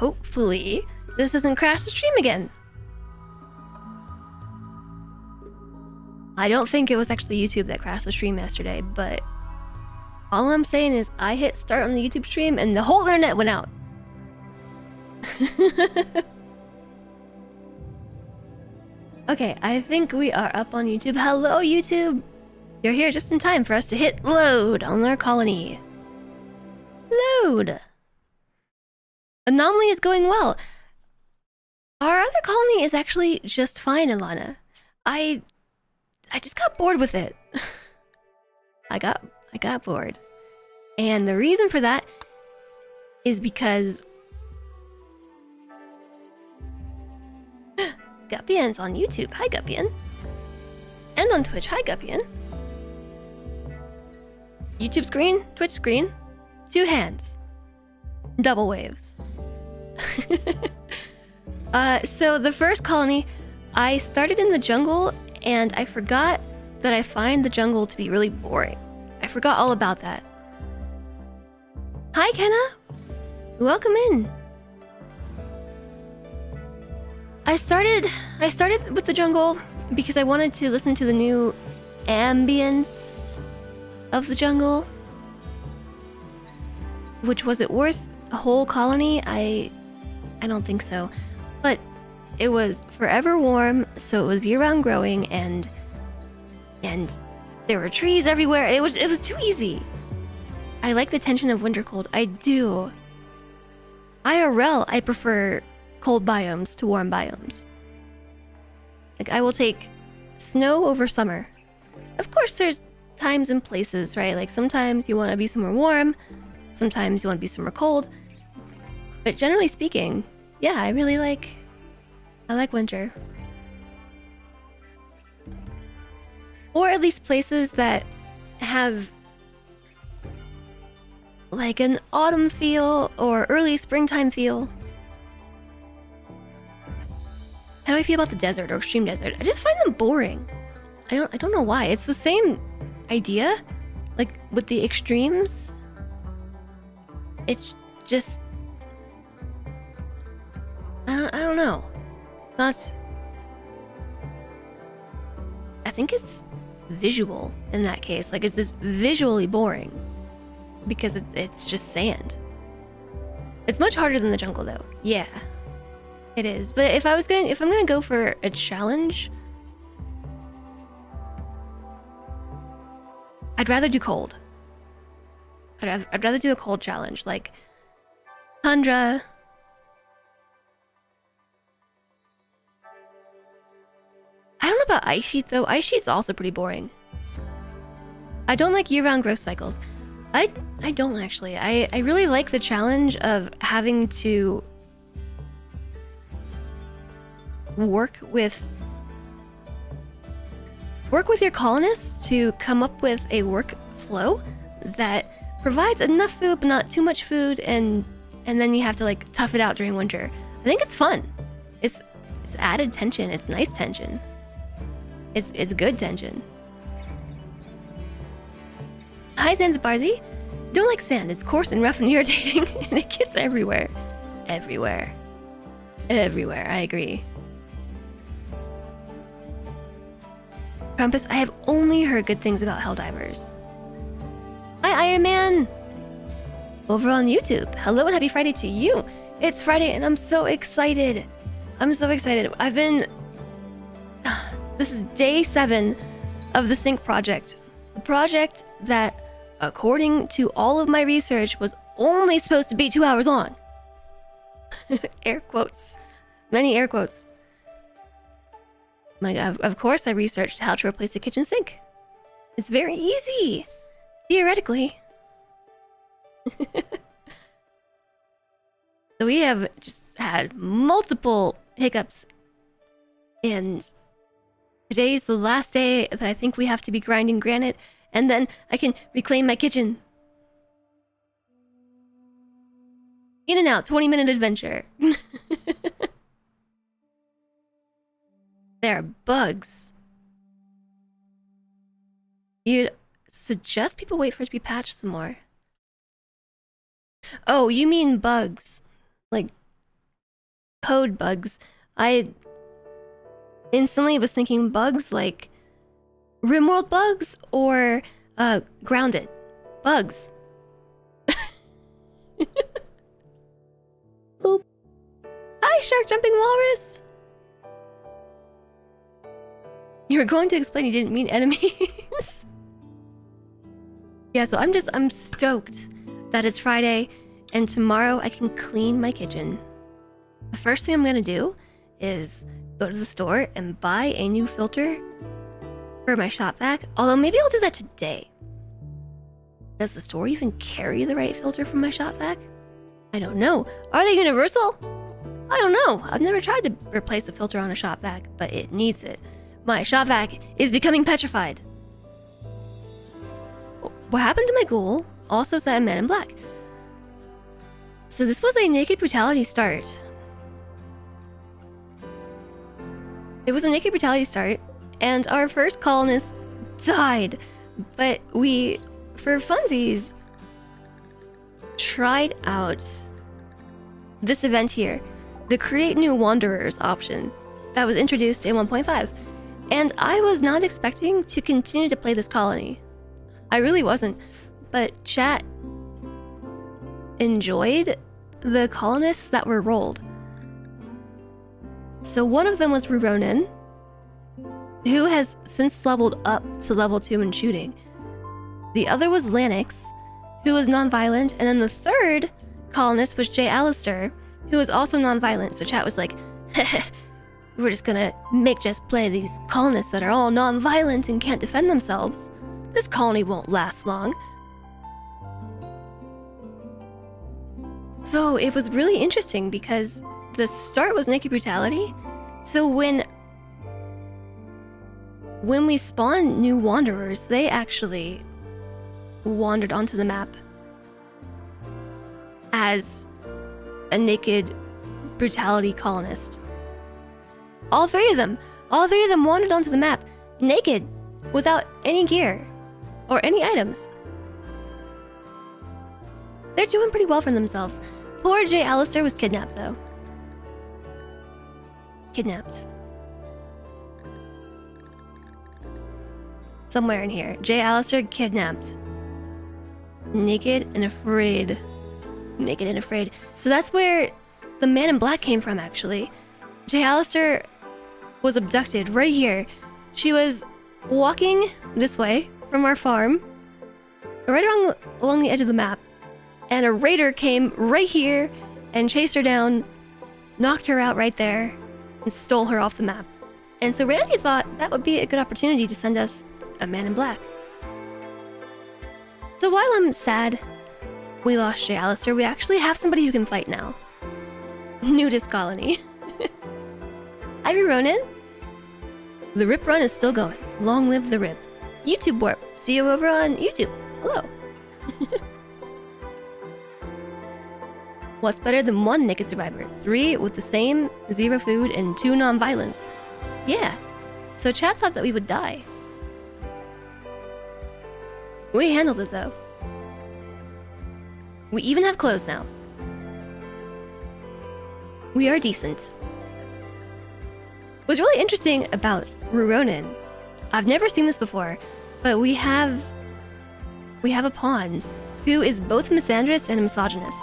hopefully this doesn't crash the stream again. I don't think it was actually YouTube that crashed the stream yesterday, but all I'm saying is I hit start on the YouTube stream and the whole internet went out. Okay, I think we are up on YouTube. Hello, YouTube! You're here just in time for us to hit load on our colony. Load! Anomaly is going well. Our other colony is actually just fine, Alana. I just got bored with it. I got bored. And the reason for that is because Guppian's on YouTube. Hi, Guppian. And on Twitch. Hi, Guppian. YouTube screen, Twitch screen, 2 hands. Double waves. So the first colony, I started in the jungle and I forgot that I find the jungle to be really boring. I forgot all about that. Hi, Kenna. Welcome in. I started with the jungle because I wanted to listen to the new ambience of the jungle. Which, was it worth a whole colony? I don't think so. But it was forever warm, so it was year-round growing, and there were trees everywhere. It was too easy. I like the tension of winter cold. I do. IRL, I prefer cold biomes to warm biomes. Like, I will take snow over summer. Of course, there's times and places, right? Like, sometimes you want to be somewhere warm, sometimes you want to be somewhere cold. But generally speaking, yeah, I like winter. Or at least places that have like an autumn feel or early springtime feel. How do I feel about the desert or extreme desert? I just find them boring. I don't know why. It's the same idea, like with the extremes. It's just I don't know. I think it's visual in that case. Like, it's just visually boring because it's just sand. It's much harder than the jungle, though. Yeah, it is. But if I'm gonna go for a challenge, I'd rather do cold. I'd rather do a cold challenge, like tundra. I don't know about ice sheet though. Ice sheet's also pretty boring. I don't like year-round growth cycles. I don't actually. I really like the challenge of having to work with your colonists to come up with a workflow that provides enough food but not too much food, and then you have to like tough it out during winter. I think it's fun. It's added tension. It's nice tension. It's good tension. Hi, Zanzibarzi. Don't like sand. It's coarse and rough and irritating, and it gets everywhere. Everywhere. I agree. Krampus, I have only heard good things about Helldivers. Hi, Iron Man. Over on YouTube. Hello and happy Friday to you. It's Friday and I'm so excited. This is day 7 of the Sync project. The project that, according to all of my research, was only supposed to be 2 hours long. Air quotes. Many air quotes. Like, of course I researched how to replace a kitchen sink. It's very easy. Theoretically. So we have just had multiple hiccups, and today's the last day that I think we have to be grinding granite, and then I can reclaim my kitchen. In and out, 20-minute adventure. There are bugs. You'd suggest people wait for it to be patched some more. Oh, you mean bugs. Like code bugs, I instantly was thinking bugs like RimWorld bugs or grounded bugs. Boop. Hi, shark jumping walrus. You were going to explain you didn't mean enemies. Yeah, so I'm stoked that it's Friday and tomorrow I can clean my kitchen. The first thing I'm gonna do is go to the store and buy a new filter for my shop vac. Although maybe I'll do that today. Does the store even carry the right filter for my shop vac? I don't know. Are they universal? I don't know. I've never tried to replace a filter on a shop vac, but it needs it. My shop vac is becoming petrified. What happened to my ghoul also said Man in Black. So this was a naked brutality start. It was a naked brutality start, and our first colonist died. But we, for funsies, tried out this event here, the Create New Wanderers option that was introduced in 1.5. And I was not expecting to continue to play this colony. I really wasn't. But chat enjoyed the colonists that were rolled. So one of them was Ruronin, who has since leveled up to level 2 in shooting. The other was Lanix, who was non-violent, and then the third colonist was Jay Alistair, who was also non-violent. So chat was like, we're just gonna make Jess play these colonists that are all non-violent and can't defend themselves. This colony won't last long. So it was really interesting because the start was naked brutality. So when we spawned new wanderers, they actually wandered onto the map as a naked brutality colonist. All three of them wandered onto the map naked, without any gear or any items. They're doing pretty well for themselves. Poor Jay Alistair was kidnapped though. Kidnapped. Somewhere in here. Jay Alistair kidnapped. Naked and afraid. Naked and afraid. So that's where the Man in Black came from, actually. Jay Alistair was abducted right here. She was walking this way from our farm, right along the edge of the map, and a raider came right here and chased her down, knocked her out right there, and stole her off the map. And so Randy thought that would be a good opportunity to send us a Man in Black. So while I'm sad we lost Jay Alistair, we actually have somebody who can fight now. Nudist colony. Ivy Ronin. The Rip Run is still going. Long live the Rip. YouTube Warp. See you over on YouTube. Hello. What's better than 1 naked survivor? 3 with the same 0 food and 2 non-violence. Yeah. So chat thought that we would die. We handled it though. We even have clothes now. We are decent. What's really interesting about Ruronin, I've never seen this before, but we have a pawn who is both misandrous and a misogynist.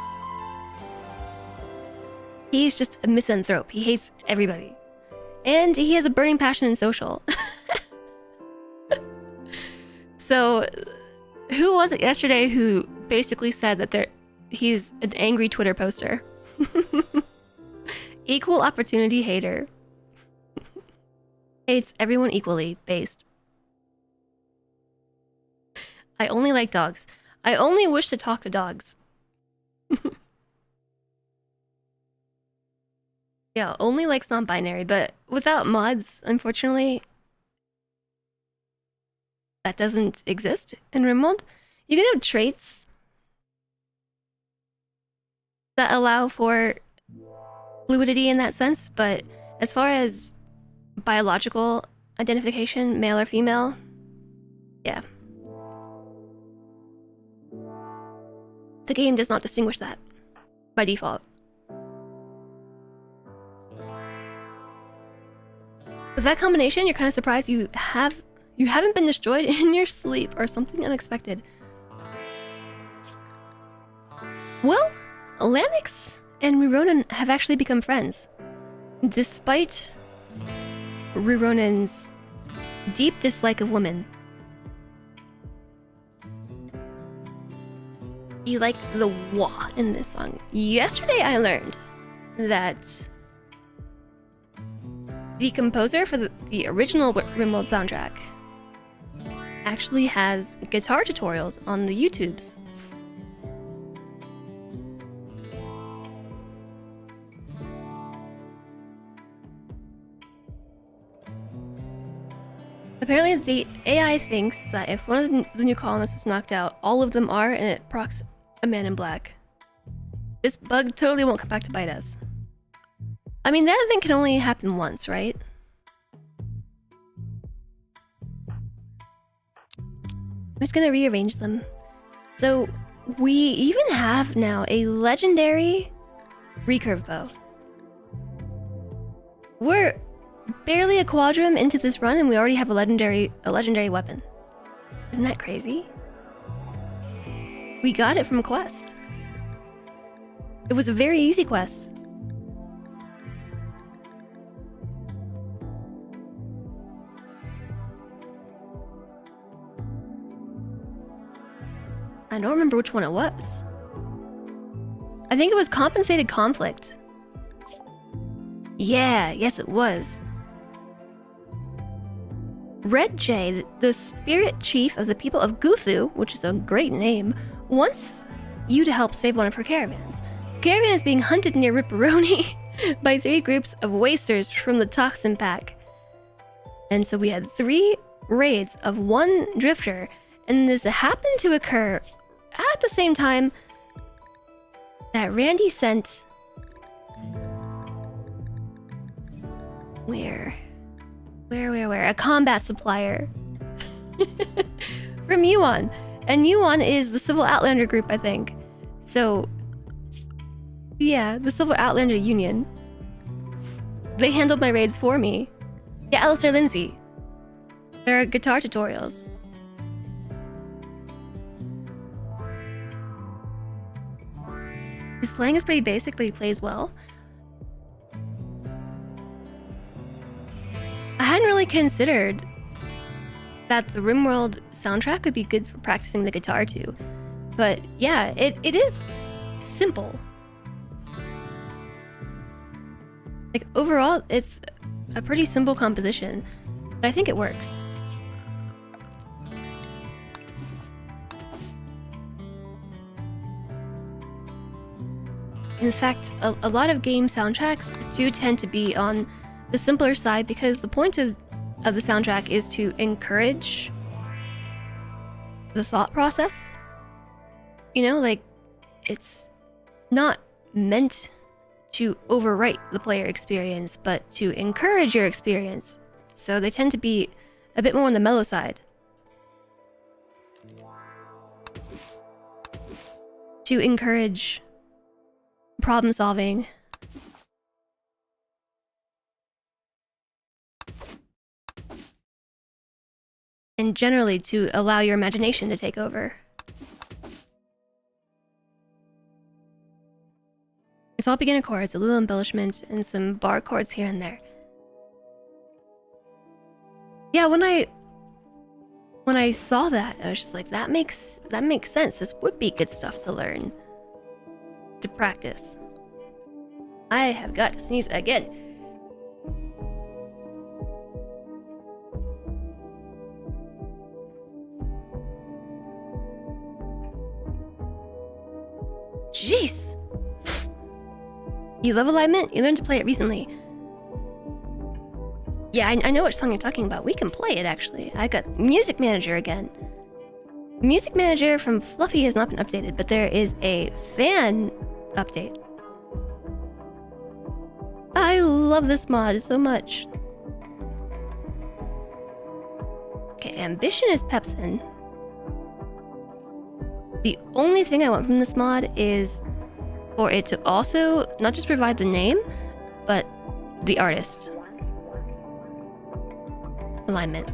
He's just a misanthrope. He hates everybody. And he has a burning passion in social. So, who was it yesterday who basically said that he's an angry Twitter poster? Equal opportunity hater. Hates everyone equally, based. I only like dogs. I only wish to talk to dogs. Yeah, only likes non-binary, but without mods, unfortunately, that doesn't exist in RimWorld. You can have traits that allow for fluidity in that sense, but as far as biological identification, male or female, yeah. The game does not distinguish that by default. With that combination, you're kind of surprised you haven't been destroyed in your sleep or something unexpected. Well, Lanix and Rironin have actually become friends. Despite Rironin's deep dislike of women. You like the wah in this song. Yesterday I learned that the composer for the original RimWorld soundtrack actually has guitar tutorials on the YouTubes. Apparently the AI thinks that if one of the new colonists is knocked out, all of them are, and it procs a man in black. This bug totally won't come back to bite us. I mean, that thing can only happen once, right? I'm just gonna rearrange them. So, we even have now a legendary recurve bow. We're barely a quadrum into this run and we already have a legendary weapon. Isn't that crazy? We got it from a quest. It was a very easy quest. I don't remember which one it was. I think it was Compensated Conflict. Yeah, yes it was. Red Jay, the spirit chief of the people of Guthu, which is a great name, wants you to help save one of her caravans. The caravan is being hunted near Ripperoni by 3 groups of wasters from the Toxin Pack. And so we had 3 raids of 1 drifter, and this happened to occur at the same time that Randy sent... Where? A combat supplier. From Yuan. And Yuan is the Civil Outlander group, I think. So, yeah, the Civil Outlander Union. They handled my raids for me. Yeah, Alistair Lindsay. There are guitar tutorials. His playing is pretty basic, but he plays well. I hadn't really considered that the RimWorld soundtrack would be good for practicing the guitar too. But yeah, it is simple. Like overall, it's a pretty simple composition, but I think it works. In fact, a lot of game soundtracks do tend to be on the simpler side because the point of the soundtrack is to encourage the thought process. You know, like, it's not meant to overwrite the player experience, but to encourage your experience. So they tend to be a bit more on the mellow side. To encourage problem solving. And generally to allow your imagination to take over. It's all beginner chords, a little embellishment, and some bar chords here and there. Yeah, when I saw that, I was just like, that makes sense. This would be good stuff to learn. To practice. I have got to sneeze again. Jeez! You love alignment? You learned to play it recently. Yeah, I know which song you're talking about. We can play it, actually. I got Music Manager again. Music Manager from Fluffy has not been updated, but there is a fan update. I love this mod so much. Okay, Ambition is Pepsin. The only thing I want from this mod is for it to also not just provide the name, but the artist. alignment.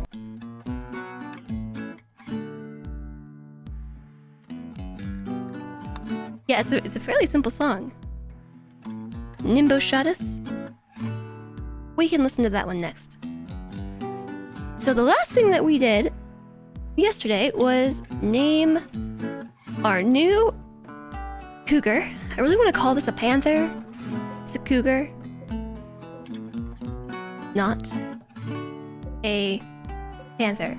Yeah, it's a fairly simple song. Nimbo Shadis. We can listen to that one next. So the last thing that we did yesterday was name our new cougar. I really want to call this a panther. It's a cougar. Not a panther.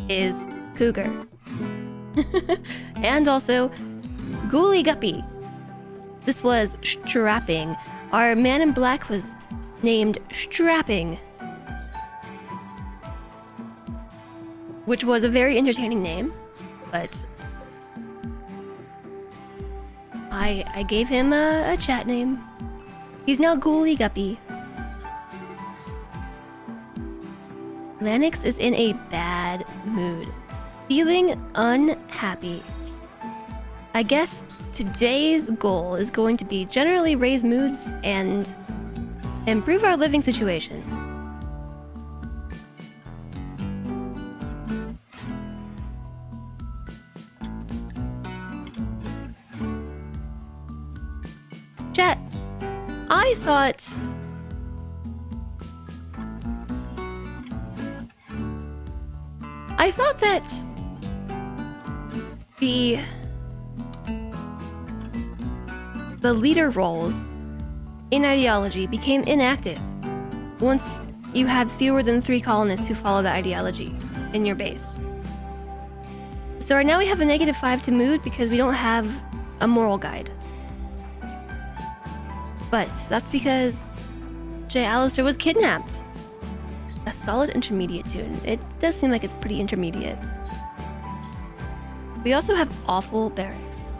Is cougar. And also Ghoulie Guppy. This was Strapping. Our man in black was named Strapping, which was a very entertaining name, but I gave him a chat name. He's now Ghoulie Guppy. Lanix is in a bad mood, feeling unhappy. I guess today's goal is going to be generally raise moods and improve our living situation. Chat, I thought that the leader roles in ideology became inactive once you had fewer than 3 colonists who follow the ideology in your base. So right now we have a -5 to mood because we don't have a moral guide. But that's because J. Alistair was kidnapped. A solid intermediate tune. It does seem like it's pretty intermediate. We also have awful barracks.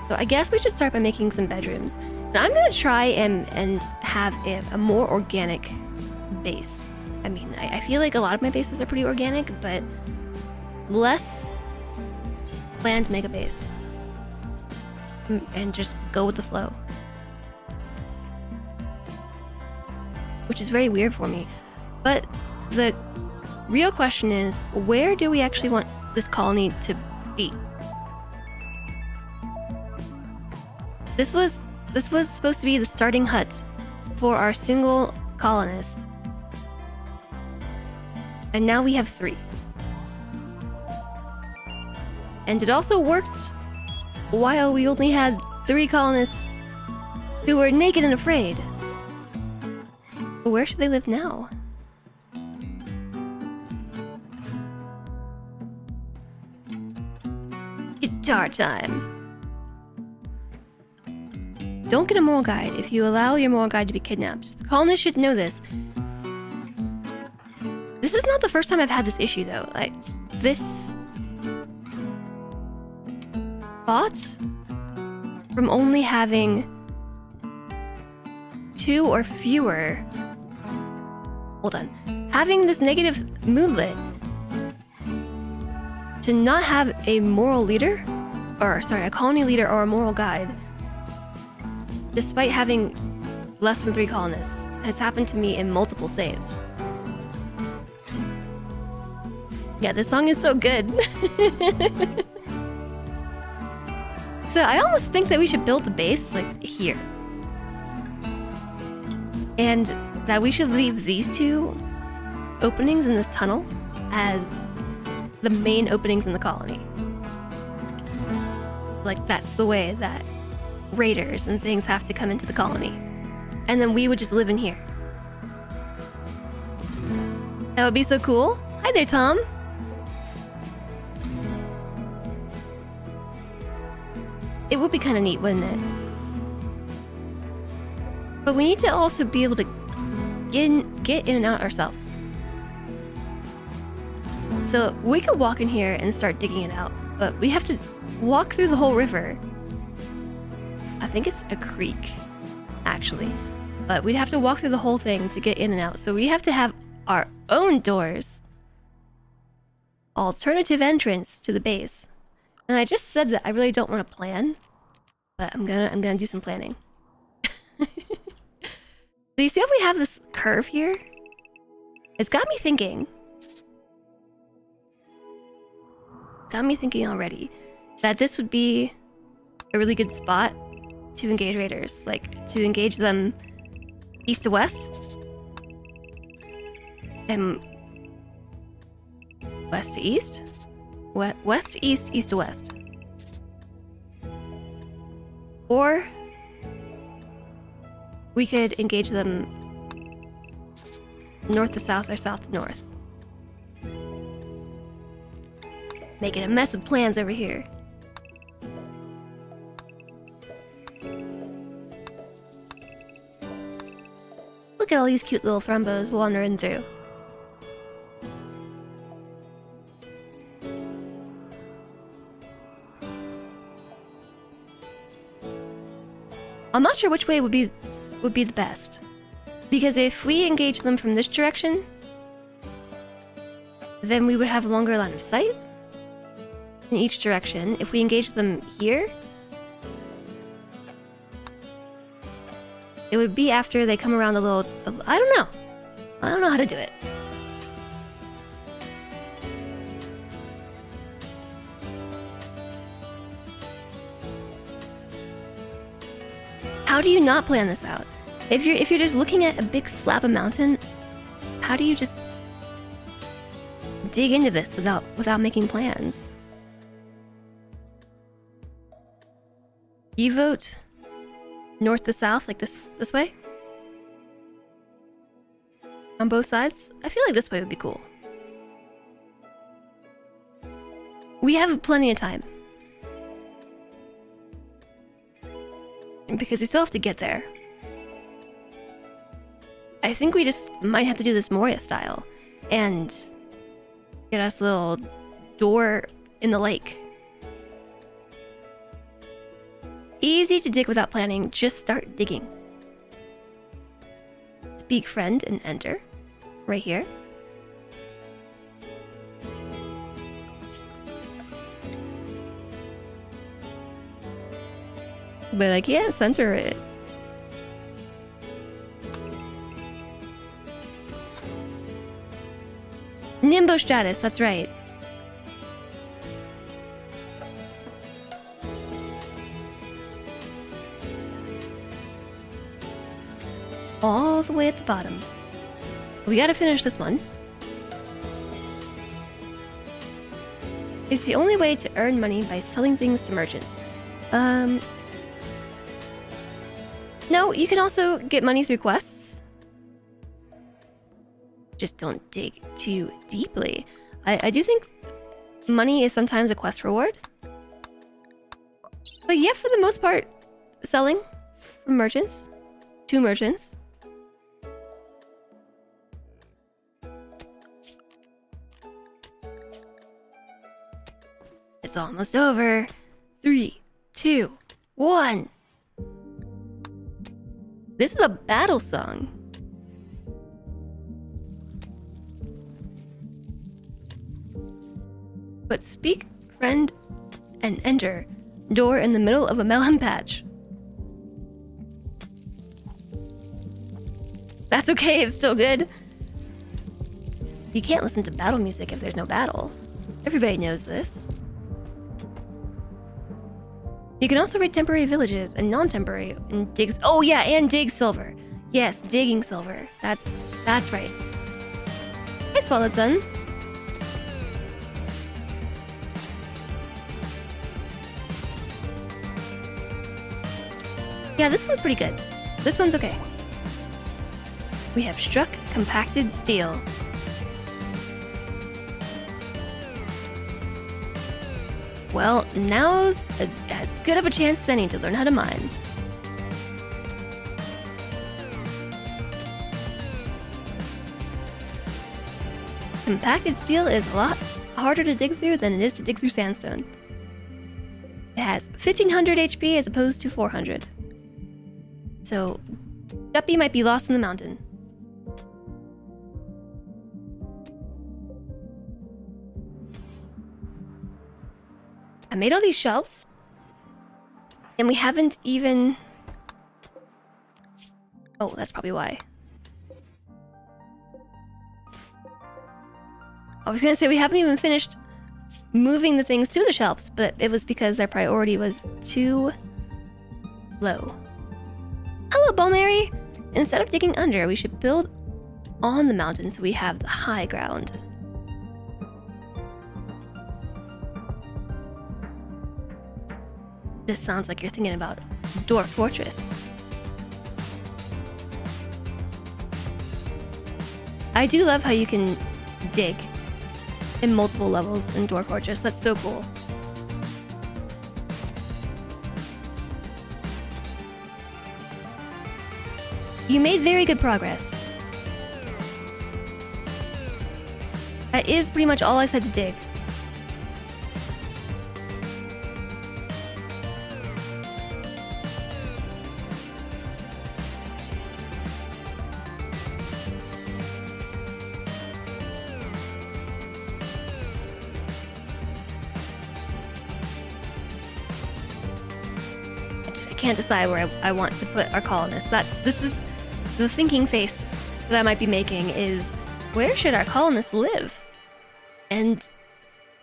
So I guess we should start by making some bedrooms. And I'm gonna try and have a more organic base. I mean, I feel like a lot of my bases are pretty organic, but less planned mega base. And just go with the flow. Which is very weird for me. But the real question is, where do we actually want this colony to be? This was supposed to be the starting hut for our single colonist. And now we have 3. And it also worked while we only had 3 colonists who were naked and afraid. But where should they live now? Guitar time. Don't get a moral guide if you allow your moral guide to be kidnapped. The colonists should know this. This is not the first time I've had this issue, though. Like, this bot from only having 2 or fewer. Hold on. Having this negative moodlet to not have a moral leader, or sorry, a colony leader or a moral guide, despite having less than 3 colonists, has happened to me in multiple saves. Yeah, this song is so good. So I almost think that we should build the base, like, here. And that we should leave these 2 openings in this tunnel as the main openings in the colony. Like, that's the way that raiders and things have to come into the colony. And then we would just live in here. That would be so cool. Hi there, Tom. It would be kind of neat, wouldn't it? But we need to also be able to get in and out ourselves. So we could walk in here and start digging it out, but we have to walk through the whole river. I think it's a creek, actually. But we'd have to walk through the whole thing to get in and out. So we have to have our own doors. Alternative entrance to the base. And I just said that I really don't want to plan, but I'm gonna do some planning. So you see how we have this curve here? It's got me thinking. Got me thinking already that this would be a really good spot to engage raiders. Like, to engage them east to west. And west to east? West to east, east to west. Or we could engage them north to south or south to north. Making a mess of plans over here. Look at all these cute little thrombos wandering through. I'm not sure which way would be the best. Because if we engage them from this direction, then we would have a longer line of sight in each direction. If we engage them here, it would be after they come around a little... I don't know. I don't know how to do it. How do you not plan this out? If you're just looking at a big slab of mountain, how do you just dig into this without making plans? You vote north to south, like this way? On both sides? I feel like this way would be cool. We have plenty of time. Because we still have to get there. I think we just might have to do this Moria style. And get us a little door in the lake. Easy to dig without planning, just start digging. Speak friend and enter. Right here. But I can't center it. Nimbostratus, that's right. All the way at the bottom. We gotta finish this one. It's the only way to earn money by selling things to merchants. No, you can also get money through quests. Just don't dig too deeply. I do think money is sometimes a quest reward. But yeah, for the most part, selling from merchants to merchants. It's almost over. 3, 2, 1. This is a battle song. But speak, friend, and enter. Door in the middle of a melon patch. That's okay, it's still good. You can't listen to battle music if there's no battle. Everybody knows this. You can also raid temporary villages and non-temporary and dig... Oh yeah, and dig silver. Yes, digging silver. That's right. Hi, Swallowed Sun. Yeah, this one's pretty good. This one's okay. We have struck compacted steel. Well, now's as good of a chance as any to learn how to mine. Compacted steel is a lot harder to dig through than it is to dig through sandstone. It has 1500 HP as opposed to 400. So, Guppy might be lost in the mountain. I made all these shelves, and we haven't even... Oh, that's probably why. I was gonna say we haven't even finished moving the things to the shelves, but it was because their priority was too low. Hello, Bomary! Instead of digging under, we should build on the mountain so we have the high ground. This sounds like you're thinking about Dwarf Fortress. I do love how you can dig in multiple levels in Dwarf Fortress. That's so cool. You made very good progress. That is pretty much all I said to dig. I can't decide where I want to put our colonists. This is the thinking face that I might be making is, where should our colonists live? And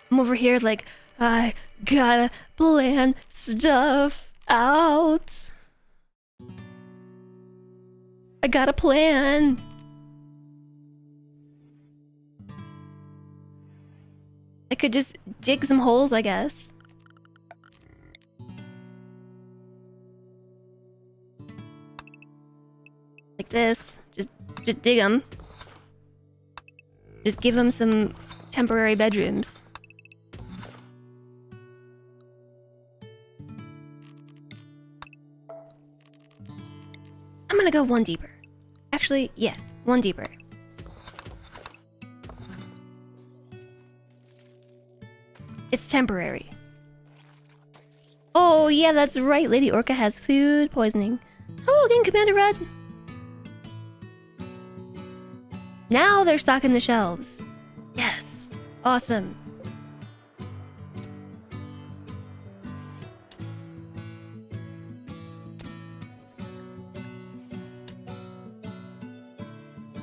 I'm over here like, I gotta plan stuff out. I got a plan. I could just dig some holes, I guess. Like this. Just dig them. Just give them some temporary bedrooms. I'm gonna go one deeper. Actually, yeah, one deeper. It's temporary. Oh, yeah, that's right. Lady Orca has food poisoning. Hello again, Commander Red. Now they're stocking the shelves. Yes. Awesome.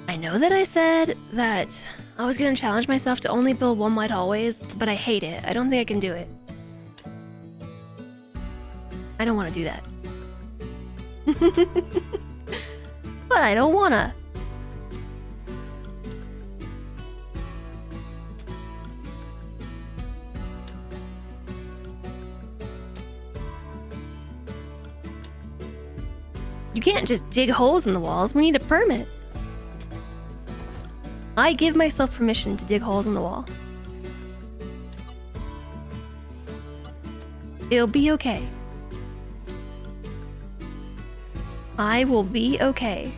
I know that I said that I was gonna challenge myself to only build one wide hallways, but I hate it. I don't think I can do it. I don't want to do that. But I don't wanna. You can't just dig holes in the walls. We need a permit. I give myself permission to dig holes in the wall. It'll be okay. I will be okay.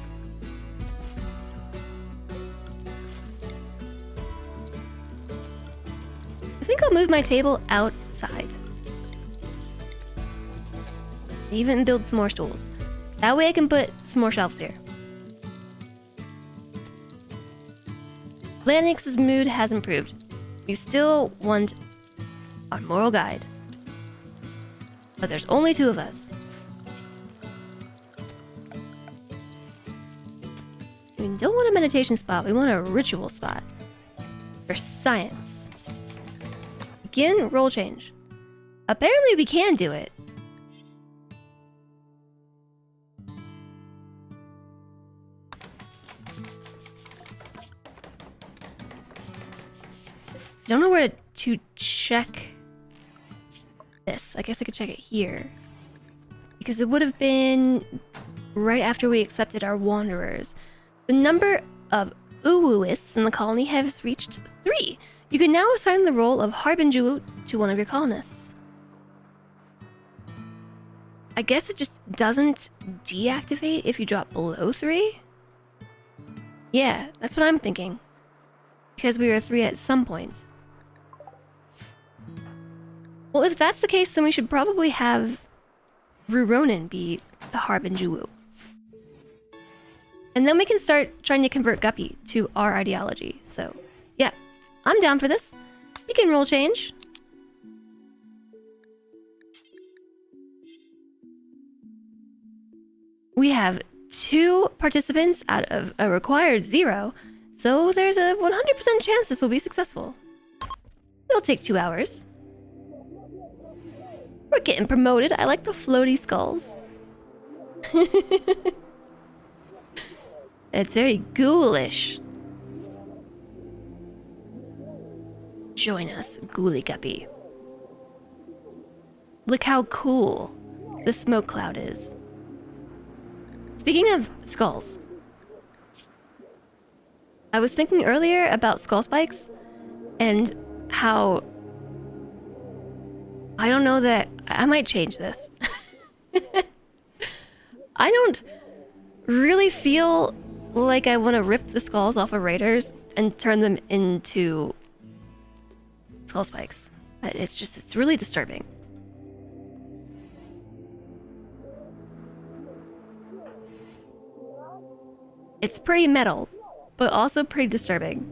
I think I'll move my table outside. Even build some more stools. That way I can put some more shelves here. Lanix's mood has improved. We still want our moral guide. But there's only 2 of us. We don't want a meditation spot, we want a ritual spot. For science. Begin roll change. Apparently we can do it. I don't know where to check this. I guess I could check it here. Because it would have been right after we accepted our wanderers. The number of woahhjists in the colony has reached 3. You can now assign the role of Harbinger to one of your colonists. I guess it just doesn't deactivate if you drop below 3? Yeah, that's what I'm thinking. Because we were 3 at some point. Well, if that's the case, then we should probably have Ruronin be the Harbinger. And then we can start trying to convert Guppy to our ideology. So, yeah, I'm down for this. We can roll change. We have 2 participants out of a required 0. So there's a 100% chance this will be successful. It'll take 2 hours. We're getting promoted. I like the floaty skulls. It's very ghoulish. Join us, Ghoulie Guppy. Look how cool the smoke cloud is. Speaking of skulls, I was thinking earlier about skull spikes and how I don't know that I might change this. I don't really feel like I want to rip the skulls off of raiders and turn them into skull spikes. It's really disturbing. It's pretty metal, but also pretty disturbing.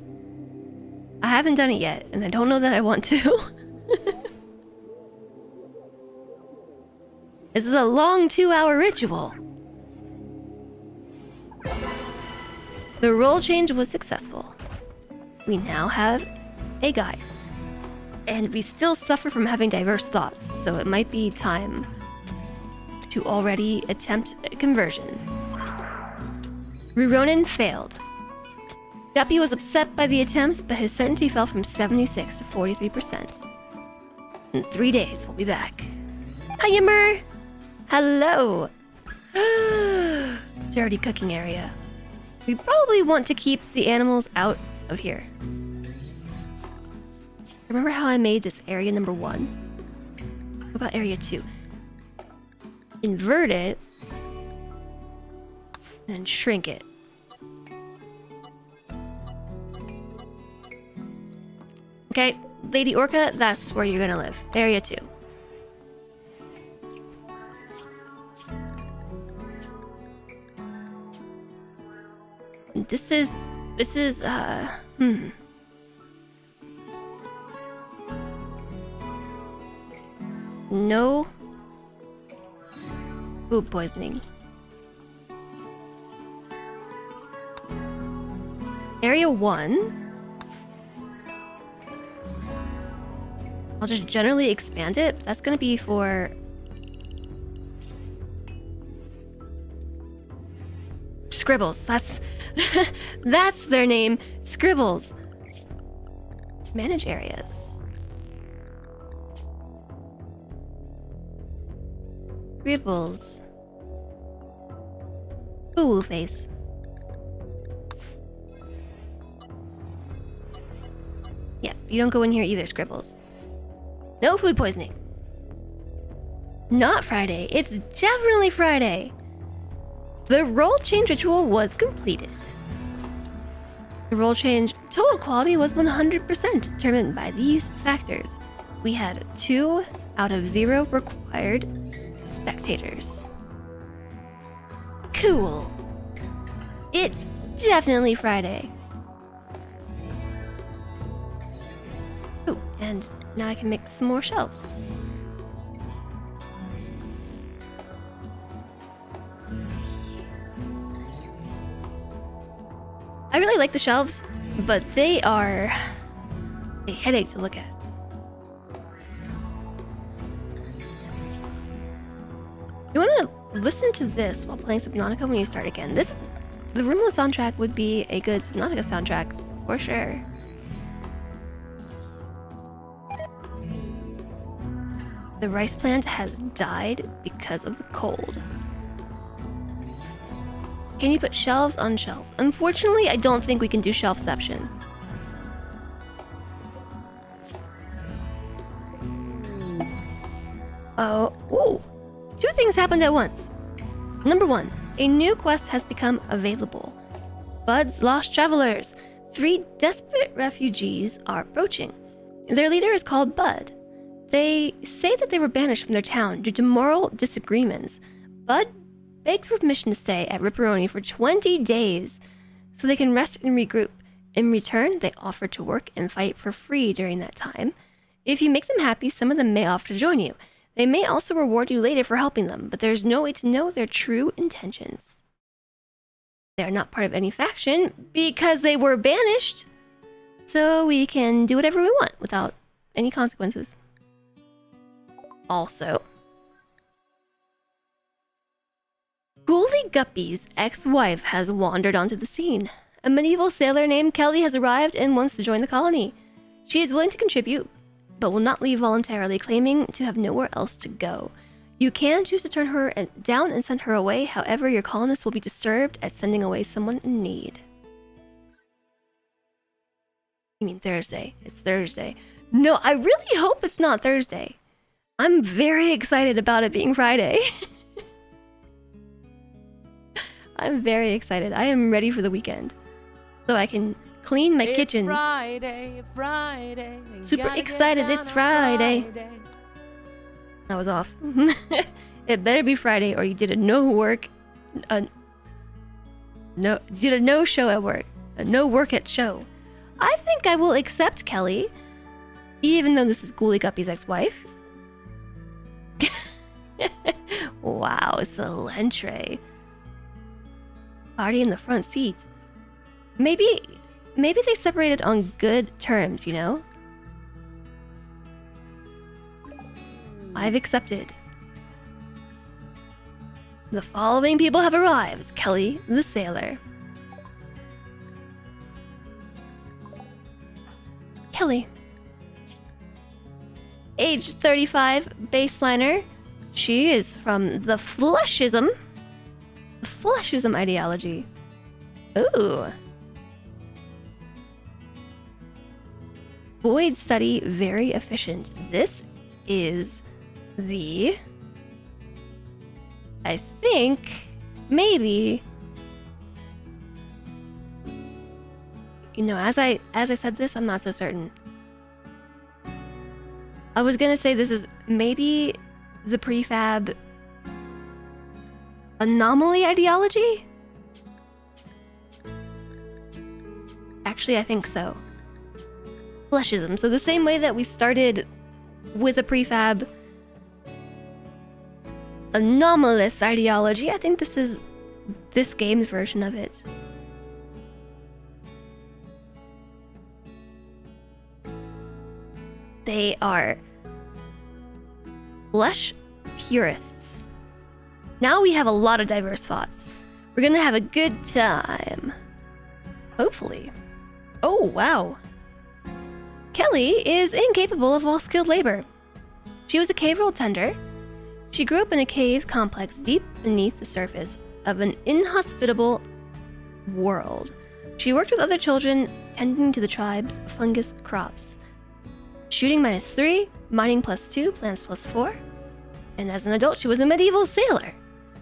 I haven't done it yet, and I don't know that I want to. This is a long 2-hour ritual. The role change was successful. We now have a guide. And we still suffer from having diverse thoughts, so it might be time to already attempt a conversion. Ruronin failed. Guppy was upset by the attempt, but his certainty fell from 76 to 43%. In 3 days, we'll be back. Hi, Yimmer! Hello! Dirty cooking area. We probably want to keep the animals out of here. Remember how I made this area number 1? What about area 2? Invert it, and shrink it. Okay, Lady Orca, that's where you're gonna live. Area 2. This is, No food poisoning. Area 1. I'll just generally expand it. That's gonna be for Scribbles. That's their name. Scribbles. Manage areas. Scribbles. Ooh, face. Yeah, you don't go in here either, Scribbles. No food poisoning. Not Friday. It's definitely Friday. The role change ritual was completed. The role change total quality was 100% determined by these factors. We had 2 out of 0 required spectators. Cool. It's definitely Friday. Oh, and now I can make some more shelves. I really like the shelves, but they are a headache to look at. You want to listen to this while playing Subnautica when you start again. The RimWorld soundtrack would be a good Subnautica soundtrack, for sure. The rice plant has died because of the cold. Can you put shelves on shelves? Unfortunately, I don't think we can do shelfception. Oh, ooh. 2 things happened at once. Number 1, a new quest has become available. Bud's Lost Travelers. 3 desperate refugees are approaching. Their leader is called Bud. They say that they were banished from their town due to moral disagreements. Bud begged for permission to stay at Ripperoni for 20 days so they can rest and regroup. In return, they offer to work and fight for free during that time. If you make them happy, some of them may offer to join you. They may also reward you later for helping them, but there's no way to know their true intentions. They're not part of any faction because they were banished. So we can do whatever we want without any consequences. Also, Ghoulie Guppy's ex-wife has wandered onto the scene. A medieval sailor named Kelly has arrived and wants to join the colony. She is willing to contribute, but will not leave voluntarily, claiming to have nowhere else to go. You can choose to turn her down and send her away. However, your colonists will be disturbed at sending away someone in need. You mean Thursday? It's Thursday. No, I really hope it's not Thursday. I'm very excited about it being Friday. I'm very excited. I am ready for the weekend. So I can clean my kitchen. Friday. Super excited, it's Friday. That was off. It better be Friday or you did a no show at work. A no work at show. I think I will accept Kelly, even though this is Ghoulie Guppy's ex-wife. Wow, Salentre. Party in the front seat. Maybe they separated on good terms, you know? I've accepted. The following people have arrived. Kelly, the sailor. Kelly. Age 35, baseliner. She is from the Fleshism. The Fleshism ideology. Ooh. Void study, very efficient. This is the... I think... maybe... You know, as I said this, I'm not so certain. I was gonna say this is maybe the prefab anomaly ideology? Actually, I think so. Fleshism. So the same way that we started with a prefab anomalous ideology, I think this is this game's version of it. They are flesh purists. Now we have a lot of diverse thoughts. We're gonna have a good time. Hopefully. Oh, wow. Kelly is incapable of all skilled labor. She was a cave world tender. She grew up in a cave complex deep beneath the surface of an inhospitable world. She worked with other children, tending to the tribe's fungus crops. Shooting -3, mining +2, plants +4. And as an adult, she was a medieval sailor.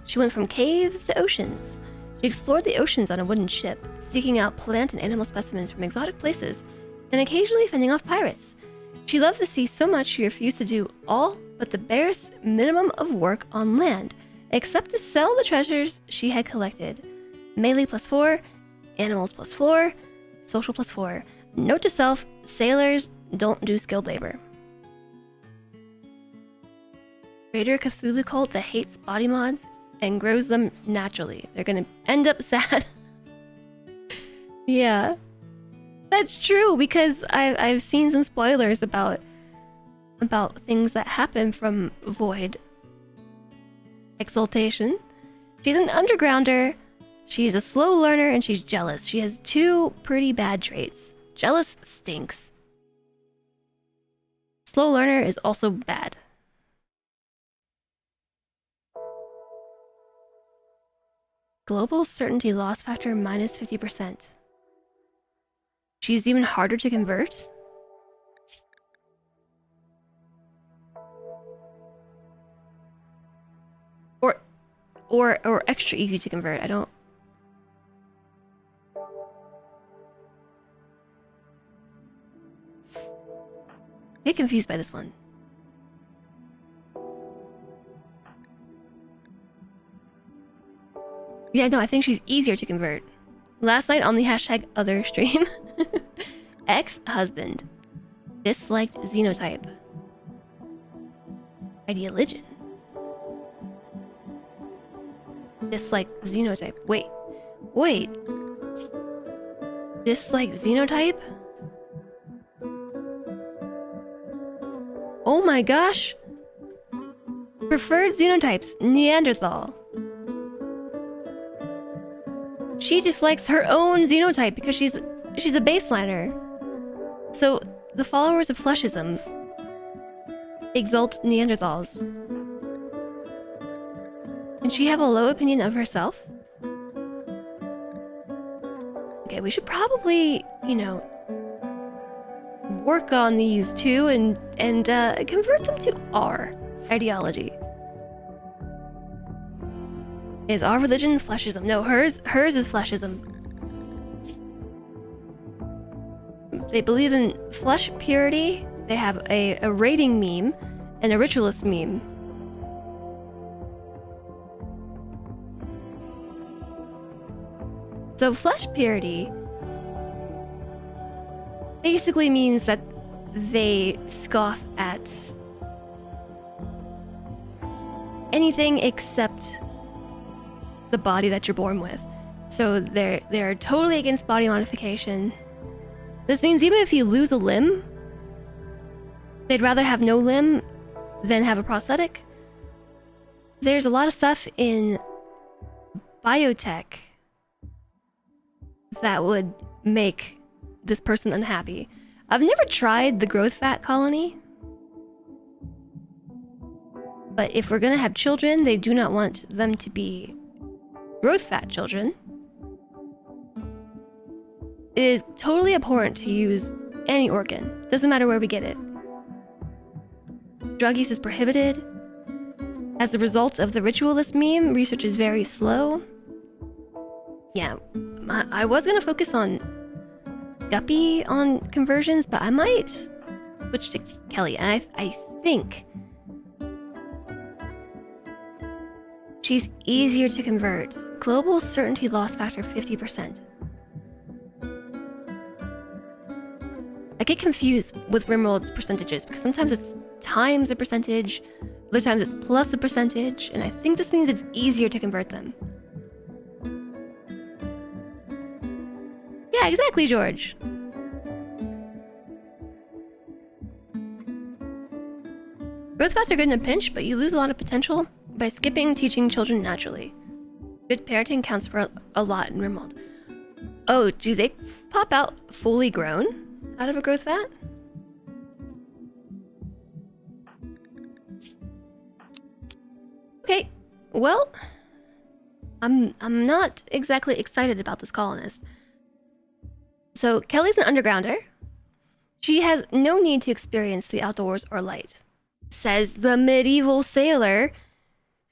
She went from caves to oceans. She explored the oceans on a wooden ship, seeking out plant and animal specimens from exotic places, and occasionally fending off pirates. She loved the sea so much she refused to do all but the barest minimum of work on land, except to sell the treasures she had collected. Melee +4, animals +4, social +4. Note to self, sailors don't do skilled labor. Raider Cthulhu cult that hates body mods and grows them naturally. They're gonna end up sad. Yeah. That's true, because I've seen some spoilers about things that happen from Void Exaltation. She's an undergrounder, she's a slow learner, and she's jealous. She has 2 pretty bad traits. Jealous stinks. Slow learner is also bad. Global certainty loss factor -50%. She's even harder to convert? Or extra easy to convert. I don't... I get confused by this one. Yeah, no, I think she's easier to convert. Last night on the #other stream, ex-husband, disliked xenotype, ideologian, disliked xenotype. Wait, Wait. This, like, xenotype? Oh my gosh! Preferred xenotypes, Neanderthal. She just likes her own xenotype because she's a baseliner. So, the followers of Fleshism exalt Neanderthals. Can she have a low opinion of herself? Okay, we should probably, you know, work on these two and convert them to our ideology. Is our religion Fleshism? No, hers is Fleshism. They believe in flesh purity. They have a rating meme and a ritualist meme. So flesh purity basically means that they scoff at anything except the body that you're born with. So they're totally against body modification. This means even if you lose a limb, they'd rather have no limb than have a prosthetic. There's a lot of stuff in biotech that would make this person unhappy. I've never tried the growth fat colony, but if we're gonna have children, they do not want them to be growth fat children. It is totally abhorrent to use any organ. Doesn't matter where we get it. Drug use is prohibited. As a result of the ritualist meme, research is very slow. Yeah, I was gonna focus on Guppy on conversions, but I might switch to Kelly. And I think she's easier to convert. Global certainty loss factor 50%. I get confused with RimWorld's percentages because sometimes it's times a percentage, other times it's plus a percentage, and I think this means it's easier to convert them. Yeah, exactly, George. Growth fats are good in a pinch, but you lose a lot of potential by skipping teaching children naturally. Good parenting counts for a lot in RimWorld. Oh, do they pop out fully grown out of a growth fat? Okay, well, I'm not exactly excited about this colonist. So Kelly's an undergrounder. She has no need to experience the outdoors or light, says the medieval sailor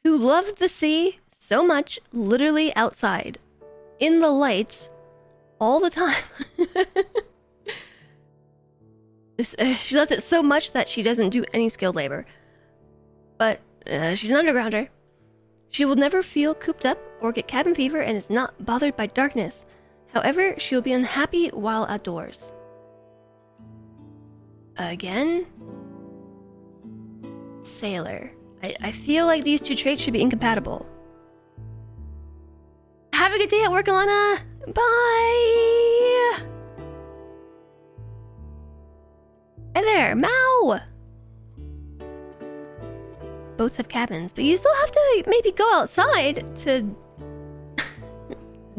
who loved the sea so much, literally outside, in the light, all the time. She loves it so much that she doesn't do any skilled labor. But she's an undergrounder. She will never feel cooped up or get cabin fever and is not bothered by darkness. However, she will be unhappy while outdoors. Again? Sailor. I feel like these two traits should be incompatible. Have a good day at work, Alana! Bye! Hey there, Mao! Boats have cabins, but you still have to maybe go outside to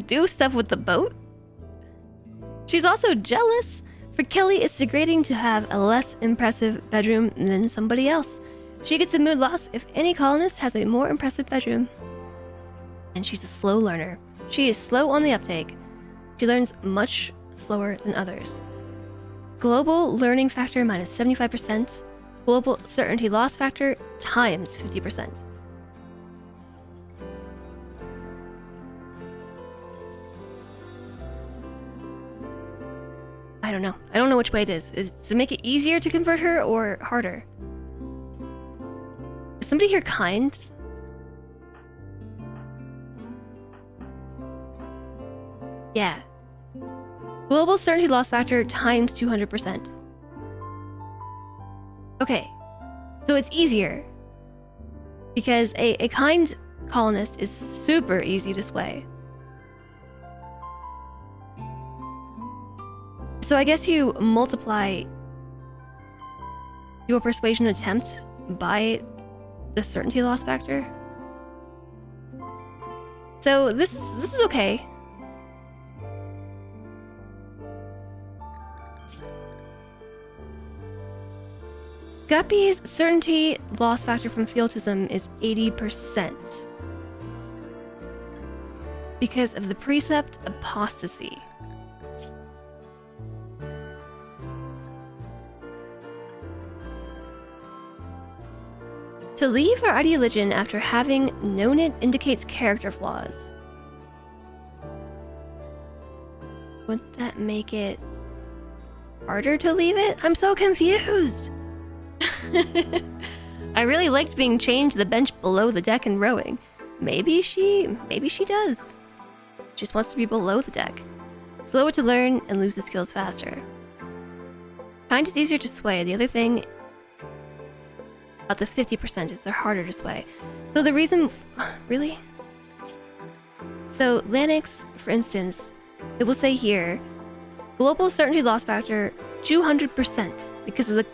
do stuff with the boat. She's also jealous. For Kelly, it's degrading to have a less impressive bedroom than somebody else. She gets a mood loss if any colonist has a more impressive bedroom. And she's a slow learner. She is slow on the uptake. She learns much slower than others. Global learning factor minus 75%. Global certainty loss factor times 50%. I don't know. I don't know which way it is. Is it to make it easier to convert her or harder? Is somebody here kind? Yeah. Global certainty loss factor times 200%. Okay. So it's easier. Because a kind colonist is super easy to sway. So I guess you multiply your persuasion attempt by the certainty loss factor. So this is okay. Guppy's certainty loss factor from Fieltism is 80% because of the precept apostasy. To leave our ideologion after having known it indicates character flaws. Would that make it harder to leave it? I'm so confused! I really liked being chained to the bench below the deck and rowing. Maybe she does. Just wants to be below the deck. Slower to learn and loses skills faster. Kind is easier to sway. The other thing about the 50% is they're harder to sway. So the reason... Really? So Lanix, for instance, it will say here, global certainty loss factor 200% because of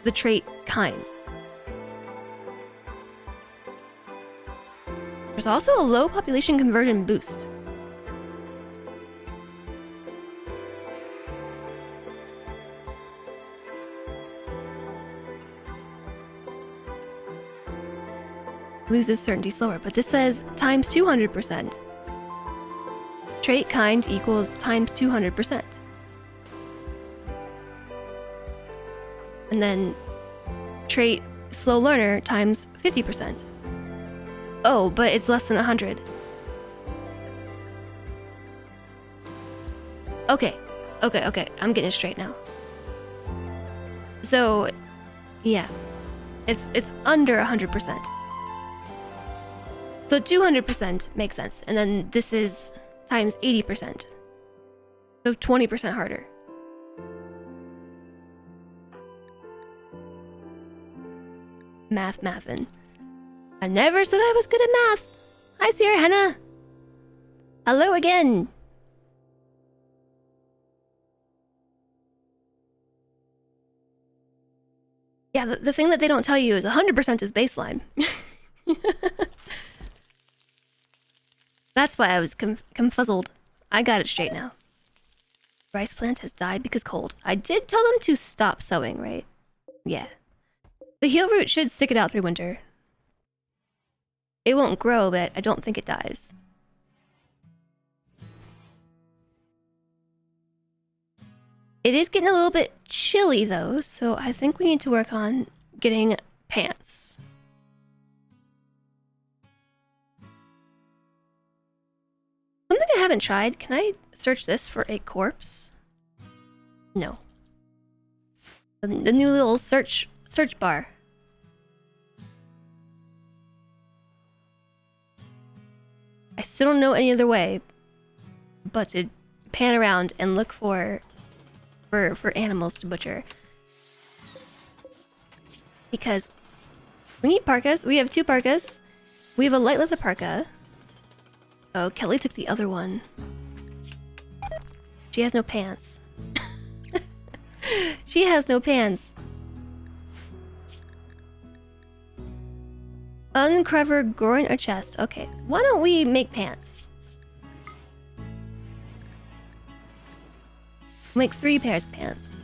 the trait kind. There's also a low population conversion boost. Loses certainty slower, but this says times 200%. Trait kind equals times 200%. And then trait slow learner times 50%. Oh, but it's less than 100. Okay, I'm getting it straight now. So, yeah, it's under 100%. So 200% makes sense, and then this is times 80%. So 20% harder. Mathin'. I never said I was good at math. Hi, Sierra Henna. Hello again. Yeah, the thing that they don't tell you is 100% is baseline. That's why I was confuzzled. I got it straight now. Rice plant has died because cold. I did tell them to stop sowing, right? Yeah. The heal root should stick it out through winter. It won't grow, but I don't think it dies. It is getting a little bit chilly though, so I think we need to work on getting pants. Something I haven't tried. Can I search this for a corpse? No. The new little search bar. I still don't know any other way but to pan around and look for animals to butcher. Because we need parkas. We have 2 parkas. We have a light leather parka. Oh, Kelly took the other one. She has no pants. She has no pants. Uncover groin or chest. Okay, why don't we make pants? Make 3 pairs of pants.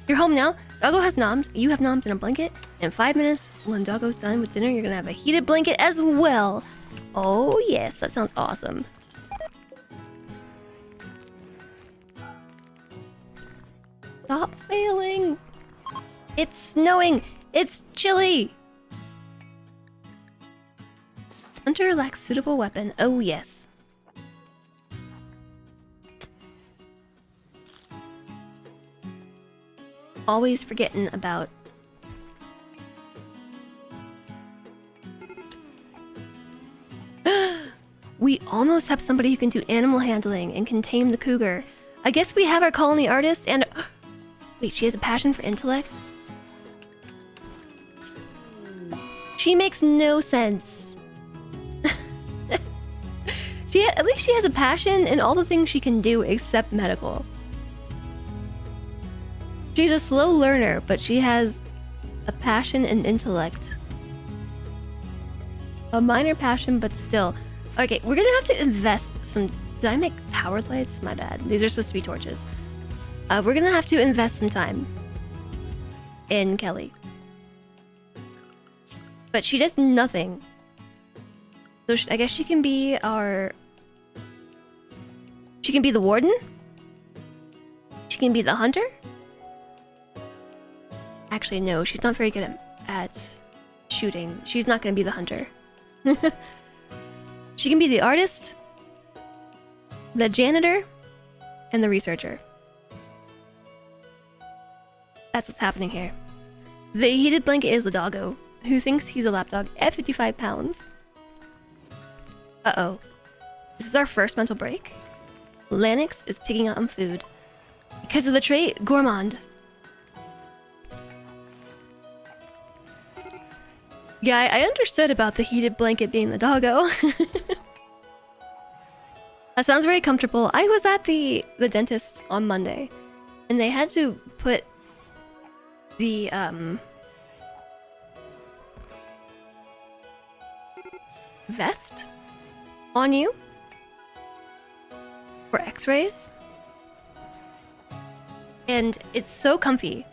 You're home now. Doggo has noms. You have noms in a blanket. In 5 minutes, when Doggo's done with dinner, you're gonna have a heated blanket as well. Oh yes, that sounds awesome. Stop failing. It's snowing. It's chilly. Hunter lacks suitable weapon. Oh yes. Always forgetting about... We almost have somebody who can do animal handling and can tame the cougar. I guess we have our colony artist and... Wait, she has a passion for intellect? She makes no sense. At least she has a passion in all the things she can do except medical. She's a slow learner, but she has a passion and intellect. A minor passion, but still. Okay, we're gonna have to invest some... Did I make powered lights? My bad. These are supposed to be torches. We're gonna have to invest some time in Kelly. But she does nothing. So I guess she can be our... She can be the warden? She can be the hunter? Actually, no, she's not very good at shooting. She's not gonna be the hunter. She can be the artist, the janitor, and the researcher. That's what's happening here. The heated blanket is the doggo, who thinks he's a lapdog at 55 pounds. Uh-oh. This is our first mental break. Lanix is picking out on food. Because of the trait Gourmand. Yeah, I understood about the heated blanket being the doggo. That sounds very comfortable. I was at the dentist on Monday, and they had to put the vest on you for x-rays, and it's so comfy.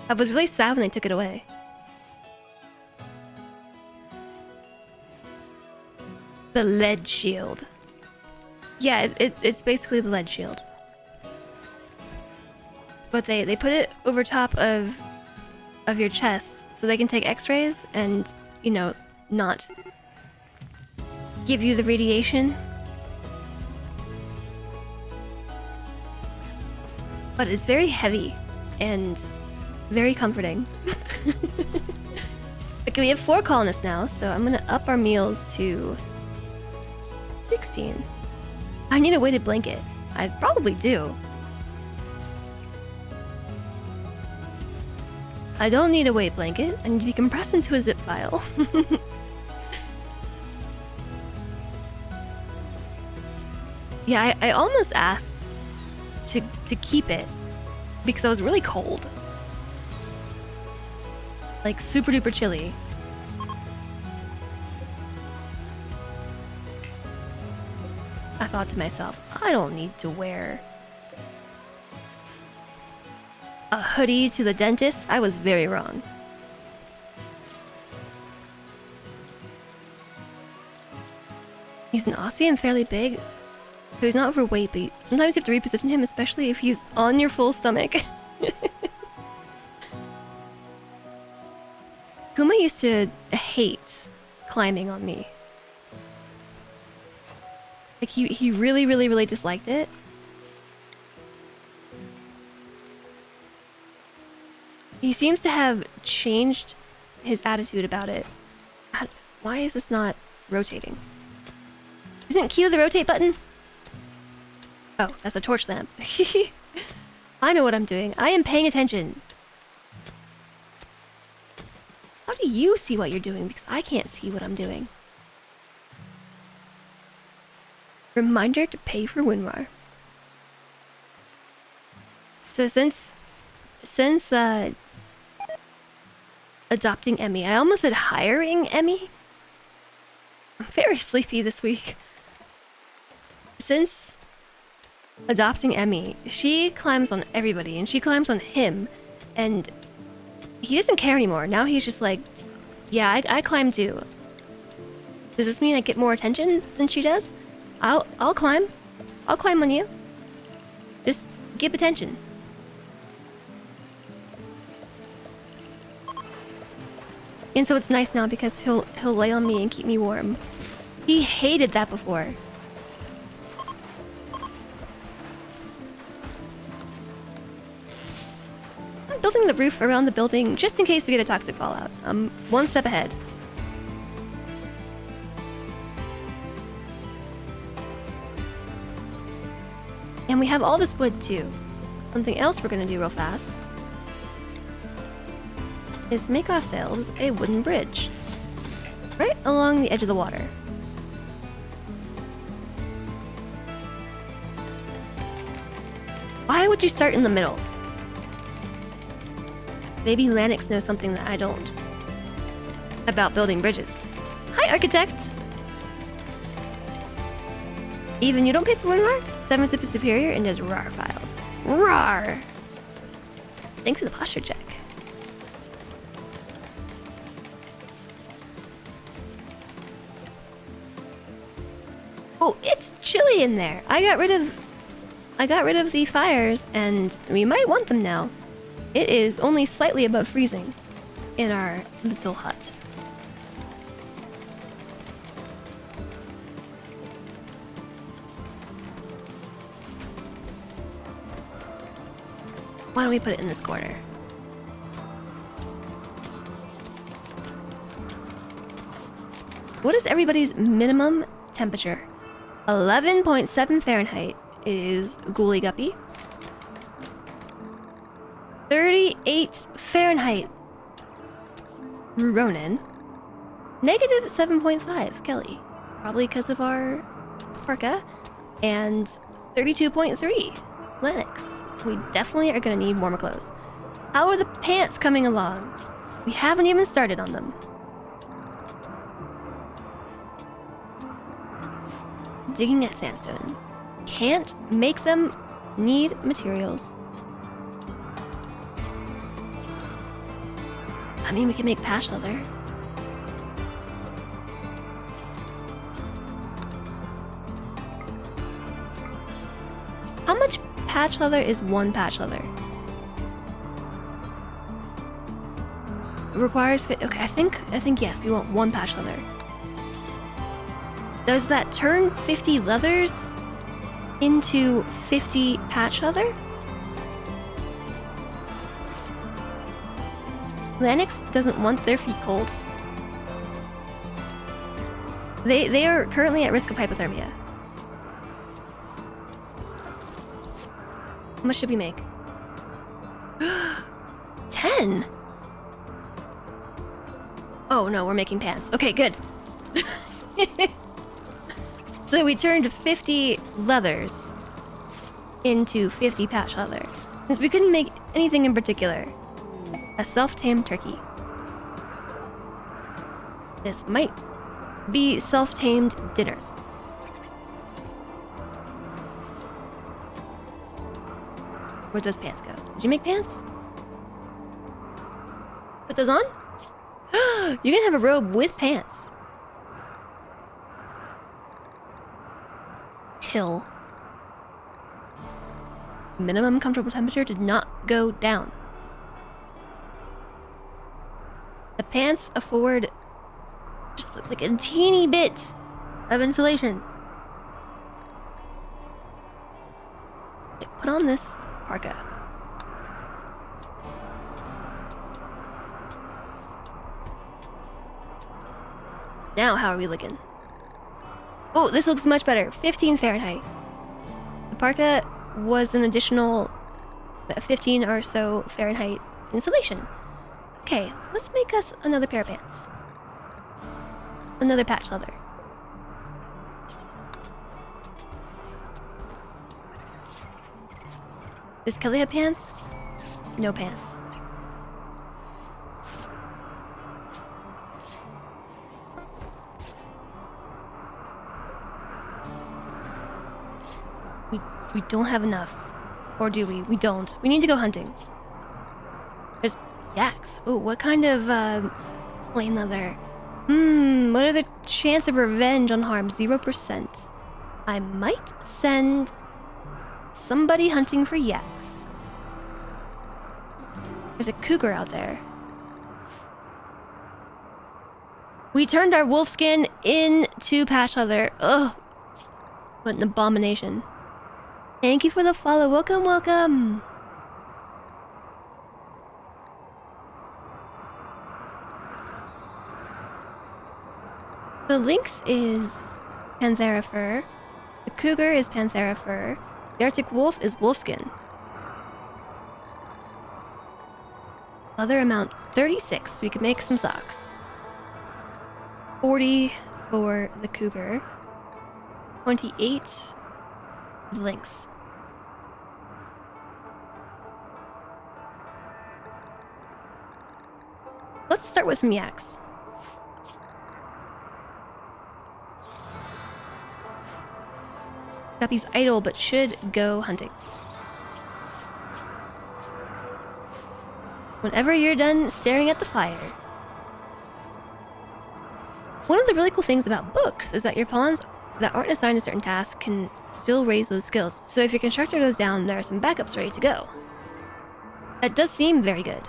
I was really sad when they took it away. The lead shield. Yeah, it's basically the lead shield. But they put it over top of your chest so they can take x-rays and, you know, not give you the radiation. But it's very heavy and very comforting. Okay, we have 4 colonists now, so I'm gonna up our meals to 16. I need a weighted blanket. I probably do. I don't need a weight blanket. I need to be compressed into a zip file. Yeah, I almost asked to keep it because I was really cold. Like super duper chilly. I thought to myself, I don't need to wear a hoodie to the dentist. I was very wrong. He's an Aussie and fairly big, so he's not overweight, but sometimes you have to reposition him, especially if he's on your full stomach. Kuma used to hate climbing on me. Like, he really disliked it. He seems to have changed his attitude about it. Why is this not rotating? Isn't Q the rotate button? Oh, that's a torch lamp. I know what I'm doing. I am paying attention. How do you see what you're doing? Because I can't see what I'm doing. Reminder to pay for WinRAR. So since adopting Emmy, I almost said hiring Emmy. I'm very sleepy this week. Since adopting Emmy, she climbs on everybody and she climbs on him, and he doesn't care anymore. Now he's just like, yeah, I climb too. Does this mean I get more attention than she does? I'll climb. I'll climb on you. Just give attention. And so it's nice now because he'll lay on me and keep me warm. He hated that before. I'm building the roof around the building just in case we get a toxic fallout. I'm one step ahead. And we have all this wood too. Something else we're gonna do real fast is make ourselves a wooden bridge right along the edge of the water. Why would you start in the middle? Maybe Lanix knows something that I don't about building bridges. Hi, Architect! Even you don't pay for WinRAR? 7 Zip is superior and does RAR files. RAR! Thanks for the posture check. Oh, it's chilly in there. I got rid of the fires, and we might want them now. It is only slightly above freezing in our little hut. Why don't we put it in this corner? What is everybody's minimum temperature? 11.7 Fahrenheit is Ghoulie Guppy. 38 Fahrenheit. Ronan. Negative 7.5 Kelly. Probably because of our parka. And 32.3 Lennox. We definitely are gonna need warmer clothes. How are the pants coming along? We haven't even started on them. Digging at sandstone. Can't make them. Need materials. I mean, we can make patch leather. How much patch leather is one patch leather? It requires... Okay, I think yes, we want one patch leather. Does that turn 50 leathers into 50 patch leather? Lennox doesn't want their feet cold. They are currently at risk of hypothermia. How much should we make? 10! Oh no, we're making pants. Okay, good. So we turned 50 leathers into 50 patch leather. Since we couldn't make anything in particular. A self-tamed turkey. This might be self-tamed dinner. Where'd those pants go? Did you make pants? Put those on? You can have a robe with pants. Till. Minimum comfortable temperature did not go down. The pants afford just like a teeny bit of insulation. Put on this parka. Now, how are we looking? Oh, this looks much better. 15 Fahrenheit. The parka was an additional 15 or so Fahrenheit insulation. Okay, let's make us another pair of pants. Another patch leather. Does Kelly have pants? No pants. We don't have enough. Or do we? We don't. We need to go hunting. There's yaks. Ooh, what kind of plain leather? What are the chance of revenge on harm? 0%. I might send somebody hunting for yaks. There's a cougar out there. We turned our wolf skin into patch leather. Ugh. What an abomination. Thank you for the follow. Welcome, welcome. The lynx is Panthera fur. The cougar is Panthera fur. The Arctic wolf is wolfskin. Leather amount 36. We could make some socks. 40 for the cougar. 28 the lynx. Let's start with some yaks. Guppy's idle, but should go hunting. Whenever you're done staring at the fire. One of the really cool things about books is that your pawns that aren't assigned a certain task can still raise those skills. So if your constructor goes down, there are some backups ready to go. That does seem very good.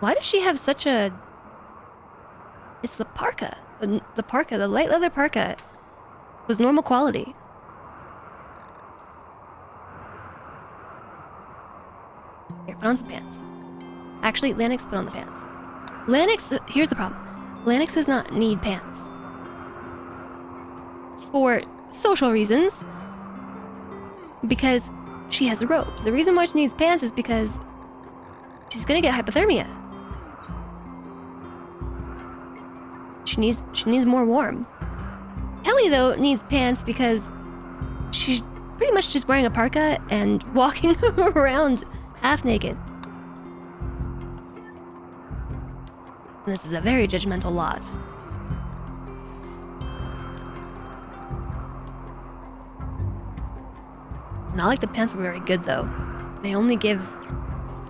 Why does she have such a... It's the parka. The parka, the light leather parka was normal quality. Here, put on some pants. Actually, Lanix, put on the pants. Lanix, here's the problem. Lanix does not need pants. For social reasons. Because she has a robe. The reason why she needs pants is because she's gonna get hypothermia. She needs more warm. Kelly, though, needs pants because she's pretty much just wearing a parka and walking around half naked. This is a very judgmental lot. Not like the pants were very good, though. They only give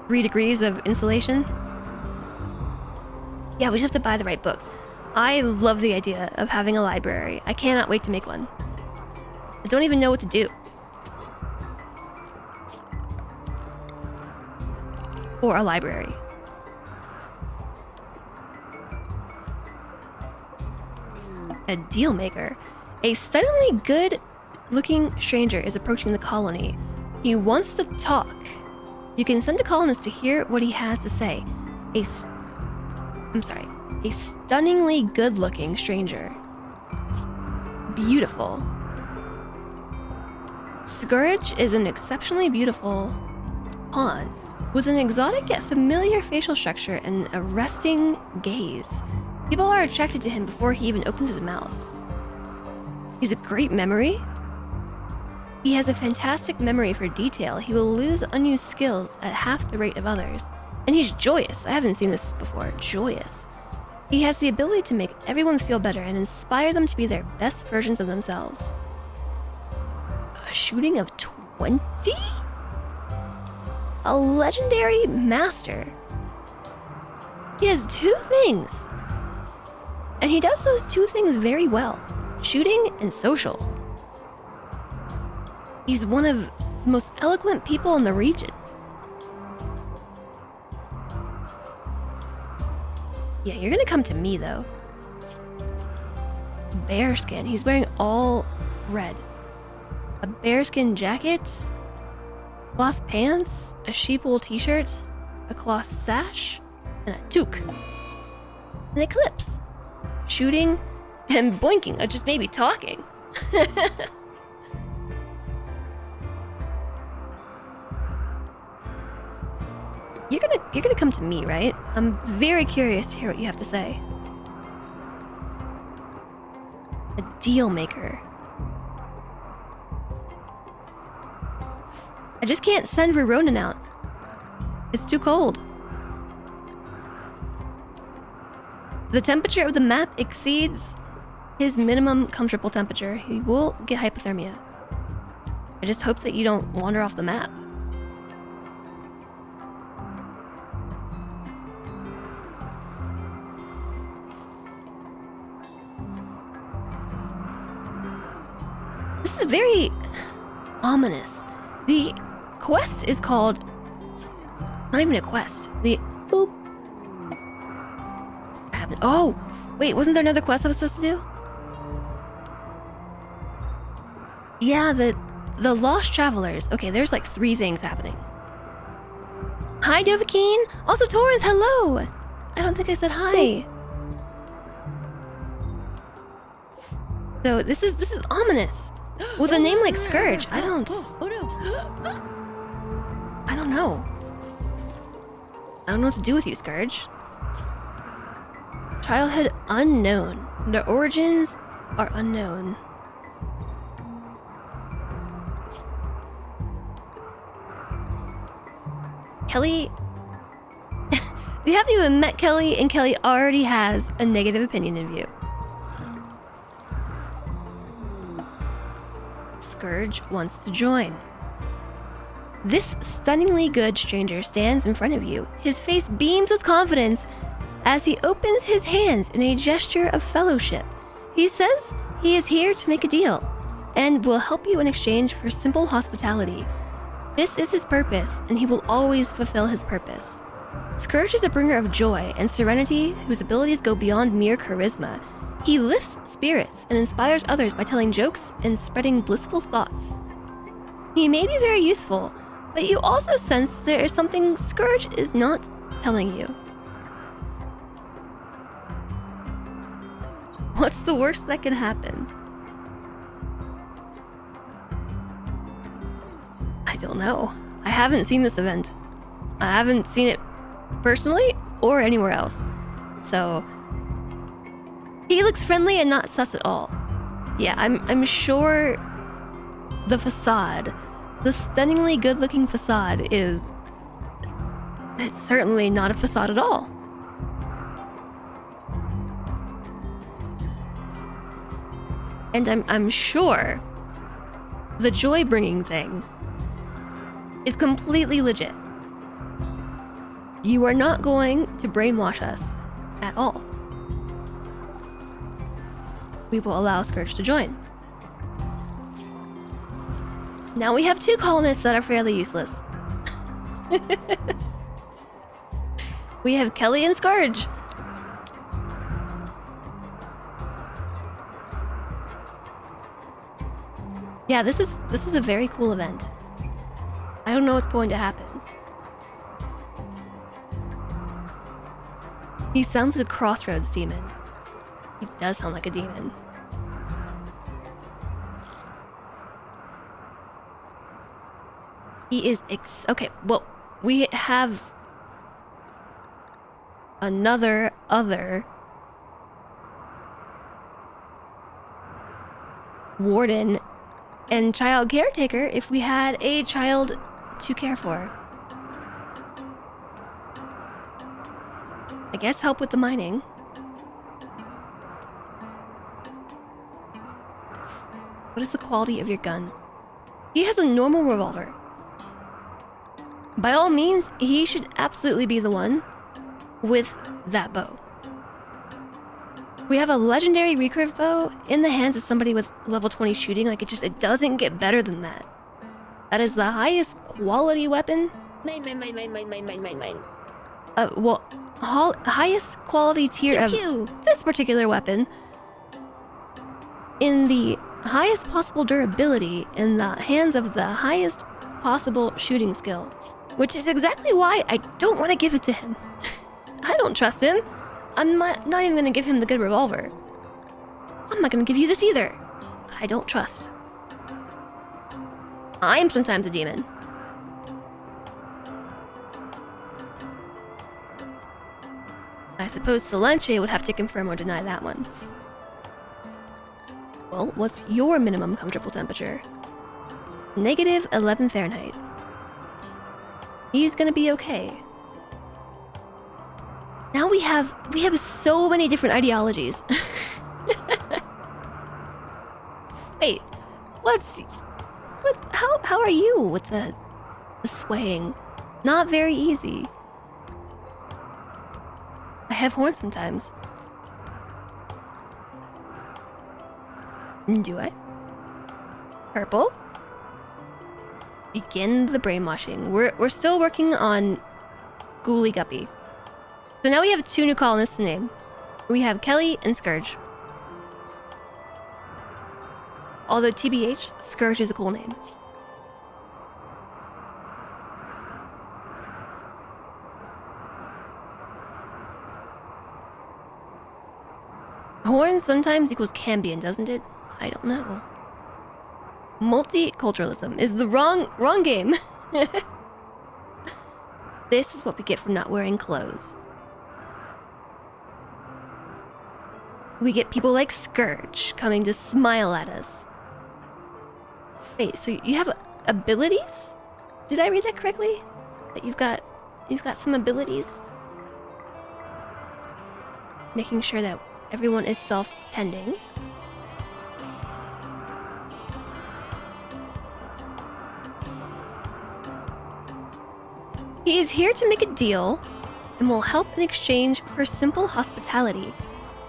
3 degrees of insulation. Yeah, we just have to buy the right books. I love the idea of having a library. I cannot wait to make one. I don't even know what to do. For a library. A deal maker. A suddenly good-looking stranger is approaching the colony. He wants to talk. You can send a colonist to hear what he has to say. A stunningly good-looking stranger. Beautiful. Scourge is an exceptionally beautiful pawn with an exotic yet familiar facial structure and arresting gaze. People are attracted to him before he even opens his mouth. He's a great memory. He has a fantastic memory for detail. He will lose unused skills at half the rate of others. And he's joyous. I haven't seen this before. Joyous. He has the ability to make everyone feel better and inspire them to be their best versions of themselves. A shooting of 20? A legendary master. He has 2 things. And he does those 2 things very well. Shooting and social. He's one of the most eloquent people in the region. Yeah, you're gonna come to me, though. Bearskin. He's wearing all red. A bearskin jacket, cloth pants, a sheepwool t-shirt, a cloth sash, and a toque. An eclipse. Shooting and boinking, or just maybe talking. You're gonna come to me, right? I'm very curious to hear what you have to say. A deal maker. I just can't send Ruronin out. It's too cold. The temperature of the map exceeds his minimum comfortable temperature. He will get hypothermia. I just hope that you don't wander off the map. This is very ominous. The quest is called... Not even a quest. The... Boop. I haven't... Oh! Wait, wasn't there another quest I was supposed to do? Yeah, the Lost Travelers. Okay, there's like 3 things happening. Hi, Dovahkiin! Also, Torrent, hello! I don't think I said hi. So, this is ominous. With a name like Scourge, I don't know. I don't know what to do with you, Scourge. Childhood unknown. The origins are unknown. Kelly... You haven't even met Kelly, and Kelly already has a negative opinion of you. Scourge wants to join. This stunningly good stranger stands in front of you. His face beams with confidence as he opens his hands in a gesture of fellowship. He says he is here to make a deal and will help you in exchange for simple hospitality. This is his purpose, and he will always fulfill his purpose. Scourge is a bringer of joy and serenity whose abilities go beyond mere charisma. He lifts spirits and inspires others by telling jokes and spreading blissful thoughts. He may be very useful, but you also sense there is something Scourge is not telling you. What's the worst that can happen? I don't know. I haven't seen this event. I haven't seen it personally or anywhere else. So he looks friendly and not sus at all. Yeah, I'm sure the facade, the stunningly good-looking facade it's certainly not a facade at all. And I'm sure the joy-bringing thing is completely legit. You are not going to brainwash us at all. We will allow Scourge to join. Now we have 2 colonists that are fairly useless. We have Kelly and Scourge. Yeah, this is a very cool event. I don't know what's going to happen. He sounds like a crossroads demon. He does sound like a demon. He is okay, well, we have another warden and child caretaker if we had a child to care for. I guess help with the mining. What is the quality of your gun? He has a normal revolver. By all means, he should absolutely be the one with that bow. We have a legendary recurve bow in the hands of somebody with level 20 shooting. Like, it doesn't get better than that. That is the highest quality weapon. Mine. Well, highest quality tier of this particular weapon in the highest possible durability in the hands of the highest possible shooting skill, which is exactly why I don't want to give it to him. I don't trust him. I'm not even going to give him the good revolver. I'm not going to give you this either. I don't trust. I'm sometimes a demon. I suppose Solanche would have to confirm or deny that one. Well, what's your minimum comfortable temperature? -11 Fahrenheit. He's gonna be okay. Now we have so many different ideologies. Wait, how are you with the swaying? Not very easy. I have horns sometimes. Do I? Purple? Begin the brainwashing. We're still working on Ghoulie Guppy. So now we have 2 new colonists to name. We have Kelly and Scourge. Although TBH, Scourge is a cool name. Horn sometimes equals Cambion, doesn't it? I don't know. Multiculturalism is the wrong game. This is what we get for not wearing clothes. We get people like Scourge coming to smile at us. Wait, so you have abilities? Did I read that correctly? That you've got you've got some abilities. Making sure that everyone is self-tending. He is here to make a deal and will help in exchange for simple hospitality.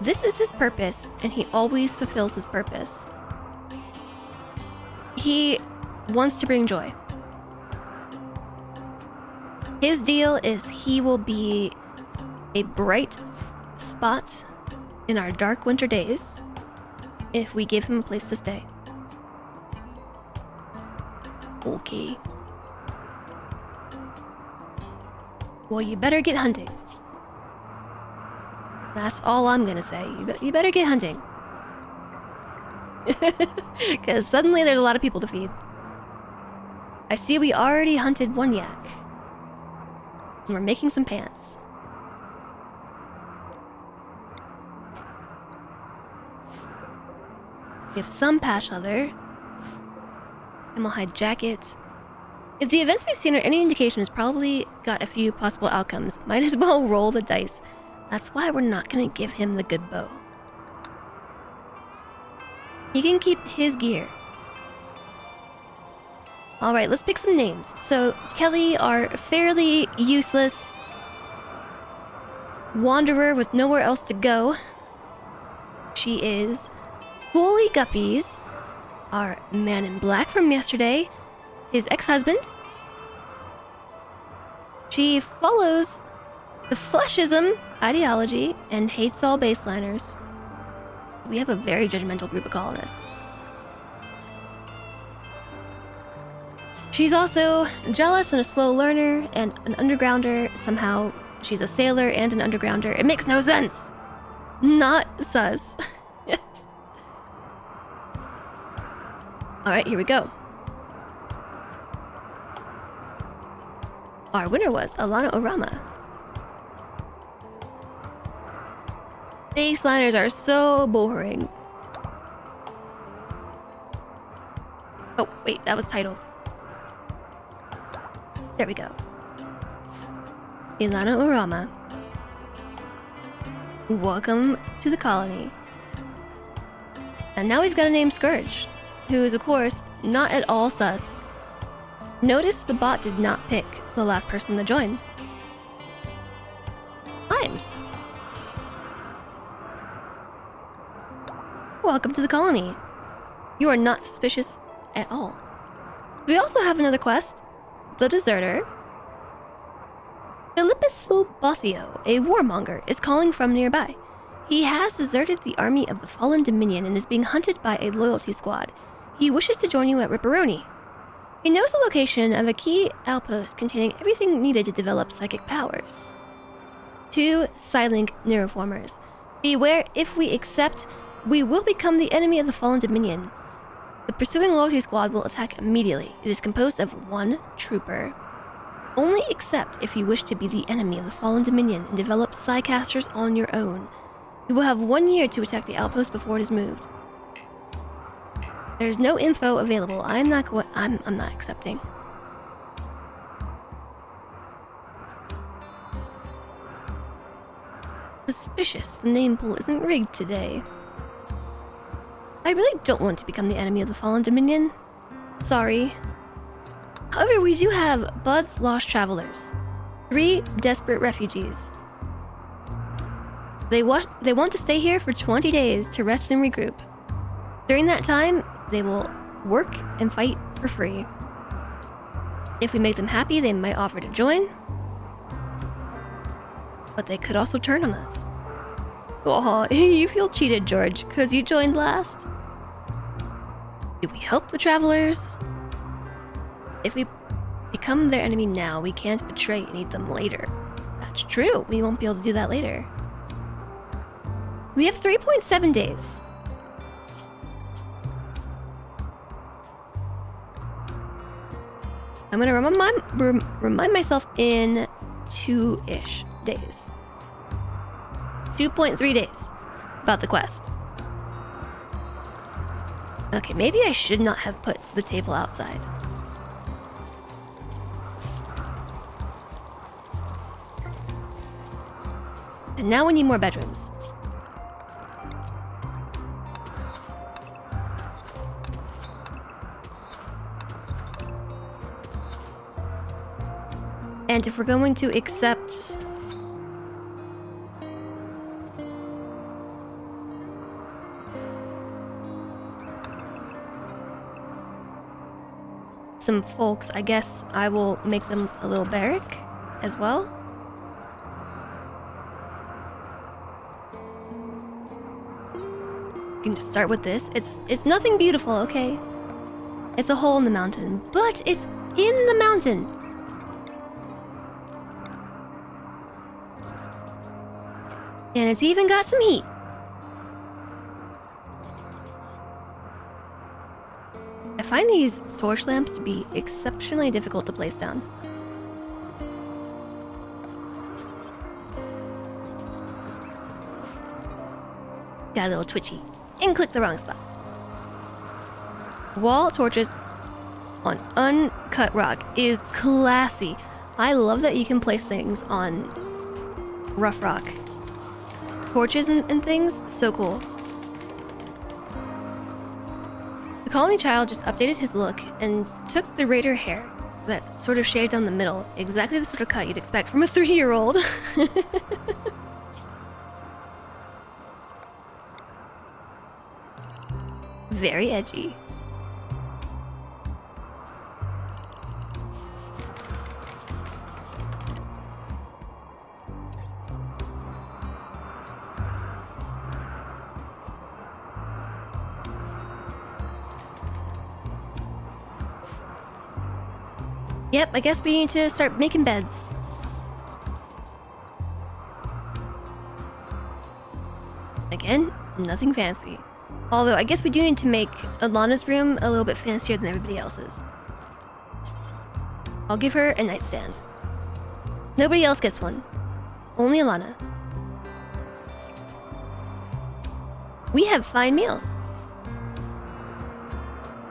This is his purpose, and he always fulfills his purpose. He wants to bring joy. His deal is he will be a bright spot in our dark winter days if we give him a place to stay. Okay. Well, you better get hunting. That's all I'm gonna say. You better get hunting. Because suddenly there's a lot of people to feed. I see we already hunted one yak. And we're making some pants. We have some patch leather. Camel hide jacket. If the events we've seen are any indication, it's probably got a few possible outcomes. Might as well roll the dice. That's why we're not gonna give him the good bow. He can keep his gear. Alright, let's pick some names. So, Kelly, our fairly useless wanderer with nowhere else to go. She is Holy Guppies, our man in black from yesterday, his ex-husband. She follows the fleshism ideology and hates all baseliners. We have a very judgmental group of colonists. She's also jealous and a slow learner and an undergrounder. Somehow she's a sailor and an undergrounder. It makes no sense. Not sus. Alright, here we go. Our winner was Alana Orama. Baseliners are so boring. Oh, wait, that was titled. There we go. Ilana Orama. Welcome to the colony. And now we've got a name Scourge, who is, of course, not at all sus. Notice the bot did not pick the last person to join. Times. Welcome to the colony. You are not suspicious at all. We also have another quest. The Deserter. Philippus Bothio, a warmonger, is calling from nearby. He has deserted the army of the Fallen Dominion and is being hunted by a loyalty squad. He wishes to join you at Ripperoni. He knows the location of a key outpost containing everything needed to develop psychic powers. 2 Silink Neuroformers. Beware, if we accept, we will become the enemy of the Fallen Dominion. The pursuing loyalty squad will attack immediately. It is composed of 1 trooper. Only accept if you wish to be the enemy of the Fallen Dominion and develop Psycasters on your own. You will have 1 year to attack the outpost before it is moved. There's no info available. I'm not accepting. Suspicious. The name pool isn't rigged today. I really don't want to become the enemy of the Fallen Dominion. Sorry. However, we do have Bud's Lost Travelers. 3 desperate refugees. They want to stay here for 20 days to rest and regroup. During that time, they will work and fight for free. If we make them happy, they might offer to join. But they could also turn on us. Oh, you feel cheated, George, because you joined last. Do we help the travelers? If we become their enemy now, we can't betray and eat them later. That's true. We won't be able to do that later. We have 3.7 days. I'm gonna remind myself in 2-ish days. 2.3 days about the quest. Okay, maybe I should not have put the table outside. And now we need more bedrooms. And if we're going to accept some folks, I guess I will make them a little barrack as well. You can just start with this. It's nothing beautiful, okay? It's a hole in the mountain, but it's in the mountain. And it's even got some heat. I find these torch lamps to be exceptionally difficult to place down. Got a little twitchy. And click the wrong spot. Wall torches on uncut rock is classy. I love that you can place things on rough rock. Torches and things, so cool. The colony child just updated his look and took the raider hair that sort of shaved down the middle. Exactly the sort of cut you'd expect from a 3-year-old. Very edgy. Yep, I guess we need to start making beds. Again, nothing fancy. Although, I guess we do need to make Alana's room a little bit fancier than everybody else's. I'll give her a nightstand. Nobody else gets one. Only Alana. We have fine meals.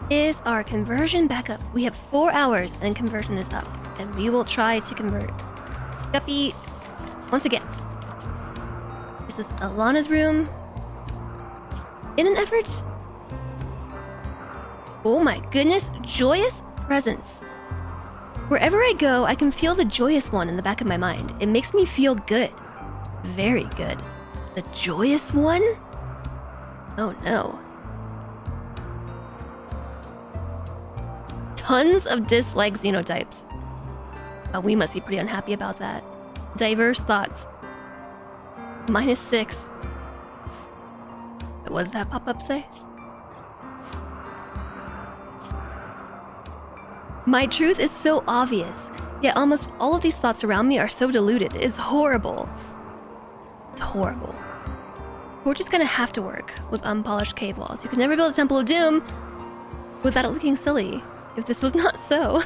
Is our conversion back up? We have 4 hours and conversion is up. And we will try to convert Guppy once again. This is Alana's room. In an effort... Oh my goodness, joyous presence. Wherever I go, I can feel the joyous one in the back of my mind. It makes me feel good. Very good. The joyous one? Oh no. Tons of dislike xenotypes. Oh, we must be pretty unhappy about that. Diverse thoughts. -6. What did that pop-up say? My truth is so obvious, yet almost all of these thoughts around me are so diluted. It is horrible. It's horrible. We're just gonna have to work with unpolished cave walls. You can never build a Temple of Doom without it looking silly. If this was not so.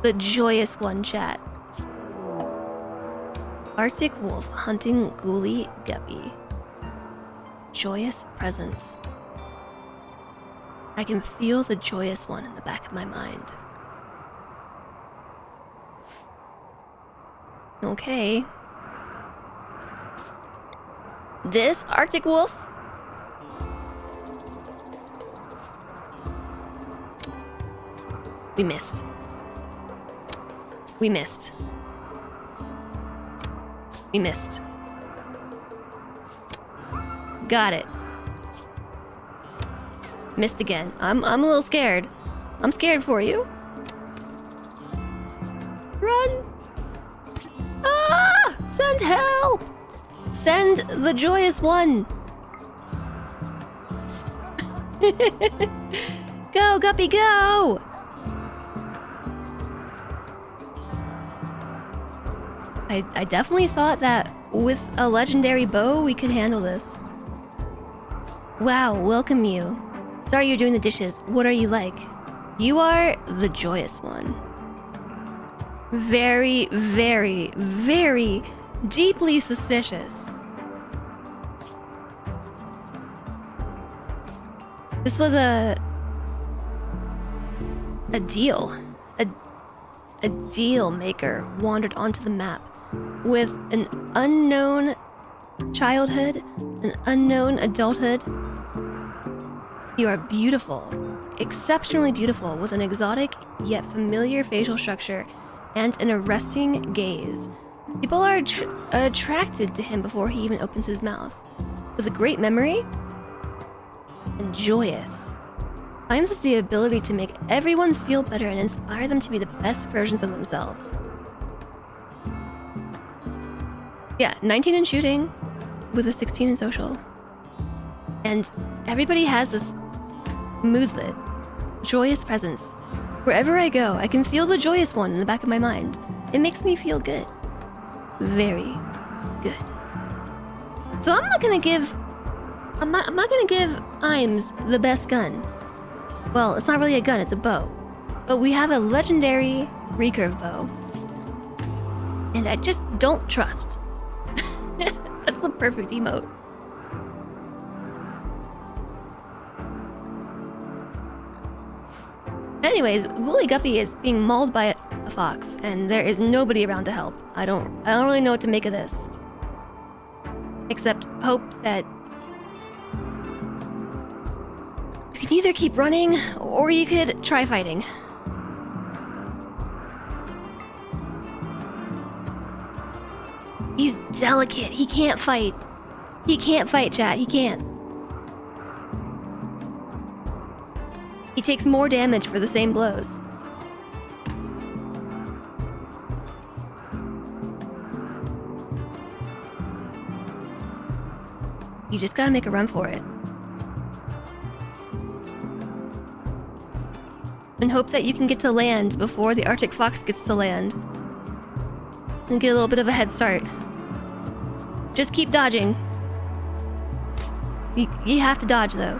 The joyous one, chat. Arctic wolf hunting ghoulie guppy. Joyous presence. I can feel the joyous one in the back of my mind. Okay. This Arctic wolf? We missed. We missed. We missed. Got it. Missed again. I'm a little scared. I'm scared for you. Run! Ah! Send help! Send the joyous one! Go, Guppy, go! I definitely thought that with a legendary bow, we could handle this. Wow, welcome you. Sorry you're doing the dishes. What are you like? You are the joyous one. Very, very, very deeply suspicious. This was a deal. A deal maker wandered onto the map. with an unknown childhood, an unknown adulthood. You are beautiful, exceptionally beautiful, with an exotic yet familiar facial structure and an arresting gaze. People are attracted to him before he even opens his mouth. With a great memory and joyous. Times has the ability to make everyone feel better and inspire them to be the best versions of themselves. Yeah, 19 in shooting, with a 16 in social. And everybody has this moodlet, joyous presence. Wherever I go, I can feel the joyous one in the back of my mind. It makes me feel good. Very good. So I'm not gonna give Imes the best gun. Well, it's not really a gun, it's a bow. But we have a legendary recurve bow. And I just don't trust. That's the perfect emote. Anyways, Woolly Guppy is being mauled by a fox, and there is nobody around to help. I don't really know what to make of this. Except hope that you could either keep running, or you could try fighting. He's delicate. He can't fight. He can't fight, chat. He can't. He takes more damage for the same blows. You just gotta make a run for it. And hope that you can get to land before the Arctic Fox gets to land. And get a little bit of a head start. Just keep dodging. You have to dodge, though.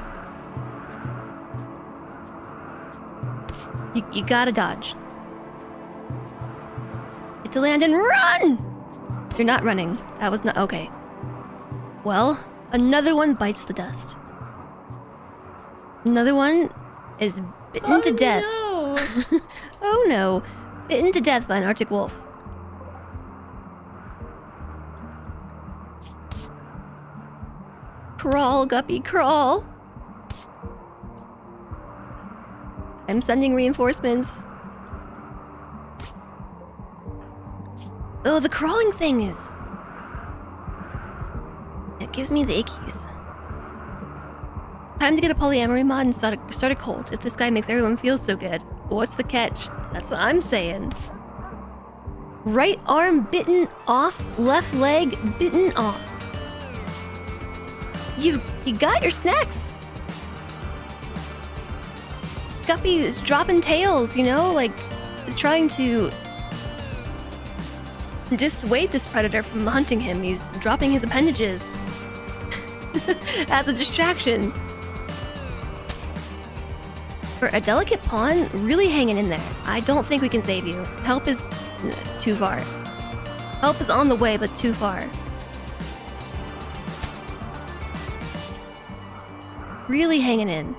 You gotta dodge. Get to land and run! You're not running. That was not... Okay. Well, another one bites the dust. Another one is bitten to death. No. Oh no. Bitten to death by an Arctic wolf. Crawl, Guppy, crawl! I'm sending reinforcements. Oh, the crawling thing is... It gives me the ickies. Time to get a polyamory mod and start a cult if this guy makes everyone feel so good. What's the catch? That's what I'm saying. Right arm bitten off, left leg bitten off. You got your snacks. Guppy is dropping tails, you know, like trying to dissuade this predator from hunting him. He's dropping his appendages as a distraction. For a delicate pawn, really hanging in there. I don't think we can save you. Help is too far. Help is on the way, but too far. Really hanging in.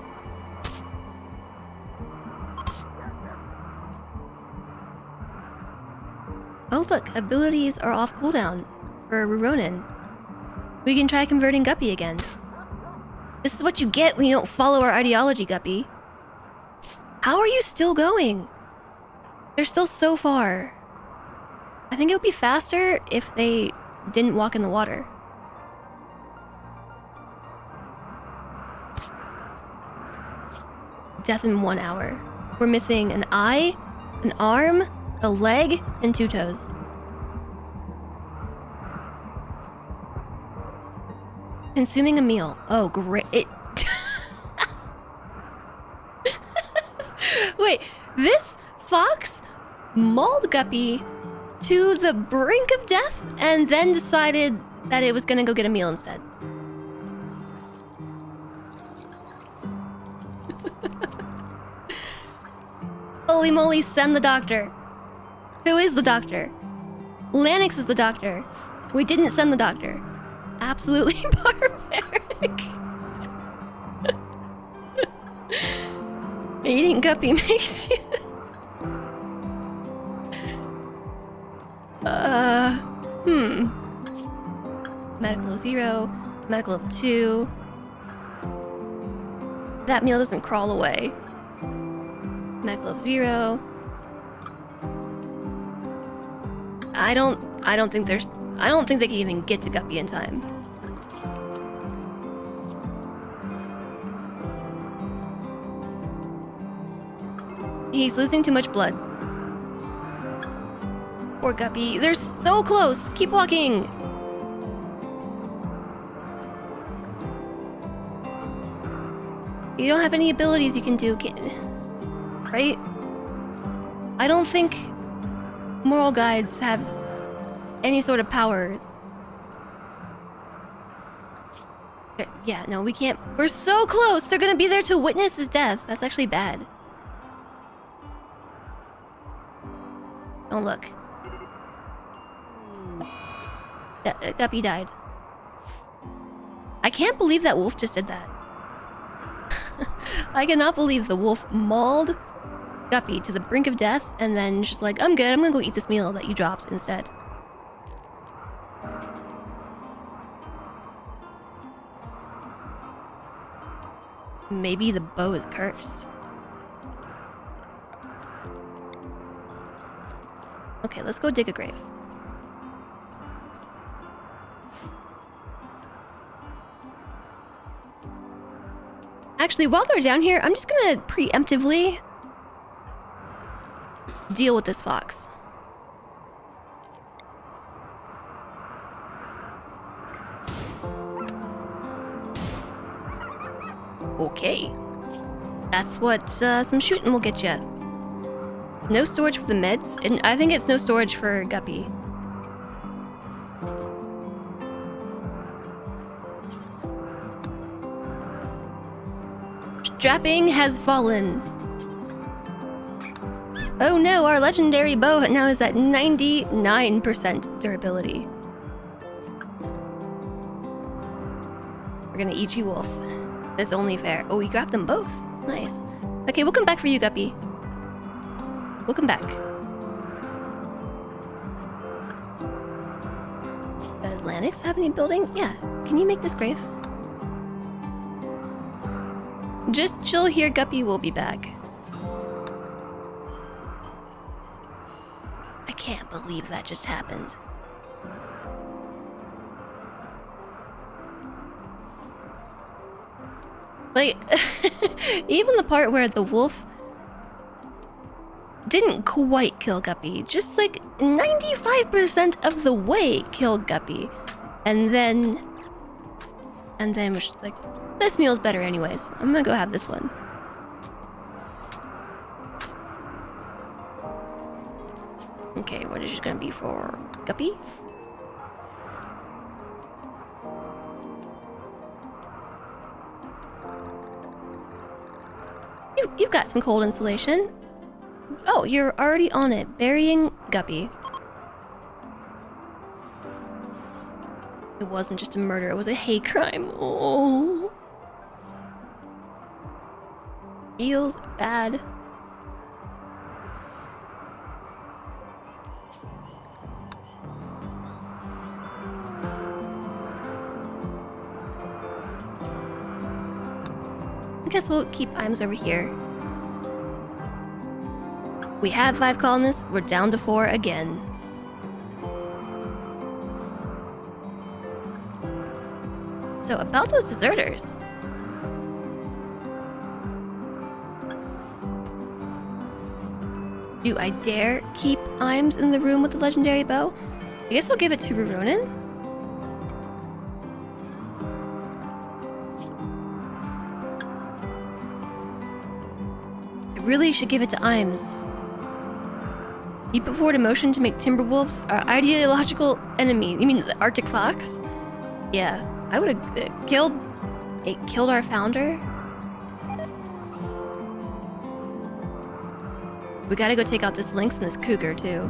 Oh look, abilities are off cooldown for Ruronin. We can try converting Guppy again. This is what you get when you don't follow our ideology, Guppy. How are you still going? They're still so far. I think it would be faster if they didn't walk in the water. Death in 1 hour. We're missing an eye, an arm, a leg, and 2 toes. Consuming a meal. Oh, great. Wait, this fox mauled Guppy to the brink of death and then decided that it was gonna go get a meal instead. Holy moly, send the doctor. Who is the doctor? Lanix is the doctor. We didn't send the doctor. Absolutely barbaric. Eating Guppy makes you... Medical of 0. Medical of 2. That meal doesn't crawl away. Medical of 0. I don't think they can even get to Guppy in time. He's losing too much blood. Poor Guppy. They're so close. Keep walking. You don't have any abilities you can do, right? I don't think moral guides have any sort of power. Yeah, no, we can't. We're so close. They're gonna be there to witness his death. That's actually bad. Don't look. Guppy died. I can't believe that wolf just did that. I cannot believe the wolf mauled Guppy to the brink of death and then just like, I'm good, I'm gonna go eat this meal that you dropped instead. Maybe the bow is cursed. Okay, let's go dig a grave. Actually, while they're down here, I'm just gonna preemptively deal with this fox. Okay. That's what some shooting will get you. No storage for the meds, and I think it's no storage for Guppy. Strapping has fallen. Oh no, our legendary bow now is at 99% durability. We're gonna eat you, wolf. That's only fair. Oh, we grabbed them both. Nice. Okay, we'll come back for you, Guppy. We'll come back. Does Lanix have any building? Yeah. Can you make this grave? Just chill here, Guppy. We'll be back. I can't believe that just happened. Like, even the part where the wolf didn't quite kill Guppy, just like 95% of the way killed Guppy. And then we're just like, this meal's better anyways. I'm gonna go have this one. Okay, what is it gonna be for Guppy? You've got some cold insulation. Oh, you're already on it. Burying Guppy. It wasn't just a murder, it was a hate crime. Oh. Feels bad. I guess we'll keep Imes over here. We have 5 colonists, we're down to 4 again. So about those deserters. Do I dare keep Imes in the room with the legendary bow? I guess I'll give it to Ruronin. I really should give it to Imes. You put forward a motion to make Timberwolves our ideological enemy. You mean the Arctic Fox? Yeah, I would have killed our founder. We gotta go take out this lynx and this cougar too.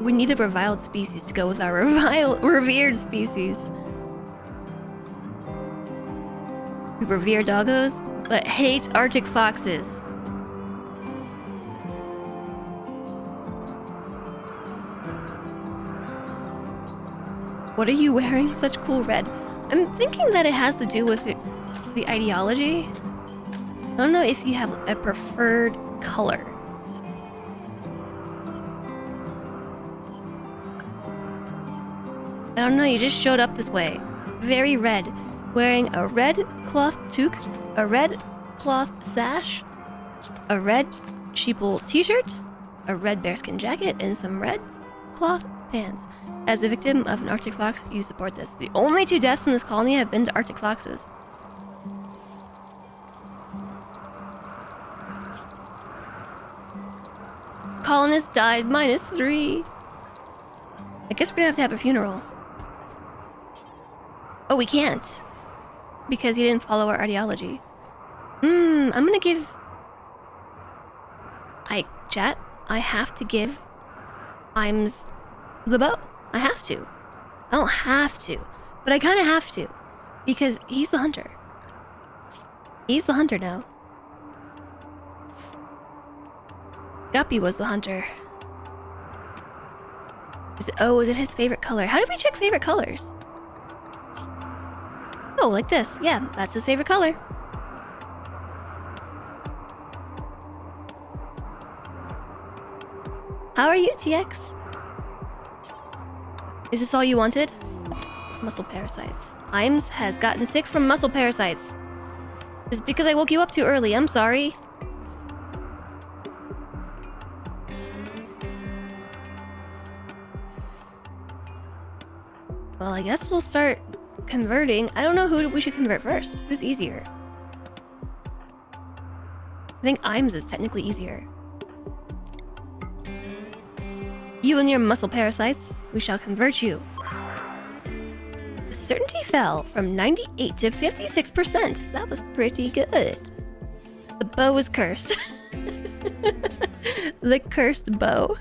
We need a reviled species to go with our revered species. We revere doggos, but hate Arctic foxes. What are you wearing? Such cool red. I'm thinking that it has to do with the ideology. I don't know if you have a preferred color. I don't know, you just showed up this way. Very red. Wearing a red cloth toque, a red cloth sash, a red sheeple t-shirt, a red bearskin jacket, and some red cloth pants. As a victim of an Arctic fox, you support this. The only 2 deaths in this colony have been to Arctic foxes. Colonist died -3. I guess we're gonna have a funeral. Oh, we can't. Because he didn't follow our ideology. I'm gonna give... Chat, I have to give Imes the bow. I have to. I don't have to, but I kind of have to. Because he's the hunter. He's the hunter now. Guppy was the hunter. Is it his favorite color? How did we check favorite colors? Oh, like this. Yeah, that's his favorite color. How are you, TX? Is this all you wanted? Muscle parasites. Imes has gotten sick from muscle parasites. It's because I woke you up too early. I'm sorry. Well, I guess we'll start converting. I don't know who we should convert first. Who's easier? I think Imes is technically easier. You and your muscle parasites, we shall convert you. The certainty fell from 98 to 56%. That was pretty good. The bow is cursed. The cursed bow.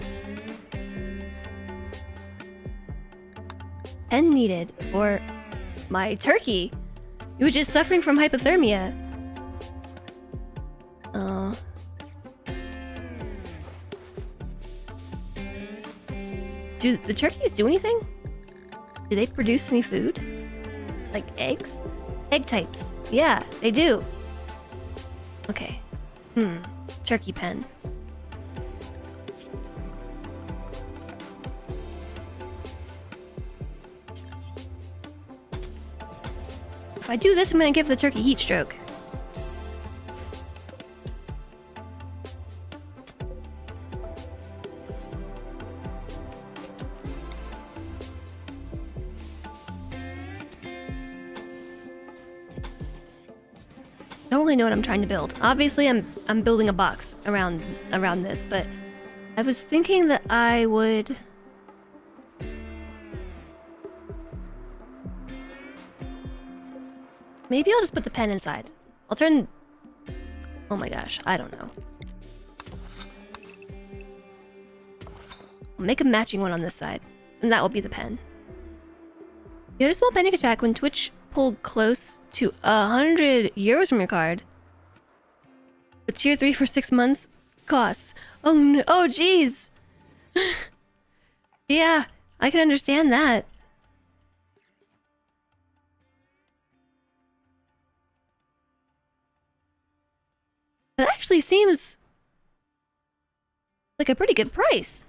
Pen needed for my turkey, which is suffering from hypothermia. Oh. Do the turkeys do anything? Do they produce any food? Like eggs? Egg types. Yeah, they do. Okay. Turkey pen. If I do this, I'm gonna give the turkey heat stroke. Don't really know what I'm trying to build. Obviously, I'm building a box around this, but I was thinking that I would. Maybe I'll just put the pen inside. I'll turn... Oh my gosh, I don't know. I'll make a matching one on this side, and that will be the pen. You had a small panic attack when Twitch pulled close to 100 euros from your card. The tier 3 for 6 months costs. Oh no, oh jeez! Yeah, I can understand that. That actually seems like a pretty good price.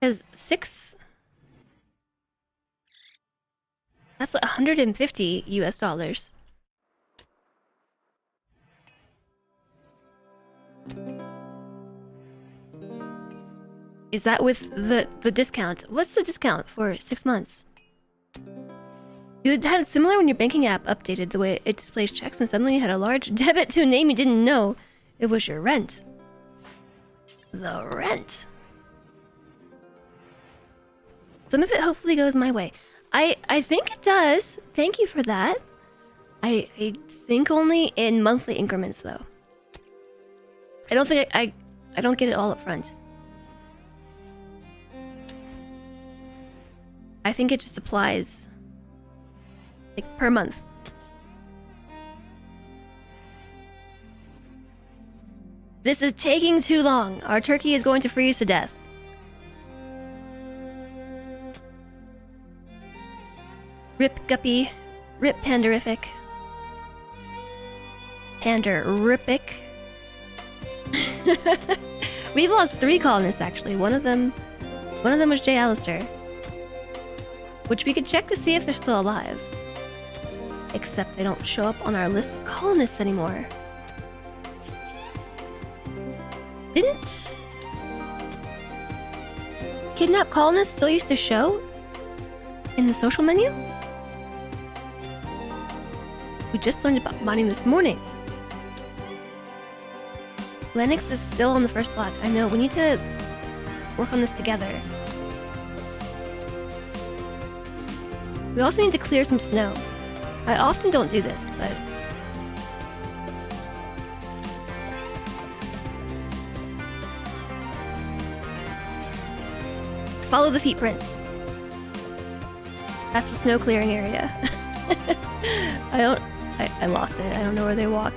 Because 6... That's 150 US dollars. Is that with the discount? What's the discount for 6 months? You had it similar when your banking app updated the way it displays checks and suddenly you had a large debit to a name you didn't know. It was your rent. The rent. Some of it hopefully goes my way. I think it does. Thank you for that. I think only in monthly increments though. I don't think I don't get it all up front. I think it just applies like per month. This is taking too long. Our turkey is going to freeze to death. Rip Guppy. Rip Panderific. Panderific. We've lost 3 colonists actually. One of them was J. Alistair. Which we could check to see if they're still alive. Except they don't show up on our list of colonists anymore. Didn't Kidnap Colonists still used to show in the social menu? We just learned about mining this morning. Lennox is still on the first block. I know, we need to work on this together. We also need to clear some snow. I often don't do this, but... Follow the feet prints. That's the snow clearing area. I lost it. I don't know where they walk.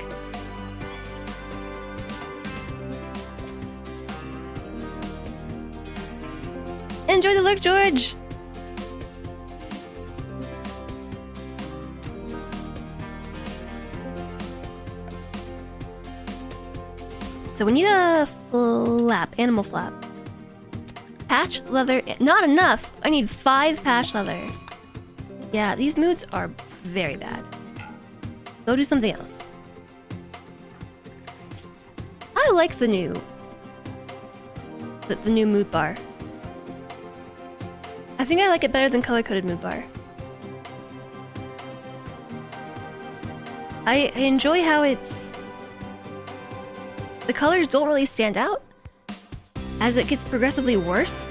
Enjoy the lurk, George! So we need a flap, animal flap. Patch leather, not enough! I need 5 patch leather. Yeah, these moods are very bad. Go do something else. I like the new mood bar. I think I like it better than color-coded mood bar. I enjoy how it's... The colors don't really stand out. As it gets progressively worse,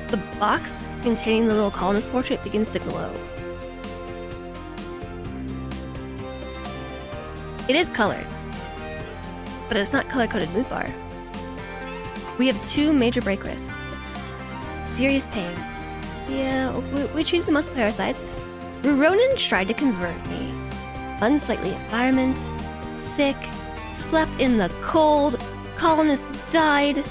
the box containing the little colonist portrait begins to glow. It is colored, but it's not color-coded mood bar. We have 2 major break risks. Serious pain. Yeah, we treated them as parasites. Ruronin tried to convert me. Unsightly environment. Sick. Slept in the cold. Colonists died.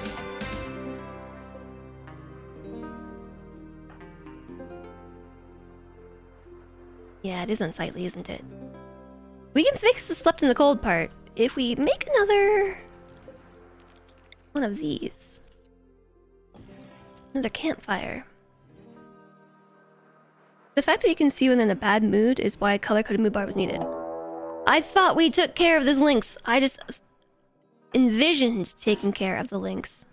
Yeah, it is unsightly, isn't it? We can fix the slept in the cold part if we make another... one of these. Another campfire. The fact that you can see when they're in a bad mood is why a color-coded mood bar was needed. I thought we took care of this lynx. I just envisioned taking care of the lynx.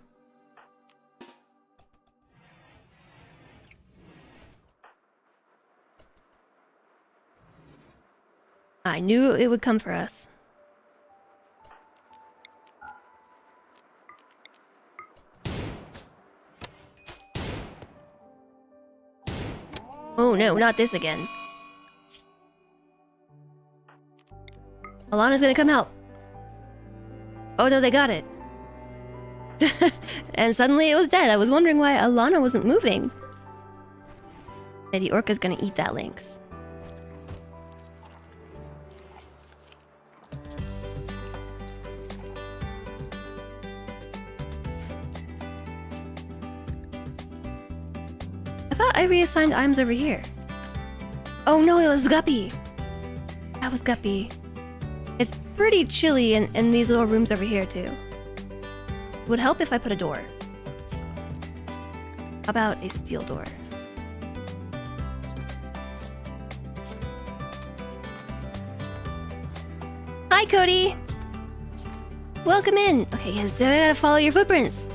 I knew it would come for us. Oh no, not this again. Alana's gonna come help. Oh no, they got it. And suddenly it was dead. I was wondering why Alana wasn't moving. Lady Orca's gonna eat that lynx. I thought I reassigned items over here. Oh no, it was Guppy. That was Guppy. It's pretty chilly in these little rooms over here too. It would help if I put a door. How about a steel door? Hi, Cody! Welcome in! Okay, so I gotta follow your footprints.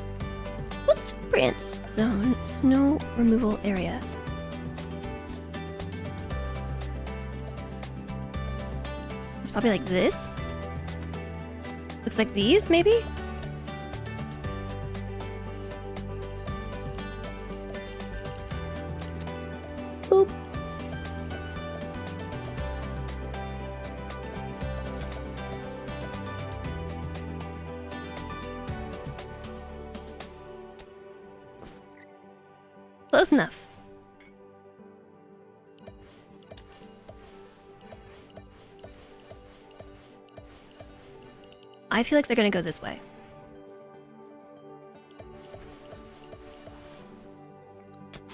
Footprints! Zone, snow removal area. It's probably like this. Looks like these, maybe? Boop. Close enough. I feel like they're gonna go this way.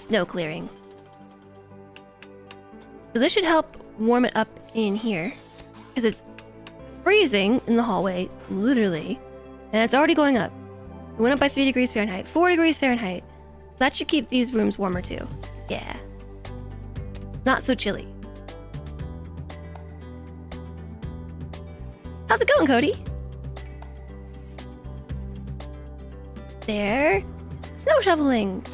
snow clearing. So this should help warm it up in here. Because it's freezing in the hallway, literally. And it's already going up. It went up by 3 degrees Fahrenheit, 4 degrees Fahrenheit. So that should keep these rooms warmer too. Yeah. Not so chilly. How's it going, Cody? There. Snow shoveling.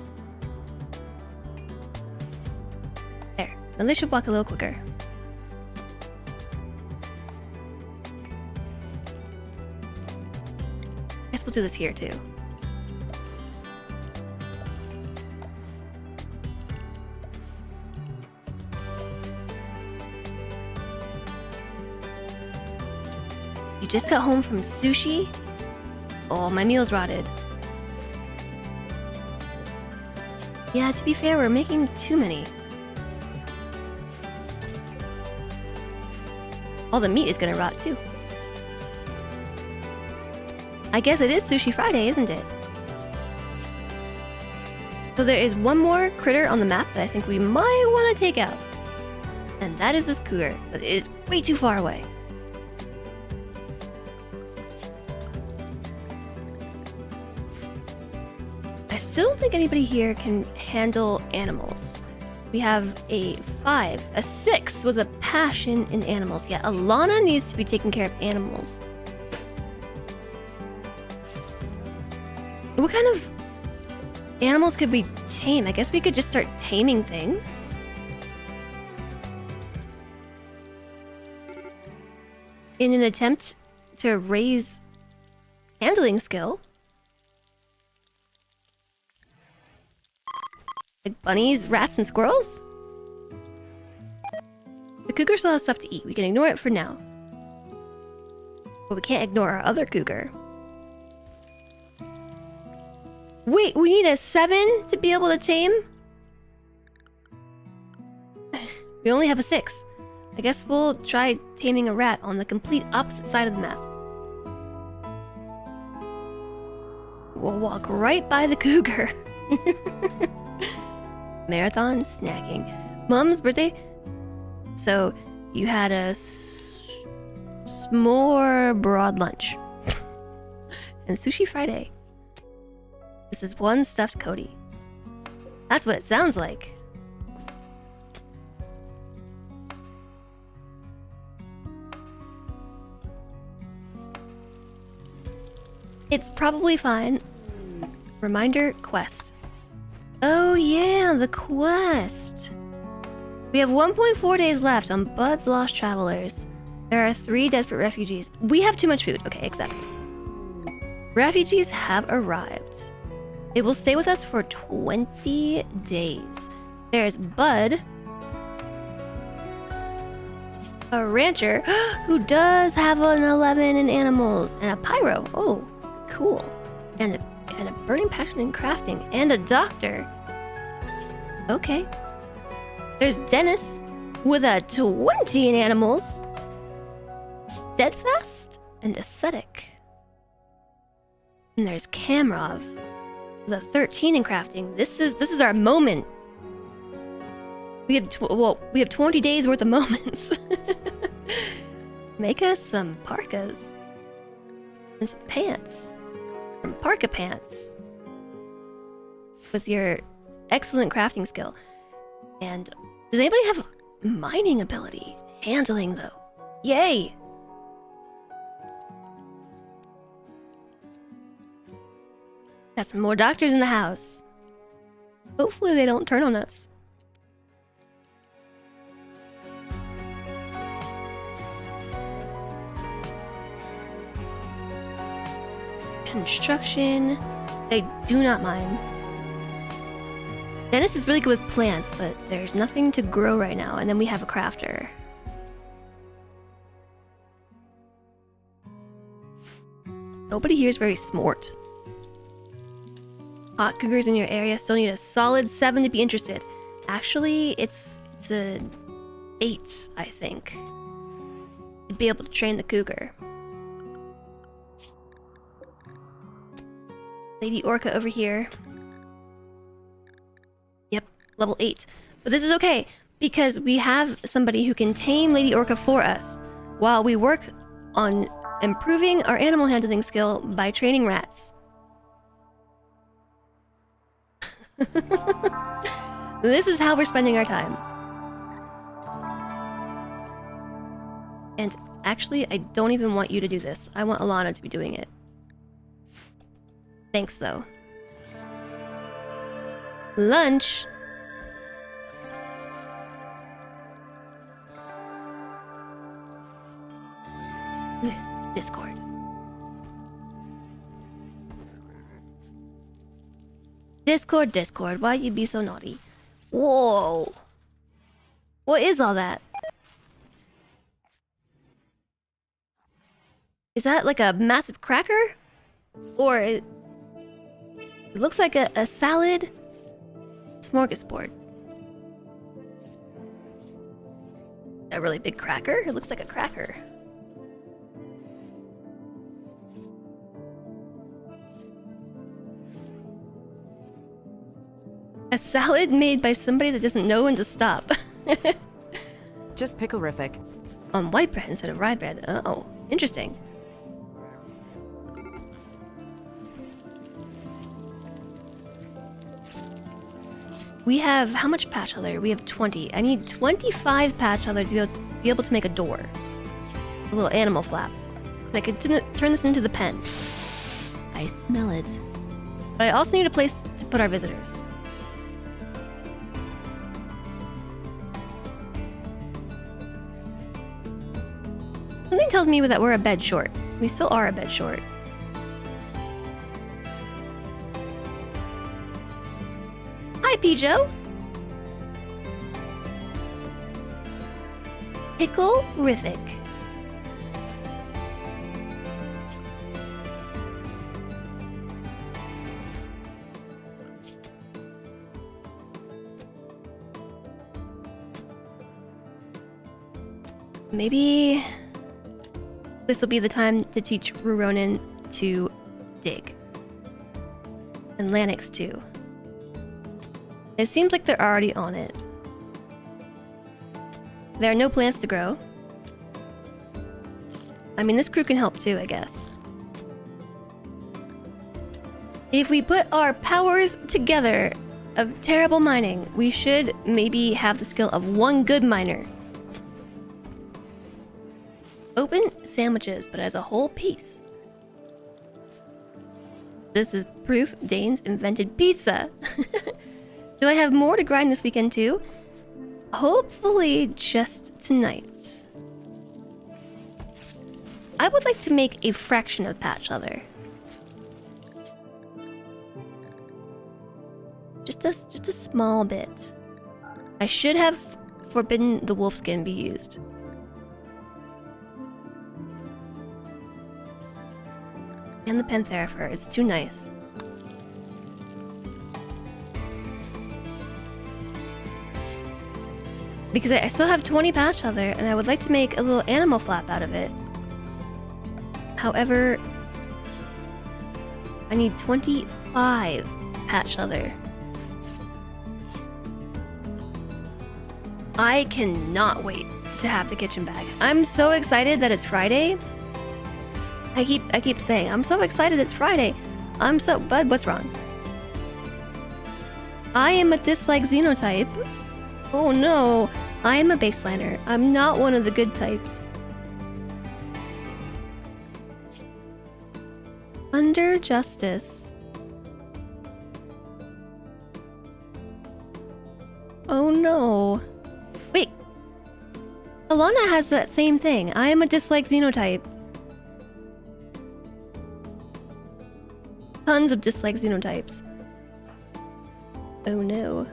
There. Now they should walk a little quicker. Guess we'll do this here too. You just got home from sushi? Oh, my meal's rotted. Yeah, to be fair, we're making too many. All the meat is gonna rot too. I guess it is Sushi Friday, isn't it? So there is one more critter on the map that I think we might want to take out. And that is this cougar, but it is way too far away. I still don't think anybody here can handle animals. We have a 5, a 6 with a passion in animals. Yeah, Alana needs to be taking care of animals. What kind of animals could we tame? I guess we could just start taming things. In an attempt to raise handling skill. Like bunnies, rats, and squirrels? The cougar still has stuff to eat. We can ignore it for now. But we can't ignore our other cougar. Wait, we need a 7 to be able to tame? We only have a 6. I guess we'll try taming a rat on the complete opposite side of the map. We'll walk right by the cougar. Marathon snacking. Mom's birthday? So, you had a s'more broad lunch. And Sushi Friday. This is one stuffed Cody. That's what it sounds like. It's probably fine. Reminder quest. Oh yeah, the quest. We have 1.4 days left on Bud's Lost Travelers. There are 3 desperate refugees. We have too much food. Okay, accept. Refugees have arrived. They will stay with us for 20 days. There's Bud, a rancher who does have an 11 in animals, and a pyro. Oh, cool. And a burning passion in crafting, and a doctor. Okay. There's Dennis with a 20 in animals, steadfast, and ascetic. And there's Kamrov. The 13 in crafting. This is our moment. We have 20 days worth of moments. Make us some parkas and some pants, some parka pants, with your excellent crafting skill. And does anybody have mining ability? Handling though, yay! Got some more doctors in the house. Hopefully they don't turn on us. Construction. They do not mind. Dennis is really good with plants, but there's nothing to grow right now. And then we have a crafter. Nobody here is very smart. Hot cougars in your area still need a solid 7 to be interested. Actually, it's a 8, I think, to be able to train the cougar. Lady Orca over here. Yep, level 8. But this is okay, because we have somebody who can tame Lady Orca for us, while we work on improving our animal handling skill by training rats. This is how we're spending our time. And actually, I don't even want you to do this. I want Alana to be doing it. Thanks, though. Lunch? Discord. Discord, why you be so naughty? Whoa. What is all that? Is that like a massive cracker? Or it looks like a salad smorgasbord. A really big cracker? It looks like a cracker. A salad made by somebody that doesn't know when to stop. Just pickle-rific. On white bread instead of rye bread. Oh, interesting. We have how much patch leather? We have 20. I need 25 patch leather to be able to make a door. A little animal flap. I could turn this into the pen. I smell it. But I also need a place to put our visitors. Something tells me that we're a bed short. We still are a bed short. Hi, Pijo. Pickle-rific. Maybe this will be the time to teach Ruronin to dig. And Lanix too. It seems like they're already on it. There are no plants to grow. I mean, this crew can help too, I guess. If we put our powers together of terrible mining, we should maybe have the skill of one good miner. Open sandwiches, but as a whole piece. This is proof Danes invented pizza. Do I have more to grind this weekend too? Hopefully just tonight. I would like to make a fraction of patch leather. Just a small bit. I should have forbidden the wolfskin be used. And the panthera fur, it's too nice. Because I still have 20 patch leather, and I would like to make a little animal flap out of it. However, I need 25 patch leather. I cannot wait to have the kitchen bag. I'm so excited that it's Friday. I keep saying, I'm so excited it's Friday. Bud, what's wrong? I am a dislike xenotype. Oh no, I am a baseliner. I'm not one of the good types. Under justice. Oh no. Wait. Alana has that same thing. I am a dislike xenotype. Tons of dislike xenotypes. Oh no.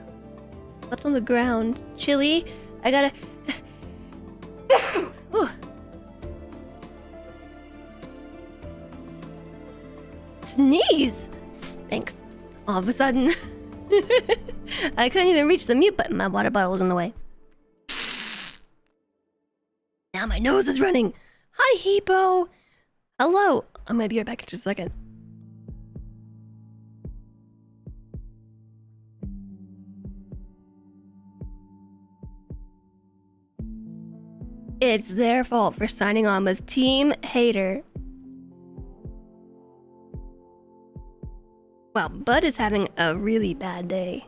Slept on the ground. Chilly. I gotta... Sneeze! Thanks. All of a sudden. I couldn't even reach the mute button. My water bottle was in the way. Now my nose is running. Hi, Hippo. Hello. I'm gonna be right back in just a second. It's their fault for signing on with Team Hater. Wow, Bud is having a really bad day.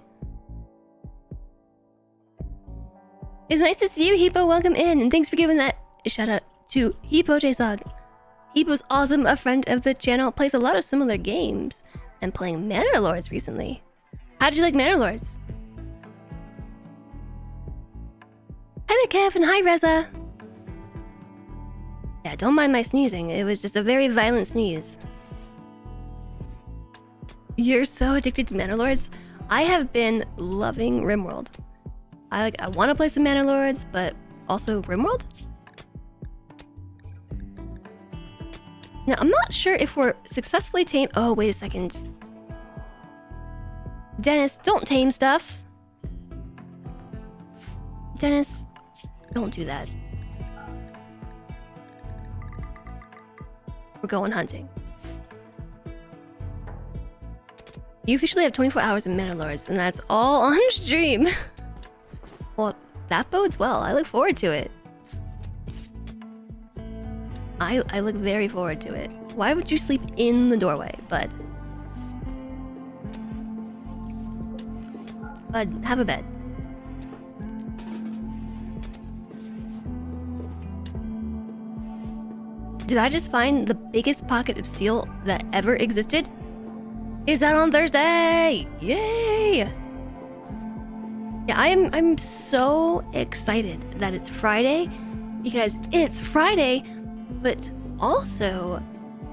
It's nice to see you, Hippo. Welcome in, and thanks for giving that shout out to Hippo J-Sog. Hippo's awesome, a friend of the channel, plays a lot of similar games, and playing Manor Lords recently. How did you like Manor Lords? Hi there, Kev, and hi, Reza. Yeah, don't mind my sneezing. It was just a very violent sneeze. You're so addicted to Manor Lords. I have been loving RimWorld. I want to play some Manor Lords, but also RimWorld? Now, I'm not sure if we're successfully tamed. Oh, wait a second. Dennis, don't tame stuff. Dennis, don't do that. We're going hunting. You officially have 24 hours of Manor Lords, and that's all on stream. Well, that bodes well. I look forward to it. I look very forward to it. Why would you sleep in the doorway, Bud? Bud, have a bed. Did I just find the biggest pocket of seal that ever existed? Is that on Thursday? Yay! Yeah, I'm so excited that it's Friday, because it's Friday, but also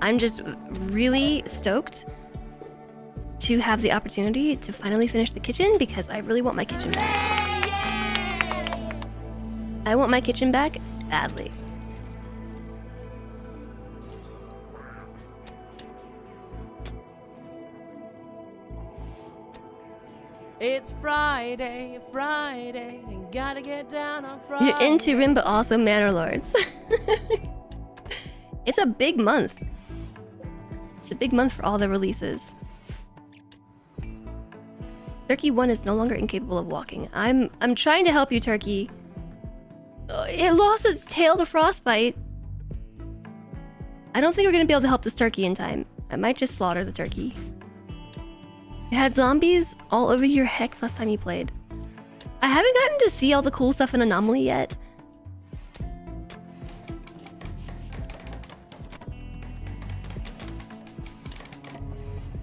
I'm just really stoked to have the opportunity to finally finish the kitchen, because I really want my kitchen back. I want my kitchen back badly. It's Friday, Friday, and gotta get down on Friday. You're into Rim, but also Manor Lords. It's a big month. It's a big month for all the releases. Turkey 1 is no longer incapable of walking. I'm trying to help you, Turkey. It lost its tail to frostbite. I don't think we're gonna be able to help this turkey in time. I might just slaughter the turkey. You had zombies all over your hex last time you played. I haven't gotten to see all the cool stuff in Anomaly yet.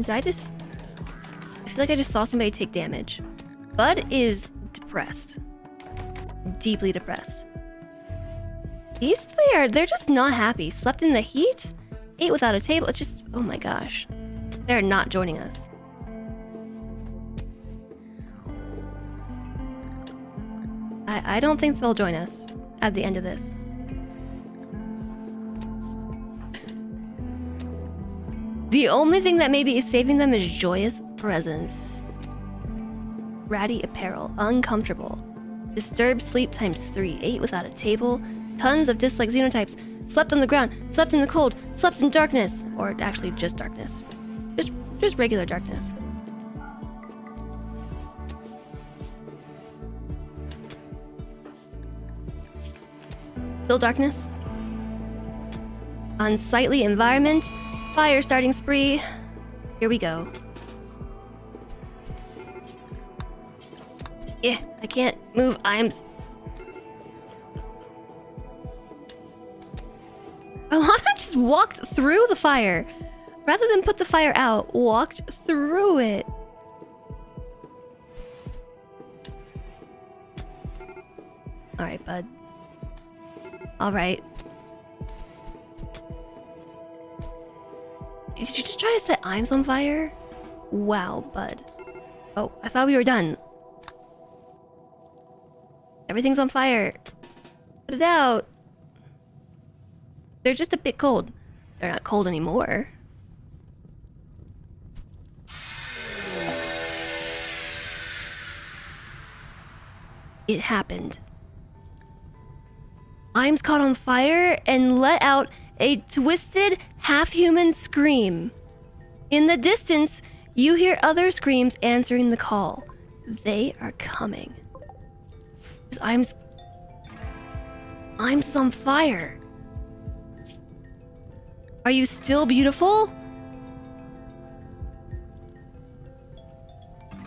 I feel like I just saw somebody take damage. Bud is depressed. Deeply depressed. These three they're just not happy. Slept in the heat, ate without a table. It's just, oh my gosh. They're not joining us. I don't think they'll join us at the end of this. The only thing that maybe is saving them is joyous presence. Ratty apparel, uncomfortable. Disturbed sleep ×3, ate without a table, tons of dislike xenotypes, slept on the ground, slept in the cold, slept in darkness. Or actually just darkness. Just regular darkness. Still darkness. Unsightly environment. Fire starting spree. Here we go. Yeah, I can't move. Alana just walked through the fire. Rather than put the fire out, walked through it. Alright, bud. Alright. Did you just try to set Imes on fire? Wow, bud. Oh, I thought we were done. Everything's on fire. Put it out. They're just a bit cold. They're not cold anymore. It happened. Imes caught on fire and let out a twisted, half-human scream. In the distance, you hear other screams answering the call. They are coming. Imes... I'm some fire. Are you still beautiful?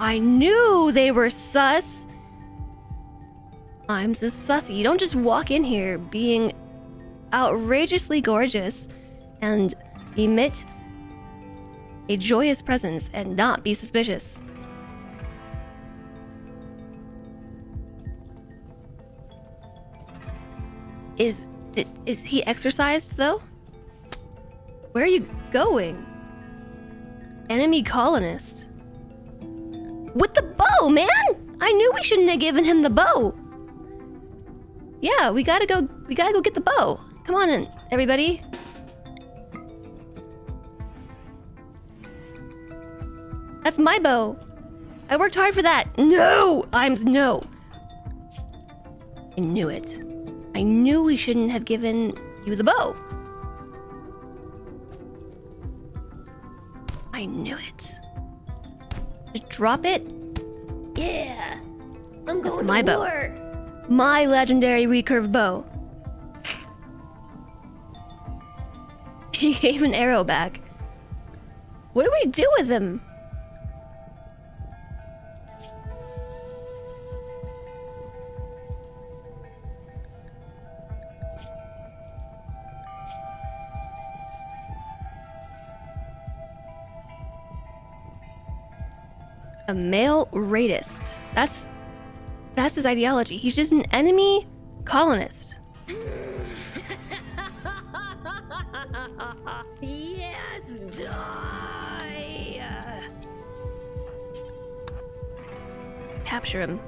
I knew they were sus. I'm the sussy. You don't just walk in here being outrageously gorgeous and emit a joyous presence and not be suspicious. Is he exercised though? Where are you going? Enemy colonist. With the bow, man! I knew we shouldn't have given him the bow. Yeah, we gotta go get the bow. Come on in, everybody. That's my bow. I worked hard for that. No! No. I knew it. I knew we shouldn't have given you the bow. I knew it. Just drop it. Yeah. I'm going my to war. Bow. My legendary recurve bow. He gave an arrow back. What do we do with him? A male raidist. That's his ideology. He's just an enemy colonist. Yes, die. Capture him.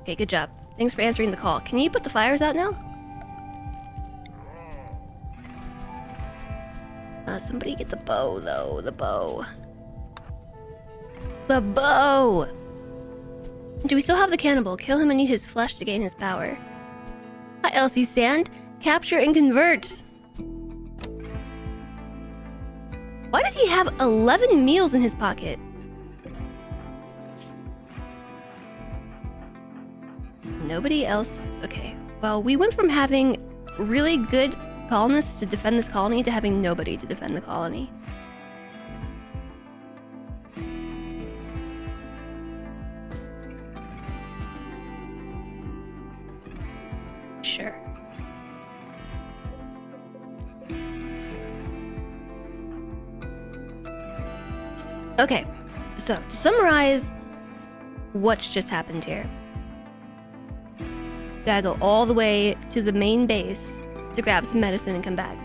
Okay, good job. Thanks for answering the call. Can you put the fires out now? Somebody get the bow, though. The bow. The bow! Do we still have the cannibal? Kill him and eat his flesh to gain his power. Hi, Elsie Sand. Capture and convert. Why did he have 11 meals in his pocket? Nobody else? Okay. Well, we went from having really good colonists to defend this colony to having nobody to defend the colony. Sure. Okay, so to summarize what's just happened here. Gotta go all the way to the main base to grab some medicine and come back.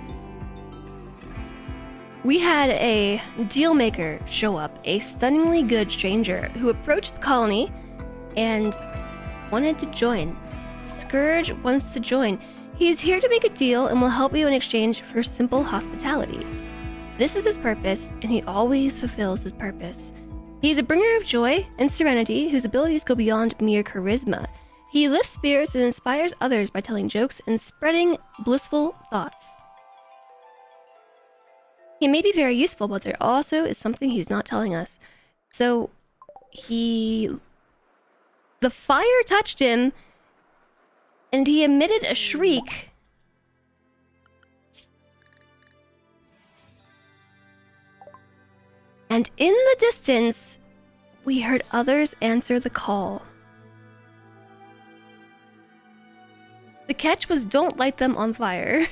We had a deal maker show up, a stunningly good stranger who approached the colony and wanted to join. Scourge wants to join. He's here to make a deal and will help you in exchange for simple hospitality. This is his purpose, and he always fulfills his purpose. He's a bringer of joy and serenity whose abilities go beyond mere charisma. He lifts spirits and inspires others by telling jokes and spreading blissful thoughts. He may be very useful, but there also is something he's not telling us. So, the fire touched him, and he emitted a shriek. And in the distance, we heard others answer the call. The catch was don't light them on fire.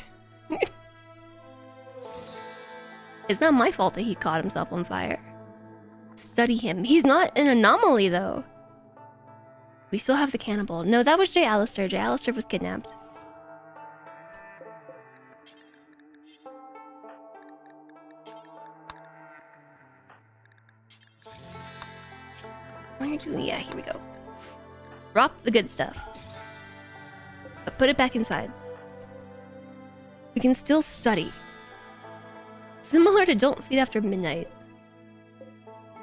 It's not my fault that he caught himself on fire. Study him. He's not an anomaly, though. We still have the cannibal. No, that was J. Alistair. J. Alistair was kidnapped. Yeah, here we go. Drop the good stuff. But put it back inside. We can still study. Similar to Don't Feed After Midnight.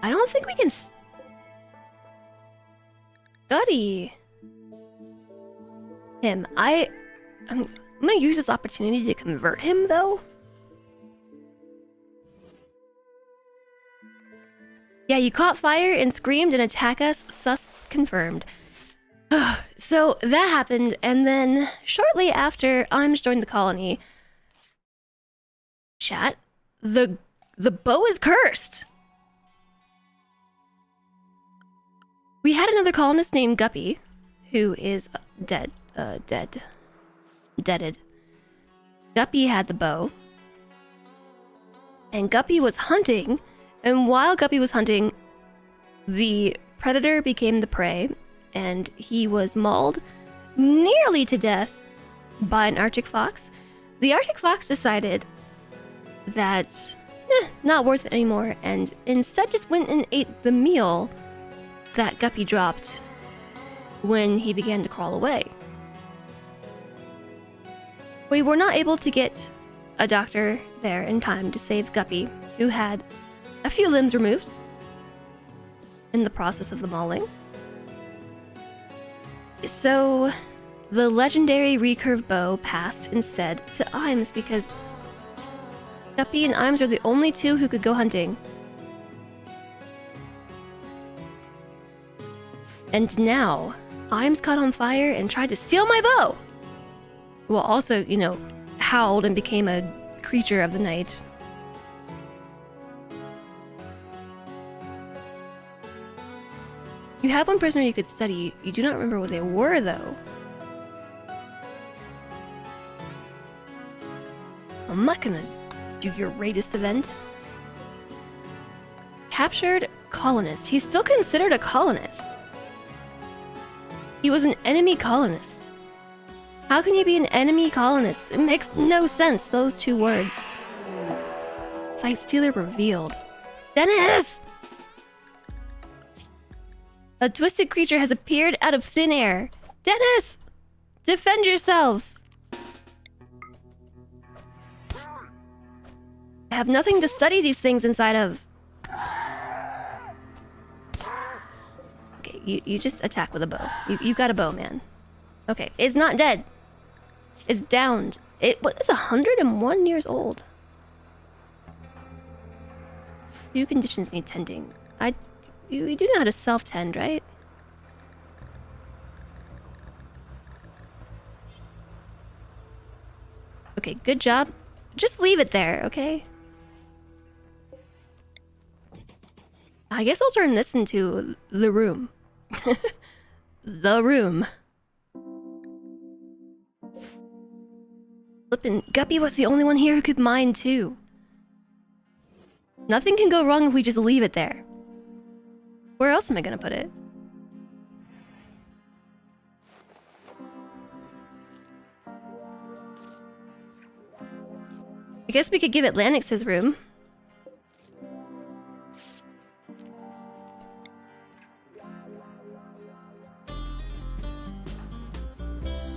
I don't think we can study him. I'm gonna use this opportunity to convert him, though. Yeah, you caught fire and screamed and attack us. Sus confirmed. So that happened, and then shortly after Imes joined the colony, chat, the bow is cursed. We had another colonist named Guppy, who is deaded. Guppy had the bow, and Guppy was hunting, and while Guppy was hunting, the predator became the prey, and he was mauled nearly to death by an Arctic fox. The Arctic fox decided that, not worth it anymore, and instead just went and ate the meal that Guppy dropped when he began to crawl away. We were not able to get a doctor there in time to save Guppy, who had a few limbs removed in the process of the mauling. So the legendary recurve bow passed instead to Imes because Guppy and Imes are the only two who could go hunting. And now, Imes caught on fire and tried to steal my bow! Well, also, you know, howled and became a creature of the night. You had one prisoner you could study. You do not remember what they were, though. I'm not gonna do your greatest event. Captured colonist. He's still considered a colonist. He was an enemy colonist. How can you be an enemy colonist? It makes no sense, those two words. Sight Stealer revealed. Dennis! A twisted creature has appeared out of thin air. Dennis! Defend yourself! I have nothing to study these things inside of. Okay, you just attack with a bow. You got a bow, man. Okay, it's not dead. It's downed. It's 101 years old. Few conditions need tending. You do know how to self-tend, right? Okay, good job. Just leave it there, okay? I guess I'll turn this into the room. The room. Flippin', Guppy was the only one here who could mine too. Nothing can go wrong if we just leave it there. Where else am I gonna put it? I guess we could give it Lanix's room.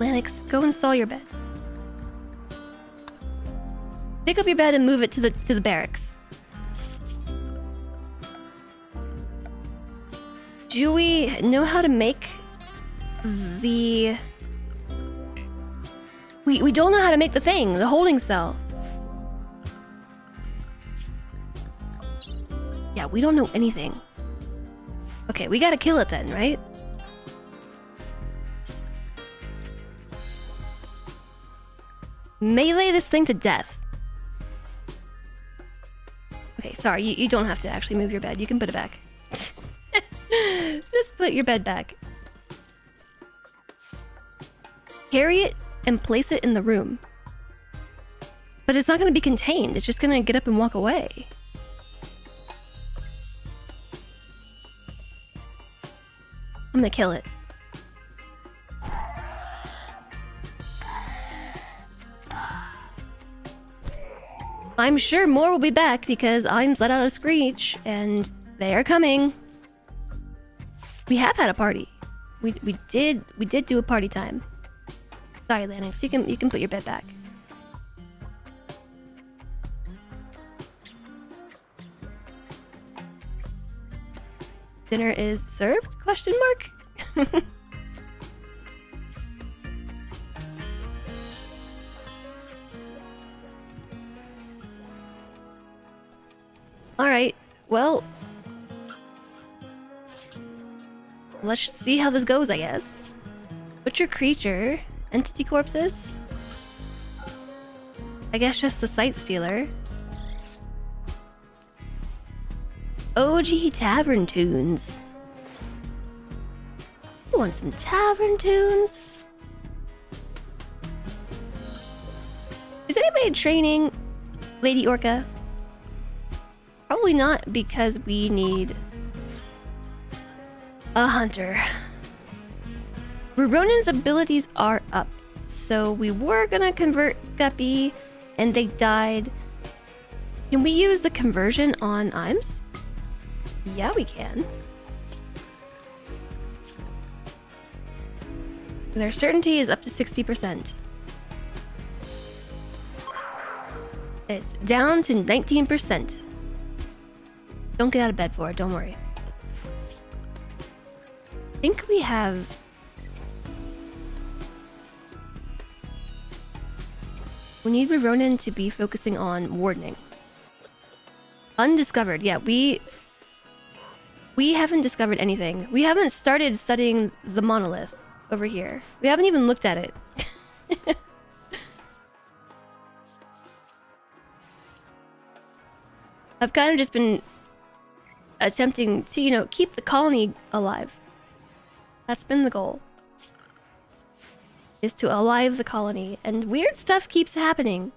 Lanix, go install your bed. Pick up your bed and move it to the barracks. Do we know how to make the... We don't know how to make the thing, the holding cell. Yeah, we don't know anything. Okay, we gotta kill it then, right? Melee this thing to death. Okay, sorry, you don't have to actually move your bed. You can put it back. Just put your bed back. Carry it and place it in the room. But it's not going to be contained. It's just going to get up and walk away. I'm going to kill it. I'm sure more will be back because I'm let out a screech and they are coming. We have had a party. We did do a party time. Sorry, Lanix, you can put your bed back. Dinner is served? Question mark? Alright, well... let's see how this goes, I guess. Butcher creature. Entity corpses. I guess just the Sight Stealer. OG Tavern Tunes. You want some Tavern Tunes? Is anybody training Lady Orca? Probably not, because we need a hunter. Ruronin's abilities are up, so we were gonna convert Guppy, and they died. Can we use the conversion on Imes? Yeah, we can. Their certainty is up to 60%. It's down to 19%. Don't get out of bed for it, don't worry. I think we have... We need Ruronin to be focusing on wardening. Undiscovered, yeah, we haven't discovered anything. We haven't started studying the monolith over here. We haven't even looked at it. I've kind of just been attempting to, you know, keep the colony alive. That's been the goal. Is to alive the colony, and weird stuff keeps happening.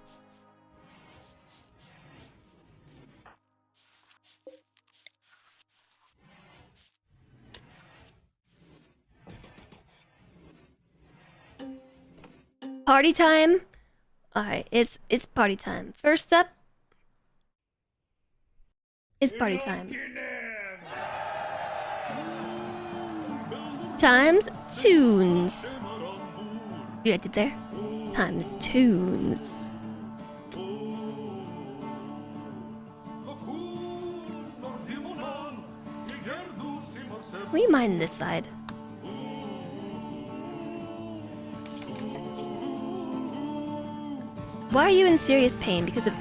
Party time. Alright, it's party time. First up, it's party time. Times tunes. See what I did there? Times tunes. We mine this side. Why are you in serious pain? Because of...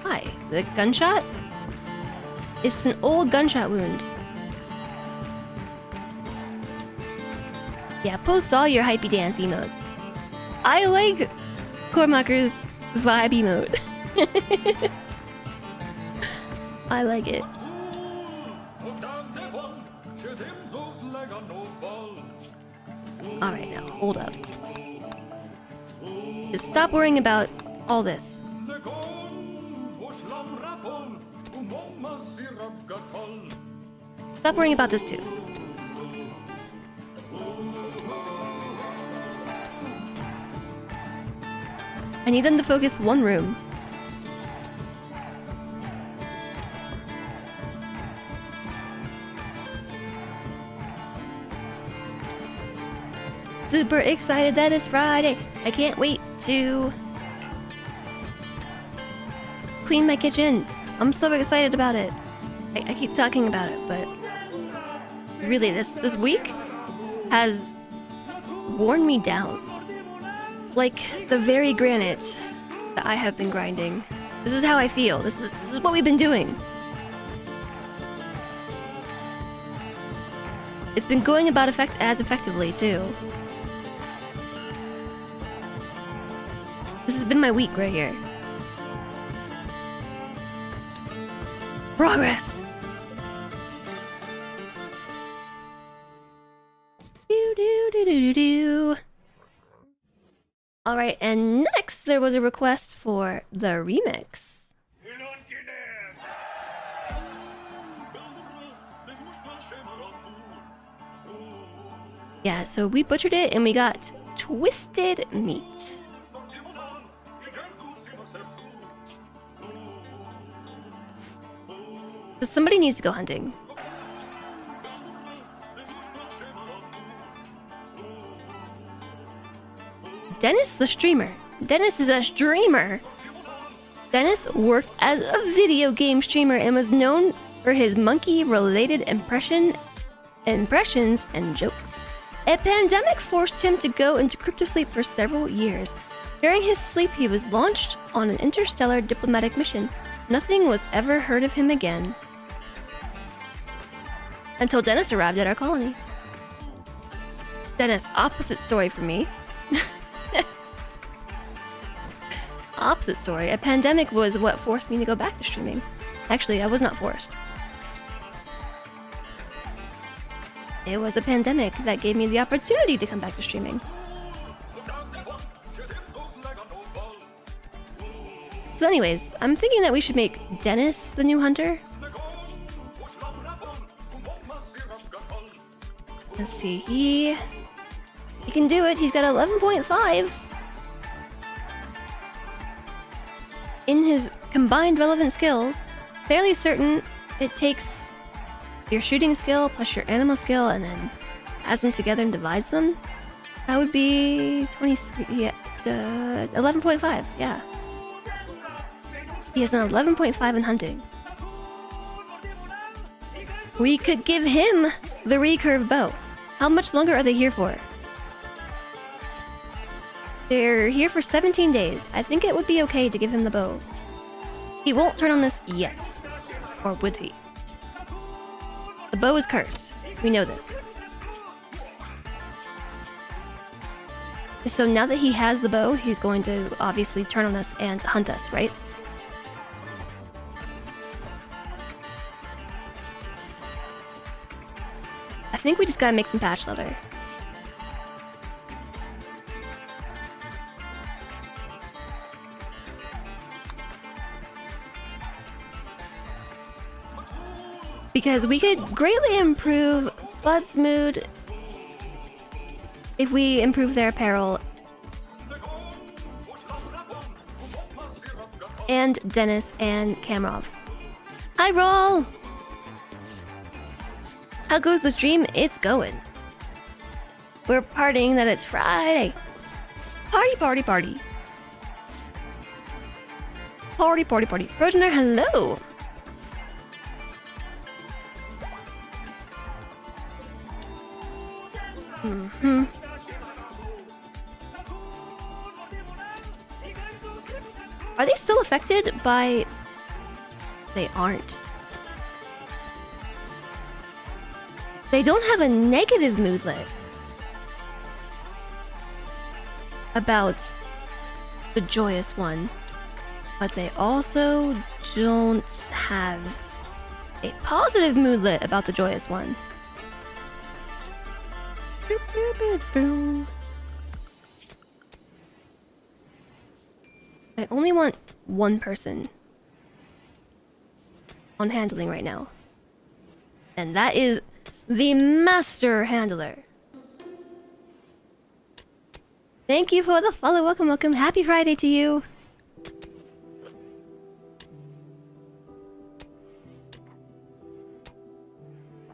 Why? The gunshot? It's an old gunshot wound. Yeah, post all your hypey dance emotes. I like Cormacher's vibe emote. I like it. Alright, now, hold up. Just stop worrying about all this. Stop worrying about this too. I need them to focus one room. Super excited that it's Friday. I can't wait to clean my kitchen. I'm so excited about it. I keep talking about it, but really this week has worn me down. Like the very granite that I have been grinding. This is how I feel. This is what we've been doing. It's been going about as effectively too. This has been my week right here. Progress. Do. Alright, and next there was a request for the remix. Yeah, so we butchered it and we got twisted meat. So somebody needs to go hunting. Dennis the streamer. Dennis is a streamer. Dennis worked as a video game streamer and was known for his monkey-related impressions and jokes. A pandemic forced him to go into cryptosleep for several years. During his sleep, he was launched on an interstellar diplomatic mission. Nothing was ever heard of him again. until Dennis arrived at our colony. Dennis, opposite story for me. Opposite story. A pandemic was what forced me to go back to streaming. Actually, I was not forced. It was a pandemic that gave me the opportunity to come back to streaming. So anyways, I'm thinking that we should make Dennis the new hunter. Let's see, he can do it. He's got 11.5 in his combined relevant skills. Fairly certain it takes your shooting skill plus your animal skill and then adds them together and divides them. That would be 23, yeah, 11.5, yeah. He has an 11.5 in hunting. We could give him the recurve bow. How much longer are they here for? They're here for 17 days. I think it would be okay to give him the bow. He won't turn on this yet. Or would he? The bow is cursed. We know this. So now that he has the bow, he's going to obviously turn on us and hunt us, right? I think we just gotta make some patch leather. Because we could greatly improve Bud's mood if we improve their apparel. And Dennis and Kamarov. Hi, Roll! How goes the stream? It's going. We're partying that it's Friday. Party, party, party. Party, party, party. Rogener, hello! Mm-hmm. Are they still affected by... They aren't. They don't have a negative moodlet about the joyous one, but they also don't have a positive moodlet about the joyous one. I only want one person on handling right now, and that is the Master Handler. Thank you for the follow. Welcome, welcome. Happy Friday to you.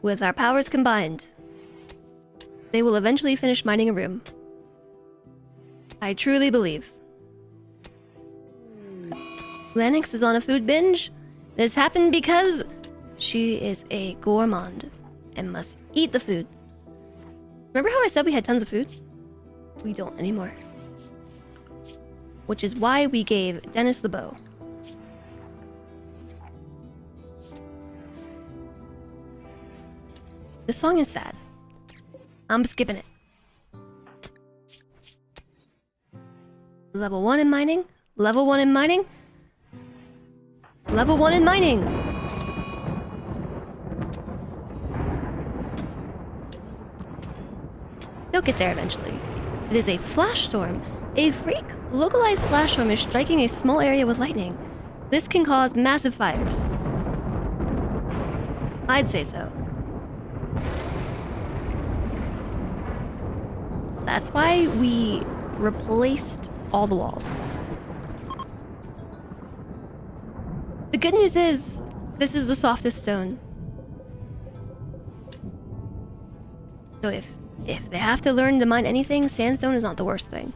With our powers combined, they will eventually finish mining a room. I truly believe. Lennox is on a food binge. This happened because she is a gourmand and must eat the food. Remember how I said we had tons of food? We don't anymore. Which is why we gave Dennis the bow. This song is sad. I'm skipping it. Level 1 in mining. Level 1 in mining. Level 1 in mining. They'll get there eventually. It is a flash storm. A freak localized flash storm is striking a small area with lightning. This can cause massive fires. I'd say so. That's why we replaced all the walls. The good news is, this is the softest stone. So if they have to learn to mine anything, sandstone is not the worst thing.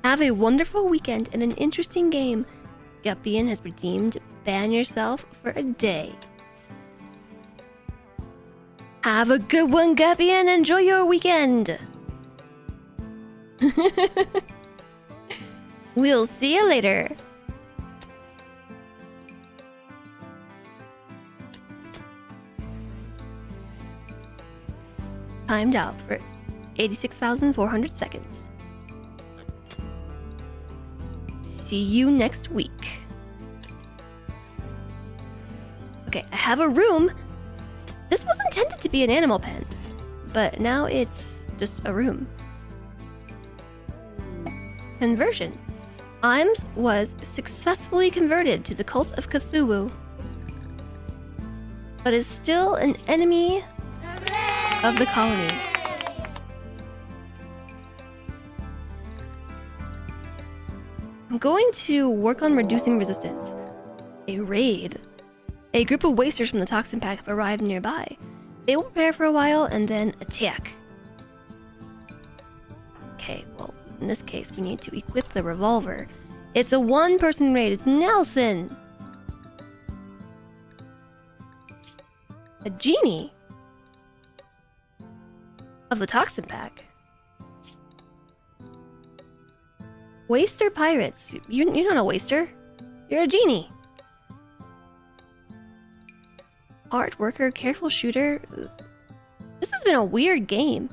Have a wonderful weekend and an interesting game. Guppian has redeemed ban yourself for a day. Have a good one, Guppian. Enjoy your weekend. We'll see you later. timed out for 86,400 seconds. See you next week. Okay, I have a room. This was intended to be an animal pen, but now it's just a room. Conversion. Imes was successfully converted to the cult of Cthulhu, but is still an enemy of the colony. I'm going to work on reducing resistance. A raid. A group of wasters from the toxin pack have arrived nearby. They will prepare for a while and then attack. Okay, well, in this case, we need to equip the revolver. It's a one-person raid. It's Nelson! A genie of the toxin pack. Waster pirates. You're not a waster. You're a genie. Art worker, careful shooter. This has been a weird game.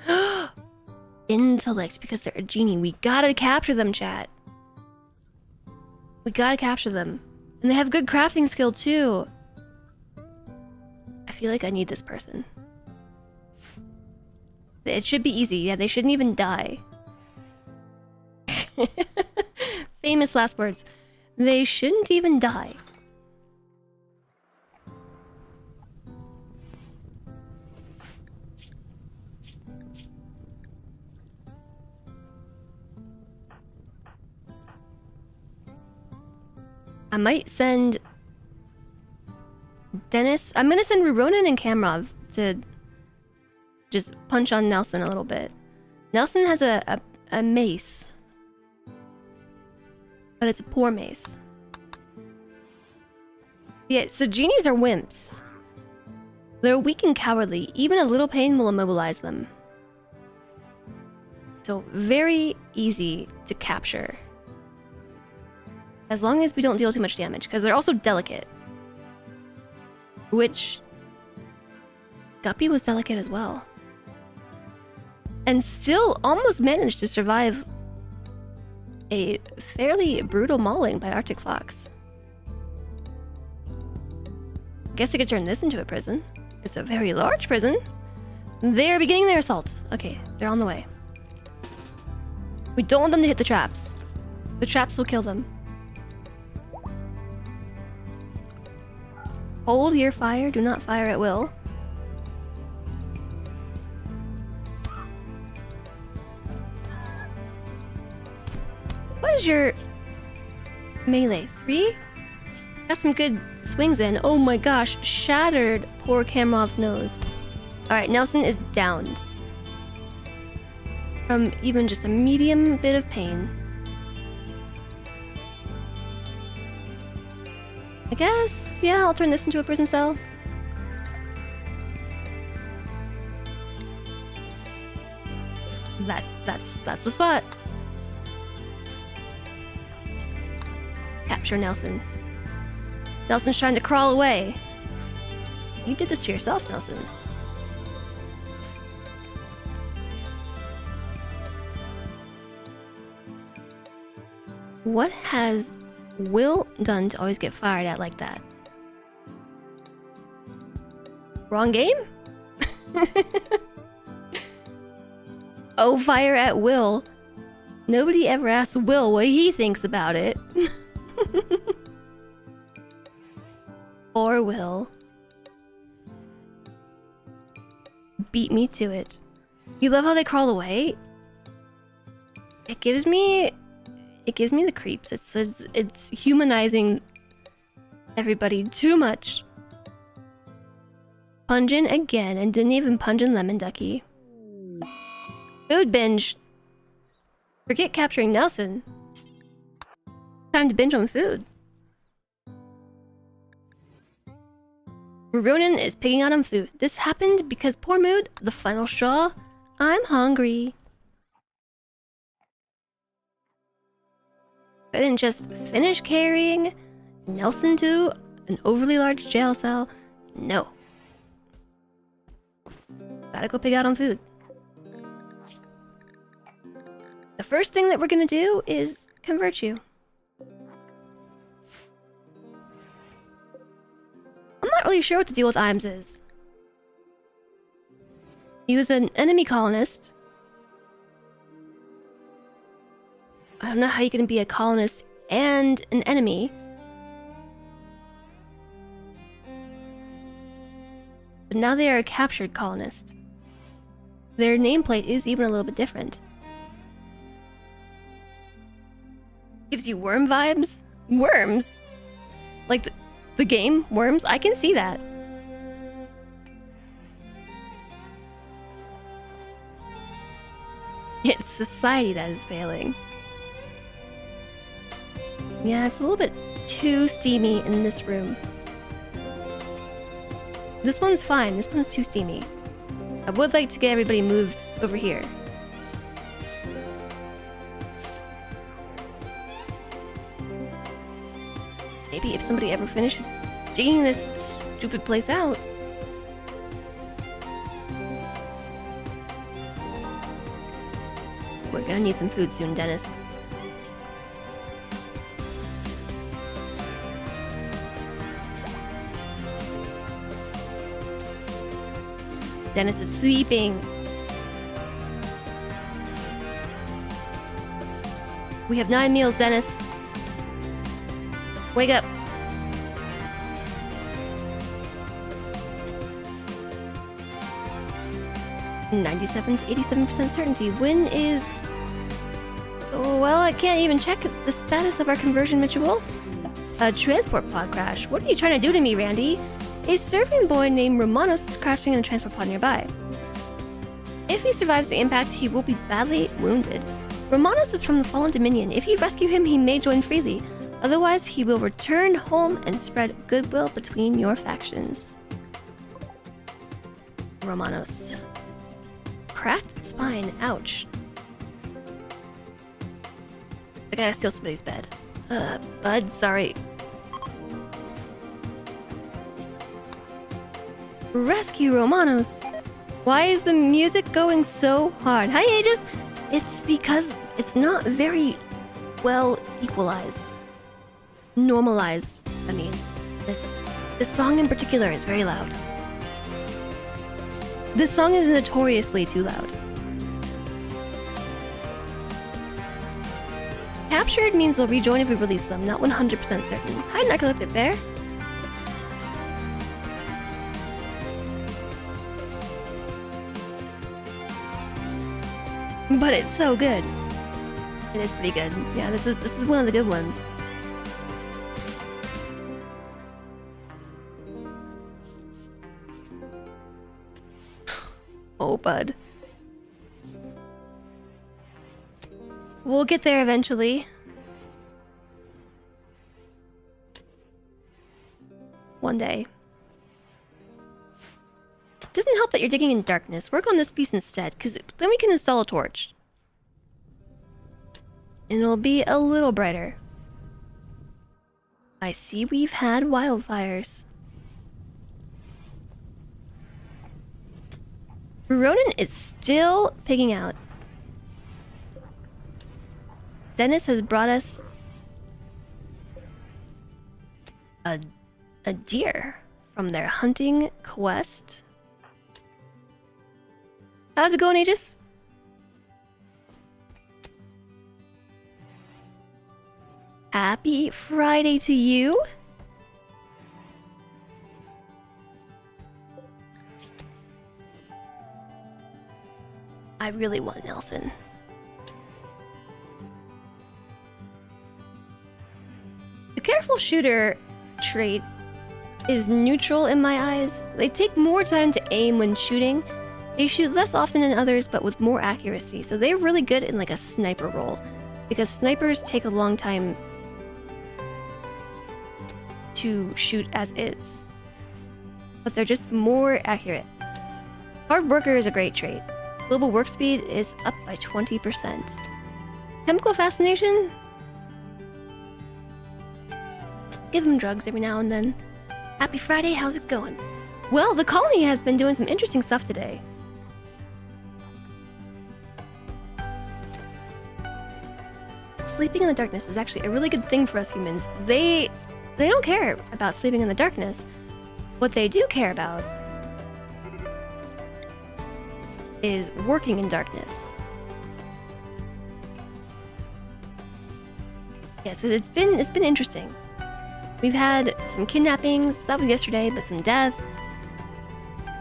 Intellect, because they're a genie. We gotta capture them, chat. We gotta capture them. And they have good crafting skill, too. I feel like I need this person. It should be easy. Yeah, they shouldn't even die. Famous last words. They shouldn't even die. I might send Dennis. I'm gonna send Ruronin and Kamrov to just punch on Nelson a little bit. Nelson has a mace, but it's a poor mace. Yeah, so genies are wimps. They're weak and cowardly. Even a little pain will immobilize them. So very easy to capture. As long as we don't deal too much damage, because they're also delicate. Which... Guppy was delicate as well. And still almost managed to survive a fairly brutal mauling by Arctic Fox. Guess I could turn this into a prison. It's a very large prison. They're beginning their assault. Okay, they're on the way. We don't want them to hit the traps. The traps will kill them. Hold your fire, do not fire at will. What is your melee? 3? Got some good swings in. Oh my gosh, shattered poor Kamrov's nose. Alright, Nelson is downed. From even just a medium bit of pain. I guess, yeah, I'll turn this into a prison cell. That's the spot. Capture Nelson. Nelson's trying to crawl away. You did this to yourself, Nelson. What has Will done to always get fired at like that? Wrong game? Oh, fire at Will. Nobody ever asks Will what he thinks about it. Or Will. Beat me to it. You love how they crawl away? It gives me the creeps. It's humanizing everybody too much. Pungent again, and didn't even pungent Lemon Ducky. Food binge. Forget capturing Nelson. Time to binge on food. Ruronin is picking out on food. This happened because poor mood, the final straw. I'm hungry. Couldn't just finish carrying Nelson to an overly large jail cell. No. Gotta go pig out on food. The first thing that we're gonna do is convert you. I'm not really sure what the deal with Imes is. He was an enemy colonist. I don't know how you can be a colonist and an enemy. But now they are a captured colonist. Their nameplate is even a little bit different. Gives you worm vibes? Worms? Like the game, Worms? I can see that. It's society that is failing. Yeah, it's a little bit too steamy in this room. This one's fine. This one's too steamy. I would like to get everybody moved over here. Maybe if somebody ever finishes digging this stupid place out. We're gonna need some food soon, Dennis. Dennis is sleeping. We have 9 meals, Dennis. Wake up. (97 to 87% certainty). When is... Oh, well, I can't even check the status of our conversion ritual. A transport pod crash. What are you trying to do to me, Randy? A surfing boy named Romanos is crashing in a transport pod nearby. If he survives the impact, he will be badly wounded. Romanos is from the Fallen Dominion. If you rescue him, he may join freely. Otherwise, he will return home and spread goodwill between your factions. Romanos. Cracked spine. Ouch. I gotta steal somebody's bed. Bud, sorry. Rescue Romanos. Why is the music going so hard? Hi, Aegis! It's because it's not very well equalized. Normalized, I mean. This song in particular is very loud. This song is notoriously too loud. Captured means they'll rejoin if we release them, not 100% certain. Hi, Narcoleptic Bear. But it's so good. It is pretty good. Yeah, this is one of the good ones. Oh, bud. We'll get there eventually. One day. Doesn't help that you're digging in darkness. Work on this piece instead, because then we can install a torch. And it'll be a little brighter. I see we've had wildfires. Ronan is still pigging out. Dennis has brought us a deer from their hunting quest. How's it going, Aegis? Happy Friday to you. I really want Nelson. The careful shooter trait is neutral in my eyes. They take more time to aim when shooting. They shoot less often than others, but with more accuracy. So they're really good in like a sniper role, because snipers take a long time to shoot as is, but they're just more accurate. Hard worker is a great trait. Global work speed is up by 20%. Chemical fascination? Give them drugs every now and then. Happy Friday, how's it going? Well, the colony has been doing some interesting stuff today. sleeping in the darkness is actually a really good thing for us humans. They don't care about sleeping in the darkness. What they do care about is working in darkness. Yes, it's been interesting. We've had some kidnappings, that was yesterday, but some death.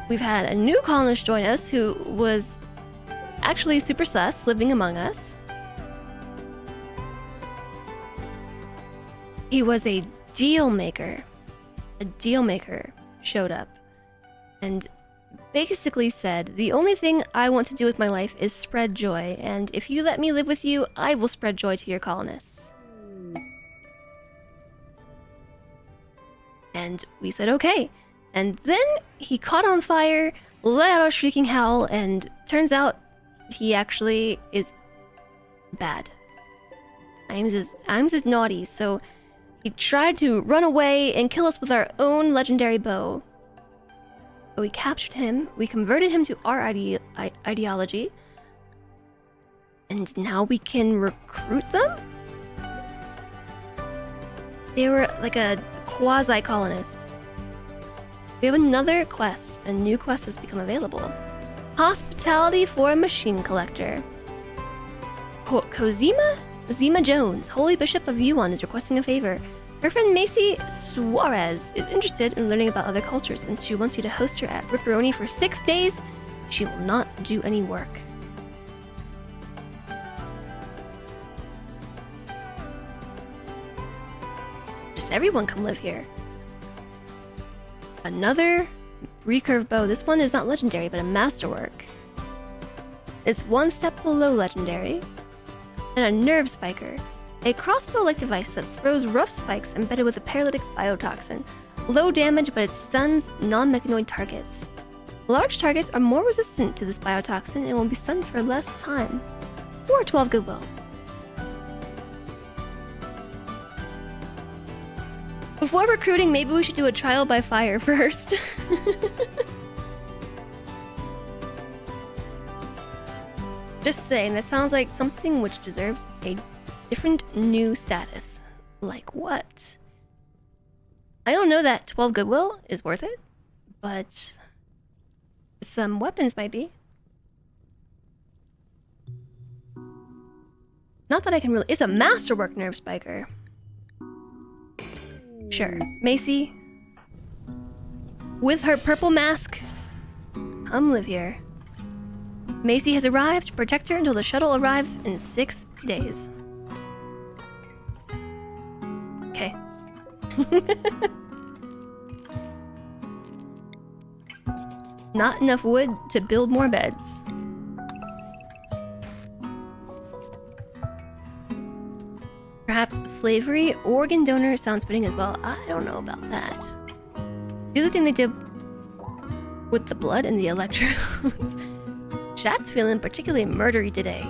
We've had a new colonist join us who was actually super sus, living among us. He was a deal maker. A deal maker showed up and basically said, the only thing I want to do with my life is spread joy, and if you let me live with you, I will spread joy to your colonists. And we said okay. And then he caught on fire, let out a shrieking howl, and turns out he actually is bad. Imes is naughty, so he tried to run away and kill us with our own legendary bow. But we captured him, we converted him to our ideology, and now we can recruit them? They were like a quasi-colonist. We have another quest. A new quest has become available. Hospitality for a machine collector. Kozima? Zima Jones, Holy Bishop of Yuan, is requesting a favor. Her friend Macy Suarez is interested in learning about other cultures, and she wants you to host her at Ripperoni for 6 days. She will not do any work. Just everyone come live here. Another recurve bow. This one is not legendary, but a masterwork. It's one step below legendary. And a nerve spiker. A crossbow-like device that throws rough spikes embedded with a paralytic biotoxin. Low damage, but it stuns non-mechanoid targets. Large targets are more resistant to this biotoxin and will be stunned for less time. Or 12 goodwill. Before recruiting, maybe we should do a trial by fire first. Just saying, that sounds like something which deserves a different new status. Like what? I don't know that 12 goodwill is worth it, but some weapons might be. Not that I can really... It's a masterwork nerve spiker. Sure. Macy, with her purple mask, come live here. Macy has arrived. Protect her until the shuttle arrives in 6 days. Okay. Not enough wood to build more beds. Perhaps slavery, organ donor sounds fitting as well. I don't know about that. The other thing they did with the blood and the electrodes. Chat's feeling particularly murdery today.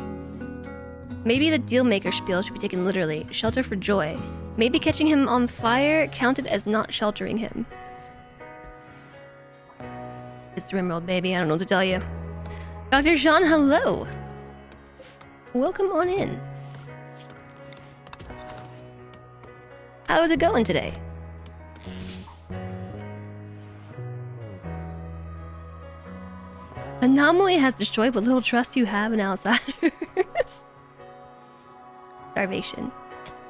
Maybe the dealmaker spiel should be taken literally. Shelter for joy. Maybe catching him on fire counted as not sheltering him. It's RimWorld, baby. I don't know what to tell you. Dr. Sean, hello. Welcome on in. How's it going today? Anomaly has destroyed what little trust you have in outsiders. Starvation.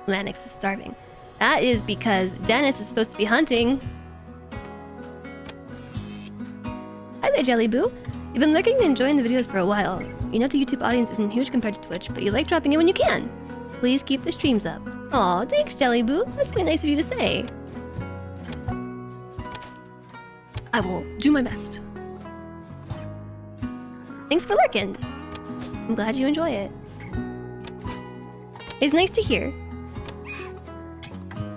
Lanix is starving. That is because Dennis is supposed to be hunting. Hi there, Jelly Boo. You've been lurking and enjoying the videos for a while. You know the YouTube audience isn't huge compared to Twitch, but you like dropping in when you can. Please keep the streams up. Aw, thanks, Jelly Boo. That's really nice of you to say. I will do my best. Thanks for lurking. I'm glad you enjoy it. It's nice to hear.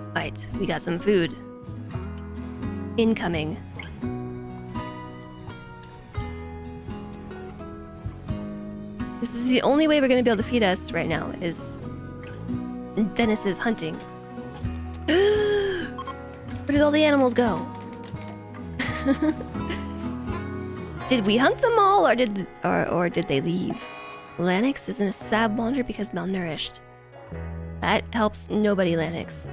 Alright, we got some food. Incoming. This is the only way we're gonna be able to feed us right now, is Dennis is hunting. Where did all the animals go? Did we hunt them all, or did they leave? Lanix is in a sad wander because malnourished. That helps nobody, Lanix.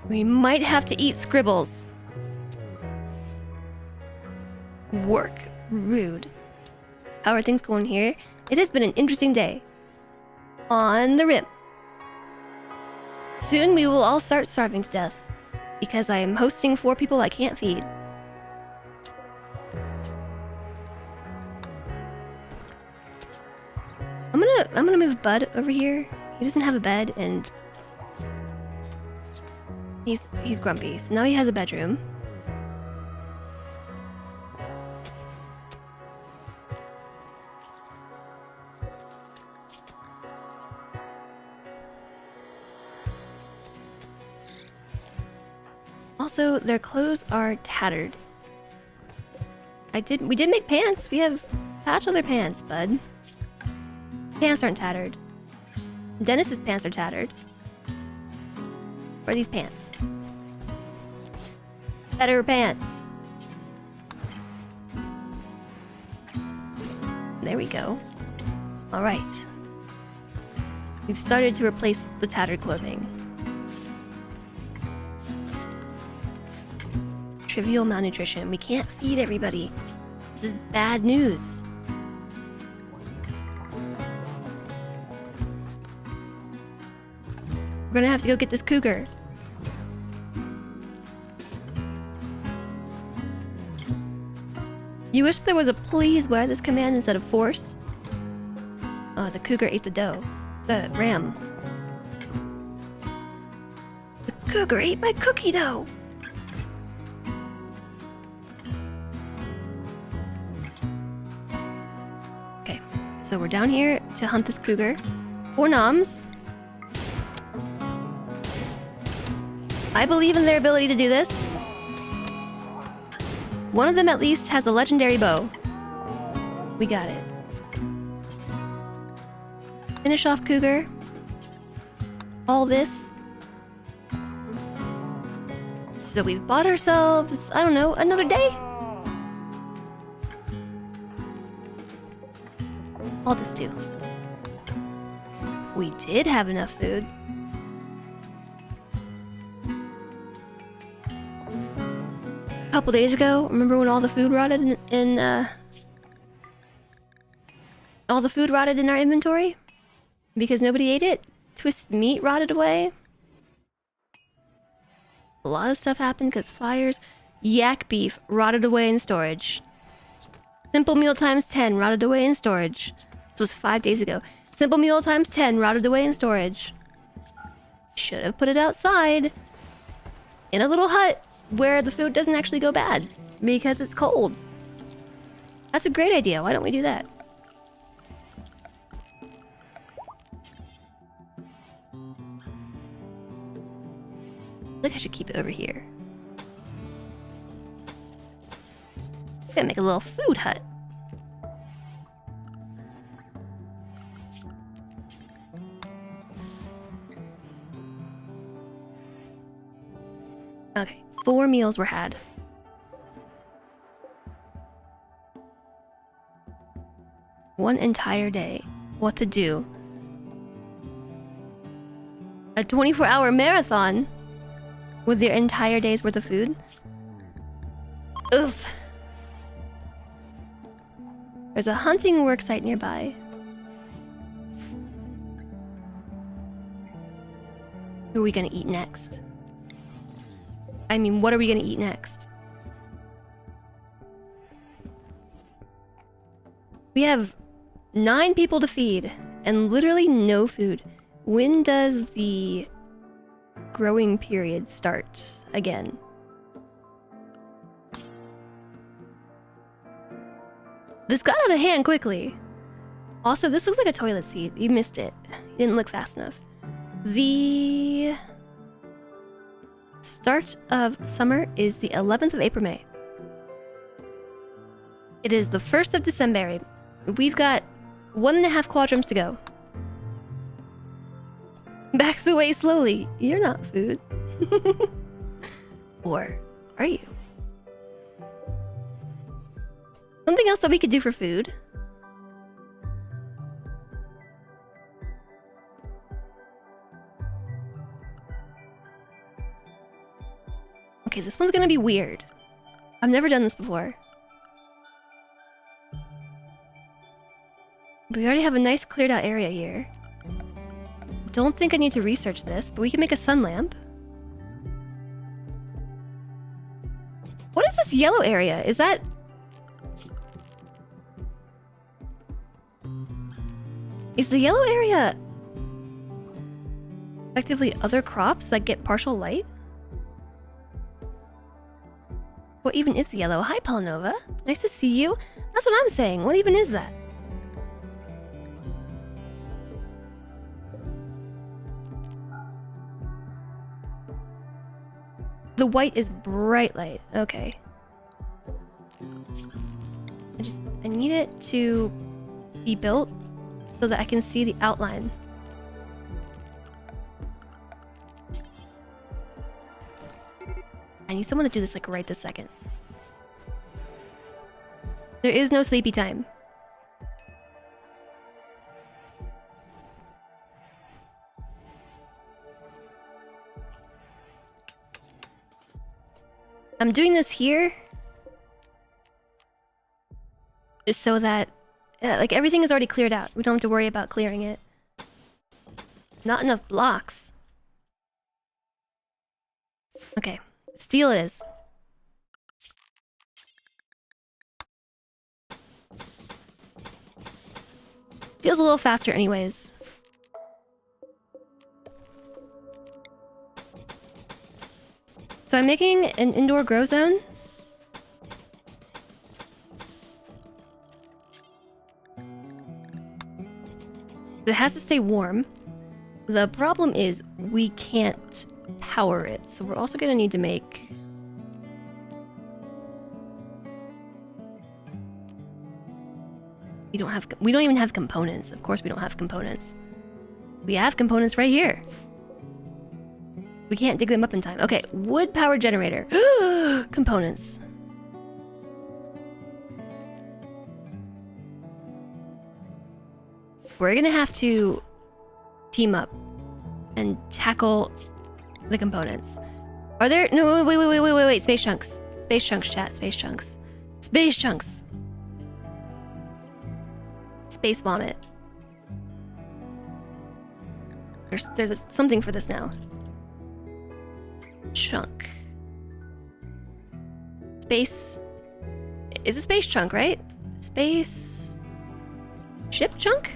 We might have to eat scribbles. Work. Rude. How are things going here? It has been an interesting day. On the Rim. Soon we will all start starving to death. Because I am hosting 4 people I can't feed. I'm gonna move Bud over here. He doesn't have a bed and he's grumpy. So now he has a bedroom. Also, their clothes are tattered. We did make pants. We have bachelor pants, Bud. Pants aren't tattered. Dennis's pants are tattered. Where are these pants? Better pants. There we go. Alright. We've started to replace the tattered clothing. Trivial malnutrition. We can't feed everybody. This is bad news. We're gonna have to go get this cougar. You wish there was a please wear this command instead of force? Oh, the cougar ate the dough. The ram. The cougar ate my cookie dough! Okay, so we're down here to hunt this cougar. 4 noms. I believe in their ability to do this. One of them at least has a legendary bow. We got it. Finish off cougar. All this. So we've bought ourselves, I don't know, another day? All this too. We did have enough food. A couple days ago, remember when all the food rotted all the food rotted in our inventory? Because nobody ate it? Twisted meat rotted away? A lot of stuff happened because fires. Yak beef rotted away in storage. Simple meal times 10 rotted away in storage. This was 5 days ago. Simple meal times 10 rotted away in storage. Should have put it outside. In a little hut where the food doesn't actually go bad. Because it's cold. That's a great idea. Why don't we do that? I think I should keep it over here. I'm gonna make a little food hut. Okay, 4 meals were had. One entire day. What to do? A 24-hour marathon? With their entire day's worth of food? Oof. There's a hunting worksite nearby. Who are we gonna eat next? I mean, what are we gonna eat next? We have 9 people to feed, and literally no food. When does the growing period start again? This got out of hand quickly. Also, this looks like a toilet seat. You missed it. You didn't look fast enough. The start of summer is the 11th of April, May. It is the 1st of December. We've got 1.5 quadrants to go. Backs away slowly. You're not food. Or are you? Something else that we could do for food. Okay, this one's gonna be weird. I've never done this before. We already have a nice cleared out area here. Don't think I need to research this, but we can make a sun lamp. What is this yellow area? Is that... Is the yellow area effectively other crops that get partial light? What even is the yellow? Hi, Polinova. Nice to see you. That's what I'm saying. What even is that? The white is bright light. Okay. I need it to be built so that I can see the outline. I need someone to do this like right this second. There is no sleepy time. I'm doing this here just so that like everything is already cleared out. We don't have to worry about clearing it. Not enough blocks. Okay, steel it is. Steel's a little faster anyways. So I'm making an indoor grow zone. It has to stay warm. The problem is we can't power it, so we're also gonna need to make... We don't even have components. Of course we don't have components. We have components right here. We can't dig them up in time. Okay, wood power generator. Components. We're gonna have to team up and tackle the components. Are there... No, wait. Space chunks. Space chunks, chat. Space chunks. Space chunks. Space vomit. There's something for this now. Chunk. Space... Is a space chunk, right? Space... Ship chunk?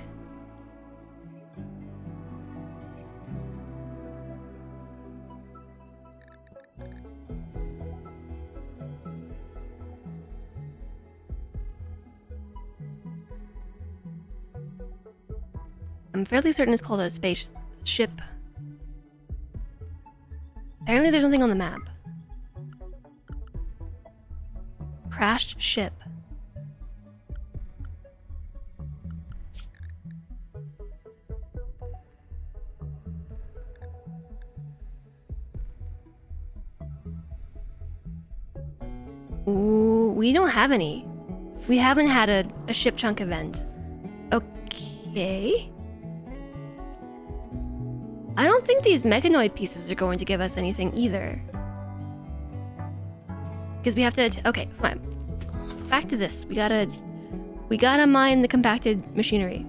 I'm fairly certain it's called a space ship. Apparently there's something on the map. Crashed ship. Ooh, we don't have any. We haven't had a ship chunk event. Okay. I don't think these mechanoid pieces are going to give us anything either. Because we have to... Okay, fine. Back to this. We gotta mine the compacted machinery.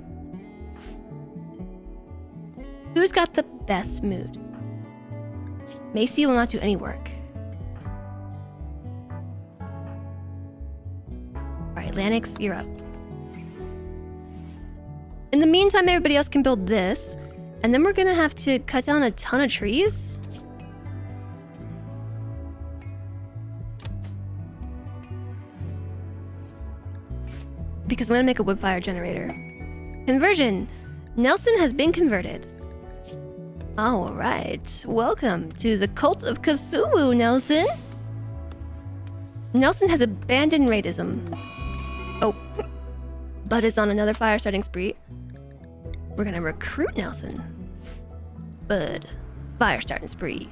Who's got the best mood? Macy will not do any work. Alright, Lanix, you're up. In the meantime, everybody else can build this. And then we're gonna have to cut down a ton of trees. Because I'm gonna make a wood fire generator. Conversion! Nelson has been converted. Alright, welcome to the cult of Cthulhu, Nelson. Nelson has abandoned raidism. Oh, Bud is on another fire starting spree. We're gonna recruit Nelson. Bud, fire starting spree.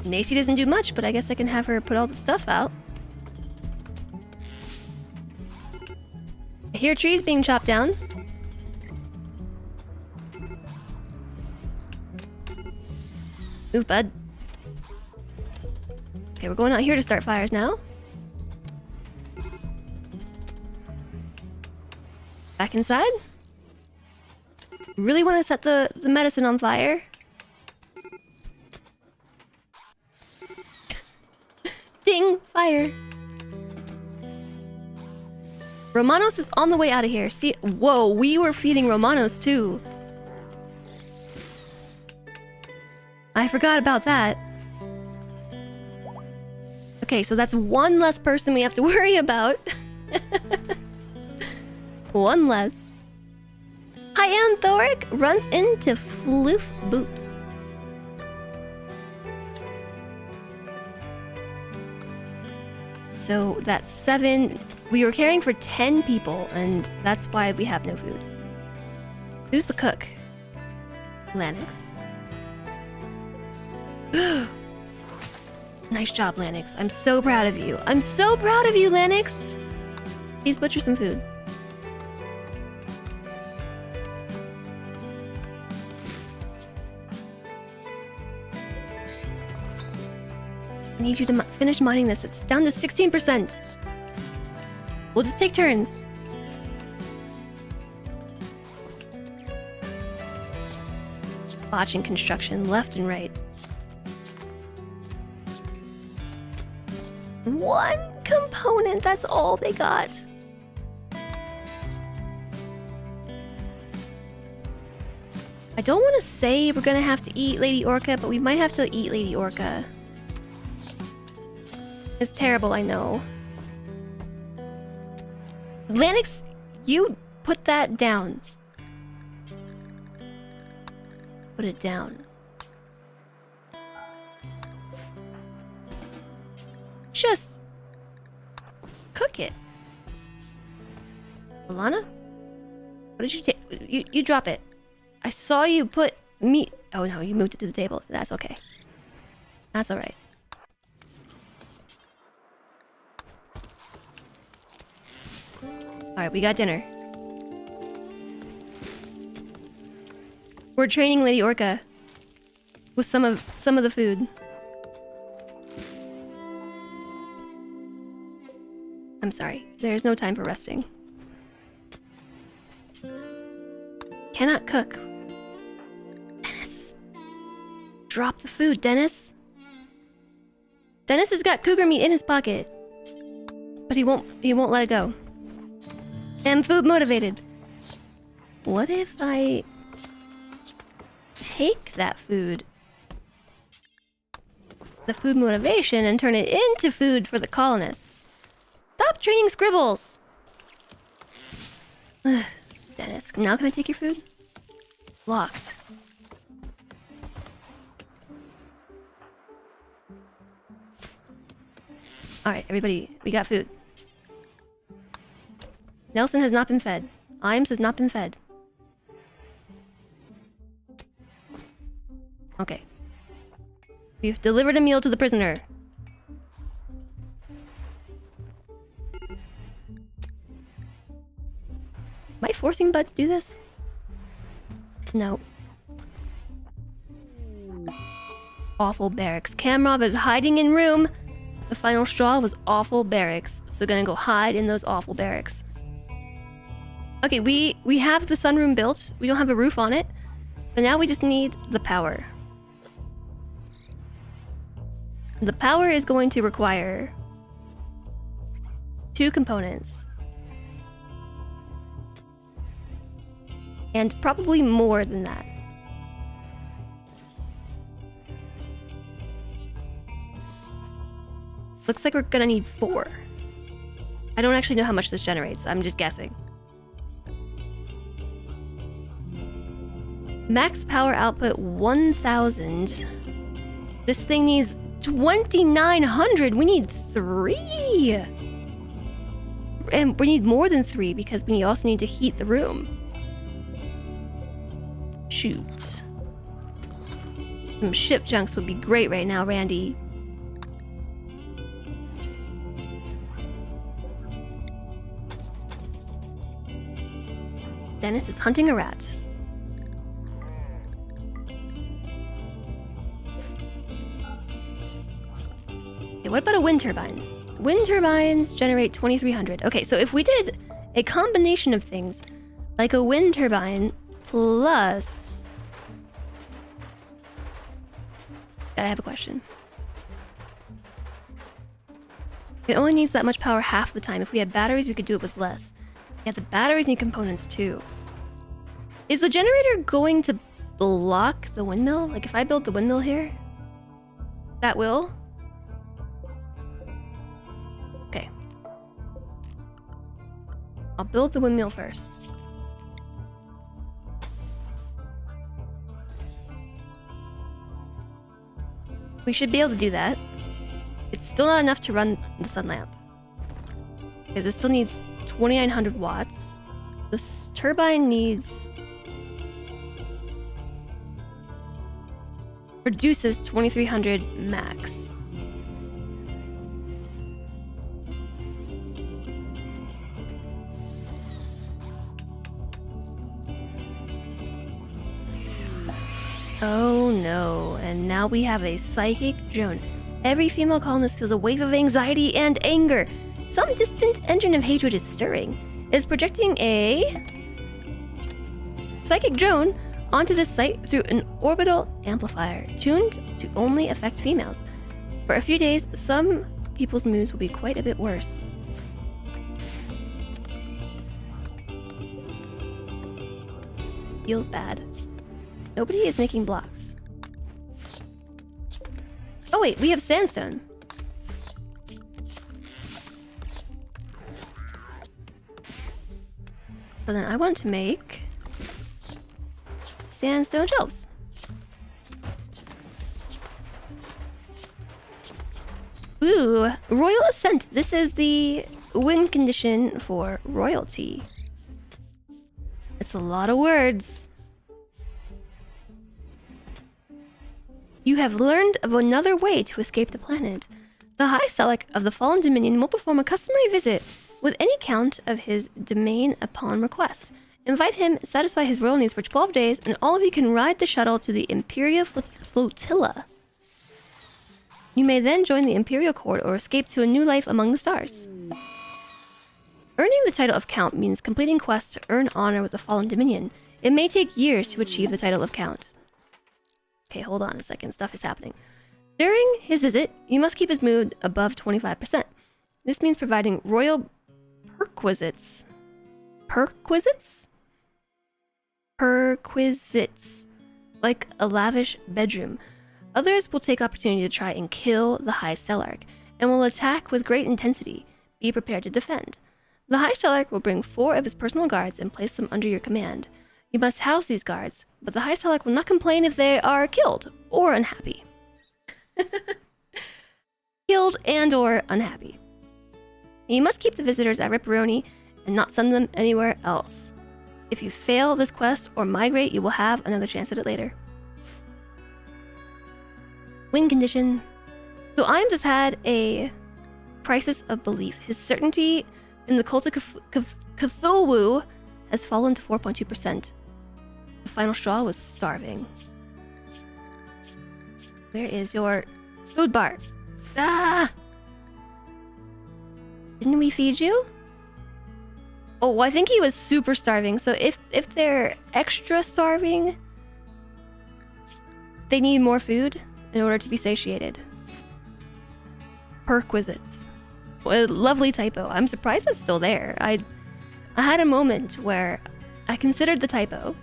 Macy doesn't do much, but I guess I can have her put all the stuff out. I hear trees being chopped down. Move, bud. Okay, we're going out here to start fires now. Back inside. Really want to set the medicine on fire. Ding! Fire! Romanos is on the way out of here. See? Whoa, we were feeding Romanos too. I forgot about that. Okay, so that's one less person we have to worry about. One less. High-end Thoric runs into Floof Boots. So that's 7. We were caring for 10 people, and that's why we have no food. Who's the cook? Lanix. Nice job, Lanix. I'm so proud of you. I'm so proud of you, Lanix. Please butcher some food. I need you to finish mining this. It's down to 16%. We'll just take turns. Botching construction left and right. One component, that's all they got. I don't want to say we're gonna have to eat Lady Orca, but we might have to eat Lady Orca. It's terrible, I know. Lanix, you put that down. Put it down. Just cook it. Alana? What did you take? You drop it. I saw you put meat. Oh no, you moved it to the table. That's okay. That's alright. Alright, we got dinner. We're training Lady Orca with some of the food. I'm sorry. There's no time for resting. Cannot cook. Dennis. Drop the food, Dennis. Dennis has got cougar meat in his pocket. But he won't let it go. I'm food motivated. What if I take that food, the food motivation, and turn it into food for the colonists? Stop training scribbles! Dennis, now can I take your food? Locked. Alright, everybody, we got food. Nelson has not been fed. Imes has not been fed. Okay. We've delivered a meal to the prisoner. Am I forcing Bud to do this? No. Awful barracks. Kamrov is hiding in room. The final straw was awful barracks. So gonna go hide in those awful barracks. Okay, we have the sunroom built. We don't have a roof on it. But now we just need the power. The power is going to require 2 components. And probably more than that. Looks like we're gonna need 4. I don't actually know how much this generates. I'm just guessing. Max power output 1000. This thing needs 2900. We need 3. And we need more than 3 because we also need to heat the room. Shoot. Some ship junks would be great right now, Randy. Dennis is hunting a rat. Okay, what about a wind turbine? Wind turbines generate 2,300. Okay, so if we did a combination of things, like a wind turbine plus... I have a question. It only needs that much power half the time. If we had batteries, we could do it with less. Yeah, the batteries need components too. Is the generator going to block the windmill? Like if I build the windmill here? That will? Okay. I'll build the windmill first. We should be able to do that. It's still not enough to run the sun lamp. Because it still needs 2,900 watts. This turbine needs... Produces 2,300 max. Oh no, and now we have a psychic drone. Every female colonist feels a wave of anxiety and anger. Some distant engine of hatred is stirring. It is projecting a psychic drone onto this site through an orbital amplifier, tuned to only affect females. For a few days, some people's moods will be quite a bit worse. Feels bad. Nobody is making blocks. Oh wait, we have sandstone. So then I want to make sandstone shelves. Ooh, Royal Ascent. This is the win condition for royalty. It's a lot of words. You have learned of another way to escape the planet. The High Select of the Fallen Dominion will perform a customary visit with any count of his domain upon request. Invite him, satisfy his royal needs for 12 days, and all of you can ride the shuttle to the Imperial Flotilla. You may then join the Imperial Court or escape to a new life among the stars. Earning the title of Count means completing quests to earn honor with the Fallen Dominion. It may take years to achieve the title of Count. Okay, hold on a second. Stuff is happening. During his visit, you must keep his mood above 25%. This means providing royal perquisites. Perquisites? Perquisites. Like a lavish bedroom. Others will take opportunity to try and kill the High Stellarch, and will attack with great intensity. Be prepared to defend. The High Stellarch will bring 4 of his personal guards and place them under your command. You must house these guards, but the High Stellarch will not complain if they are killed or unhappy. Killed and or unhappy. You must keep the visitors at Ripperoni and not send them anywhere else. If you fail this quest or migrate, you will have another chance at it later. Win condition. So Imes has had a crisis of belief. His certainty in the cult of Cthulhu has fallen to 4.2%. The final straw was starving. Where is your food bar? Ah! Didn't we feed you? Oh, I think he was super starving. So if they're extra starving, they need more food in order to be satiated. Perquisites. What a lovely typo. I'm surprised it's still there. I had a moment where I considered the typo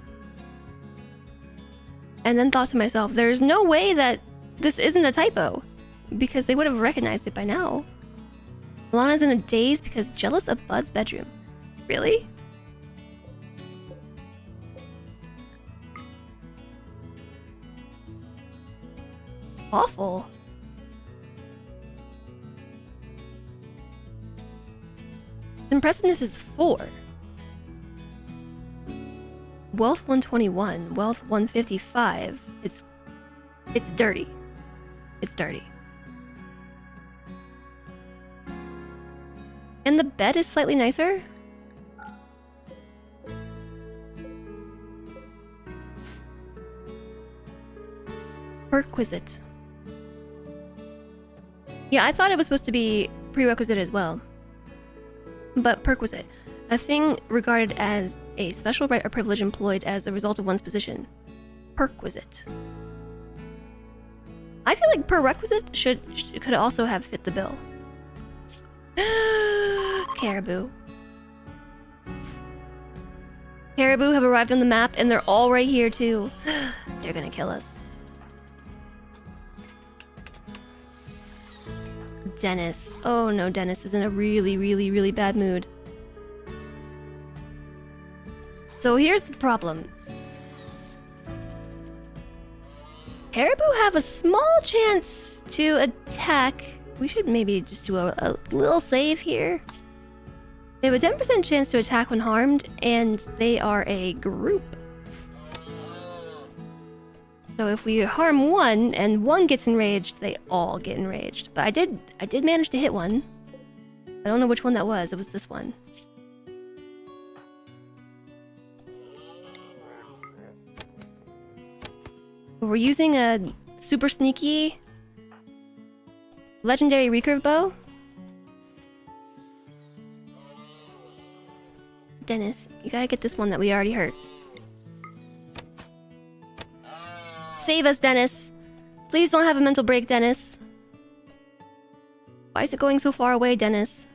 and then thought to myself, there's no way that this isn't a typo, because they would have recognized it by now. Lana's in a daze because jealous of Bud's bedroom. Really? Awful. Impressiveness is 4. Wealth 121, wealth 155. It's dirty. It's dirty. And the bed is slightly nicer. perquisite. Yeah, I thought it was supposed to be prerequisite as well. But perquisite, a thing regarded as a special right or privilege employed as a result of one's position. Perquisite. I feel like prerequisite could also have fit the bill. Caribou. Caribou have arrived on the map and they're all right here too. They're gonna kill us. Dennis. Oh no, Dennis is in a really, really, really bad mood. So here's the problem. Caribou have a small chance to attack. We should maybe just do a little save here. They have a 10% chance to attack when harmed, and they are a group. So if we harm one and one gets enraged, they all get enraged. But I did manage to hit one. I don't know which one that was. It was this one. We're using a super sneaky legendary recurve bow. Dennis, you gotta get this one that we already hurt. Save us, Dennis. Please don't have a mental break, Dennis. Why is it going so far away, Dennis?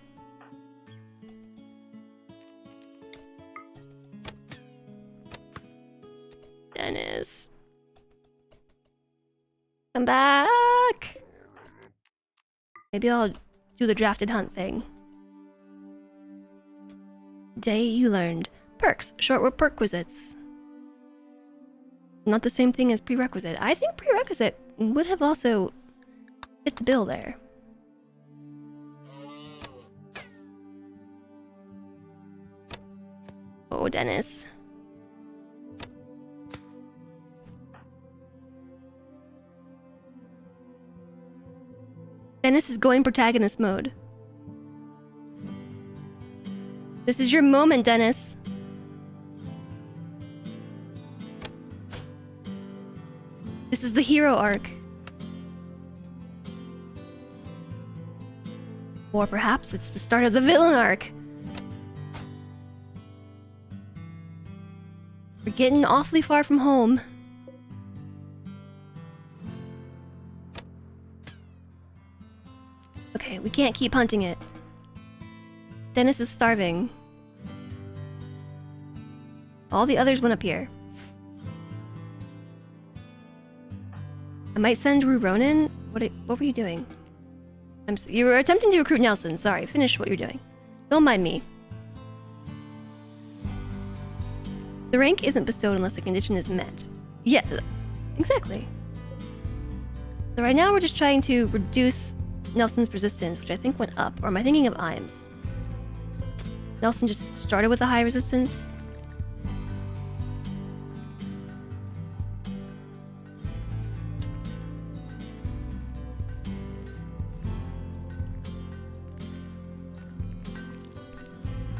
Dennis. Come back! Maybe I'll do the drafted hunt thing. Day you learned. Perks. Short were perquisites. Not the same thing as prerequisite. I think prerequisite would have also fit the bill there. Oh, Dennis. Dennis is going protagonist mode. This is your moment, Dennis. This is the hero arc. Or perhaps it's the start of the villain arc. We're getting awfully far from home. Okay, we can't keep hunting it. Dennis is starving. All the others went up here. I might send Ronan. What were you doing? You were attempting to recruit Nelson. Sorry, finish what you're doing. Don't mind me. The rank isn't bestowed unless a condition is met. Yeah, exactly. So right now we're just trying to reduce Nelson's resistance, which I think went up. Or am I thinking of Imes? Nelson just started with a high resistance.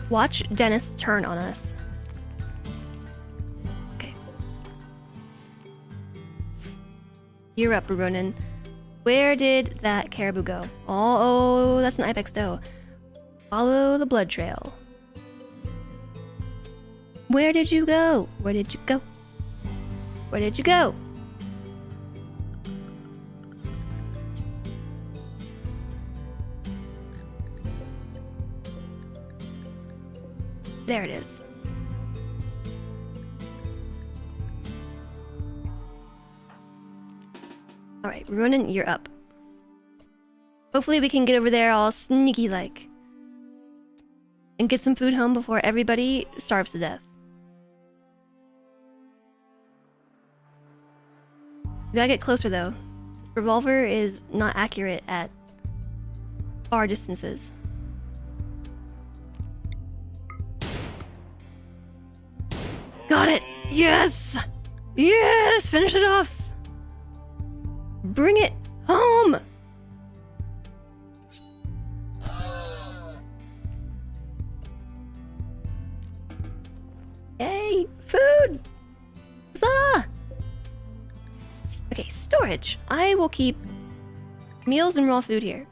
Watch Dennis turn on us. Okay. You're up, Ronan. Where did that caribou go? Oh, that's an ibex doe. Follow the blood trail. Where did you go? Where did you go? Where did you go? There it is. Alright, Ronan, you're up. Hopefully we can get over there all sneaky-like. And get some food home before everybody starves to death. We gotta get closer though. This revolver is not accurate at far distances. Got it! Yes! Yes! Finish it off! Bring it home! Hey! Food! Huzzah! Okay, store storage. I will keep meals and raw food here.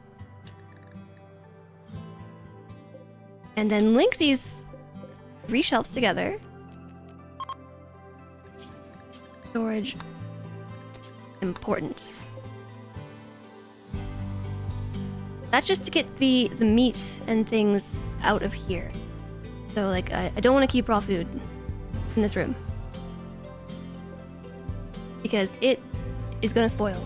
And then link these 3 shelves together. Storage. Important. That's just to get the meat and things out of here. So, like, I don't want to keep raw food in this room. Because it is gonna spoil.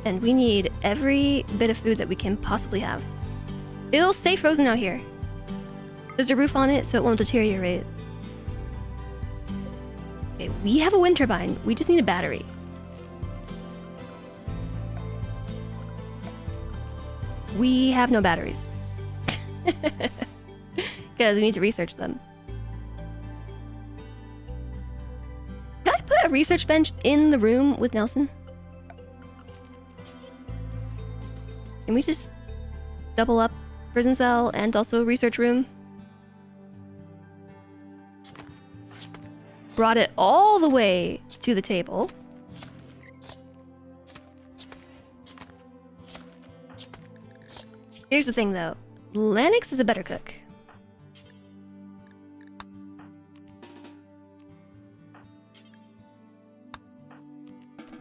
And we need every bit of food that we can possibly have. It'll stay frozen out here. There's a roof on it, so it won't deteriorate. Okay, we have a wind turbine. We just need a battery. We have no batteries. Because we need to research them. Can I put a research bench in the room with Nelson? Can we just double up prison cell and also research room? Brought it all the way to the table. Here's the thing though, Lennox is a better cook.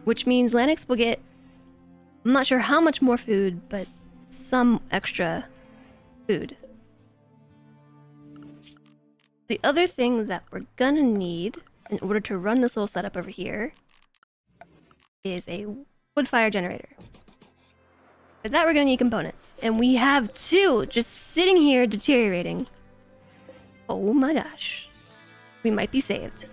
Which means Lennox will get, I'm not sure how much more food, but some extra food. The other thing that we're gonna need in order to run this little setup over here is a wood fire generator. For that we're gonna need components. And we have 2 just sitting here deteriorating. Oh my gosh. We might be saved.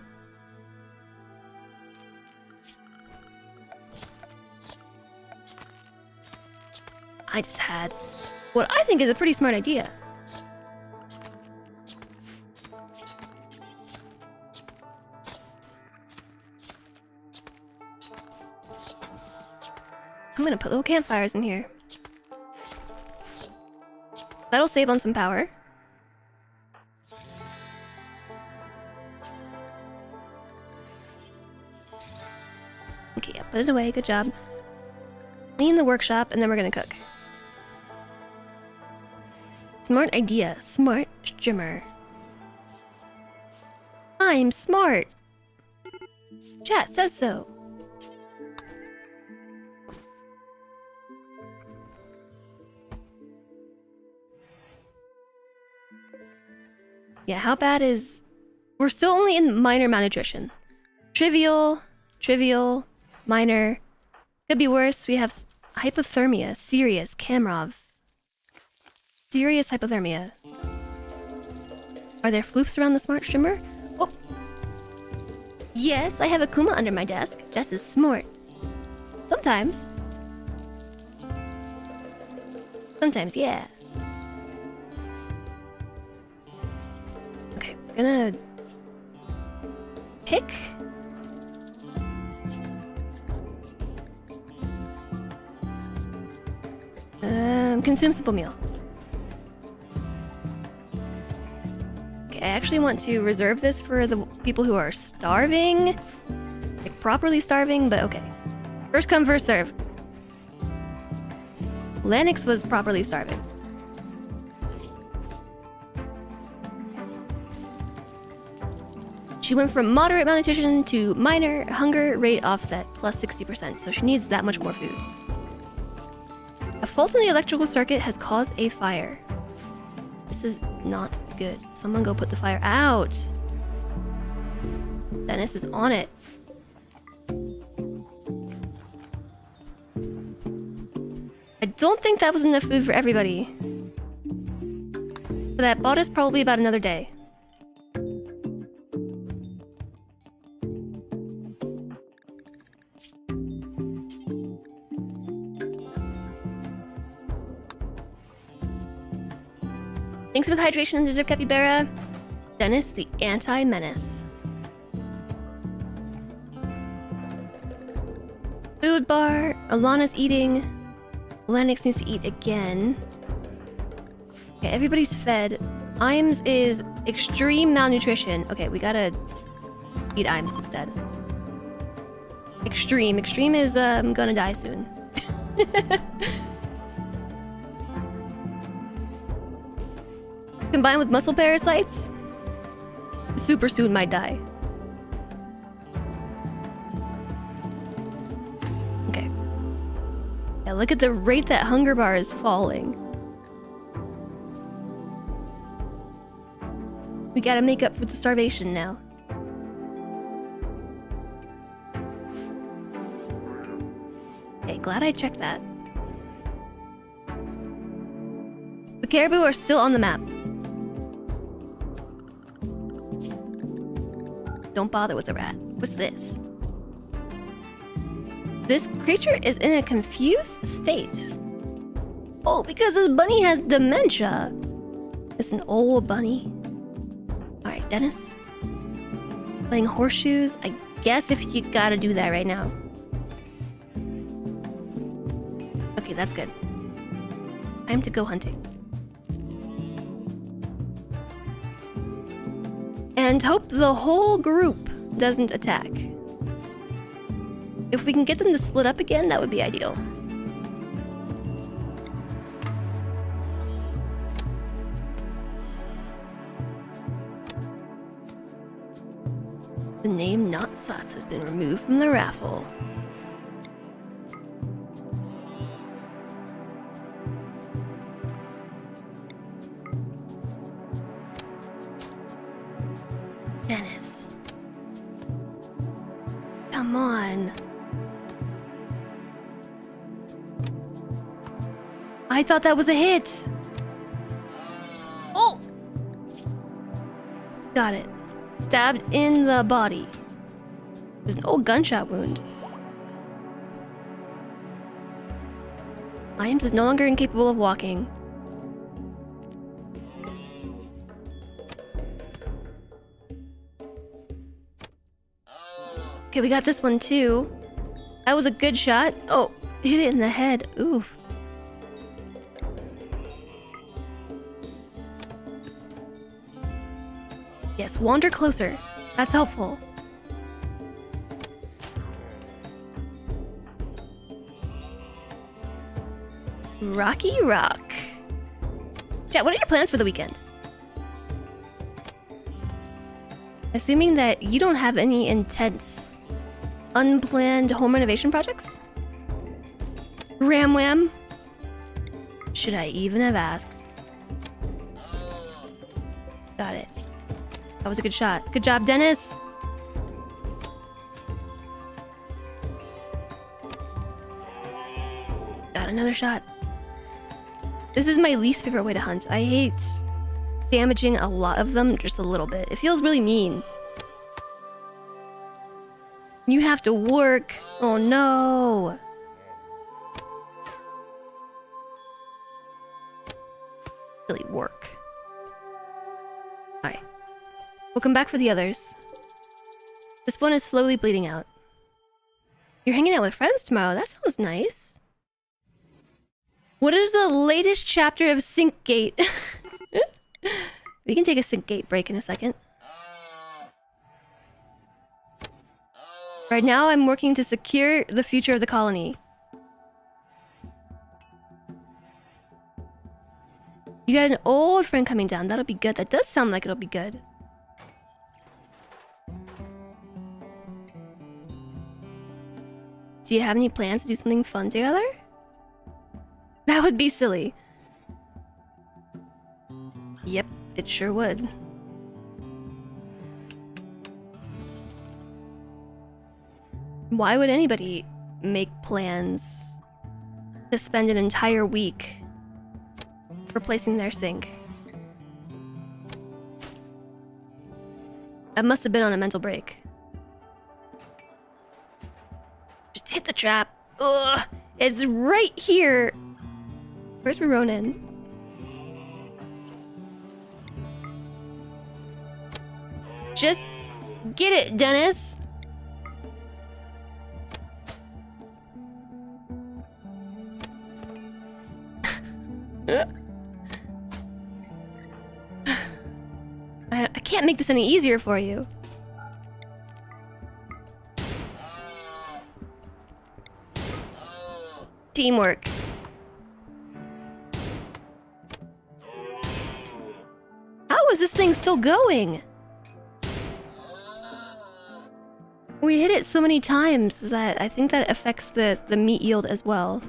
I just had what I think is a pretty smart idea. I'm gonna put little campfires in here. That'll save on some power. Okay, yeah, put it away, good job. Clean the workshop, and then we're gonna cook. Smart idea, smart streamer. I'm smart. Chat says so. Yeah, how bad is... We're still only in minor malnutrition. Trivial, minor. Could be worse. We have hypothermia, serious, Kamrov. Serious hypothermia. Are there floofs around the smart streamer? Oh! Yes, I have a Kuma under my desk. Jess is smart. Sometimes. Sometimes, yeah. Okay, we're gonna... pick... consume simple meal. Okay, I actually want to reserve this for the people who are starving. Like, properly starving, but okay. First come, first serve. Lennox was properly starving. She went from moderate malnutrition to minor hunger rate offset plus 60%, so she needs that much more food. A fault in the electrical circuit has caused a fire. This is not good. Someone go put the fire out. Dennis is on it. I don't think that was enough food for everybody. But that bought us probably about another day. Thanks for the hydration, Desert Capybara. Dennis, the anti-menace. Food bar. Alana's eating. Lennox needs to eat again. Okay, everybody's fed. Imes is extreme malnutrition. Okay, we gotta eat Imes instead. Extreme. Extreme is gonna die soon. Combined with muscle parasites, super soon might die. Okay. Yeah, look at the rate that hunger bar is falling. We gotta make up for the starvation now. Okay, glad I checked that. The caribou are still on the map. Don't bother with the rat. What's this? This creature is in a confused state. Oh, because this bunny has dementia. It's an old bunny. Alright, Dennis. Playing horseshoes. I guess if you gotta do that right now. Okay, that's good. Time to go hunting. And hope the whole group doesn't attack. If we can get them to split up again, that would be ideal. The name Not Sus has been removed from the raffle. Dennis. Come on. I thought that was a hit. Oh! Got it. Stabbed in the body. There's an old gunshot wound. Iams is no longer incapable of walking. Okay, we got this one too. That was a good shot. Oh, hit it in the head. Oof. Yes, wander closer. That's helpful. Rocky Rock. Chat, what are your plans for the weekend? Assuming that you don't have any intense, unplanned home renovation projects? Ram Wham? Should I even have asked? Got it. That was a good shot. Good job, Dennis! Got another shot. This is my least favorite way to hunt. I hate damaging a lot of them just a little bit. It feels really mean. You have to work. Oh no. Really work. Alright. We'll come back for the others. This one is slowly bleeding out. You're hanging out with friends tomorrow. That sounds nice. What is the latest chapter of Syncgate? We can take a Syncgate break in a second. Right now, I'm working to secure the future of the colony. You got an old friend coming down. That'll be good. That does sound like it'll be good. Do you have any plans to do something fun together? That would be silly. Yep, it sure would. Why would anybody make plans to spend an entire week replacing their sink? That must have been on a mental break. Just hit the trap. Ugh, it's right here. Where's Ronan? Just get it, Dennis. I can't make this any easier for you. Teamwork. How is this thing still going? We hit it so many times that I think that affects the meat yield as well.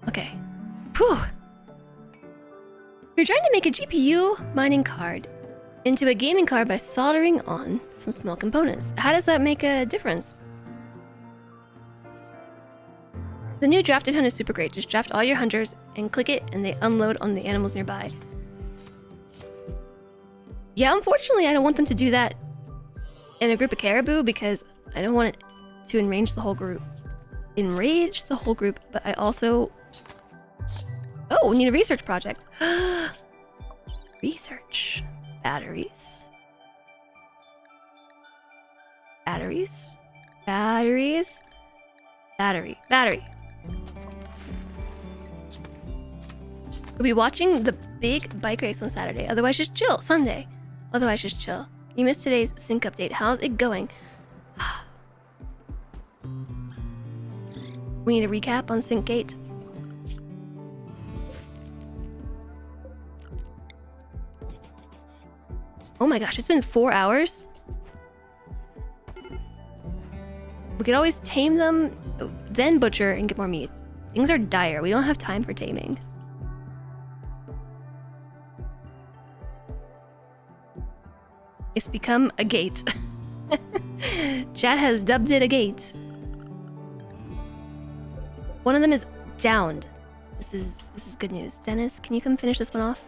Okay. Whew. You're trying to make a GPU mining card into a gaming card by soldering on some small components. How does that make a difference? The new drafted hunt is super great. Just draft all your hunters and click it and they unload on the animals nearby. Yeah, unfortunately I don't want them to do that in a group of caribou because I don't want it to enrage the whole group. Enrage the whole group, but I also... Oh, we need a research project. Research. Batteries. Batteries. Batteries. Battery. Battery. We'll be watching the big bike race on Saturday. Otherwise, just chill. Sunday. Otherwise, just chill. You missed today's sync update. How's it going? We need a recap on Sync Gate. Oh my gosh, it's been 4 hours? We could always tame them, then butcher and get more meat. Things are dire. We don't have time for taming. It's become a gate. Chat has dubbed it a gate. One of them is downed. This is good news. Dennis, can you come finish this one off?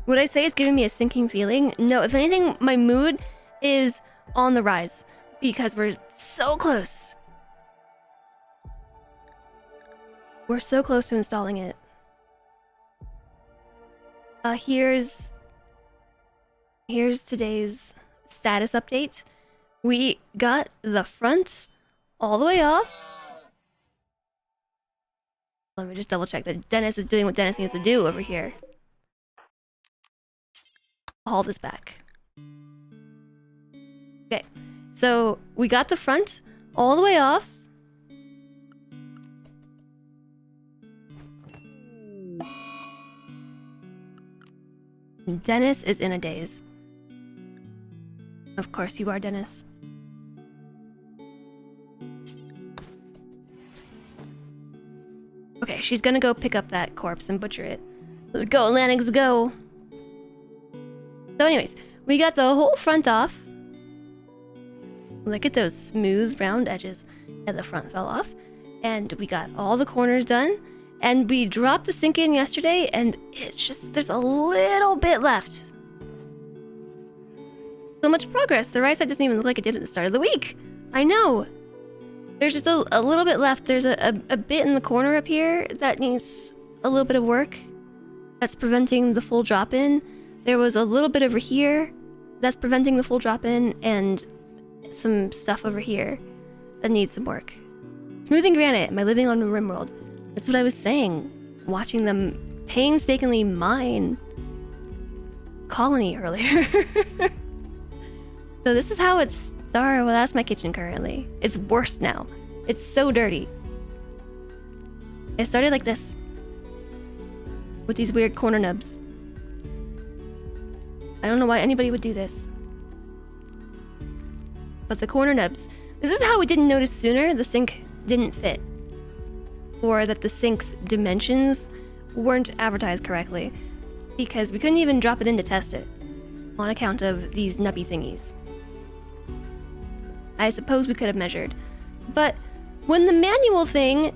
Would I say it's giving me a sinking feeling? No, if anything, my mood is on the rise because we're so close. We're so close to installing it. Here's today's status update. We got the front all the way off. Let me just double check that Dennis is doing what Dennis needs to do over here. I'll haul this back. Okay, so we got the front all the way off. Dennis is in a daze. Of course you are, Dennis. Okay, she's gonna go pick up that corpse and butcher it. Let's go, Lanix, go! So anyways, we got the whole front off. Look at those smooth, round edges. And the front fell off. And we got all the corners done. And we dropped the sink in yesterday, and it's just, there's a little bit left. So much progress. The right side doesn't even look like it did at the start of the week. I know. There's just a little bit left. There's a bit in the corner up here that needs a little bit of work. That's preventing the full drop-in. There was a little bit over here that's preventing the full drop-in, and some stuff over here that needs some work. Smoothing granite. Am I living on RimWorld? That's what I was saying. Watching them painstakingly mine colony earlier. So this is how it's started. Well, that's my kitchen currently. It's worse now. It's so dirty. It started like this. With these weird corner nubs. I don't know why anybody would do this. But the corner nubs. This is how we didn't notice sooner the sink didn't fit. Or that the sink's dimensions weren't advertised correctly. Because we couldn't even drop it in to test it. On account of these nubby thingies. I suppose we could have measured. But when the manual thing...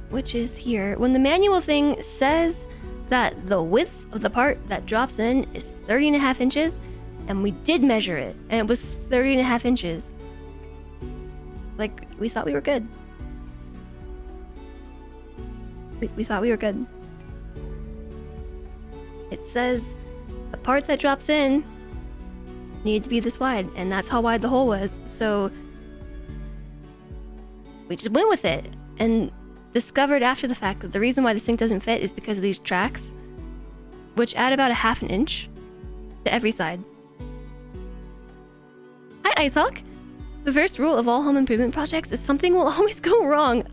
Which is here. When the manual thing says that the width of the part that drops in is 30.5 inches, and we did measure it, and it was 30.5 inches. Like, we thought we were good. We thought we were good. It says the part that drops in needed to be this wide, and that's how wide the hole was, so we just went with it, and discovered after the fact that the reason why the sink doesn't fit is because of these tracks, which add about 1/2 inch to every side. right, Ice Hawk. The first rule of all home improvement projects is something will always go wrong.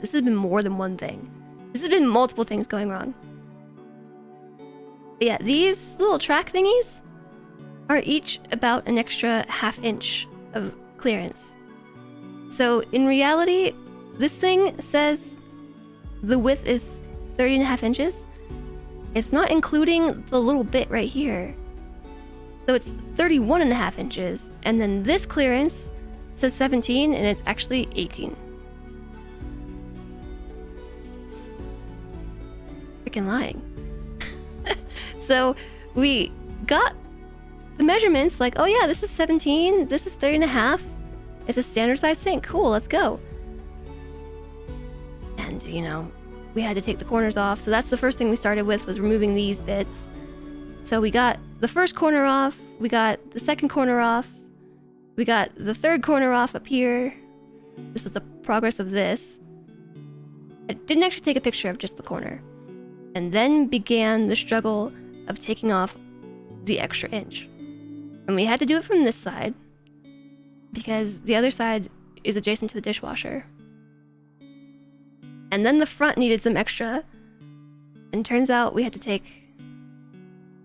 This has been more than one thing. This has been multiple things going wrong. But yeah, these little track thingies are each about an extra ½ inch of clearance. So in reality, this thing says the width is 30.5 inches. It's not including the little bit right here. So it's 31.5 inches, and then this clearance says 17, and it's actually 18. It's freaking lying. So we got the measurements like, oh yeah, this is 17, this is 30.5. It's a standard size sink. Cool, let's go. And, you know, we had to take the corners off. So that's the first thing we started with, was removing these bits. So we got the first corner off, we got the second corner off, we got the third corner off up here. This was the progress of this. I didn't actually take a picture of just the corner. And then began the struggle of taking off the extra inch. And we had to do it from this side, because the other side is adjacent to the dishwasher. And then the front needed some extra, and turns out we had to take,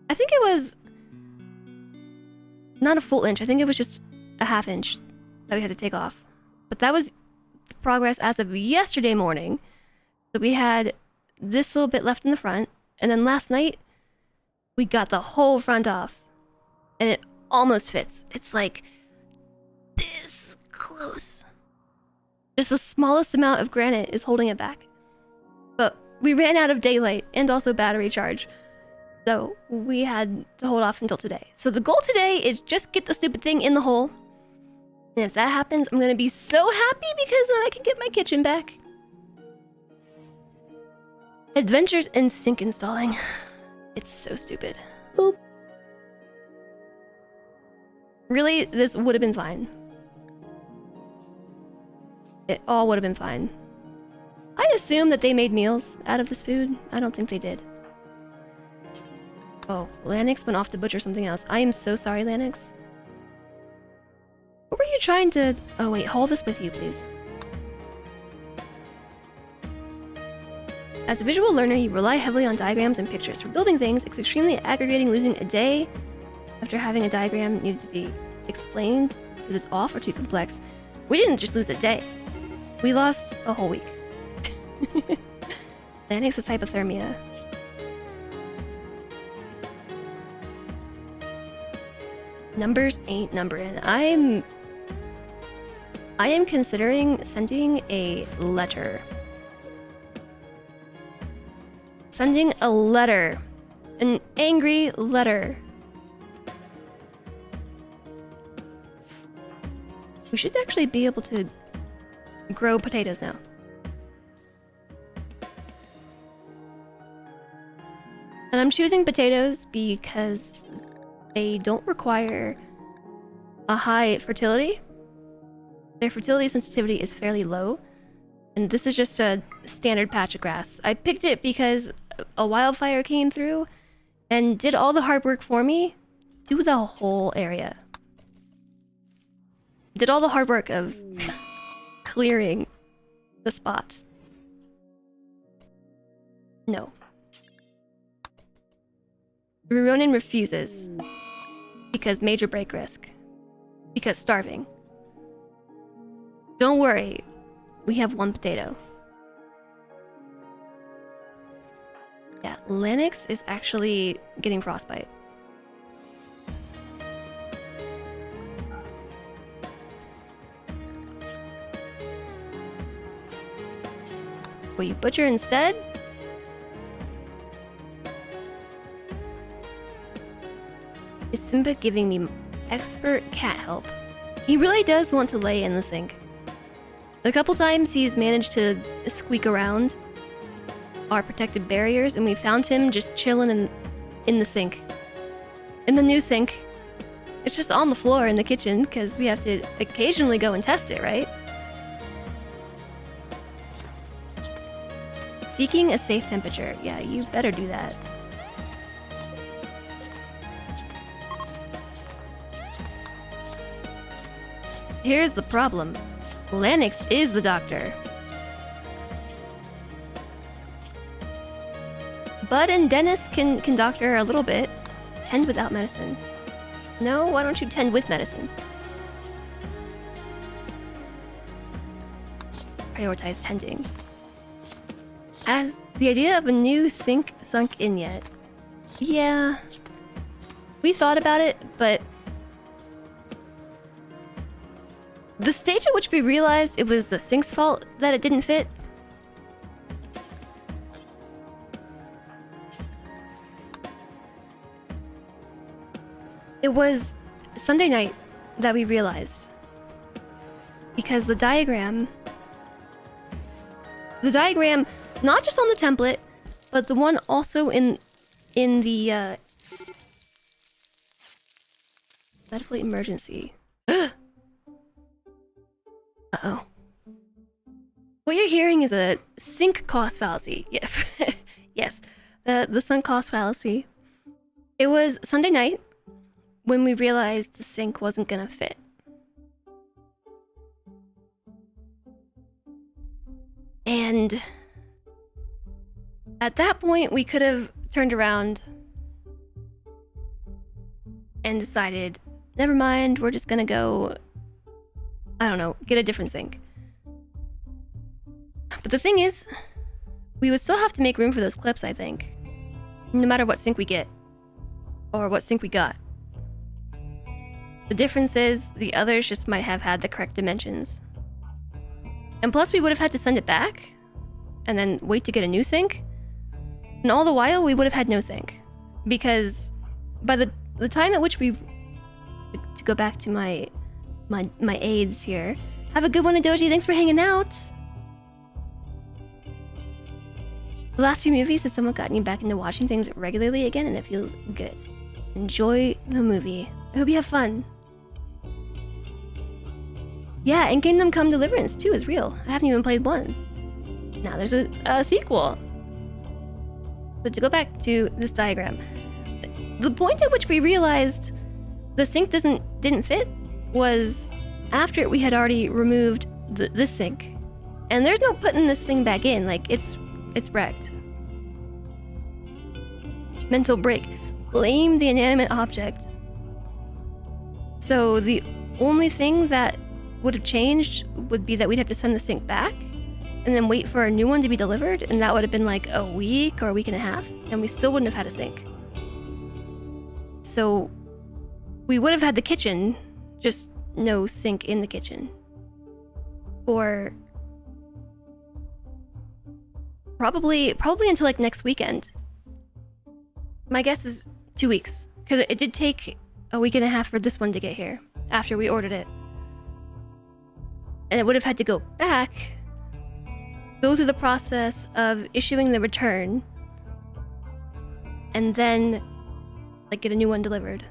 I think it was not a full inch, I think it was just a ½ inch that we had to take off. But that was the progress as of yesterday morning. So we had this little bit left in the front, and then last night we got the whole front off, and it almost fits. It's like this close. Just the smallest amount of granite is holding it back. But we ran out of daylight and also battery charge, so we had to hold off until today. So the goal today is just get the stupid thing in the hole, and if that happens, I'm gonna be so happy, because then I can get my kitchen back. Adventures in sink installing. It's so stupid. Boop. Really, this would have been fine. It all would have been fine. I assume that they made meals out of this food. I don't think they did. Oh, Lanix went off to butcher something else. I am so sorry, Lanix. What were you trying to... Oh wait, haul this with you, please. As a visual learner, you rely heavily on diagrams and pictures. For building things, it's extremely aggravating losing a day after having a diagram needed to be explained because it's off or too complex. We didn't just lose a day. We lost a whole week. Lanix is hypothermia. Numbers ain't numbering. I am considering sending a letter. Sending a letter. An angry letter. We should actually be able to grow potatoes now. And I'm choosing potatoes because they don't require a high fertility. Their fertility sensitivity is fairly low. And this is just a standard patch of grass. I picked it because a wildfire came through and did all the hard work for me. Do the whole area. Did all the hard work of clearing the spot. No. Ronin refuses. Because major break risk. Because starving. Don't worry. We have one potato. Yeah, Linux is actually getting frostbite. Will you butcher instead? Is Simba giving me expert cat help? He really does want to lay in the sink. A couple times he's managed to squeak around our protective barriers, and we found him just chilling in the sink. In the new sink. It's just on the floor in the kitchen, because we have to occasionally go and test it, right? Seeking a safe temperature. Yeah, you better do that. here's the problem. Lanix is the doctor. Bud and Dennis can doctor a little bit. Tend without medicine. No, why don't you tend with medicine? Prioritize tending. Has the idea of a new sink sunk in yet? Yeah. We thought about it, but the stage at which we realized it was the sink's fault that it didn't fit. It was Sunday night that we realized. Because the diagram, not just on the template, but the one also in the medical emergency. Uh-oh. What you're hearing is a sink cost fallacy. Yeah. Yes. The sunk cost fallacy. It was Sunday night when we realized the sink wasn't gonna fit. And at that point, we could have turned around and decided, never mind, we're just gonna go, I don't know, get a different sink. But the thing is, we would still have to make room for those clips, I think. No matter what sink we get. Or what sink we got. The difference is, the others just might have had the correct dimensions. And plus, we would have had to send it back, and then wait to get a new sink. And all the while, we would have had no sink. Because by the time at which we... To go back to my aides here. Have a good one, Adoji. Thanks for hanging out. The last few movies have somewhat gotten you back into watching things regularly again, and it feels good. Enjoy the movie. I hope you have fun. Yeah, and Kingdom Come Deliverance 2 is real. I haven't even played 1. Now there's a sequel. So to go back to this diagram, the point at which we realized the sink didn't fit was after we had already removed this sink. And there's no putting this thing back in, like it's wrecked. Mental break. Blame the inanimate object. So the only thing that would have changed would be that we'd have to send the sink back and then wait for a new one to be delivered, and that would have been like a week or a week and a half, and we still wouldn't have had a sink. So we would have had the kitchen, just no sink in the kitchen. For probably until like next weekend. My guess is 2 weeks, because it did take a week and a half for this one to get here after we ordered it. And it would have had to go back, go through the process of issuing the return, and then like get a new one delivered.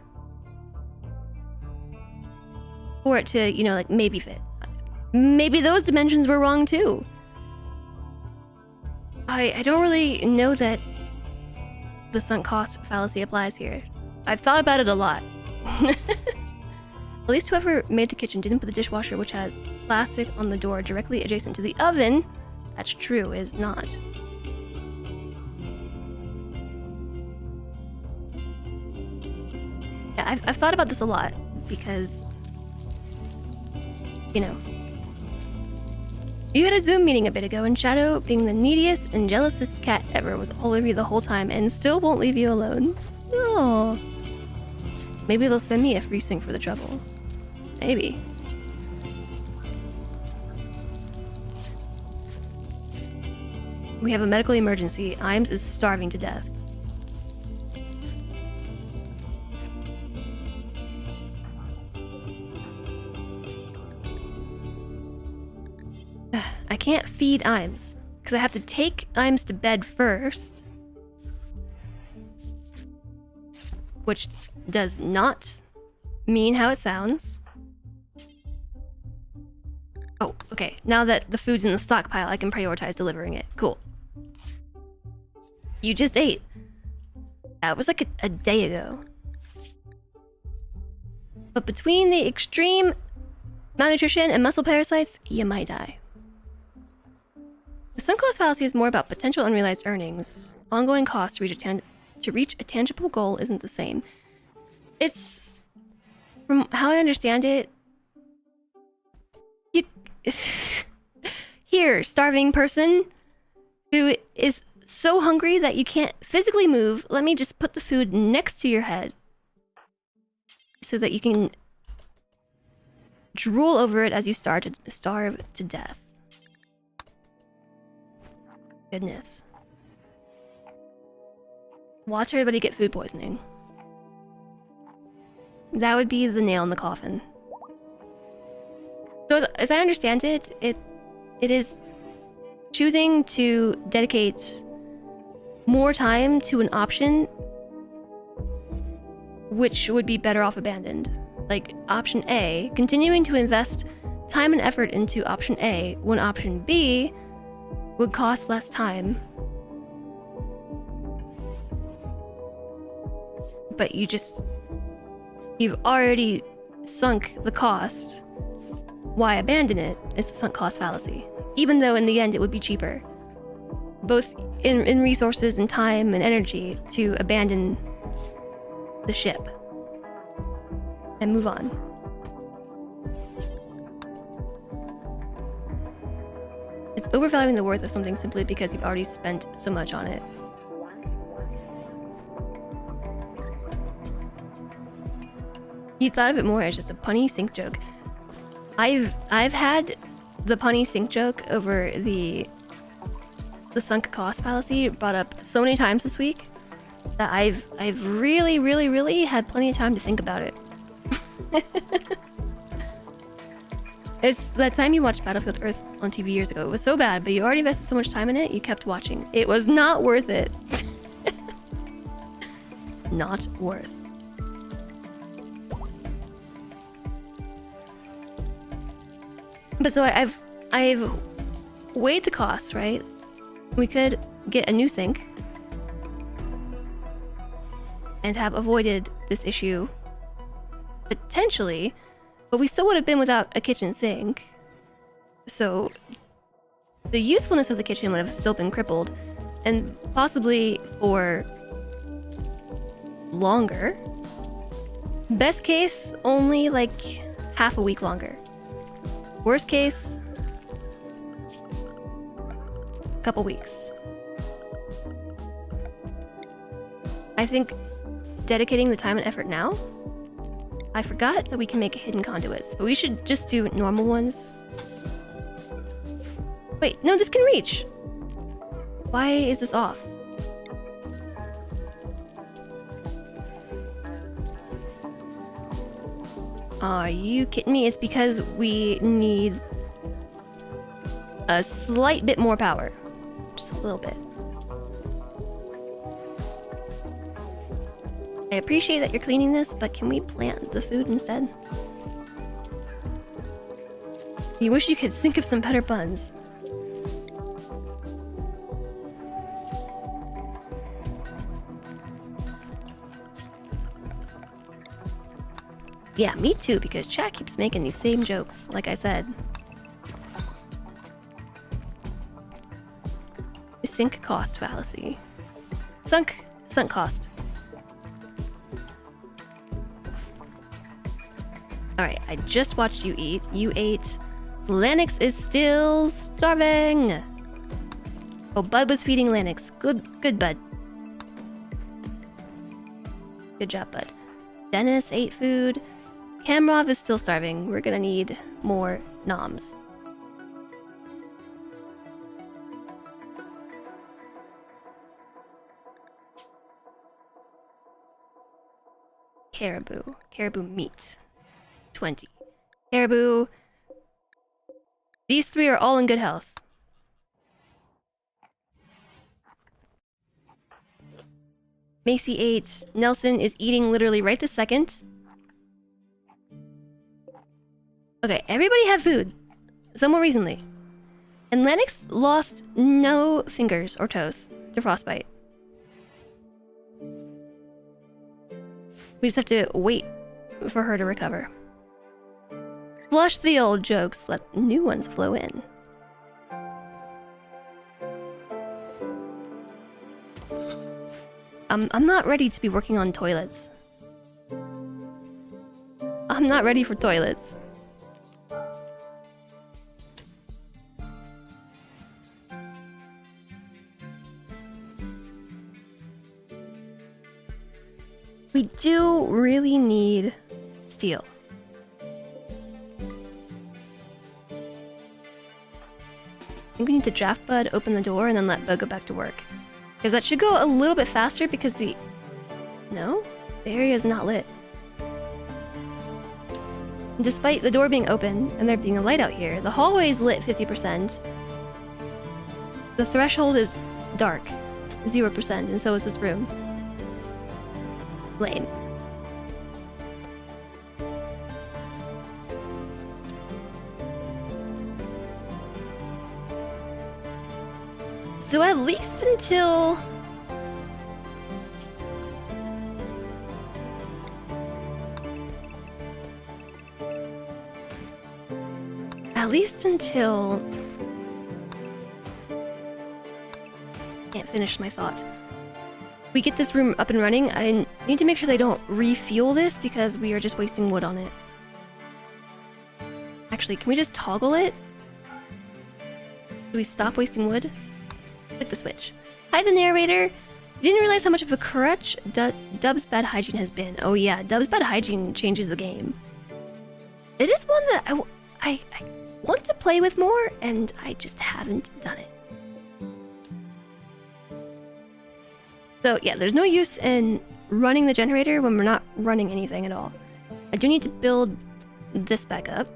For it to, you know, like maybe fit. Maybe those dimensions were wrong too. I don't really know that the sunk cost fallacy applies here. I've thought about it a lot. At least whoever made the kitchen didn't put the dishwasher, which has plastic on the door directly adjacent to the oven. That's true, is not. Yeah, I've thought about this a lot because, you know, you had a Zoom meeting a bit ago, and Shadow, being the neediest and jealousest cat ever, was all over you the whole time and still won't leave you alone. Oh. Maybe they'll send me a free sink for the trouble. Maybe. We have a medical emergency. Imes is starving to death. I can't feed Imes, because I have to take Imes to bed first. Which does not mean how it sounds. Oh, okay. Now that the food's in the stockpile, I can prioritize delivering it. Cool. You just ate. That was like a day ago. But between the extreme Malnutrition and muscle parasites, you might die. The sunk cost fallacy is more about potential unrealized earnings. Ongoing costs to reach a tangible goal isn't the same. It's... From how I understand it... You... Here, starving person who is so hungry that you can't physically move, let me just put the food next to your head so that you can drool over it as you starve to death. Goodness. Watch everybody get food poisoning. That would be the nail in the coffin. So as I understand it, it is choosing to dedicate more time to an option which would be better off abandoned. Like option A, continuing to invest time and effort into option A when option B would cost less time. But you've already sunk the cost. Why abandon it? It's a sunk cost fallacy. Even though in the end it would be cheaper. Both in resources and time and energy to abandon the ship. And move on. It's overvaluing the worth of something simply because you've already spent so much on it. You thought of it more as just a punny sink joke. I've had the punny sink joke over the sunk cost fallacy brought up so many times this week that I've really had plenty of time to think about it. It's that time you watched Battlefield Earth on TV years ago. It was so bad, but you already invested so much time in it, you kept watching. It was not worth it. Not worth. But so I've weighed the costs, right? We could get a new sink and have avoided this issue potentially, but we still would have been without a kitchen sink. So the usefulness of the kitchen would have still been crippled, and possibly for longer. Best case, only like half a week longer. Worst case, a couple weeks. I think dedicating the time and effort now. I forgot that we can make hidden conduits, but we should just do normal ones. Wait, no, this can reach. Why is this off? Are you kidding me? It's because we need a slight bit more power. Just a little bit. I appreciate that you're cleaning this, but can we plant the food instead? You wish you could think of some better buns. Yeah, me too, because chat keeps making these same jokes, like I said. The sink cost fallacy. Sunk cost. Alright, I just watched you eat. You ate. Lanix is still starving. Oh, Bud was feeding Lanix. Good, Bud. Good job, Bud. Dennis ate food. Kamrov is still starving. We're gonna need more noms. Caribou. Caribou meat. 20. Caribou. These three are all in good health. Macy ate. Nelson is eating literally right this second. Okay, everybody had food. Somewhat recently. And Lennox lost no fingers or toes to frostbite. We just have to wait for her to recover. Flush the old jokes, let new ones flow in. I'm not ready to be working on toilets. I'm not ready for toilets. We do really need steel. I think we need to draft Bud, open the door, and then let Bud go back to work. Because that should go a little bit faster because the... No? The area is not lit. Despite the door being open and there being a light out here, the hallway is lit 50%. The threshold is dark, 0%, and so is this room. Lame. So at least until... Can't finish my thought. We get this room up and running. I need to make sure they don't refuel this because we are just wasting wood on it. Actually, can we just toggle it? Do we stop wasting wood? Click the switch. Hi, the narrator. Didn't realize how much of a crutch Dub's bad hygiene has been. Oh yeah, Dub's bad hygiene changes the game. It is one that I want to play with more, and I just haven't done it. So yeah, there's no use in running the generator when we're not running anything at all. I do need to build this back up.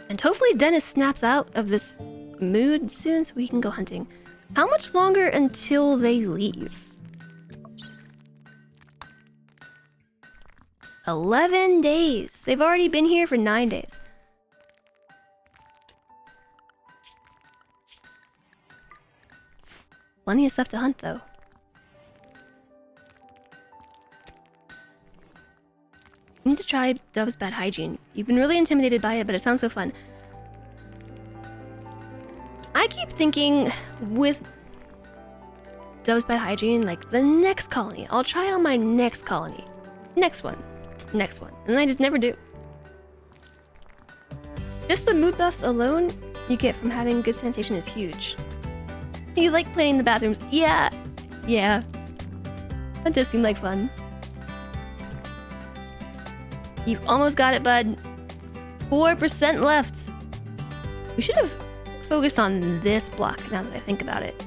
And hopefully Dennis snaps out of this mood soon so we can go hunting. How much longer until they leave? 11 days. They've already been here for 9 days. Plenty of stuff to hunt, though. You need to try Dove's bad hygiene. You've been really intimidated by it, but it sounds so fun. I keep thinking with Dove's bad hygiene, like the next colony. I'll try it on my next colony. Next one. Next one. And I just never do. Just the mood buffs alone you get from having good sanitation is huge. You like cleaning the bathrooms? Yeah. Yeah. That does seem like fun. You've almost got it, bud. 4% left. We should have focused on this block now that I think about it.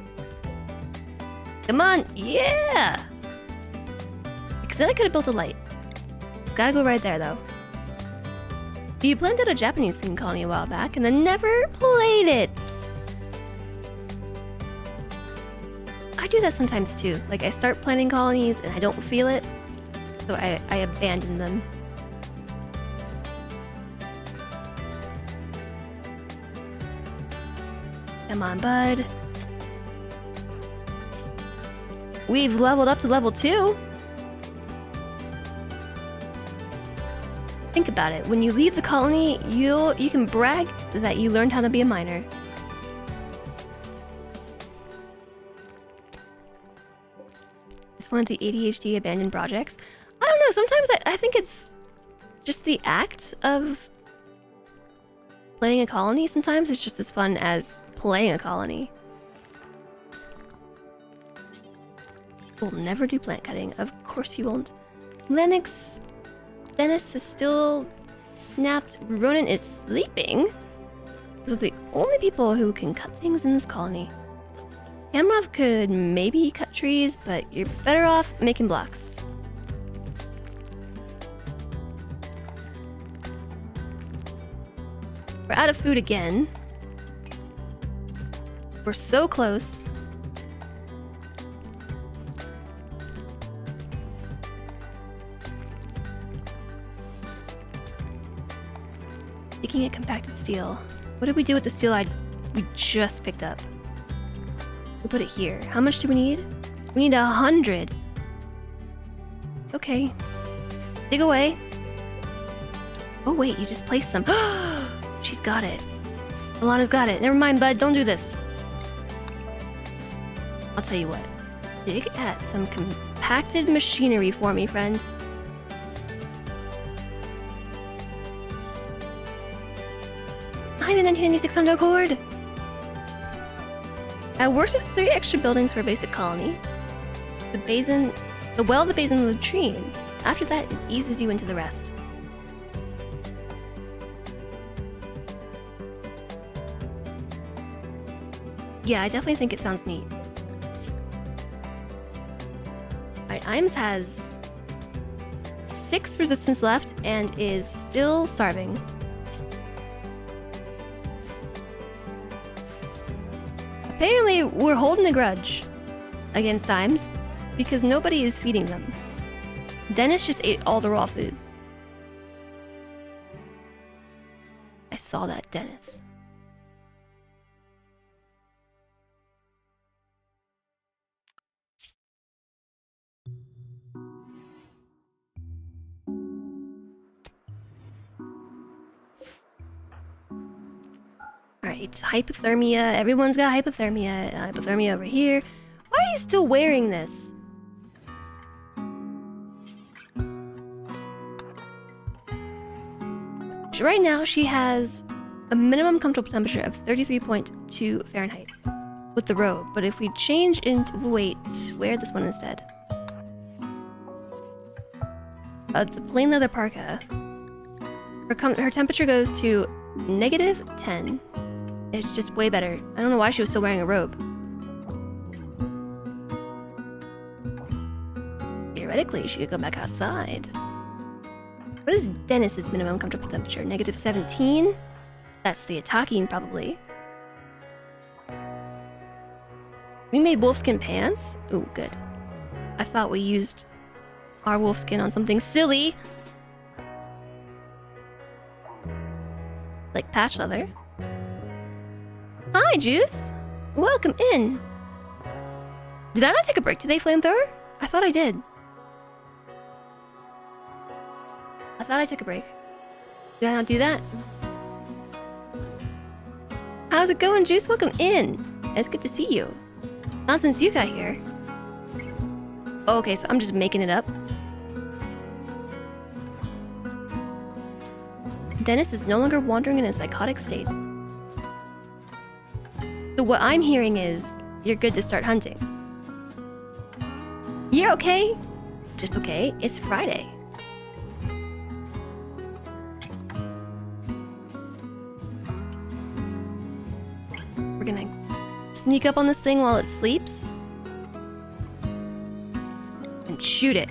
Come on. Yeah. Because then I could have built a light. It's gotta go right there, though. You planned out a Japanese themed colony a while back and then never played it. I do that sometimes too. Like I start planning colonies and I don't feel it, so I abandon them. Come on, bud. We've leveled up to level 2. Think about it. When you leave the colony, you can brag that you learned how to be a miner. It's one of the ADHD abandoned projects. I don't know, sometimes I think it's just the act of planning a colony. Sometimes it's just as fun as playing a colony. We'll never do plant cutting. Of course you won't. Lennox... Dennis is still snapped. Ronan is sleeping. Those are the only people who can cut things in this colony. Kamrov could maybe cut trees, but you're better off making blocks. We're out of food again. We're so close. Making it compacted steel. What did we do with the steel we just picked up? We'll put it here. How much do we need? We need 100. Okay. Dig away. Oh wait, you just placed some. She's got it. Alana's got it. Never mind, bud. Don't do this. I'll tell you what. Dig at some compacted machinery for me, friend. Hi, the 1996 Hundo Accord! At worst, it's 3 extra buildings for a basic colony. The well, the basin, and the latrine. After that, it eases you into the rest. Yeah, I definitely think it sounds neat. Alright, Imes has 6 resistance left and is still starving. Apparently, we're holding a grudge against Imes because nobody is feeding them. Dennis just ate all the raw food. I saw that, Dennis. Alright, hypothermia. Everyone's got hypothermia. Hypothermia over here. Why are you still wearing this? Right now, she has a minimum comfortable temperature of 33.2 Fahrenheit with the robe. But if we change into... Wait, wear this one instead. The plain leather parka. Her temperature goes to -10. It's just way better. I don't know why she was still wearing a robe. Theoretically, she could go back outside. What is Dennis's minimum comfortable temperature? -17? That's the attacking, probably. We made wolfskin pants? Ooh, good. I thought we used our wolfskin on something silly. Like patch leather. Hi, Juice! Welcome in! Did I not take a break today, Flamethrower? I thought I did. I thought I took a break. Did I not do that? How's it going, Juice? Welcome in! It's good to see you. Not since you got here. Oh, okay, so I'm just making it up. Dennis is no longer wandering in a psychotic state. So what I'm hearing is, you're good to start hunting. You're okay? Just okay. It's Friday. We're gonna sneak up on this thing while it sleeps. And shoot it.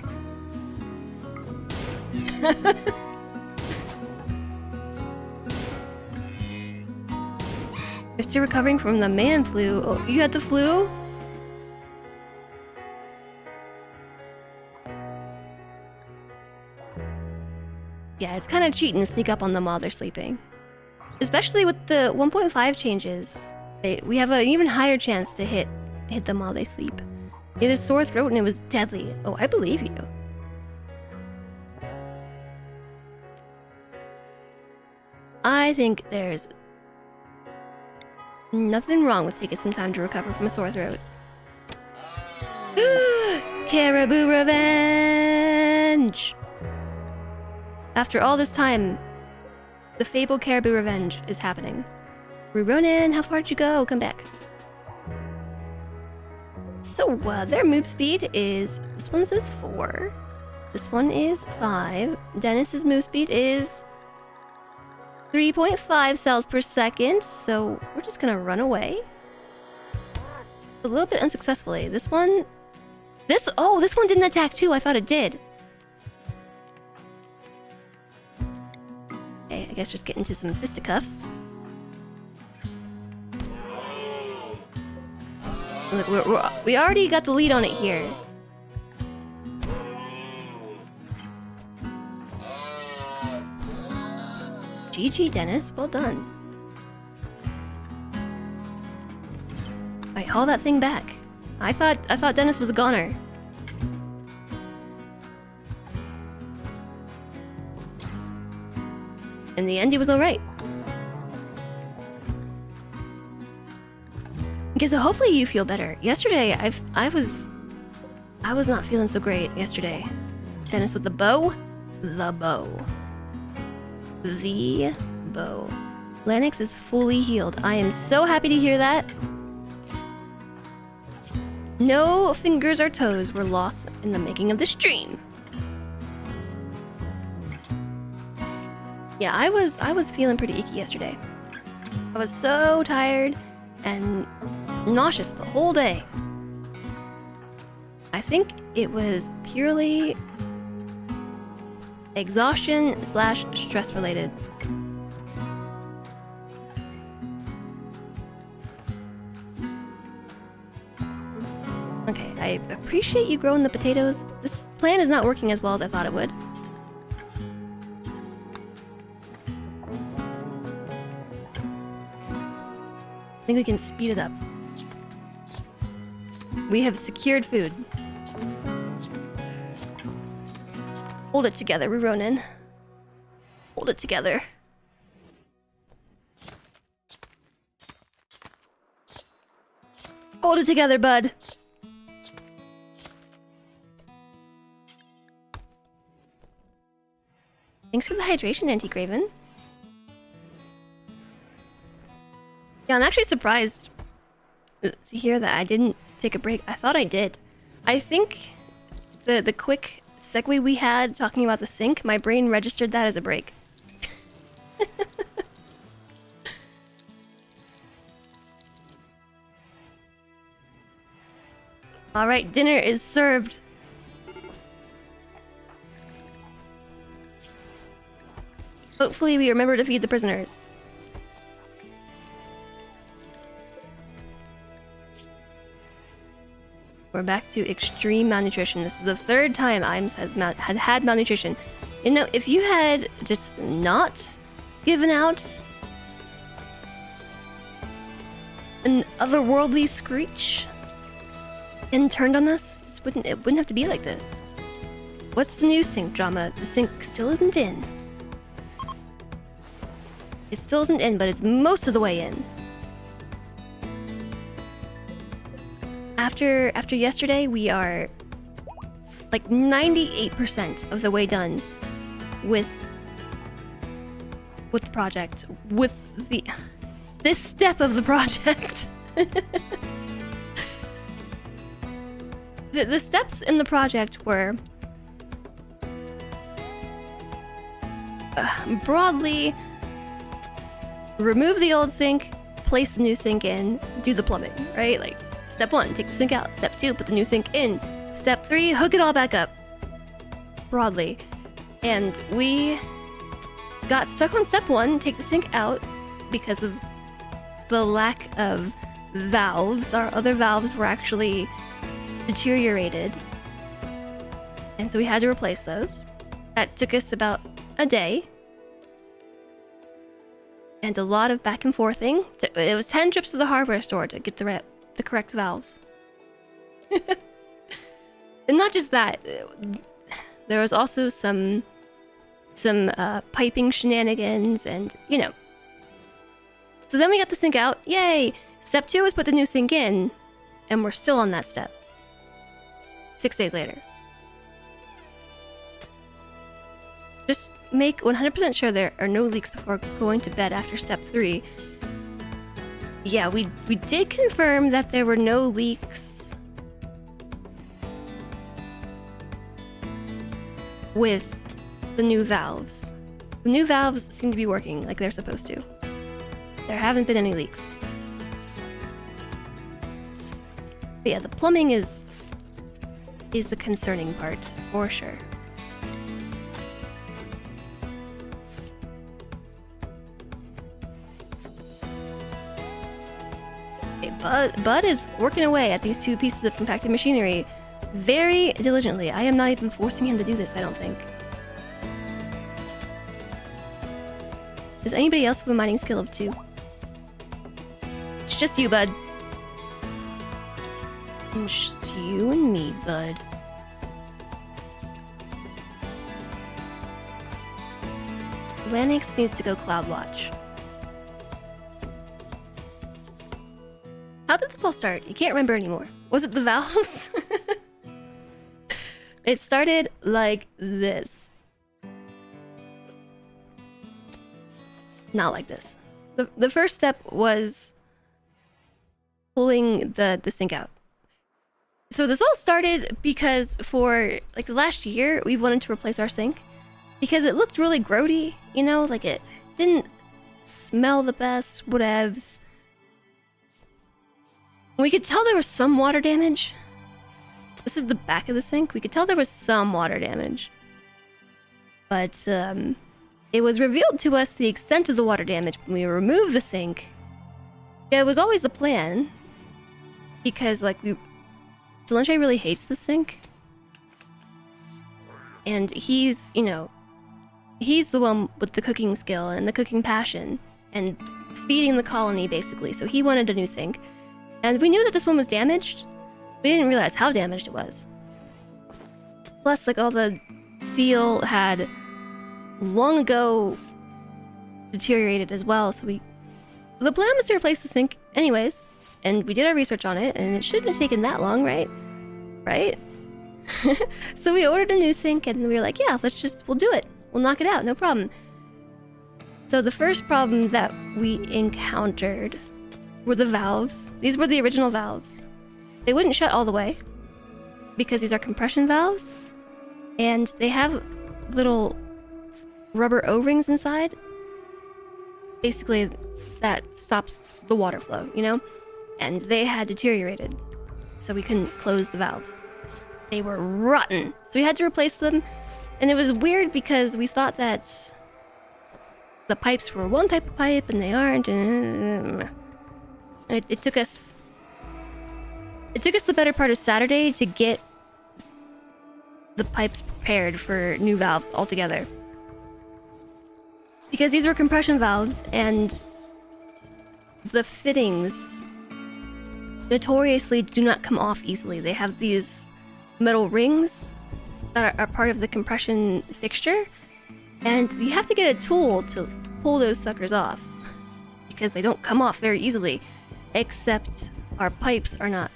You're still recovering from the man flu. Oh, you had the flu? Yeah, it's kind of cheating to sneak up on them while they're sleeping. Especially with the 1.5 changes. We have an even higher chance to hit them while they sleep. He had a sore throat and it was deadly. Oh, I believe you. I think there's nothing wrong with taking some time to recover from a sore throat. Caribou Revenge! After all this time, the fabled Caribou Revenge is happening. Ronan, how far did you go? Come back. So, their move speed is... This one says 4. This one is 5. Dennis's move speed is 3.5 cells per second, so we're just gonna run away. A little bit unsuccessfully. This one didn't attack too. I thought it did. Okay, I guess just get into some fisticuffs. Look, we already got the lead on it here. GG, Dennis. Well done. Alright, haul that thing back. I thought Dennis was a goner. In the end, he was alright. Okay, so hopefully you feel better. Yesterday, I was not feeling so great yesterday. Dennis with the bow. The bow. The bow. Lennox is fully healed. I am so happy to hear that. No fingers or toes were lost in the making of the stream. Yeah, I was feeling pretty icky yesterday. I was so tired and nauseous the whole day. I think it was purely exhaustion / stress related. Okay, I appreciate you growing the potatoes. This plan is not working as well as I thought it would. I think we can speed it up. We have secured food. Hold it together, Ruronin. Hold it together. Hold it together, bud. Thanks for the hydration, Anti-Graven. Yeah, I'm actually surprised to hear that I didn't take a break. I thought I did. I think the quick segue we had talking about the sink, my brain registered that as a break. Alright, dinner is served. Hopefully we remember to feed the prisoners. We're back to extreme malnutrition. This is the third time Imes has had malnutrition. You know, if you had just not given out an otherworldly screech and turned on us, it wouldn't have to be like this. What's the new sink drama? The sink still isn't in. It still isn't in, but it's most of the way in. After yesterday, we are like 98% of the way done with the project. With this step of the project. The steps in the project were broadly remove the old sink, place the new sink in, do the plumbing, right? Like, step 1, take the sink out. Step 2, put the new sink in. Step 3, hook it all back up. Broadly. And we got stuck on step 1, take the sink out, because of the lack of valves. Our other valves were actually deteriorated. And so we had to replace those. That took us about a day. And a lot of back and forthing. It was 10 trips to the hardware store to get the correct valves. And not just that, there was also some piping shenanigans and, you know. So then we got the sink out. Yay! Step 2 was put the new sink in, and we're still on that step. 6 days later. Just make 100% sure there are no leaks before going to bed after step 3. Yeah, we did confirm that there were no leaks with the new valves. The new valves seem to be working like they're supposed to. There haven't been any leaks. But yeah, the plumbing is the concerning part, for sure. Bud is working away at these 2 pieces of compacted machinery very diligently. I am not even forcing him to do this, I don't think. Does anybody else have a mining skill of 2? It's just you, Bud. Just you and me, bud. Lanix needs to go cloud watch. How did this all start? You can't remember anymore. Was it the valves? It started like this. Not like this. The first step was pulling the sink out. So this all started because for like the last year we wanted to replace our sink because it looked really grody, you know, like it didn't smell the best, whatevs. We could tell there was some water damage. This is the back of the sink. We could tell there was some water damage. But it was revealed to us the extent of the water damage when we removed the sink. Yeah, it was always the plan. Because, like, Salentre really hates the sink. And he's, you know, he's the one with the cooking skill and the cooking passion. And feeding the colony, basically. So he wanted a new sink. And we knew that this one was damaged. We didn't realize how damaged it was. Plus, like, all the seal had long ago deteriorated as well, so the plan was to replace the sink anyways, and we did our research on it, and it shouldn't have taken that long, right? Right? So we ordered a new sink, and we were like, yeah, we'll do it. We'll knock it out, no problem. So the first problem that we encountered were the valves. These were the original valves. They wouldn't shut all the way, because these are compression valves, and they have little rubber O-rings inside. Basically, that stops the water flow, you know? And they had deteriorated, so we couldn't close the valves. They were rotten, so we had to replace them. And it was weird because we thought that the pipes were one type of pipe and they aren't. It took us the better part of Saturday to get the pipes prepared for new valves altogether. Because these were compression valves, and the fittings notoriously do not come off easily. They have these metal rings that are part of the compression fixture, and you have to get a tool to pull those suckers off, because they don't come off very easily, except our pipes are not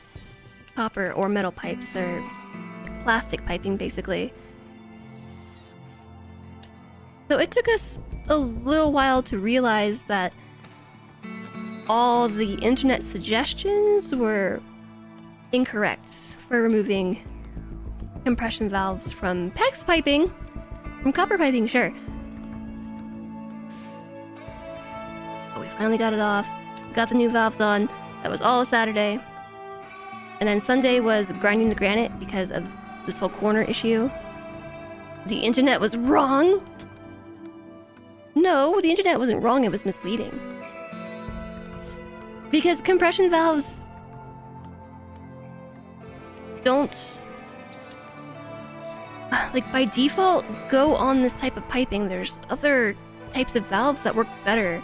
copper or metal pipes. They're plastic piping, basically. So it took us a little while to realize that all the internet suggestions were incorrect for removing compression valves from PEX piping. From copper piping, sure. But we finally got it off. We got the new valves on. That was all Saturday. And then Sunday was grinding the granite because of this whole corner issue. The internet was wrong. No, the internet wasn't wrong, it was misleading. Because compression valves don't, like, by default, go on this type of piping. There's other types of valves that work better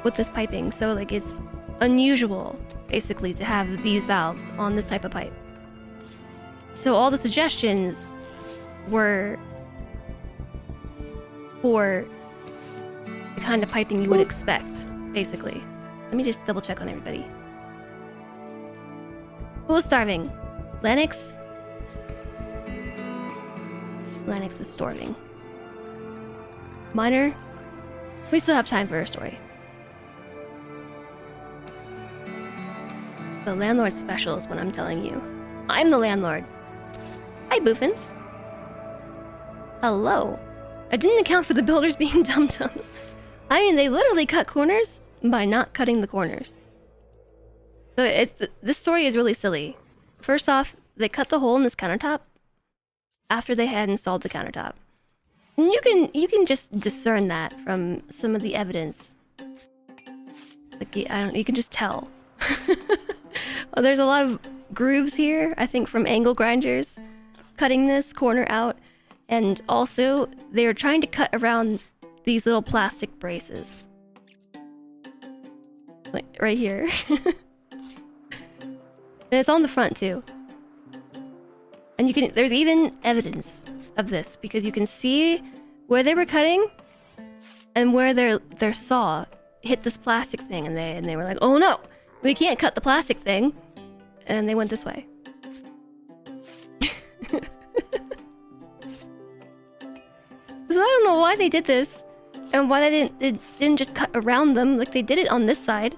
with this piping. So, like, it's unusual, basically, to have these valves on this type of pipe. So all the suggestions were for the kind of piping you would expect, basically. Let me just double check on everybody. Who was starving? Lanix? Lanix is starving. Miner? We still have time for a story. The landlord special is what I'm telling you. I'm the landlord. Hi, Boofin. Hello. I didn't account for the builders being dum-dums. I mean, they literally cut corners by not cutting the corners. So this story is really silly. First off, they cut the hole in this countertop after they had installed the countertop. And you can just discern that from some of the evidence. Like, you can just tell. Well, there's a lot of grooves here, I think, from angle grinders cutting this corner out. And also, they were trying to cut around these little plastic braces. Like, right here. And it's on the front too. And you can, there's even evidence of this because you can see where they were cutting and where their saw hit this plastic thing, and they were like, "Oh no, we can't cut the plastic thing," and they went this way. So I don't know why they did this, and why they didn't just cut around them like they did it on this side,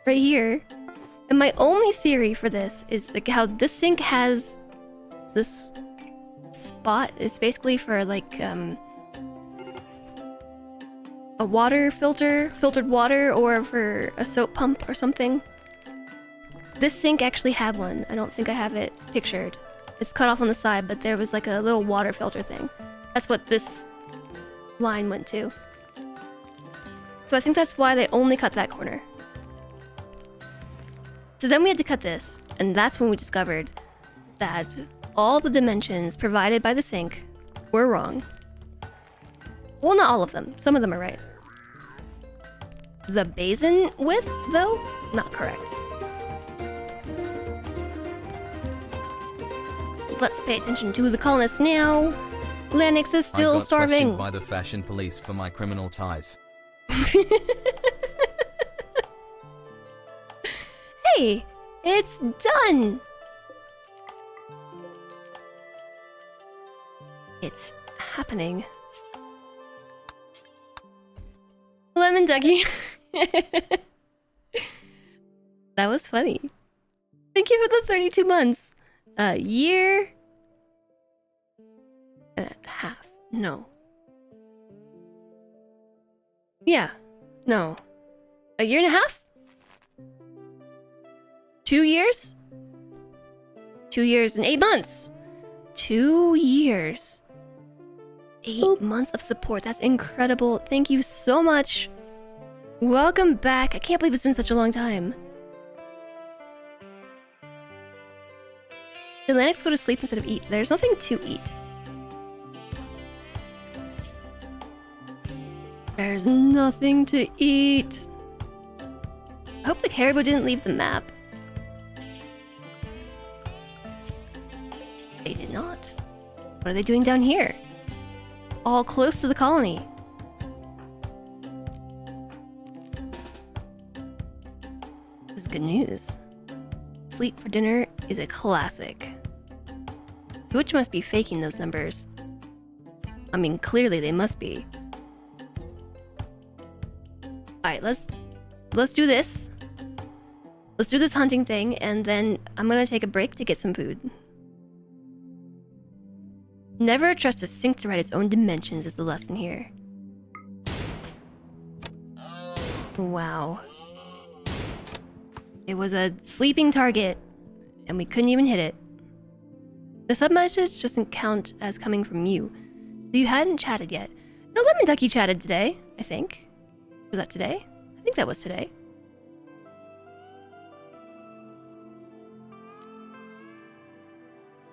right here. And my only theory for this is like how this sink has this spot. It's basically for like a water filter, filtered water, or for a soap pump or something. This sink actually had one. I don't think I have it pictured. It's cut off on the side, but there was like a little water filter thing. That's what this line went to. So I think that's why they only cut that corner. So then we had to cut this, and that's when we discovered that all the dimensions provided by the sink were wrong. Well, not all of them. Some of them are right. The basin width, though, not correct. Let's pay attention to the colonists now. Lanix is still I got starving. questioned by the fashion police for my criminal ties. Hey, it's done. It's happening. Lemon Ducky. That was funny. Thank you for the 32 months. A year and a half. No. Yeah. No. A year and a half? 2 years? 2 years and 8 months. 2 years. 8 months of support. That's incredible. Thank you so much. Welcome back. I can't believe it's been such a long time. Did Lanix go to sleep instead of eat? There's nothing to eat. There's nothing to eat. I hope the caribou didn't leave the map. They did not. What are they doing down here? All close to the colony. This is good news. Sleep for dinner is a classic. Twitch must be faking those numbers. I mean, clearly they must be. Alright, let's do this. Let's do this hunting thing, and then I'm gonna take a break to get some food. Never trust a sink to write its own dimensions is the lesson here. Wow. It was a sleeping target, and we couldn't even hit it. The sub-message doesn't count as coming from you, so you hadn't chatted yet. No, Lemon Ducky chatted today, I think. Was that today? I think that was today.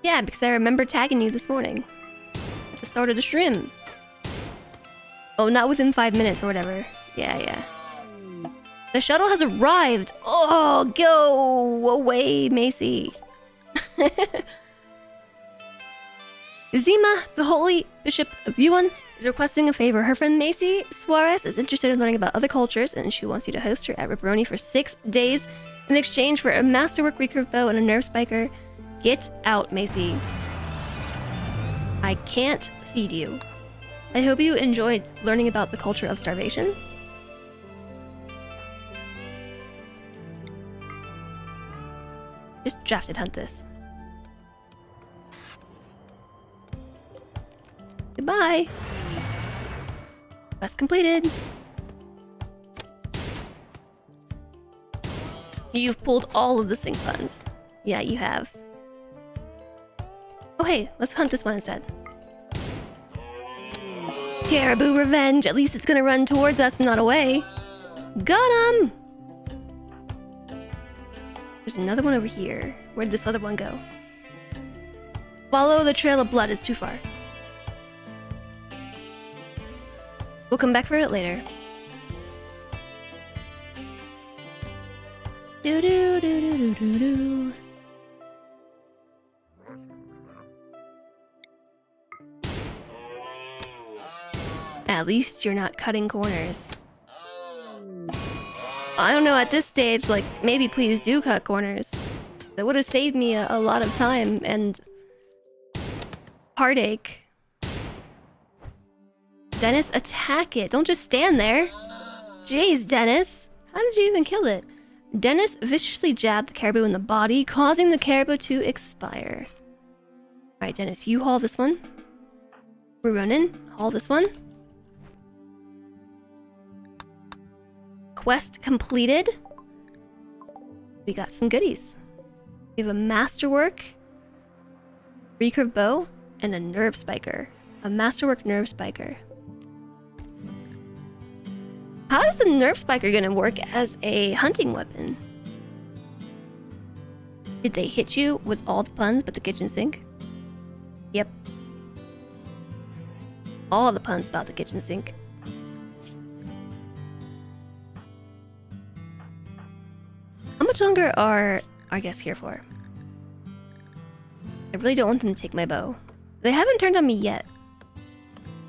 Yeah, because I remember tagging you this morning. At the start of the stream. Oh, not within 5 minutes or whatever. Yeah. The shuttle has arrived! Oh, go away, Macy. Zima, the Holy Bishop of Yuan, is requesting a favor. Her friend Macy Suarez is interested in learning about other cultures, and she wants you to host her at Ripperoni for 6 days in exchange for a masterwork recurve bow and a nerve spiker. Get out, Macy. I can't feed you. I hope you enjoyed learning about the culture of starvation. Just drafted hunt this. Goodbye. Quest completed. You've pulled all of the sync funds. Yeah, you have. Oh hey, let's hunt this one instead. Caribou revenge. At least it's gonna run towards us and not away. Got him! There's another one over here. Where'd this other one go? Follow the trail of blood. It's too far. We'll come back for it later. Do do do do do Do-do-do-do. At least you're not cutting corners. I don't know, at this stage, like, maybe please do cut corners. That would have saved me a lot of time and heartache. Dennis, attack it. Don't just stand there. Jeez, Dennis. How did you even kill it? Dennis viciously jabbed the caribou in the body, causing the caribou to expire. Alright, Dennis, you haul this one. We're running. Haul this one. Quest completed. We got some goodies. We have a masterwork, recurve bow, and a nerve spiker. A masterwork nerve spiker. How is the nerve spiker gonna work as a hunting weapon? Did they hit you with all the puns but the kitchen sink? Yep. All the puns about the kitchen sink. How much longer are our guests here for? I really don't want them to take my bow. They haven't turned on me yet.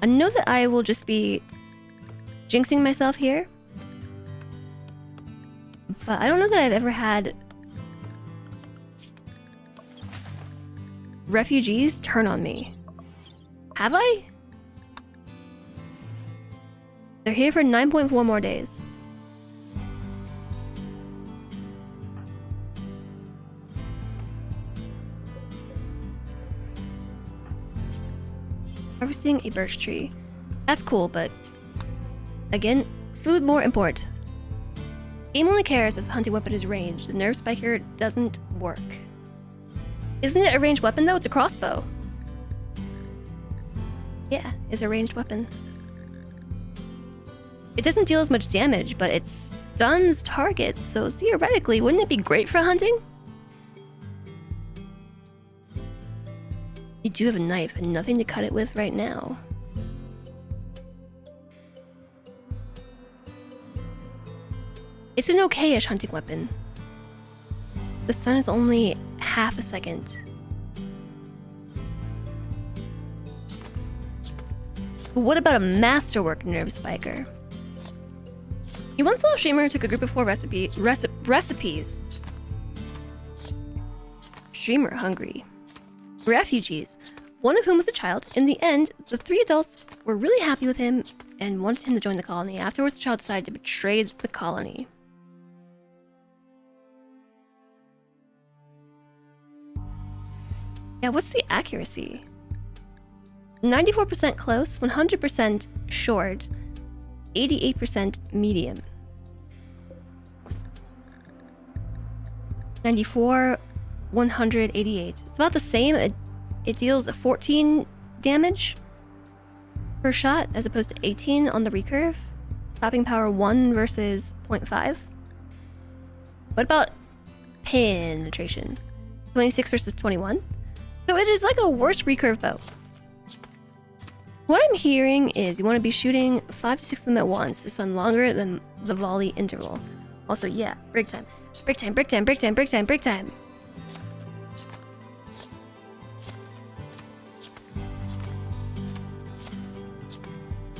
I know that I will just be jinxing myself here. But I don't know that I've ever had refugees turn on me. Have I? They're here for 9.4 more days. Harvesting a birch tree. That's cool, but again, food more important. Game only cares if the hunting weapon is ranged. The nerve spiker doesn't work. Isn't it a ranged weapon though? It's a crossbow. Yeah, it's a ranged weapon. It doesn't deal as much damage, but it stuns targets, so theoretically, wouldn't it be great for hunting? You do have a knife and nothing to cut it with right now. It's an okay-ish hunting weapon. The sun is only half a second. But what about a masterwork nerve spiker? You once saw a streamer who took a group of 4 recipes. Streamer hungry. Refugees, one of whom was a child. In the end, the 3 adults were really happy with him and wanted him to join the colony. Afterwards, the child decided to betray the colony. Yeah, what's the accuracy? 94% close, 100% short, 88% medium. 94, 188. It's about the same. It deals 14 damage per shot as opposed to 18 on the recurve. Stopping power 1 versus 0.5. What about penetration? 26 versus 21. So it is like a worse recurve bow. What I'm hearing is you want to be shooting 5 to 6 of them at once to stun longer than the volley interval. Also, yeah, break time. Break time, break time, break time, break time, break time.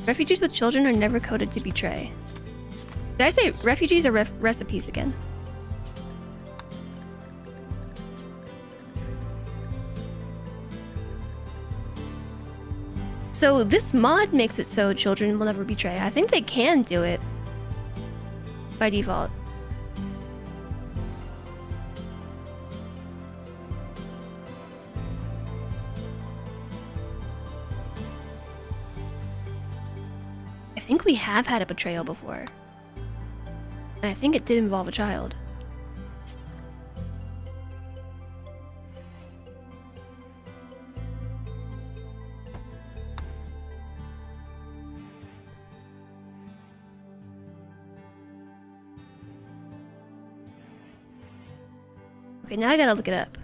Refugees with children are never coded to betray. Did I say refugees or recipes again? So this mod makes it so children will never betray. I think they can do it by default. I think we have had a betrayal before. And I think it did involve a child. Okay, now I gotta look it up.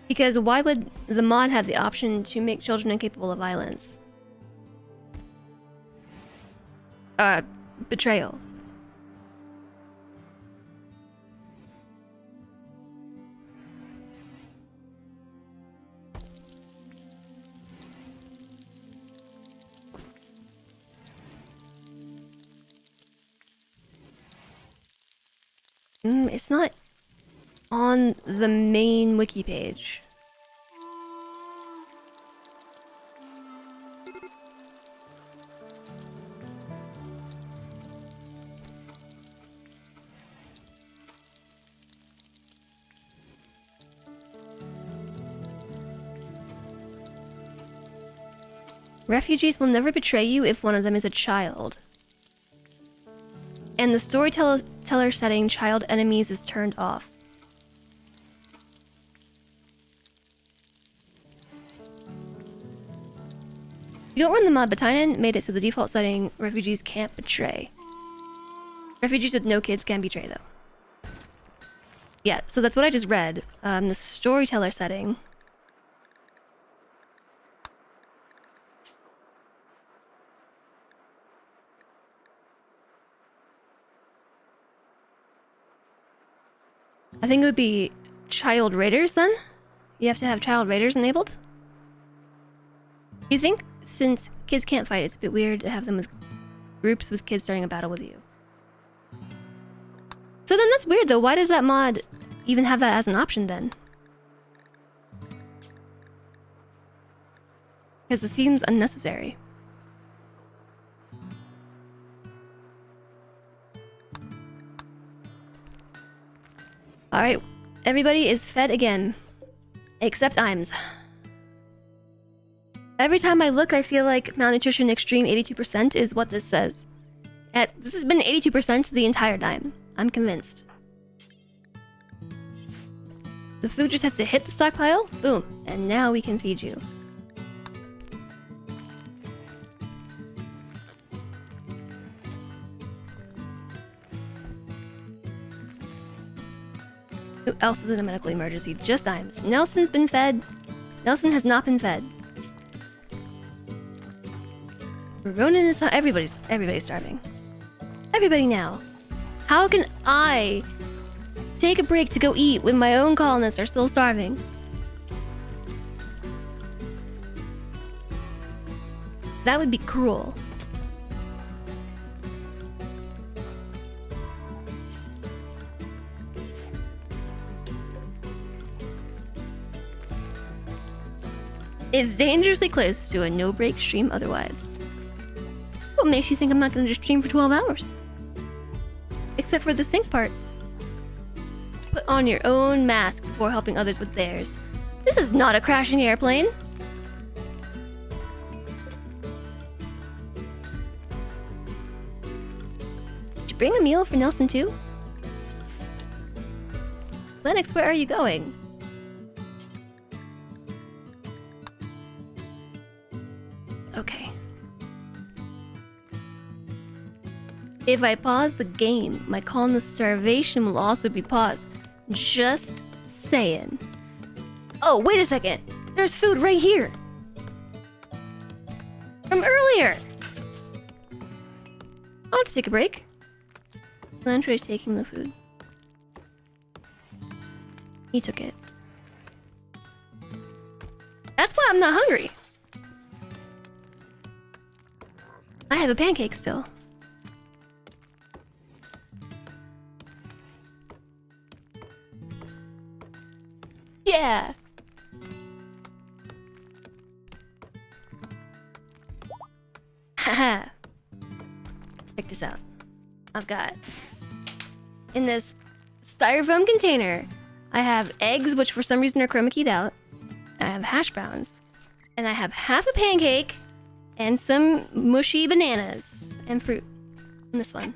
Because why would the mod have the option to make children incapable of violence? Betrayal. It's not on the main wiki page. Refugees will never betray you if one of them is a child. And the storyteller setting child enemies is turned off. You don't run the mod, but Tynan made it so the default setting refugees can't betray. Refugees with no kids can betray though. Yeah, so that's what I just read. The storyteller setting. I think it would be child raiders then? You have to have child raiders enabled? You think since kids can't fight, it's a bit weird to have them with groups with kids starting a battle with you? So then that's weird though. Why does that mod even have that as an option then? Because it seems unnecessary. Alright, everybody is fed again. Except Imes. Every time I look, I feel like malnutrition extreme 82% is what this says. This has been 82% the entire time. I'm convinced. The food just has to hit the stockpile, boom, and now we can feed you. Who else is in a medical emergency? Just Imes. Nelson's been fed. Nelson has not been fed. Ronan is not. Everybody's starving. Everybody now. How can I take a break to go eat when my own colonists are still starving? That would be cruel. It's dangerously close to a no-break stream otherwise. What makes you think I'm not going to just stream for 12 hours? Except for the sync part. Put on your own mask before helping others with theirs. This is not a crashing airplane. Did you bring a meal for Nelson too? Lennox, where are you going? Okay. If I pause the game, my colonist starvation will also be paused. Just saying. Oh, wait a second. There's food right here. From earlier. I'll have to take a break. Landry's taking the food. He took it. That's why I'm not hungry. I have a pancake still. Yeah. Haha. Check this out. I've got in this styrofoam container, I have eggs, which for some reason are chroma keyed out. I have hash browns. And I have half a pancake and some mushy bananas and fruit in this one.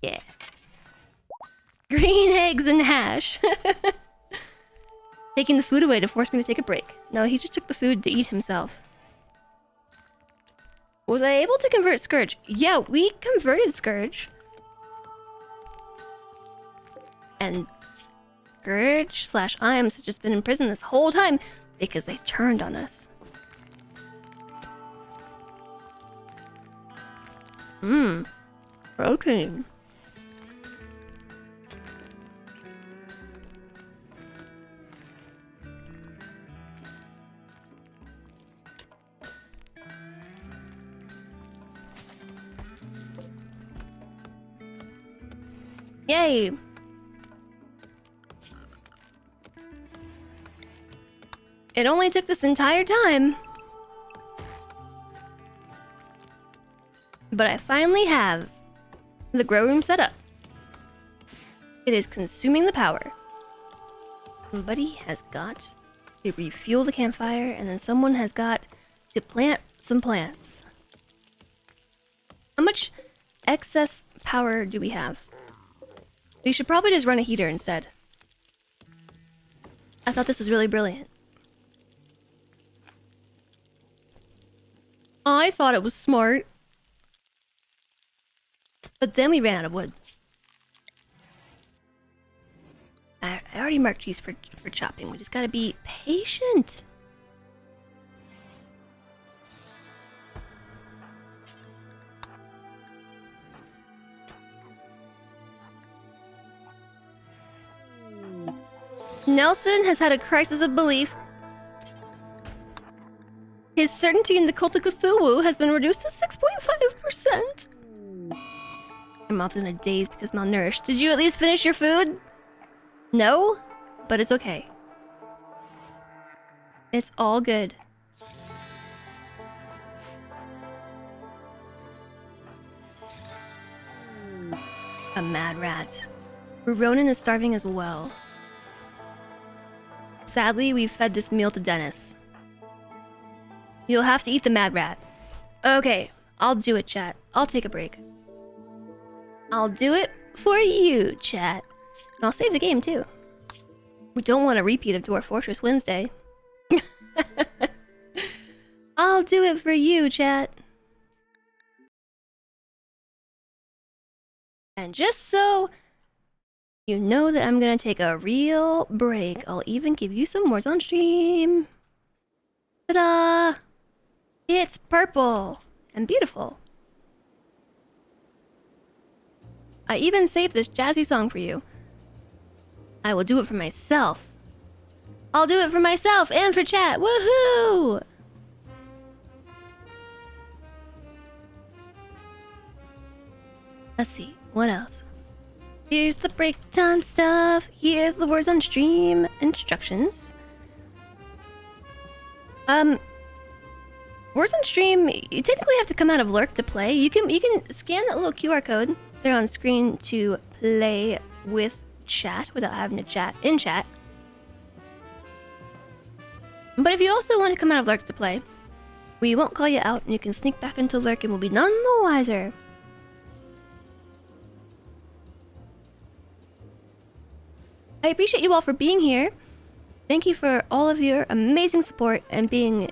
Yeah. Green eggs and hash. Taking the food away to force me to take a break. No, he just took the food to eat himself. Was I able to convert Scourge? Yeah, we converted Scourge. And Scourge / Imes has just been in prison this whole time because they turned on us. Protein. Yay! It only took this entire time. But I finally have the grow room set up. It is consuming the power. Somebody has got to refuel the campfire, and then someone has got to plant some plants. How much excess power do we have? We should probably just run a heater instead. I thought this was really brilliant. I thought it was smart. But then we ran out of wood. I already marked trees for chopping. We just gotta be patient. Nelson has had a crisis of belief. His certainty in the cult of Cthulhu has been reduced to 6.5%. My mom's in a daze because malnourished. Did you at least finish your food? No? But it's okay. It's all good. A mad rat. Ronan is starving as well. Sadly, we've fed this meal to Dennis. You'll have to eat the mad rat. Okay, I'll do it, chat. I'll take a break. I'll do it for you, chat. And I'll save the game, too. We don't want a repeat of Dwarf Fortress Wednesday. I'll do it for you, chat. And just so you know that I'm gonna take a real break, I'll even give you some words on stream. Ta-da! It's purple and beautiful. I even saved this jazzy song for you. I will do it for myself. I'll do it for myself and for chat. Woohoo! Let's see, what else? Here's the break time stuff. Here's the words on stream instructions. Words on stream, you technically have to come out of lurk to play. You can scan that little QR code there on screen to play with chat without having to chat in chat. But if you also want to come out of lurk to play, we won't call you out and you can sneak back into lurk and we'll be none the wiser. I appreciate you all for being here. Thank you for all of your amazing support and being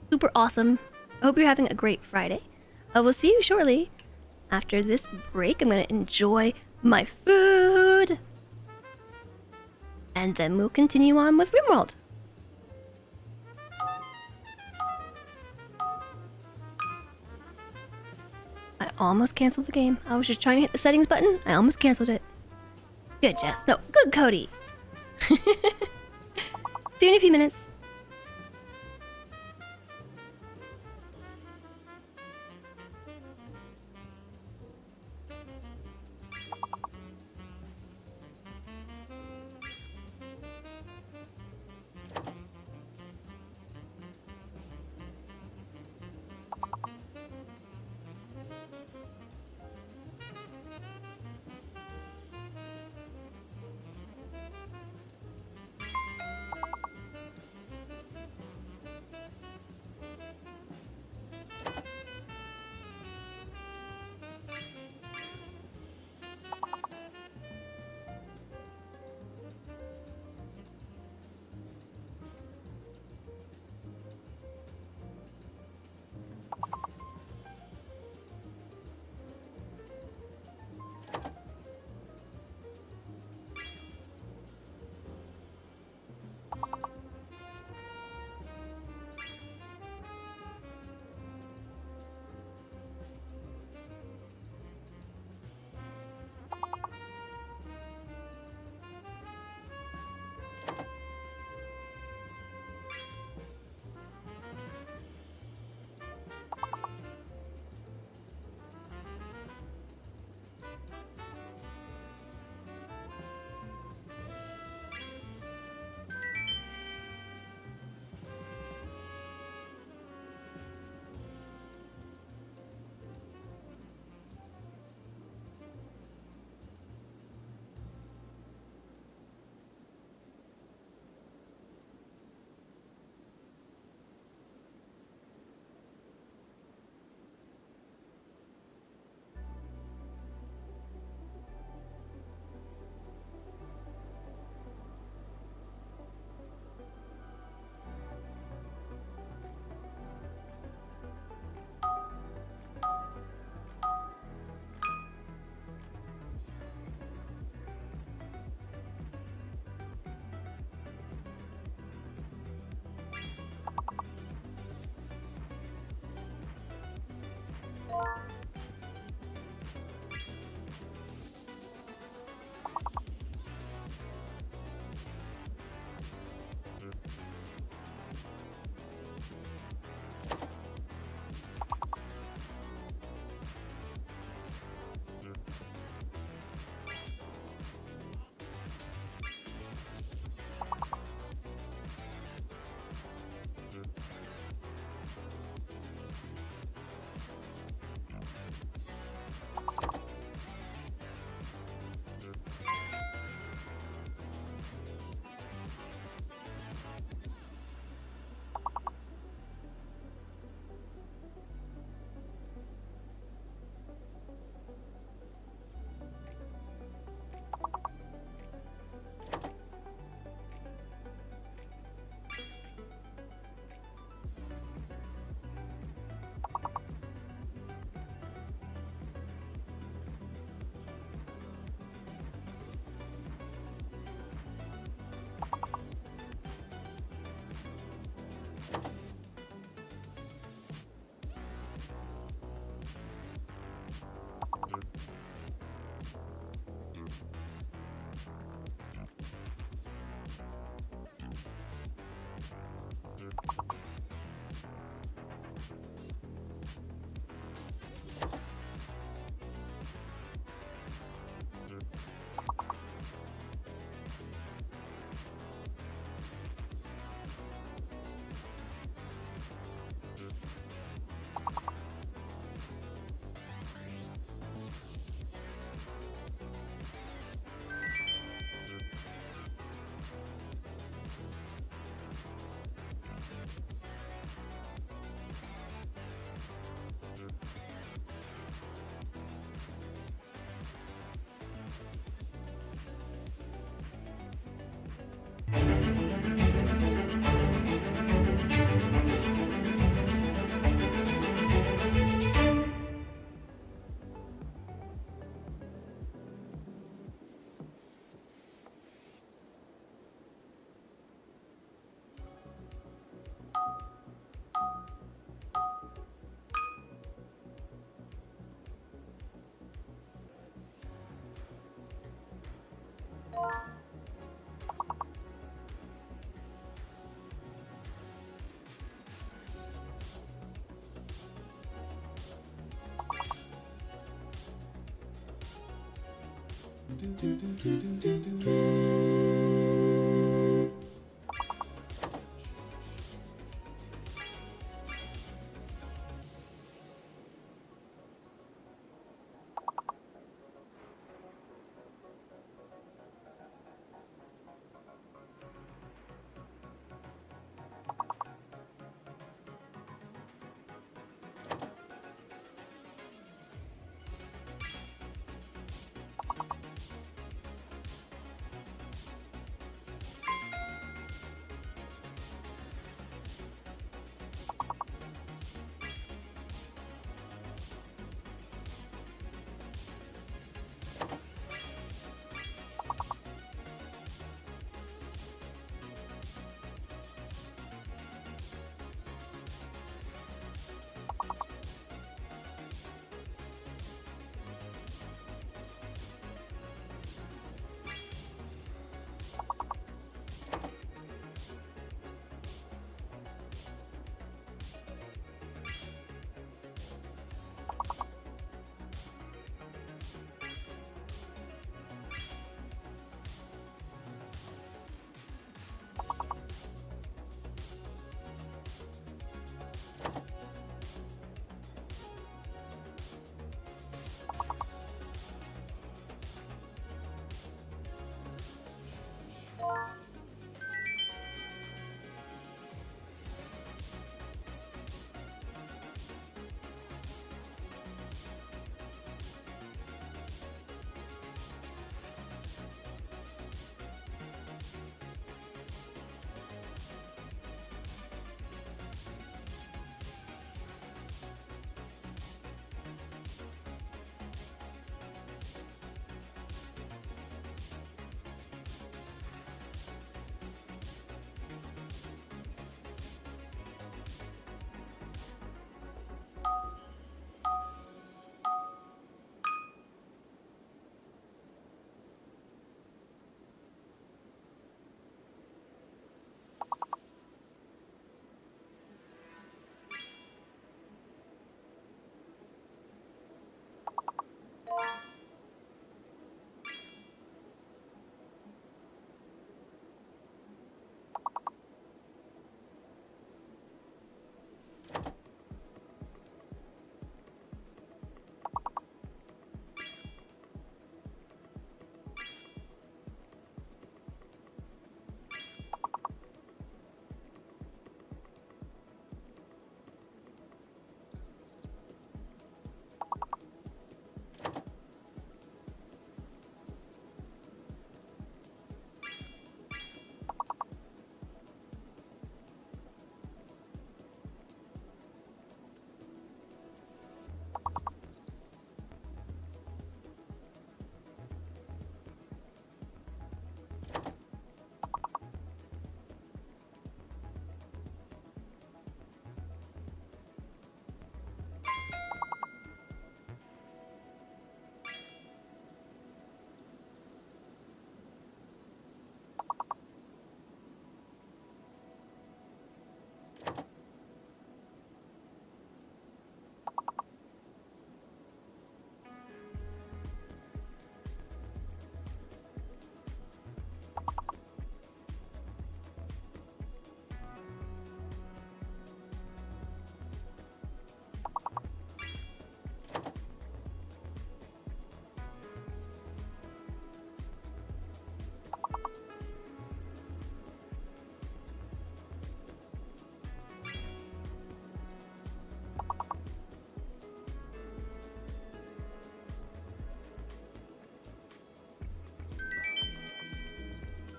super awesome. I hope you're having a great Friday. I will see you shortly. After this break, I'm gonna enjoy my food. And then we'll continue on with RimWorld. I almost canceled the game. I was just trying to hit the settings button. I almost canceled it. Good, Jess. No, good, Cody. See you in a few minutes.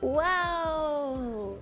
Wow!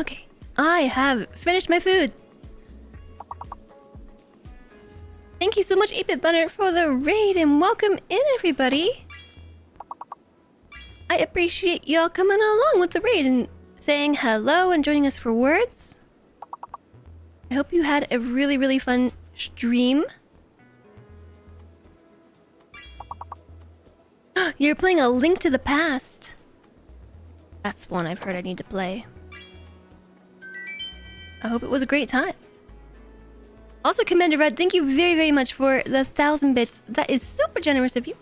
Okay, I have finished my food. Thank you so much, 8-Bit Butter, for the raid, and welcome in, everybody. I appreciate y'all coming along with the raid and saying hello and joining us for words. I hope you had a really, really fun stream. You're playing A Link to the Past. That's one I've heard I need to play. I hope it was a great time. Also, Commander Red, thank you very, very much for the 1,000 bits. That is super generous of you.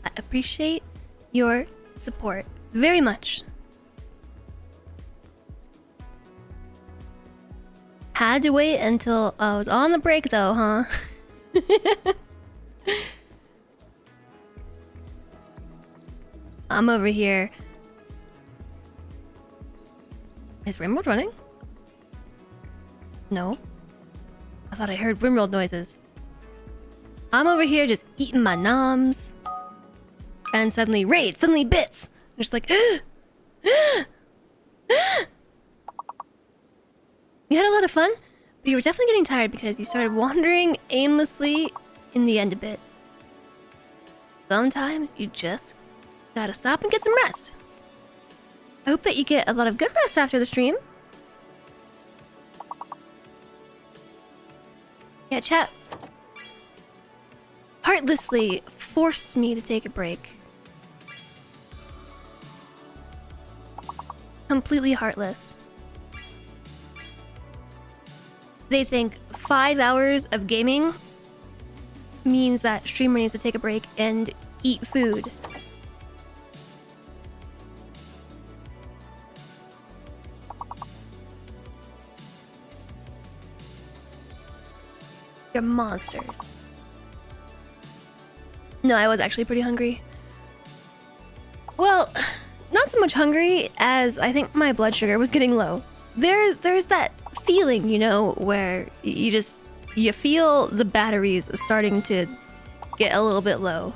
I appreciate your support very much. Had to wait until I was on the break though, huh? I'm over here. Is RimWorld running? No. I thought I heard RimWorld noises. I'm over here just eating my noms. And suddenly raid, suddenly bits. I'm just like, you had a lot of fun, but you were definitely getting tired because you started wandering aimlessly in the end a bit. Sometimes you just gotta stop and get some rest. I hope that you get a lot of good rest after the stream. Yeah, chat heartlessly forced me to take a break. Completely heartless. They think 5 hours of gaming means that streamer needs to take a break and eat food. You're monsters. No, I was actually pretty hungry. Well, not so much hungry as I think my blood sugar was getting low. There's that feeling, you know, where you feel the batteries starting to get a little bit low.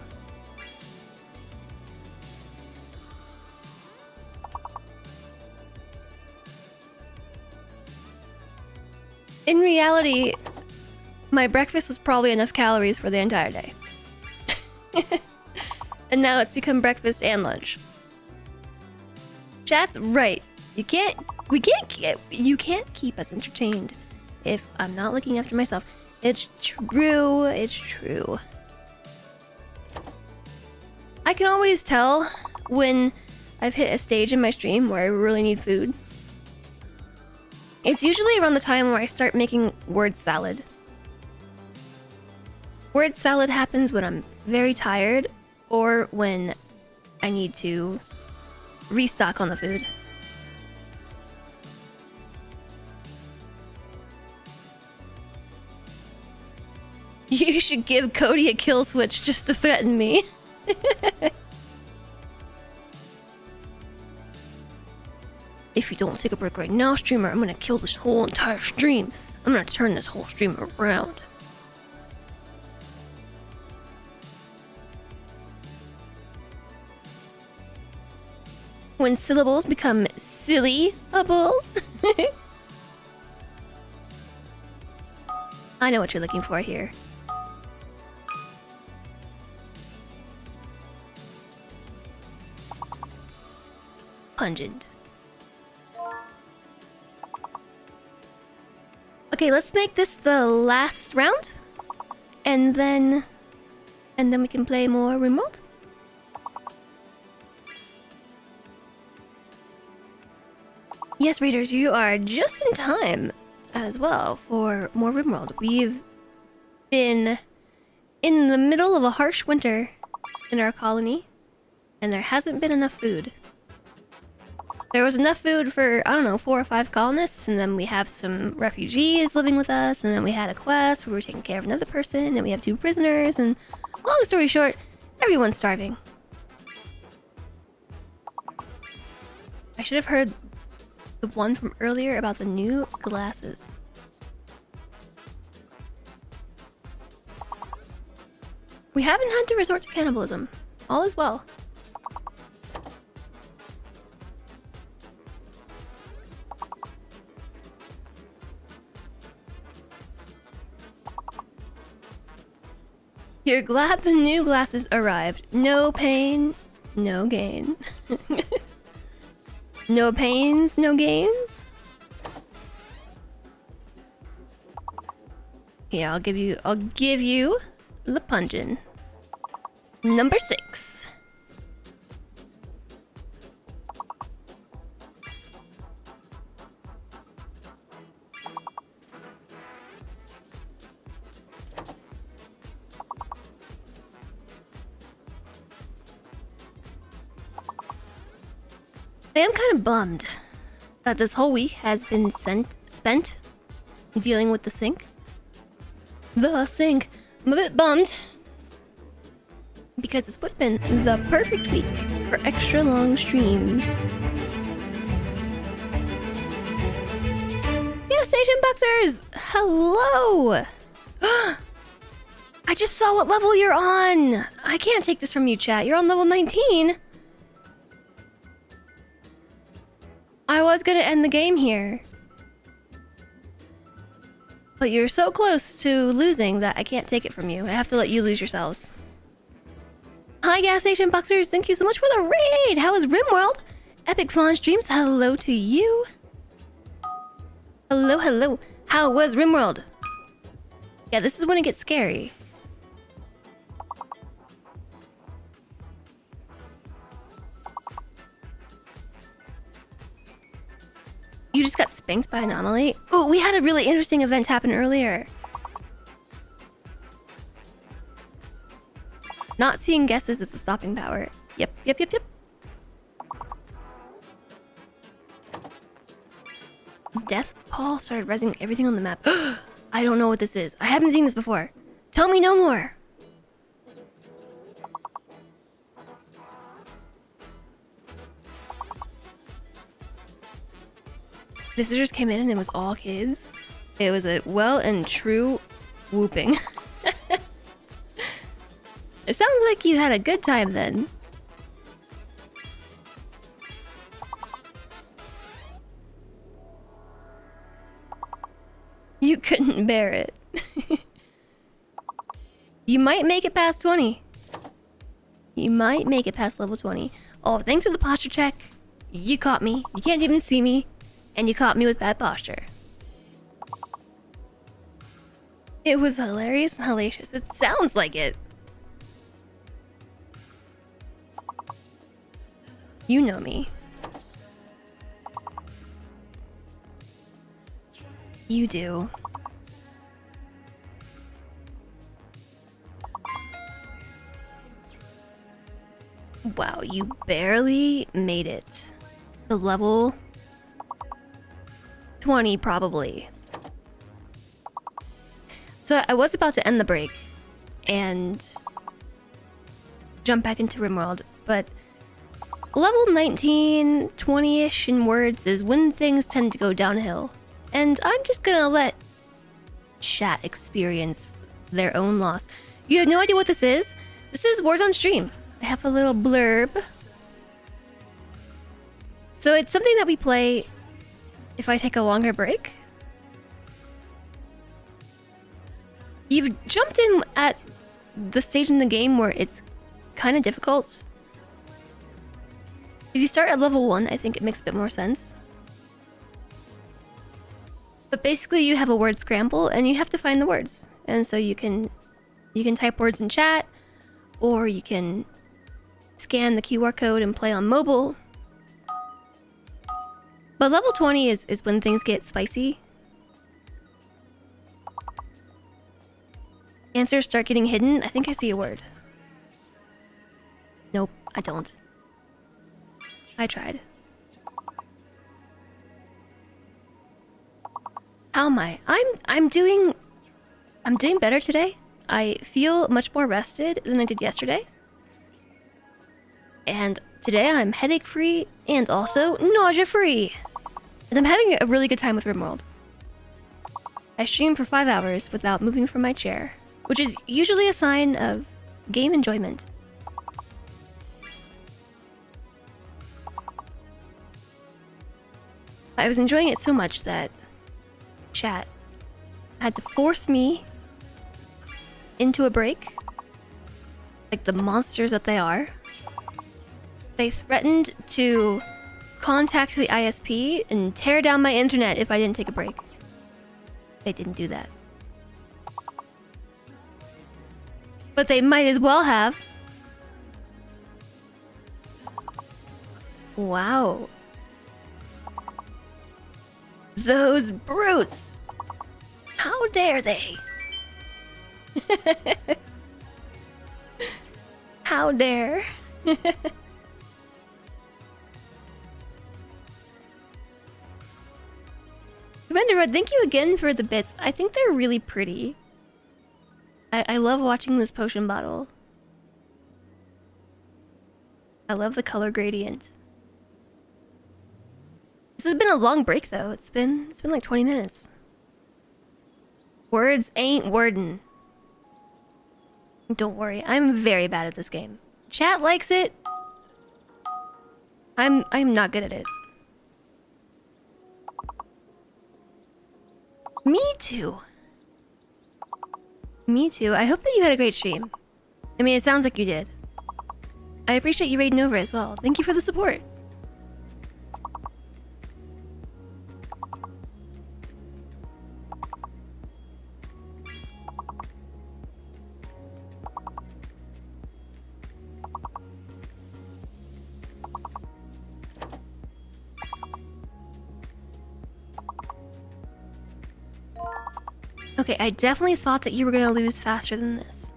In reality, my breakfast was probably enough calories for the entire day. And now it's become breakfast and lunch. Chat's right. You can't keep us entertained if I'm not looking after myself. It's true, it's true. I can always tell when I've hit a stage in my stream where I really need food. It's usually around the time where I start making word salad. Word salad happens when I'm very tired or when I need to restock on the food. You should give Cody a kill switch just to threaten me. If you don't take a break right now, streamer, I'm gonna kill this whole entire stream. I'm gonna turn this whole stream around. When syllables become silly-ables. I know what you're looking for here. Pungent. Okay, let's make this the last round. And then we can play more RimWorld. Yes, readers, you are just in time as well for more RimWorld. We've been in the middle of a harsh winter in our colony, and there hasn't been enough food. There was enough food for, I don't know, 4 or 5 colonists, and then we have some refugees living with us, and then we had a quest where we were taking care of another person, and we have 2 prisoners, and long story short, everyone's starving. I should have heard the one from earlier about the new glasses. We haven't had to resort to cannibalism. All is well. You're glad the new glasses arrived. No pain, no gain. No pains, no gains. Yeah, I'll give you the puncheon. Number 6. I am kind of bummed that this whole week has been spent dealing with the sink. The sink. I'm a bit bummed because this would have been the perfect week for extra long streams. Yeah, Station Boxers! Hello! I just saw what level you're on! I can't take this from you, chat. You're on level 19! I was gonna end the game here. But you're so close to losing that I can't take it from you. I have to let you lose yourselves. Hi, Gas Station Boxers. Thank you so much for the raid. How is RimWorld? Epic Fawn Streams. Hello to you. Hello, hello. How was RimWorld? Yeah, this is when it gets scary. You just got spanked by Anomaly? Oh, we had a really interesting event happen earlier. Not seeing guesses is the stopping power. Yep. Death Paul started rezzing everything on the map. I don't know what this is. I haven't seen this before. Tell me no more. Visitors came in and it was all kids. It was a well and true whooping. It sounds like you had a good time then. You couldn't bear it. You might make it past 20. You might make it past level 20. Oh, thanks for the posture check. You caught me. You can't even see me. And you caught me with bad posture. It was hilarious and hellacious. It sounds like it. You know me. You do. Wow, you barely made it to level 20 probably. So I was about to end the break and jump back into RimWorld, but level 19, 20-ish in words is when things tend to go downhill. And I'm just gonna let chat experience their own loss. You have no idea what this is? This is Words on Stream. I have a little blurb. So it's something that we play if I take a longer break. You've jumped in at the stage in the game where it's kind of difficult. If you start at level 1, I think it makes a bit more sense. But basically you have a word scramble and you have to find the words. And so you can type words in chat, or you can scan the QR code and play on mobile. But level 20 is when things get spicy. Answers start getting hidden. I think I see a word. Nope, I don't. I tried. How am I? I'm doing better today. I feel much more rested than I did yesterday. And today I'm headache free and also nausea free. And I'm having a really good time with RimWorld. I streamed for 5 hours without moving from my chair, which is usually a sign of game enjoyment. I was enjoying it so much that chat had to force me into a break like the monsters that they are. They threatened to contact the ISP and tear down my internet if I didn't take a break. They didn't do that. But they might as well have. Wow. Those brutes! How dare they? How dare? Commander, thank you again for the bits. I think they're really pretty. I love watching this potion bottle. I love the color gradient. This has been a long break though. It's been like 20 minutes. Words ain't wordin'. Don't worry, I'm very bad at this game. Chat likes it. I'm not good at it. Me too. Me too. I hope that you had a great stream. I mean, it sounds like you did. I appreciate you raiding over as well. Thank you for the support. Okay, I definitely thought that you were gonna lose faster than this.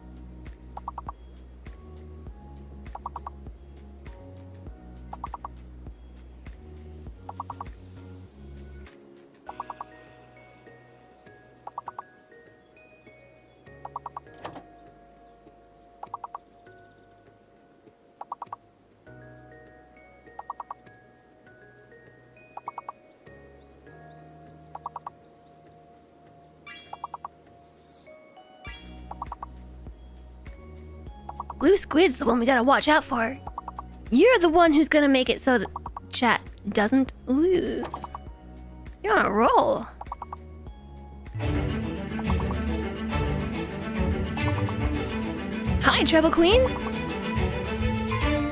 Blue Squid's the one we gotta watch out for. You're the one who's gonna make it so that chat doesn't lose. You're on a roll. Hi, Treble Queen.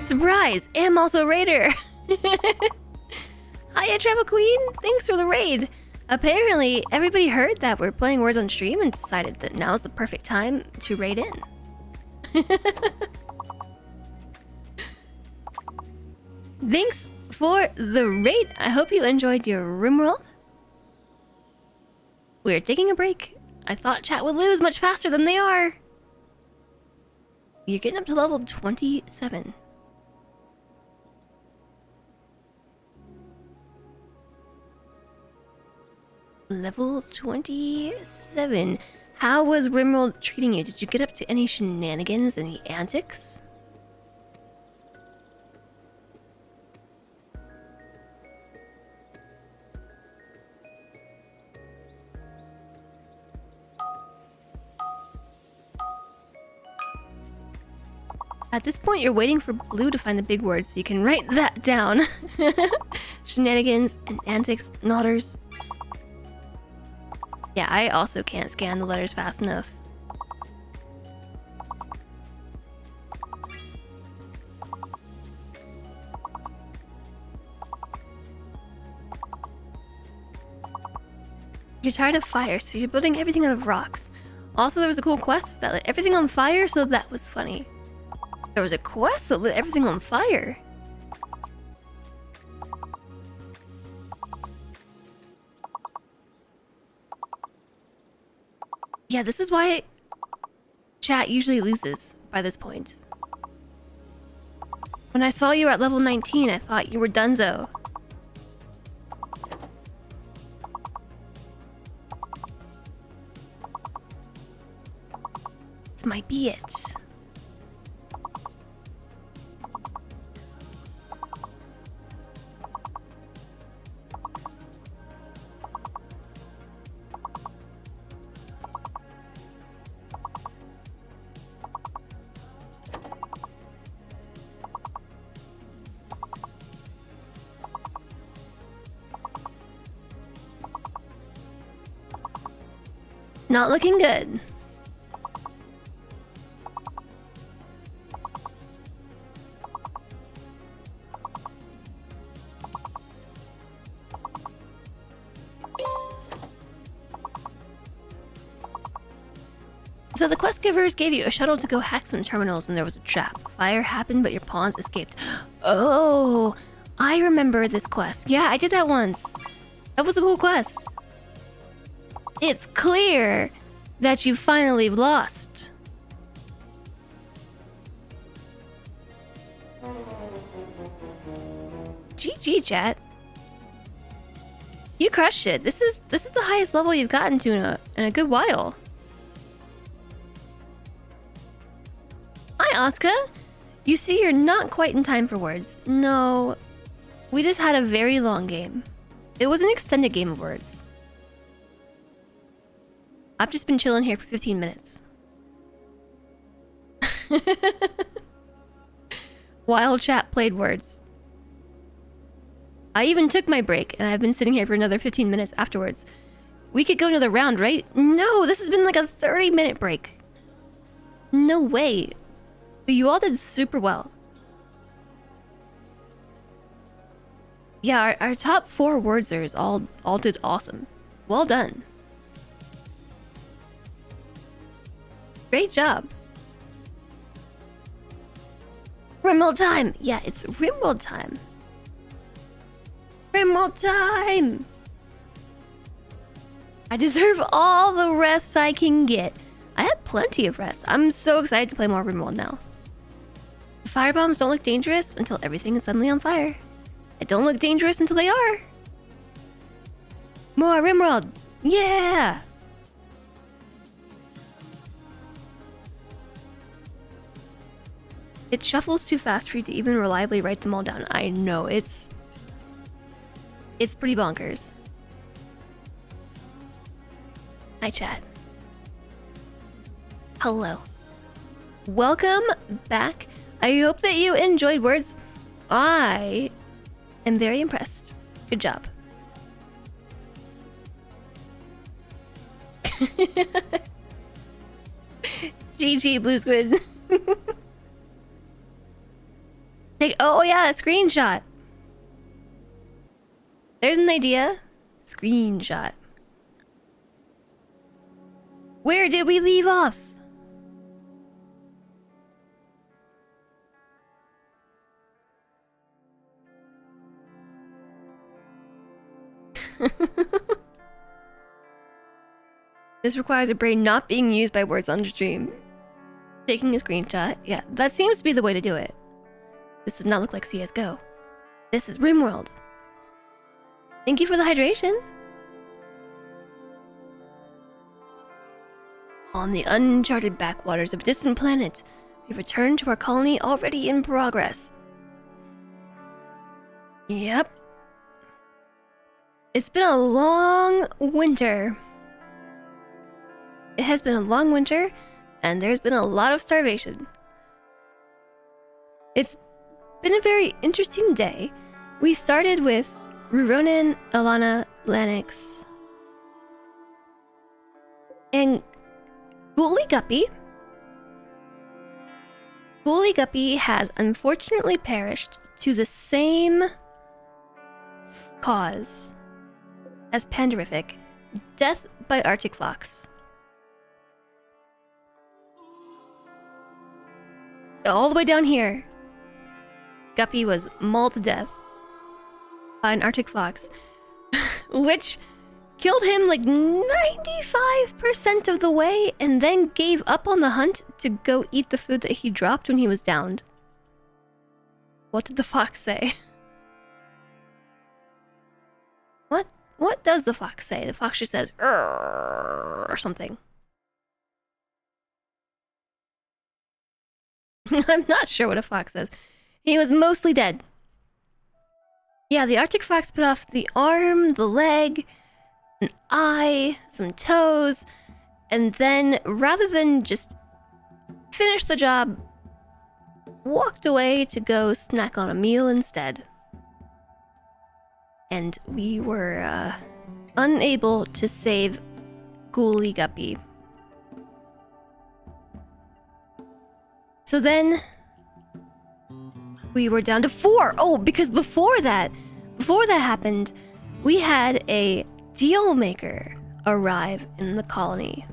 Surprise! I'm also a raider. Hiya, Treble Queen. Thanks for the raid. Apparently, everybody heard that we're playing Words on stream and decided that now's the perfect time to raid in. Thanks for the raid. I hope you enjoyed your RimWorld. We're taking a break. I thought chat would lose much faster than they are. You're getting up to level 27. Level 27. How was RimWorld treating you? Did you get up to any shenanigans, any antics? At this point, you're waiting for Blue to find the big word, so you can write that down. Shenanigans and antics, nodders. Yeah, I also can't scan the letters fast enough. You're tired of fire, so you're building everything out of rocks. Also, there was a cool quest that lit everything on fire, so that was funny. There was a quest that lit everything on fire. Yeah, this is why chat usually loses by this point. When I saw you at level 19, I thought you were donezo. This might be it. Not looking good. So the quest givers gave you a shuttle to go hack some terminals and there was a trap. Fire happened but your pawns escaped. Oh, I remember this quest. Yeah, I did that once. That was a cool quest. It's clear that you finally lost. GG, chat. You crushed it. This is the highest level you've gotten to in a good while. Hi, Asuka. You see, you're not quite in time for words. No, we just had a very long game. It was an extended game of words. I've just been chilling here for 15 minutes. While chat played words. I even took my break, and I've been sitting here for another 15 minutes afterwards. We could go another round, right? No, this has been like a 30-minute break. No way. But you all did super well. Yeah, our top 4 wordsers all did awesome. Well done. Great job. RimWorld time! Yeah, it's RimWorld time. RimWorld time! I deserve all the rest I can get. I had plenty of rest. I'm so excited to play more RimWorld now. The firebombs don't look dangerous until everything is suddenly on fire. It don't look dangerous until they are. More RimWorld! Yeah! It shuffles too fast for you to even reliably write them all down. I know, it's pretty bonkers. Hi, chat. Hello. Welcome back. I hope that you enjoyed words. I am very impressed. Good job. GG, Blue Squid. Oh yeah, a screenshot. There's an idea. Screenshot. Where did we leave off? This requires a brain not being used by words on stream. Taking a screenshot. Yeah, that seems to be the way to do it. This does not look like CSGO. This is RimWorld. Thank you for the hydration. On the uncharted backwaters of a distant planet, we return to our colony already in progress. Yep. It's been a long winter. It has been a long winter, and there's been a lot of starvation. It's been a very interesting day. We started with Ruronin, Alana, Lanix, and Ghoulie Guppy. Ghoulie Guppy has unfortunately perished to the same cause as Pandarific, death by Arctic Fox. All the way down here, Guppy was mauled to death by an Arctic Fox, which killed him like 95% of the way and then gave up on the hunt to go eat the food that he dropped when he was downed. What did the fox say? What does the fox say? The fox just says, "Urgh," or something. I'm not sure what a fox says. He was mostly dead. Yeah, the Arctic Fox bit off the arm, the leg, an eye, some toes, and then, rather than just finish the job, walked away to go snack on a meal instead. And we were, unable to save Ghoulie Guppy. So then we were down to 4. Oh, because before that happened, we had a deal maker arrive in the colony.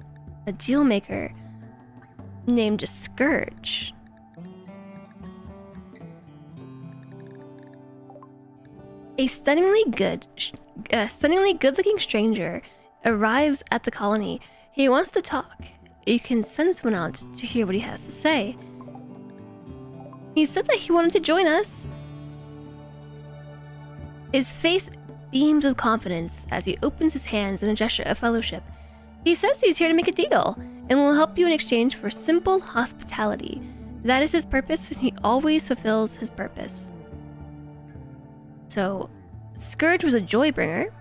A deal maker named Scourge. A stunningly good-looking stranger arrives at the colony. He wants to talk. You can send someone out to hear what he has to say. He said that he wanted to join us. His face beams with confidence as he opens his hands in a gesture of fellowship. He says he's here to make a deal and will help you in exchange for simple hospitality. That is his purpose, and he always fulfills his purpose. So, Scourge was a joy bringer.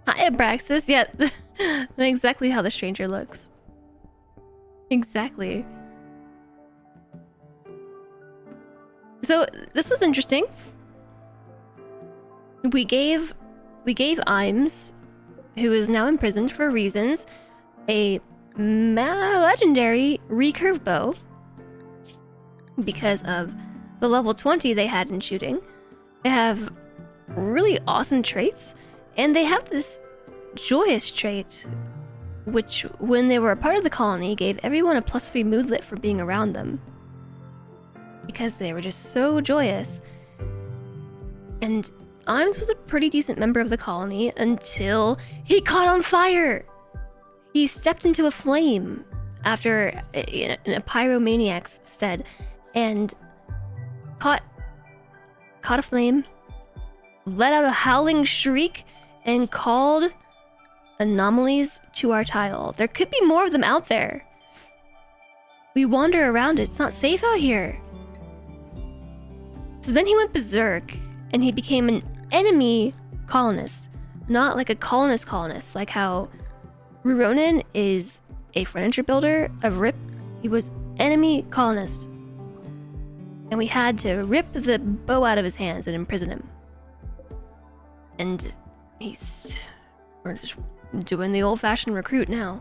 Hi, Abraxas. Yeah, exactly how the stranger looks. Exactly. So, this was interesting. We gave Imes, who is now imprisoned for reasons, a legendary recurve bow because of the level 20 they had in shooting. They have really awesome traits, and they have this joyous trait, which, when they were a part of the colony, gave everyone a +3 moodlet for being around them. Because they were just so joyous. And Imes was a pretty decent member of the colony until he caught on fire! He stepped into a flame after in a pyromaniac's stead and caught a flame, let out a howling shriek, and called anomalies to our tile. There could be more of them out there. We wander around. It's not safe out here. So then he went berserk, and he became an enemy colonist. Not like a colonist, like how Ruronin is a furniture builder of Rip. He was enemy colonist. And we had to rip the bow out of his hands and imprison him. And we're just doing the old-fashioned recruit now.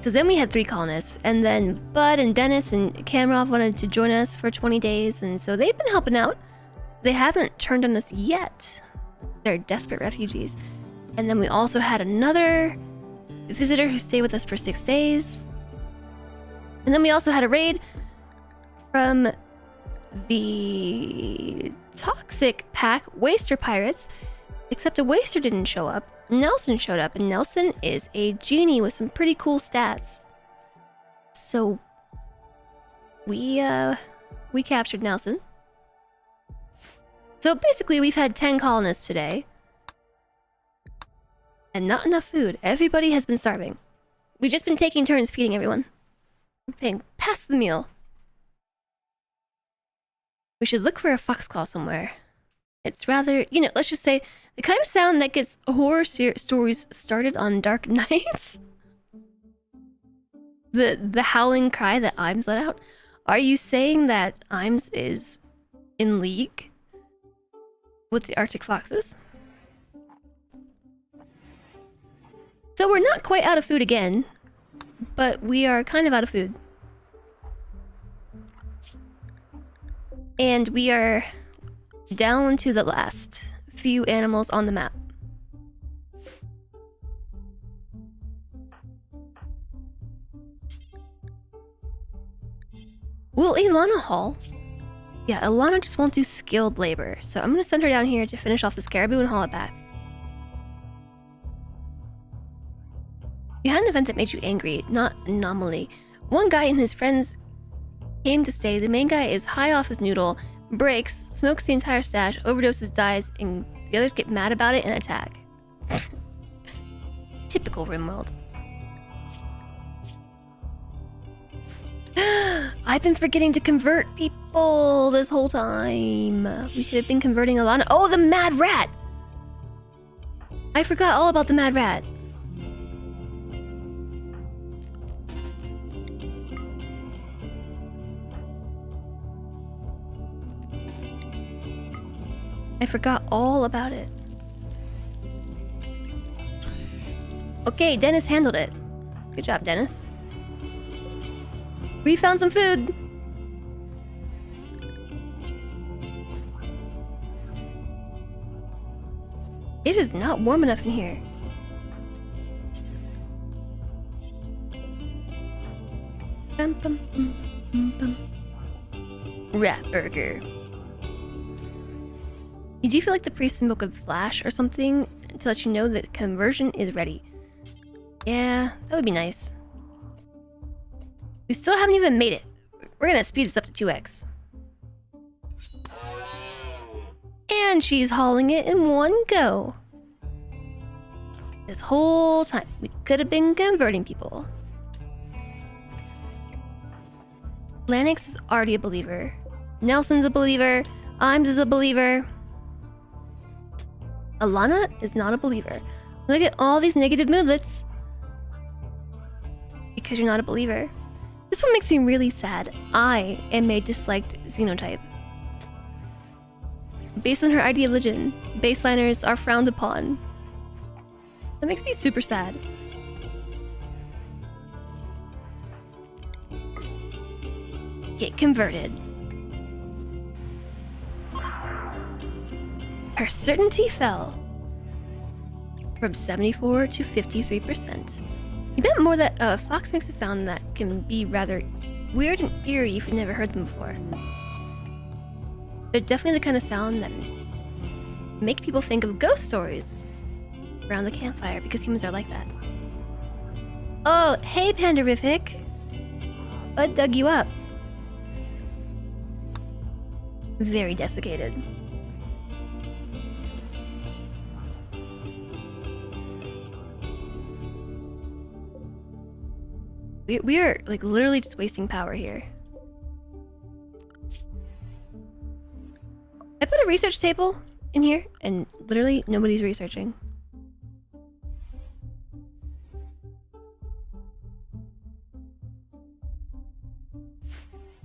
So then we had 3 colonists, and then Bud and Dennis and Kamrov wanted to join us for 20 days, and so they've been helping out. They haven't turned on us yet. They're desperate refugees. And then we also had another visitor who stayed with us for 6 days. And then we also had a raid from the toxic pack Waster Pirates, except a Waster didn't show up. Nelson showed up, and Nelson is a genie with some pretty cool stats. So we captured Nelson. So basically we've had 10 colonists today. And not enough food. Everybody has been starving. We've just been taking turns feeding everyone. We're paying past the meal. We should look for a fox call somewhere. It's rather, let's just say, the kind of sound that gets horror stories started on dark nights. The howling cry that Imes let out. Are you saying that Imes is in league with the Arctic foxes? So we're not quite out of food again, but we are kind of out of food. And we are down to the last few animals on the map. Will Ilana haul? Yeah, Ilana just won't do skilled labor, so I'm gonna send her down here to finish off this caribou and haul it back. You had an event that made you angry, not anomaly. One guy and his friends came to stay. The main guy is high off his noodle, breaks, smokes the entire stash, overdoses, dies, and the others get mad about it and attack. Typical RimWorld. I've been forgetting to convert people this whole time. We could have been converting Alana. Oh, the mad rat! I forgot all about the mad rat. I forgot all about it. Okay, Dennis handled it. Good job, Dennis. We found some food. It is not warm enough in here. Bum, bum, bum, bum, bum. Rat burger. You do feel like the priest symbol could flash or something to let you know that conversion is ready. Yeah, that would be nice. We still haven't even made it. We're gonna speed this up to 2x. And she's hauling it in one go. This whole time, we could have been converting people. Lanix is already a believer. Nelson's a believer. Imes is a believer. Alana is not a believer. Look at all these negative moodlets. Because you're not a believer. This one makes me really sad. I am a disliked xenotype. Based on her ideology, baseliners are frowned upon. That makes me super sad. Get converted. Her certainty fell from 74 to 53%. You bet more that Fox makes a sound that can be rather weird and eerie if you've never heard them before. They're definitely the kind of sound that make people think of ghost stories around the campfire because humans are like that. Oh, hey Pandarific! What dug you up? Very desiccated. We are like literally just wasting power here. I put a research table in here and literally nobody's researching.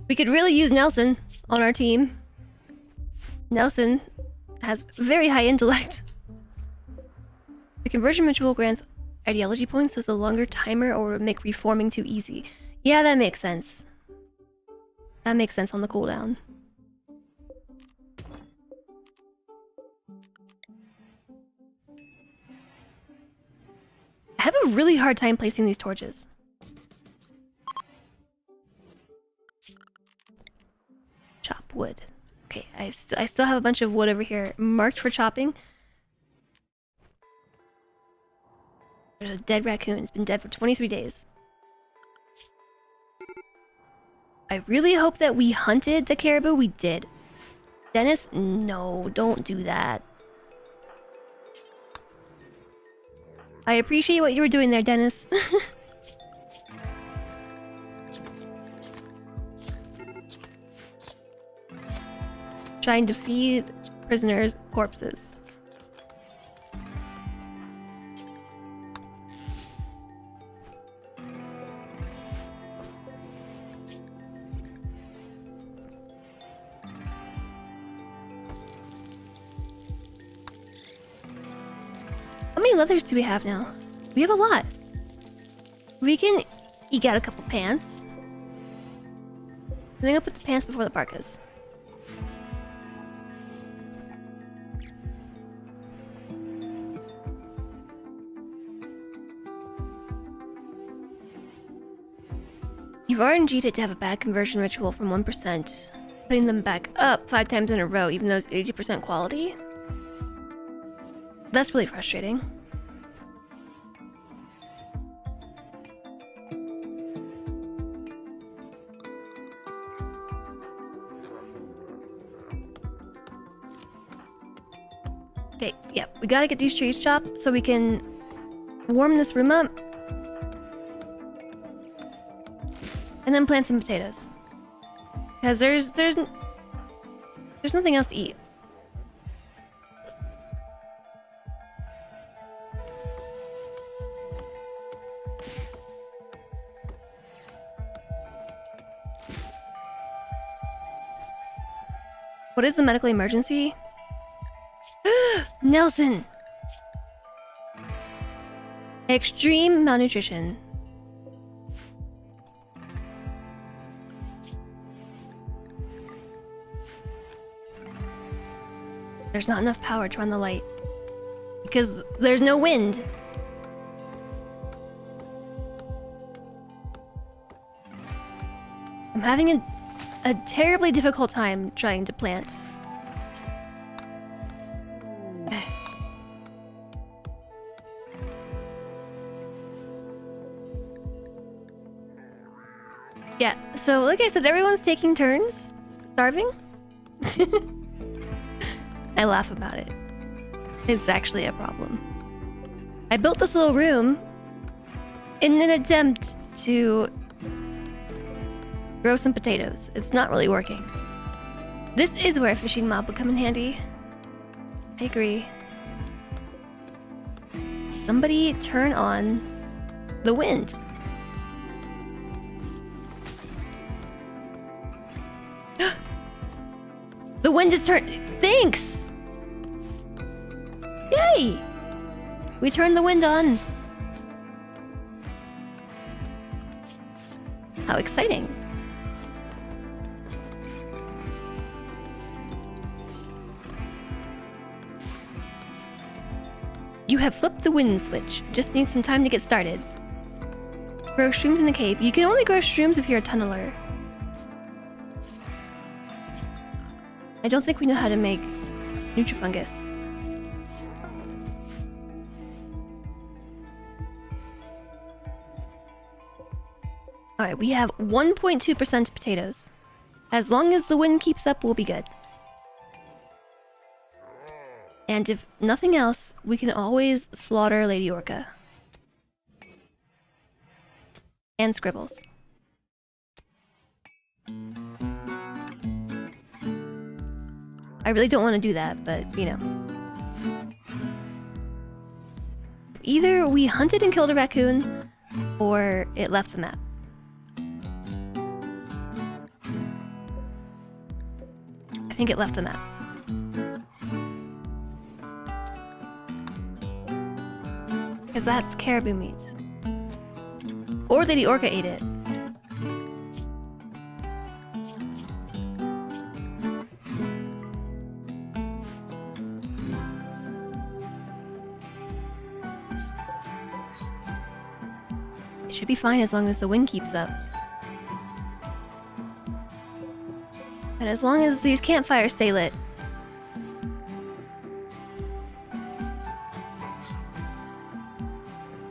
We could really use Nelson on our team. Nelson has very high intellect. The conversion ritual grants ideology points, so it's a longer timer or would make reforming too easy. Yeah, that makes sense. That makes sense on the cooldown. I have a really hard time placing these torches. Chop wood. Okay, I still have a bunch of wood over here marked for chopping. There's a dead raccoon. It's been dead for 23 days. I really hope that we hunted the caribou. We did. Dennis, no, don't do that. I appreciate what you were doing there, Dennis. Trying to feed prisoners corpses. How many leathers do we have now? We have a lot. We can eke out a couple pants. I think I'll put the pants before the parkas. You've RNG'd it to have a bad conversion ritual from 1%, putting them back up 5 times in a row, even though it's 80% quality. That's really frustrating. Okay, yeah, we gotta get these trees chopped so we can warm this room up. And then plant some potatoes. Because there's nothing else to eat. What is the medical emergency? Nelson! Extreme malnutrition. There's not enough power to run the light. Because there's no wind. having a terribly difficult time trying to plant. Yeah, so like I said, everyone's taking turns starving. I laugh about it. It's actually a problem. I built this little room in an attempt to grow some potatoes. It's not really working. This is where a fishing mob would come in handy. I agree. Somebody turn on the wind. The wind is turned. Thanks! Yay! We turned the wind on. How exciting. You have flipped the wind switch. Just need some time to get started. Grow shrooms in the cave. You can only grow shrooms if you're a tunneler. I don't think we know how to make Nutrifungus. Alright, we have 1.2% potatoes. As long as the wind keeps up, we'll be good. And if nothing else, we can always slaughter Lady Orca. And Scribbles. I really don't want to do that, but, you know. Either we hunted and killed a raccoon, or it left the map. I think it left the map. Because that's caribou meat. Or Lady Orca ate it. It should be fine as long as the wind keeps up. And as long as these campfires stay lit.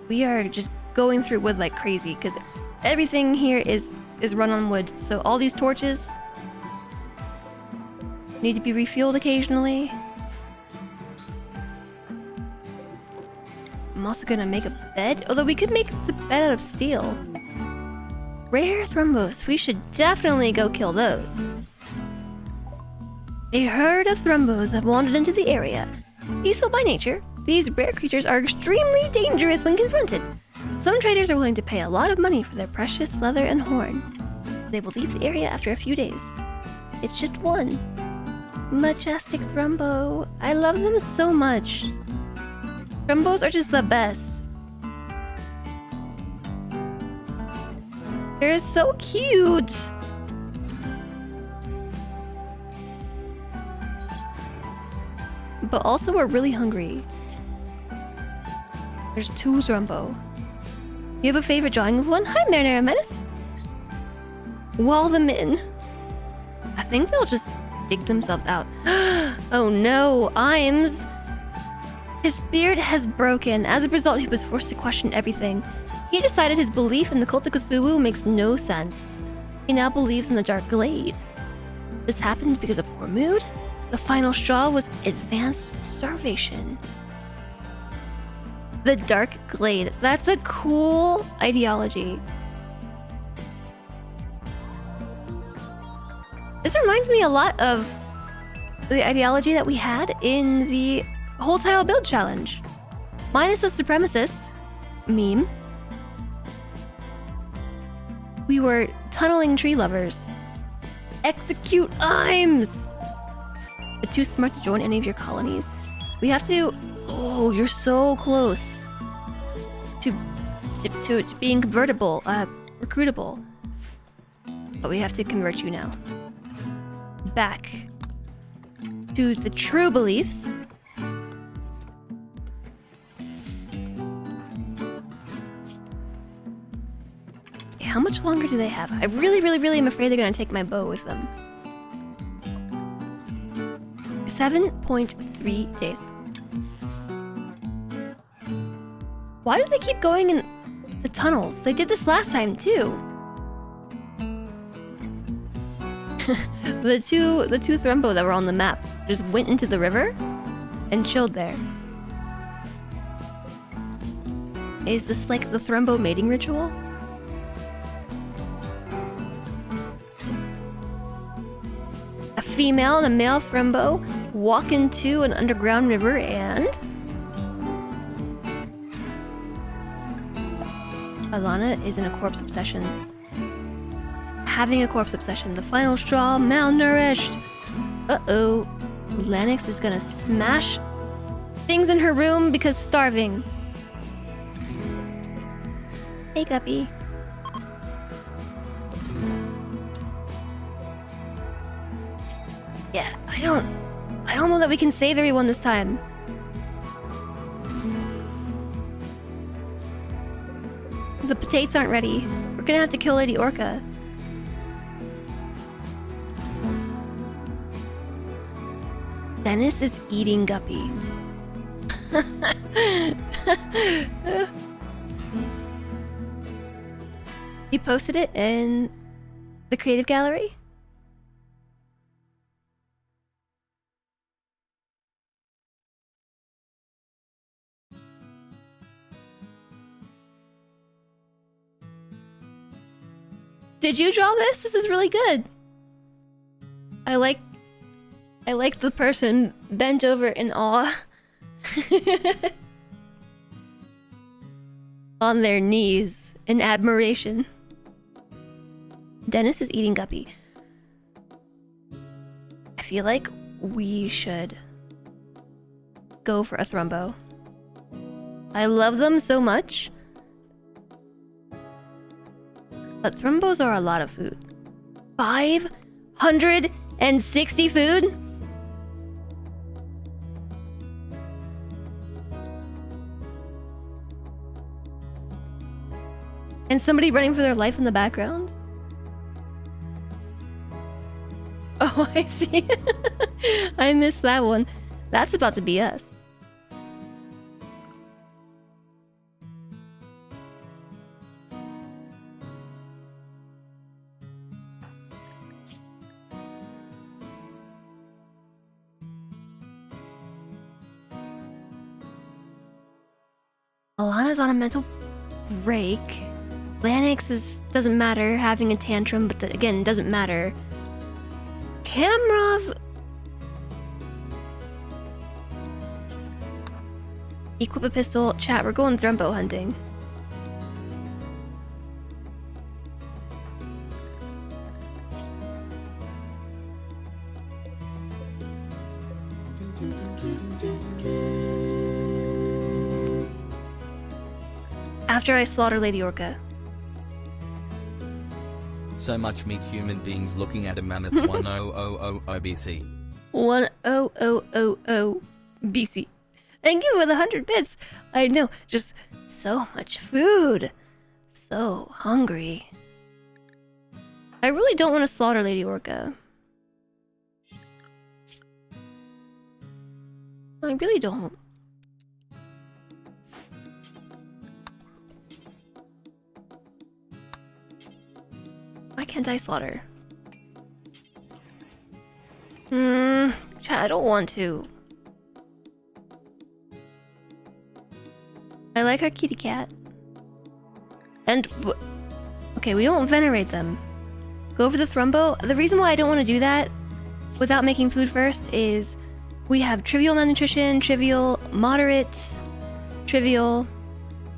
We are just going through wood like crazy because everything here is run on wood. So all these torches need to be refueled occasionally. I'm also gonna make a bed, although we could make the bed out of steel. Rare thrumbos, we should definitely go kill those. A herd of thrumbos have wandered into the area. Peaceful by nature, these rare creatures are extremely dangerous when confronted. Some traders are willing to pay a lot of money for their precious leather and horn. They will leave the area after a few days. It's just one. Majestic Thrumbo. I love them so much. Thrumbos are just the best. They're so cute. But also we're really hungry. There's 2 Thrumbo. You have a favorite drawing of one? Hi, Marinara Menace. Wall them in. I think they'll just dig themselves out. Oh no, Imes. His spirit has broken. As a result, he was forced to question everything. He decided his belief in the cult of Cthulhu makes no sense. He now believes in the Dark Glade. This happened because of poor mood. The final straw was advanced starvation. The Dark Glade. That's a cool ideology. This reminds me a lot of the ideology that we had in the Whole Tile Build Challenge. Minus a supremacist meme. We were tunneling tree lovers. Execute Imes! They're too smart to join any of your colonies. We have to... Oh, you're so close to being convertible, recruitable. But we have to convert you now. Back to the true beliefs. How How much longer do they have? I really, really, really am afraid they're gonna take my bow with them. 7.3 days. Why do they keep going in the tunnels? They did this last time too. the two Thrumbo that were on the map just went into the river and chilled there. Is this like the Thrumbo mating ritual? A female and a male Thrumbo walk into an underground river and... Alana is in a corpse obsession. Having a corpse obsession. The final straw, malnourished. Uh-oh. Lanix is gonna smash things in her room because starving. Hey, Guppy. Yeah, I don't know that we can save everyone this time. The potatoes aren't ready. We're gonna have to kill Lady Orca. Dennis is eating Guppy. You posted it in the creative gallery? Did you draw this? This is really good. I like the person bent over in awe. On their knees in admiration. Dennis is eating Guppy. I feel like we should go for a Thrumbo. I love them so much. But Thrumbos are a lot of food. 560 food? And somebody running for their life in the background? Oh, I see. I missed that one. That's about to be us. Alana's on a mental break. Lanix doesn't matter, having a tantrum, but again, doesn't matter. Kamrov... Equip a pistol. Chat, we're going Thrumbo hunting. After I slaughter Lady Orca. So much meat, human beings looking at a mammoth. 1000 BC. 1000 BC. Thank you for the 100 bits. I know, just so much food. So hungry. I really don't want to slaughter Lady Orca. I really don't. Why can't I slaughter? Chat, I don't want to. I like our kitty cat. And... okay, we don't venerate them. Go for the Thrumbo. The reason why I don't want to do that without making food first is we have trivial malnutrition, trivial, moderate, trivial,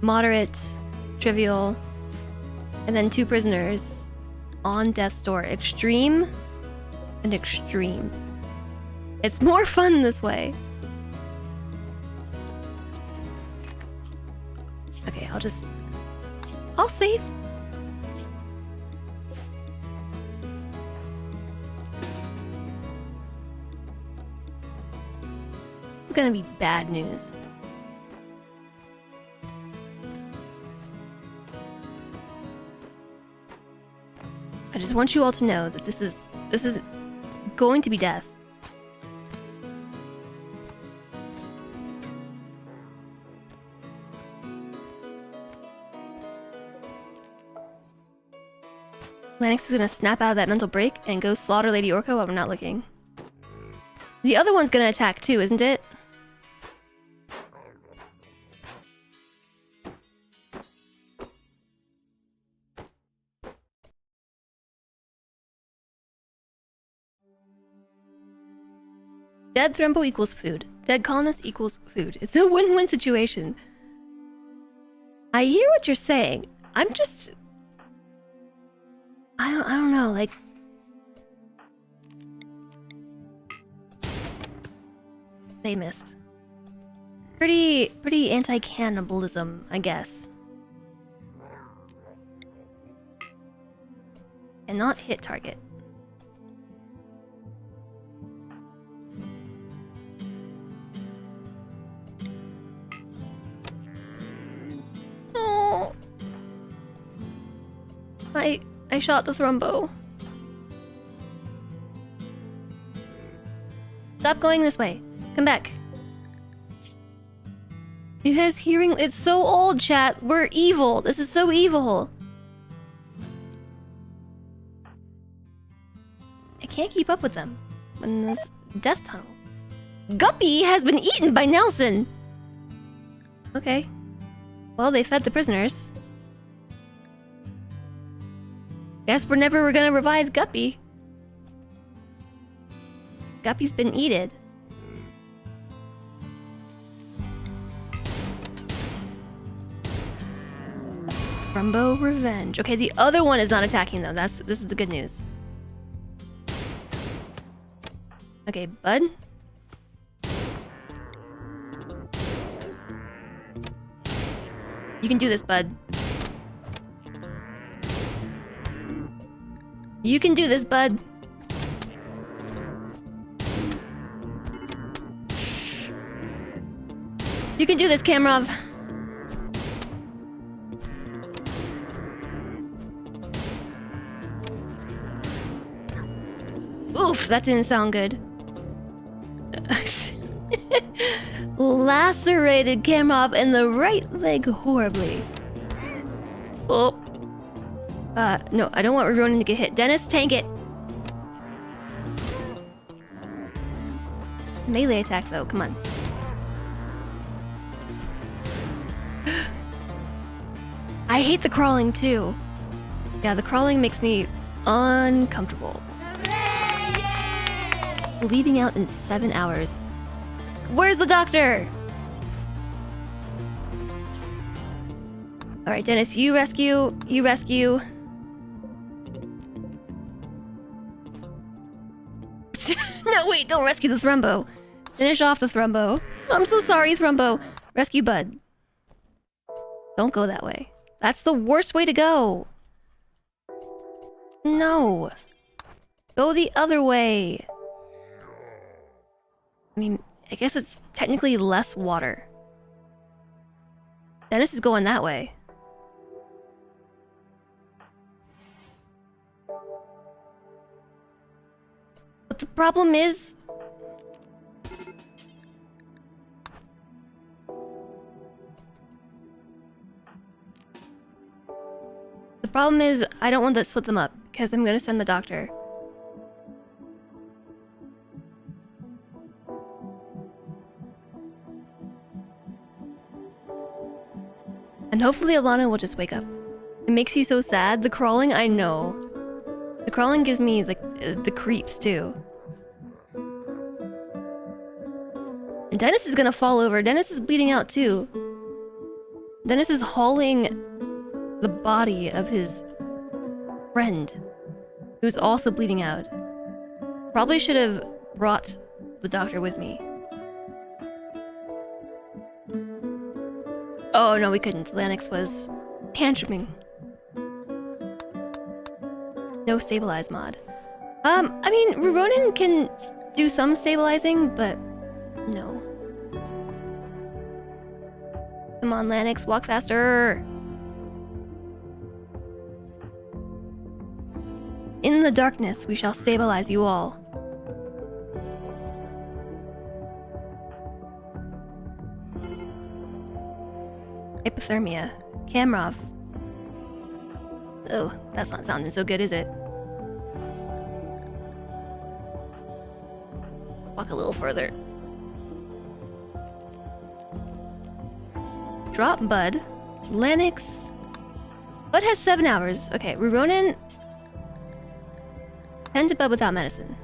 moderate, trivial, and then 2 prisoners on death's door. Extreme and extreme. It's more fun this way. Okay, I'll save. It's gonna be bad news. just want you all to know that this is going to be death. Lennox is gonna snap out of that mental break and go slaughter Lady Orca while we're not looking. The other one's gonna attack too, isn't it? Dead Thrumbo equals food. Dead colonist equals food. It's a win-win situation. I hear what you're saying. I'm just... I don't know, like... They missed. Pretty anti-cannibalism, I guess. And not hit target. Oh. I shot the Thrumbo. Stop going this way. Come back. You guys hearing? It's so old, chat. We're evil. This is so evil. I can't keep up with them in this death tunnel. Guppy has been eaten by Nelson. Okay. Well, they fed the prisoners. Guess we're never gonna revive Guppy. Guppy's been eaten. Rumbo Revenge. Okay, the other one is not attacking though. This is the good news. Okay, Bud. You can do this, Bud. You can do this, Bud. You can do this, Kamrov. Oof, that didn't sound good. Lacerated Kamrov in the right leg horribly. Oh. No, I don't want Ronan to get hit. Dennis, tank it. Melee attack though, come on. I hate the crawling too. Yeah, the crawling makes me uncomfortable. Bleeding out in 7 hours. Where's the doctor? Alright, Dennis, you rescue. You rescue. No, wait, don't rescue the Thrumbo. Finish off the Thrumbo. I'm so sorry, Thrumbo. Rescue Bud. Don't go that way. That's the worst way to go. No. Go the other way. I mean, I guess it's technically less water. Dennis is going that way. But the problem is... The problem is, I don't want to split them up, because I'm gonna send the doctor. And hopefully Alana will just wake up. It makes you so sad. The crawling, I know. The crawling gives me the creeps too. And Dennis is gonna fall over. Dennis is bleeding out too. Dennis is hauling the body of his friend, who's also bleeding out. Probably should have brought the doctor with me. Oh no, we couldn't. Lennox was tantruming. No stabilize mod. I mean, Ronan can do some stabilizing, but no. Come on, Lennox, walk faster. In the darkness, we shall stabilize you all. Hypothermia. Kamrov. Oh, that's not sounding so good, is it? Walk a little further. Drop Bud. Lennox. Bud has 7 hours. Okay, Ruronin. Tend to Bud without medicine.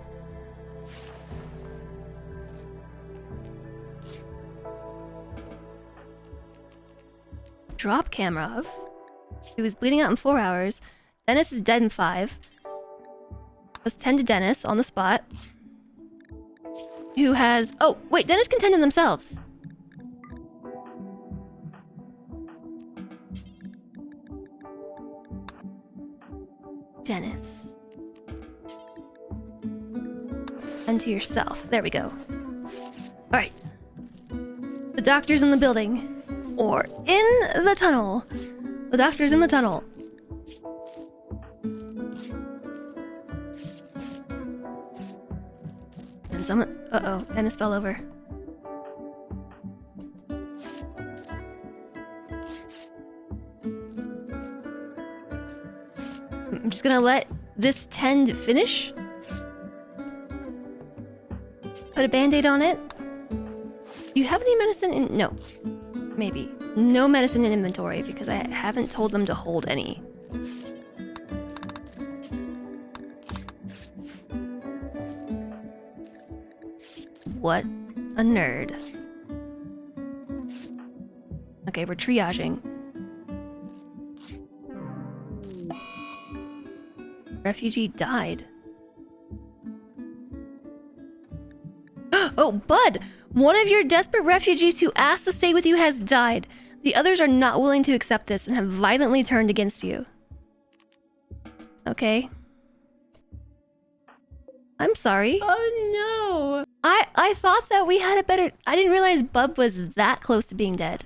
Drop Kamrov. He was bleeding out in 4 hours. Dennis is dead in 5. Let's tend to Dennis on the spot. Who has... Oh, wait, Dennis can tend to themselves. Dennis. Tend to yourself. There we go. Alright. The doctor's in the building. Or in the tunnel. The doctor's in the tunnel. And someone... Uh-oh, Dennis fell over. I'm just gonna let this tend finish. Put a band-aid on it. Do you have any medicine in... No. Maybe. No medicine in inventory because I haven't told them to hold any. What a nerd. Okay, we're triaging. Refugee died. Oh, Bud! One of your desperate refugees who asked to stay with you has died. The others are not willing to accept this and have violently turned against you. Okay. I'm sorry. Oh no! I thought that we had a better... I didn't realize Bub was that close to being dead.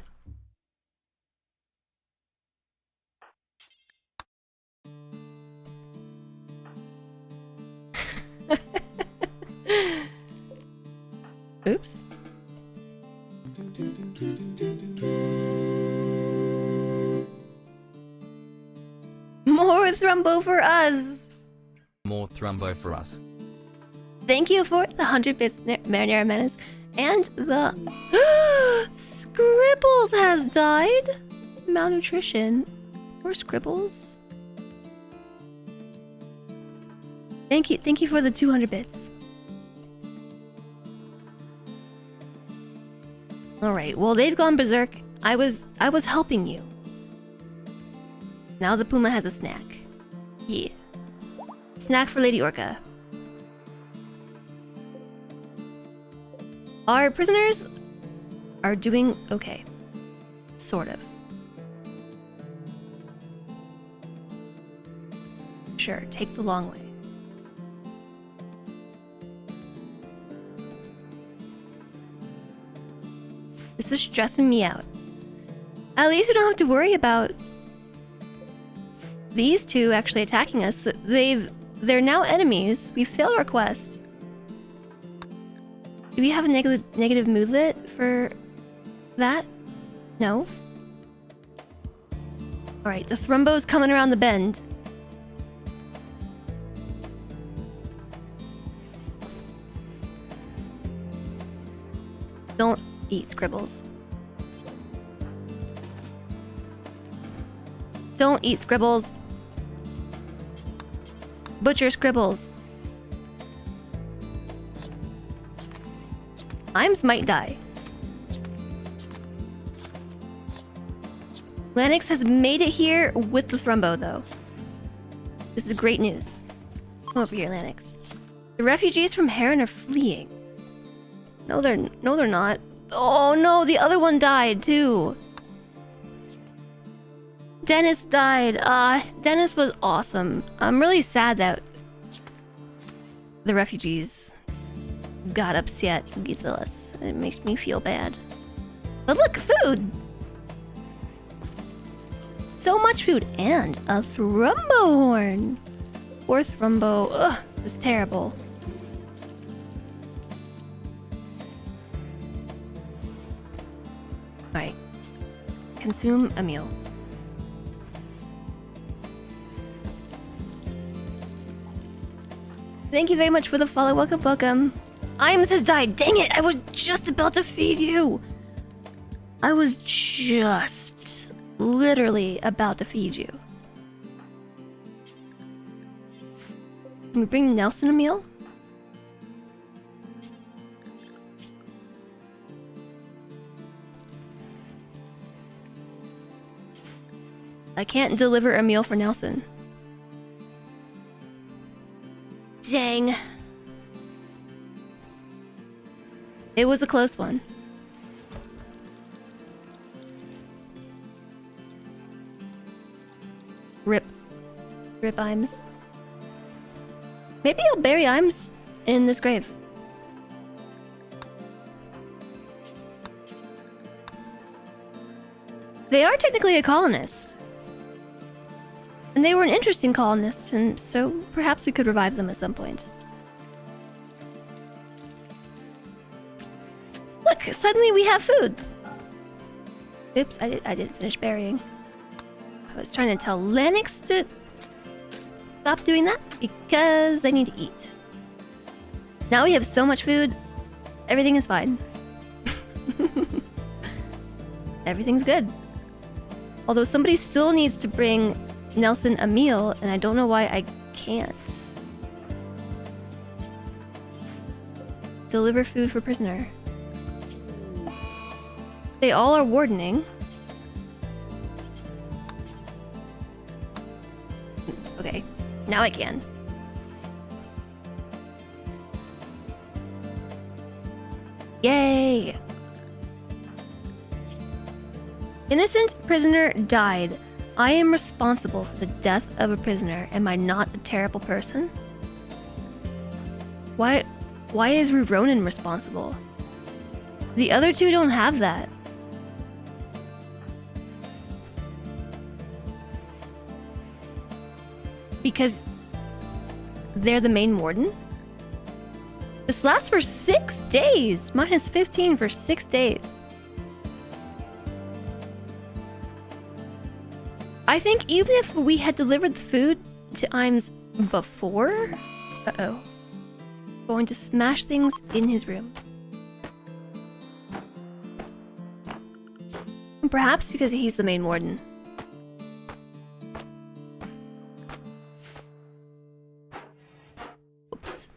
Oops. More Thrumbo for us! More Thrumbo for us. Thank you for the 100 bits, Marinara Menace. And the... Scribbles has died! Malnutrition. Poor Scribbles. Thank you for the 200 bits. Alright, well they've gone berserk. I was helping you. Now the Puma has a snack. Yeah. Snack for Lady Orca. Our prisoners are doing okay. Sort of. Sure, take the long way. This is stressing me out. At least we don't have to worry about these two actually attacking us. They're now enemies. We failed our quest. Do we have a negative moodlet for that? No? Alright, the Thrumbo's coming around the bend. Don't eat Scribbles. Don't eat Scribbles. Butcher Scribbles. Imes might die. Lennox has made it here with the Thrumbo, though. This is great news. Come over here, Lennox. The refugees from Heron are fleeing. No, they're not. Oh no, the other one died too. Dennis died. Dennis was awesome. I'm really sad that the refugees got upset with us. It makes me feel bad. But look, food! So much food and a Thrumbo horn. 4th rumbo. Ugh, this is terrible. Alright. Consume a meal. Thank you very much for the follow. Welcome, welcome. Iams has died. Dang it! I was just about to feed you. I was just literally about to feed you. Can we bring Nelson a meal? I can't deliver a meal for Nelson. Dang. It was a close one. Rip. Rip Iams. Maybe I'll bury Iams in this grave. They are technically a colonist. And they were an interesting colonist, and so perhaps we could revive them at some point. Look, suddenly we have food! Oops, I didn't finish burying. I was trying to tell Lennox to stop doing that because I need to eat. Now we have so much food, everything is fine. Everything's good. Although somebody still needs to bring Nelson a meal, and I don't know why I can't. Deliver food for prisoner. They all are wardening. Okay, now I can. Yay! Innocent prisoner died. I am responsible for the death of a prisoner. Am I not a terrible person? Why is Ronan responsible? The other two don't have that. Because they're the main warden? This lasts for 6 days! Minus 15 for 6 days. I think even if we had delivered the food to Iams before... Uh-oh. Going to smash things in his room. Perhaps because he's the main warden. Oops.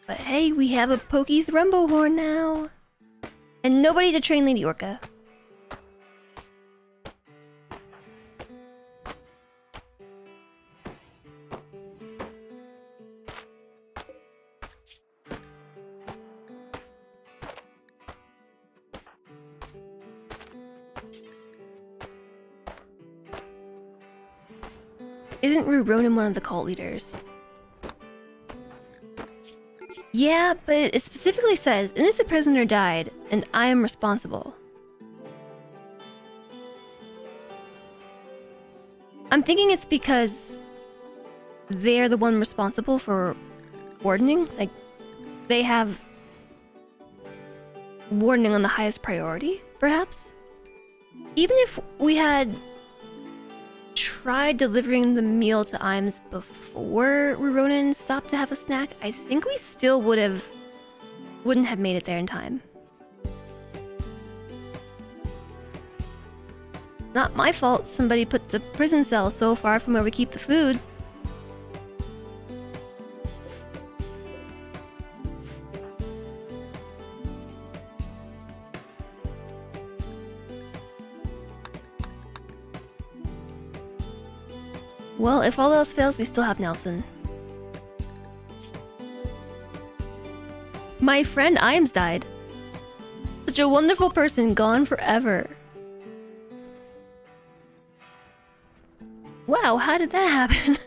But hey, we have a Pokey Thrumbo Horn now. And nobody to train Lady Orca. Isn't Ronan one of the cult leaders? Yeah, but it specifically says, innocent prisoner died, and I am responsible. I'm thinking it's because they're the one responsible for wardening. Like, they have wardening on the highest priority, perhaps? Even if we had tried delivering the meal to Iams before Ronan stopped to have a snack, I think we still wouldn't have made it there in time. Not my fault somebody put the prison cell so far from where we keep the food. Well, if all else fails, we still have Nelson. My friend Iams died. Such a wonderful person, gone forever. Wow, how did that happen?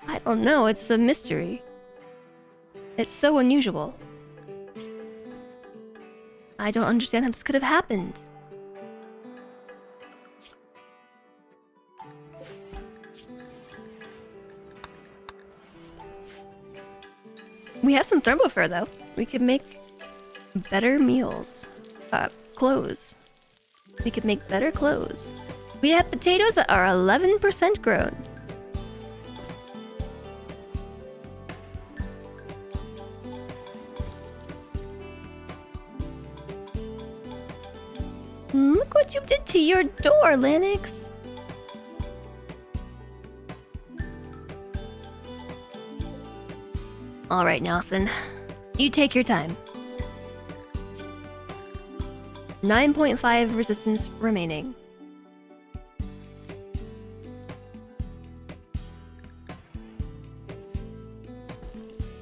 I don't know, it's a mystery. It's so unusual. I don't understand how this could have happened. We have some thermo fur though. We could make better meals. Clothes. We could make better clothes. We have potatoes that are 11% grown. Look what you did to your door, Lennox. All right, Nelson. You take your time. 9.5 resistance remaining.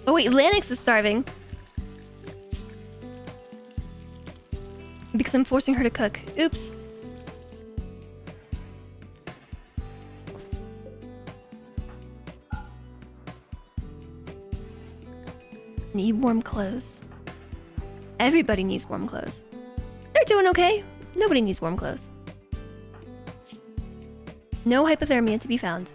Oh wait, Lennox is starving. Because I'm forcing her to cook. Oops. Need warm clothes. Everybody needs warm clothes. They're doing okay. Nobody needs warm clothes. No hypothermia to be found.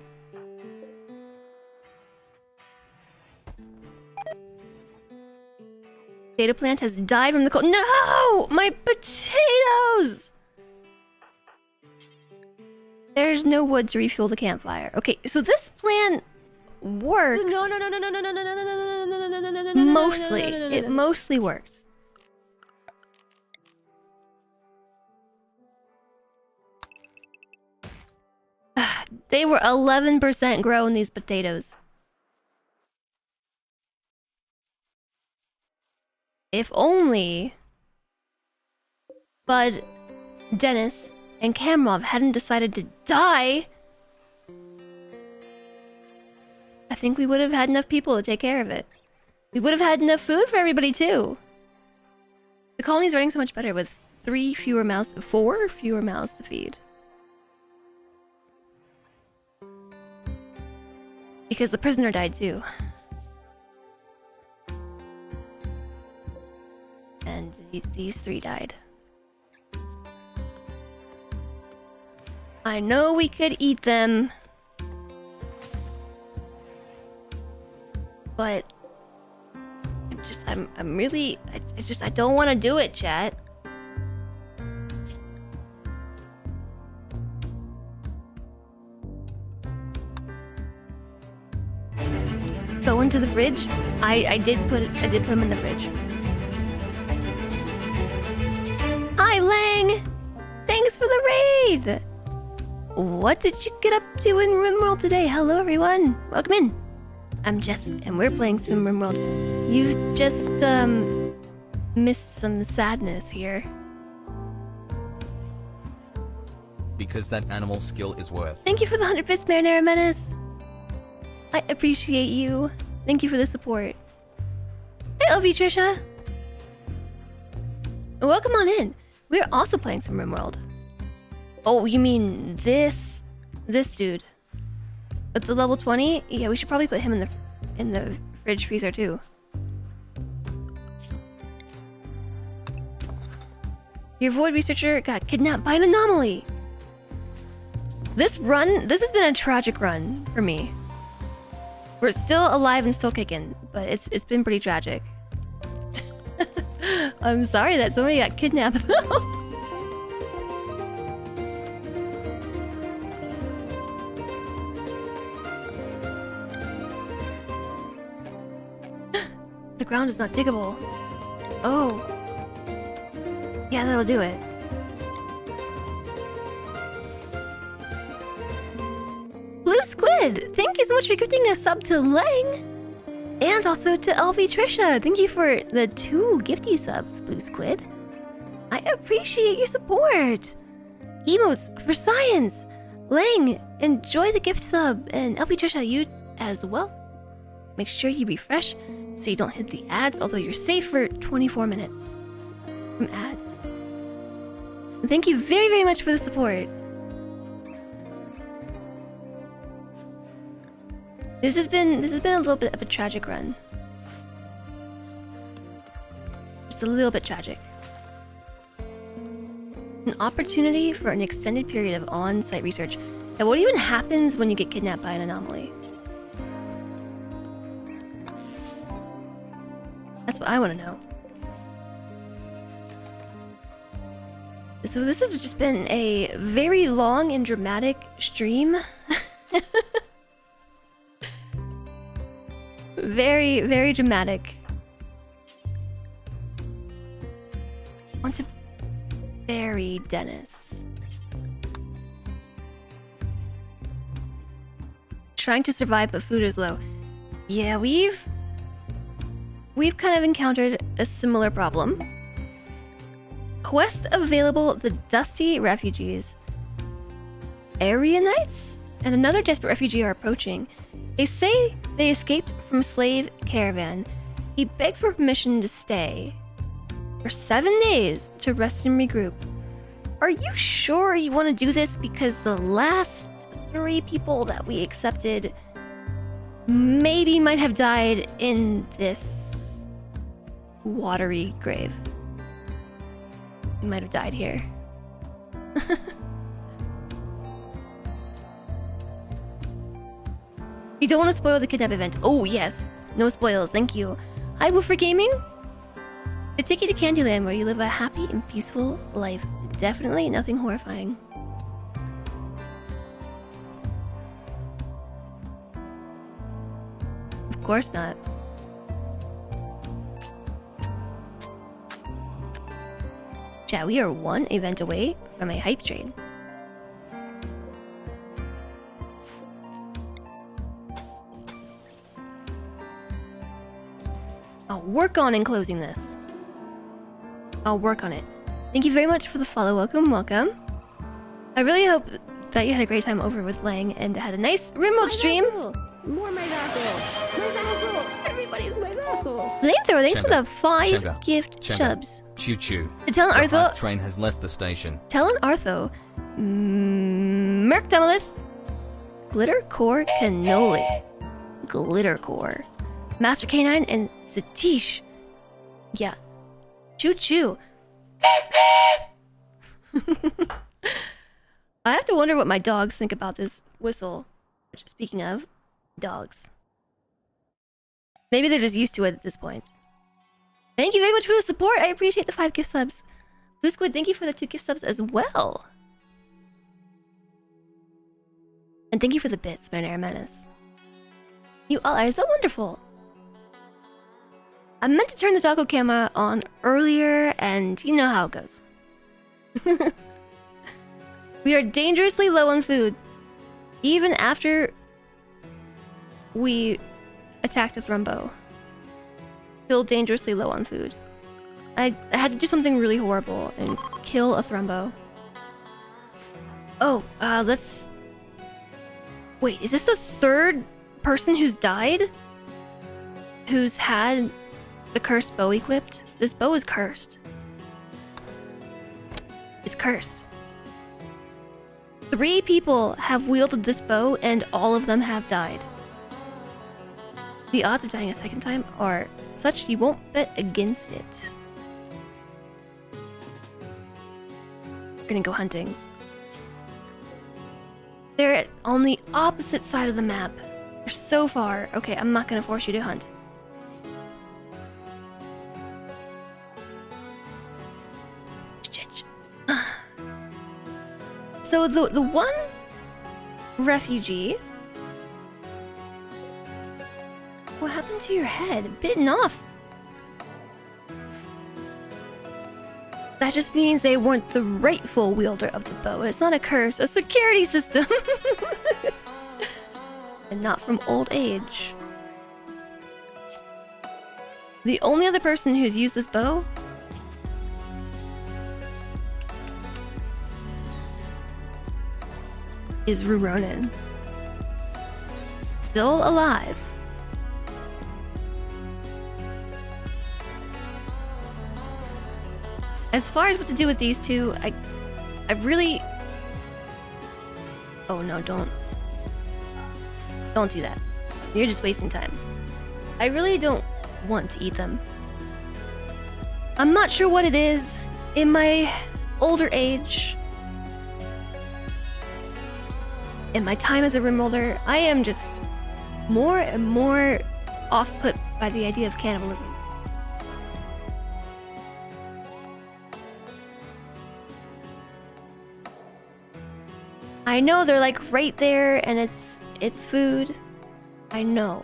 Potato plant has died from the cold. No! My potatoes! There's no wood to refuel the campfire. Okay, so this plan works. No. Mostly. It mostly worked. They were 11% grown, these potatoes. If only Bud, Dennis, and Kamrov hadn't decided to die, I think we would have had enough people to take care of it. We would have had enough food for everybody too. The colony's running so much better with 4 fewer mouths to feed. Because the prisoner died too. And these 3 died. I know we could eat them, but I don't want to do it, chat. Go into the fridge. I did put them in the fridge. Hi, Lang! Thanks for the raid! What did you get up to in RimWorld today? Hello, everyone! Welcome in! I'm Jess, and we're playing some RimWorld. You've just, missed some sadness here. Because that animal skill is worth. Thank you for the 100 bits, Marinara Menace! I appreciate you. Thank you for the support. Hey, LV Trisha! Welcome on in. We're also playing some RimWorld. Oh, you mean this dude? With the level 20? Yeah, we should probably put him in the fridge freezer too. Your void researcher got kidnapped by an anomaly. This has been a tragic run for me. We're still alive and still kicking, but it's been pretty tragic. I'm sorry that somebody got kidnapped though. The ground is not diggable. Oh. Yeah, that'll do it. Blue Squid! Thank you so much for gifting a sub to Lang! And also to LV Trisha. Thank you for the 2 gifty subs, Blue Squid. I appreciate your support. Emotes for science. Lang, enjoy the gift sub. And LV Trisha, you as well. Make sure you refresh so you don't hit the ads, although you're safe for 24 minutes from ads. Thank you very, very much for the support. This has been a little bit of a tragic run. Just a little bit tragic. An opportunity for an extended period of on-site research. Now, what even happens when you get kidnapped by an anomaly? That's what I want to know. So this has just been a very long and dramatic stream. Very, very dramatic. I want to bury Dennis. Trying to survive, but food is low. Yeah, we've kind of encountered a similar problem. Quest available: the Dusty Refugees. Aryanites and another desperate refugee are approaching. They say they escaped from a slave caravan. He begs for permission to stay for 7 days to rest and regroup. Are you sure you want to do this? Because the last 3 people that we accepted maybe might have died in this watery grave. He might have died here. You don't want to spoil the kidnap event. Oh, yes. No spoils, thank you. Hi, Woofer Gaming. They take you to Candyland where you live a happy and peaceful life. Definitely nothing horrifying. Of course not. Chat, we are 1 event away from a hype train. I'll work on enclosing this. I'll work on it. Thank you very much for the follow. Welcome, welcome. I really hope that you had a great time over with Lang and had a nice RimWorld stream. More my vassal! My vassal! Everybody's my vassal! Flamethrower, thanks for Chenga. the 5 Chenga. gift Chenga. subs. Choo choo. Tell The Artho. hype train has left the station. Talon Artho, Merc Demolith, Glitter Core Cannoli, Glitter Core, Master K9, and Satish. Yeah. Choo choo. I have to wonder what my dogs think about this whistle. Speaking of dogs, maybe they're just used to it at this point. Thank you very much for the support. I appreciate the 5 gift subs. Blue Squid, thank you for the 2 gift subs as well. And thank you for the bits, Marinara Menace. You all are so wonderful. I meant to turn the taco camera on earlier, and you know how it goes. We are dangerously low on food. Even after we attacked a Thrumbo. Still dangerously low on food. I had to do something really horrible and kill a Thrumbo. Oh, let's... Wait, is this the 3rd person who's died? Who's had the cursed bow equipped? This bow is cursed. It's cursed. 3 people have wielded this bow and all of them have died. The odds of dying a 2nd time are such you won't bet against it. We're gonna go hunting. They're on the opposite side of the map. They're so far. Okay, I'm not gonna force you to hunt. So the one refugee... What happened to your head? Bitten off. That just means they weren't the rightful wielder of the bow. It's not a curse, a security system. And not from old age. The only other person who's used this bow is Ruronin. Still alive. As far as what to do with these 2, I really... Oh no, don't do that. You're just wasting time. I really don't want to eat them. I'm not sure what it is. In my older age, in my time as a RimWorlder, I am just more and more off-put by the idea of cannibalism. I know they're like right there and it's food. I know.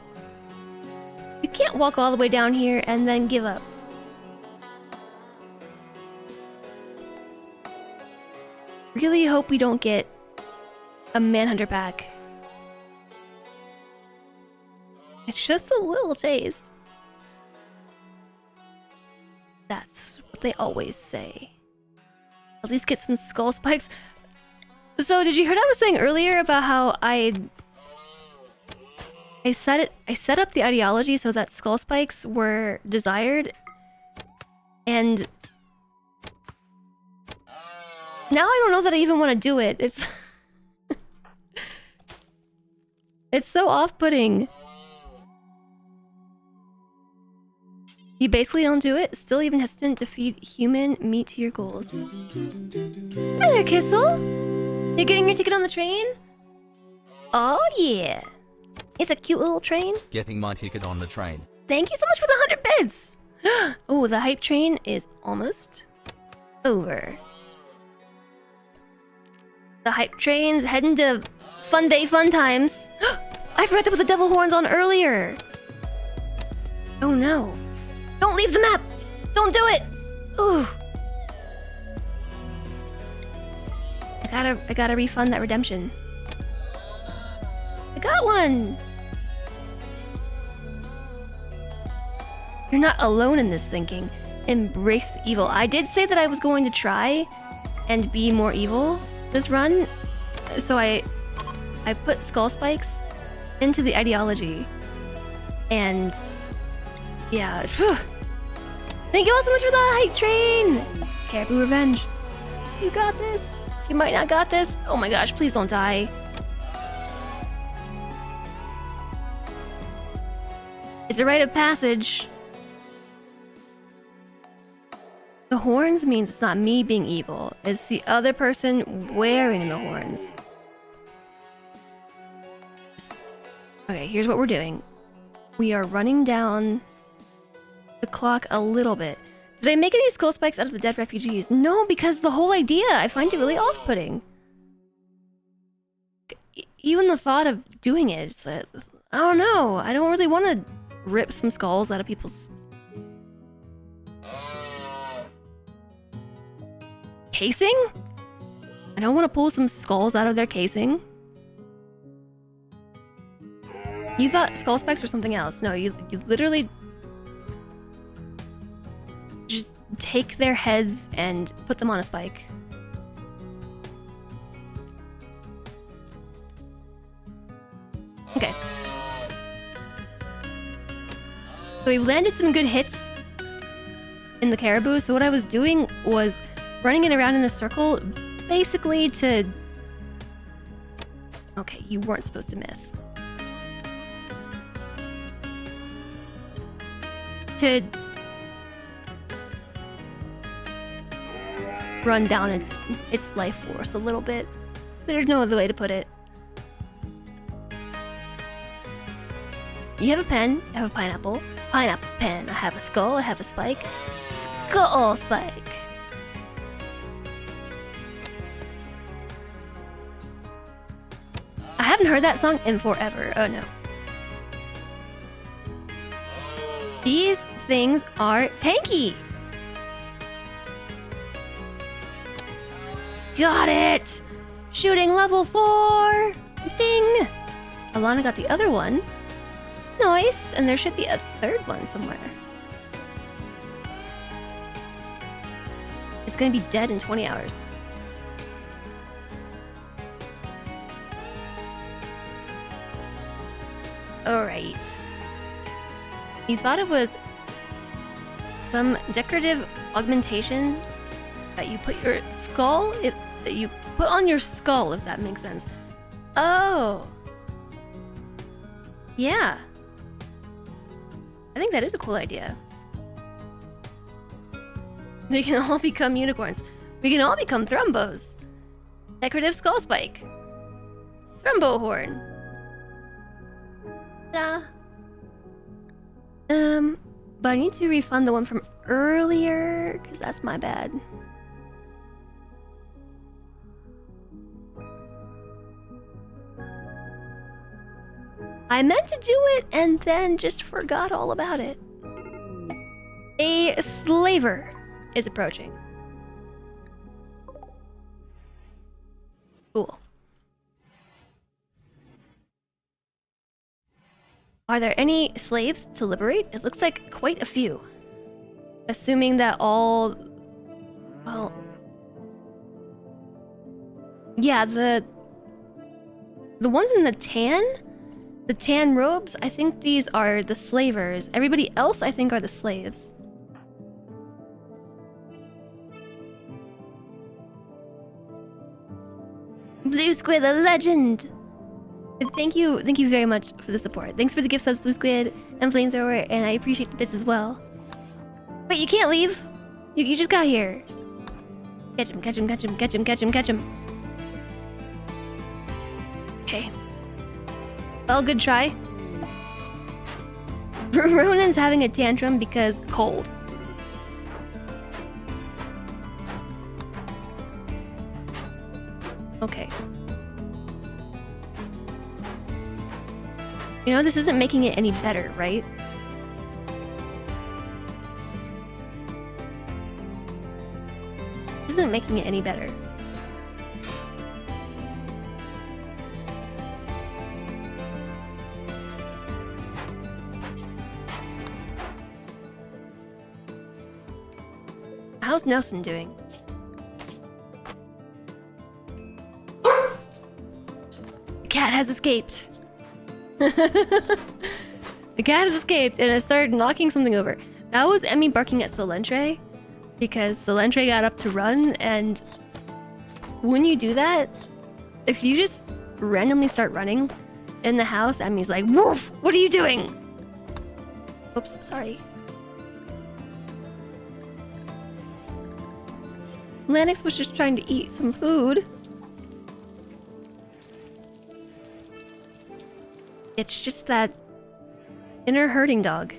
You can't walk all the way down here and then give up. Really hope we don't get a Manhunter pack. It's just a little taste. That's what they always say. At least get some skull spikes. So did you hear what I was saying earlier about how I set up the ideology so that skull spikes were desired, and now I don't know that I even want to do it. It's it's so off-putting. You basically don't do it, still even hesitant to feed human meat to your goals. Hi there, Kissel! You're getting your ticket on the train? Oh yeah! It's a cute little train. Getting my ticket on the train. Thank you so much for the 100 bits! Oh, the hype train is almost over. The hype train's heading to Fun Day Fun Times. I forgot to put the devil horns on earlier! Oh no. Don't leave the map! Don't do it! Ooh. I gotta refund that redemption. I got one! You're not alone in this thinking. Embrace the evil. I did say that I was going to try and be more evil this run, so I put skull spikes into the ideology. And yeah, thank you all so much for the hype train! Caribou Revenge. You got this. You might not got this. Oh my gosh, please don't die. It's a rite of passage. The horns means it's not me being evil. It's the other person wearing the horns. Okay, here's what we're doing. We are running down the clock a little bit. Did I make any skull spikes out of the dead refugees? No, because the whole idea, I find it really off-putting. Even the thought of doing it, it's I don't know. I don't really want to rip some skulls out of people's casing? I don't want to pull some skulls out of their casing. You thought skull spikes were something else. No, you literally just take their heads and put them on a spike. Okay. So we've landed some good hits in the caribou, so what I was doing was running it around in a circle, basically to... Okay, you weren't supposed to miss. To run down its life force a little bit. There's no other way to put it. You have a pen, I have a pineapple. Pineapple pen. I have a skull, I have a spike. Skull spike. I haven't heard that song in forever. Oh no. These things are tanky. Got it! Shooting level 4! Ding! Alana got the other one. Nice! And there should be a third one somewhere. It's gonna be dead in 20 hours. Alright. You thought it was some decorative augmentation that you put your skull, that you put on your skull, if that makes sense. Oh. Yeah. I think that is a cool idea. We can all become unicorns. We can all become Thrumbos. Decorative skull spike. Thrumbo horn. Ta-da. But I need to refund the one from earlier, because that's my bad. I meant to do it and then just forgot all about it. A slaver is approaching. Cool. Are there any slaves to liberate? It looks like quite a few. Assuming that all... Well... Yeah, the ones in the tan robes, I think these are the slavers. Everybody else, I think, are the slaves. Blue Squid, the legend! Thank you very much for the support. Thanks for the gift subs, Blue Squid and Flamethrower, and I appreciate the bits as well. Wait, you can't leave! You just got here. Catch him, catch him, catch him, catch him, catch him, catch him. Okay. Well, good try. Ronan's having a tantrum because cold. Okay. You know, this isn't making it any better, right? This isn't making it any better. How's Nelson doing? The cat has escaped. The cat has escaped and it started knocking something over. That was Emmy barking at Solentre because Solentre got up to run, and when you do that, if you just randomly start running in the house, Emmy's like, "Woof! What are you doing?" Oops, sorry. Lennox was just trying to eat some food. It's just that inner herding dog.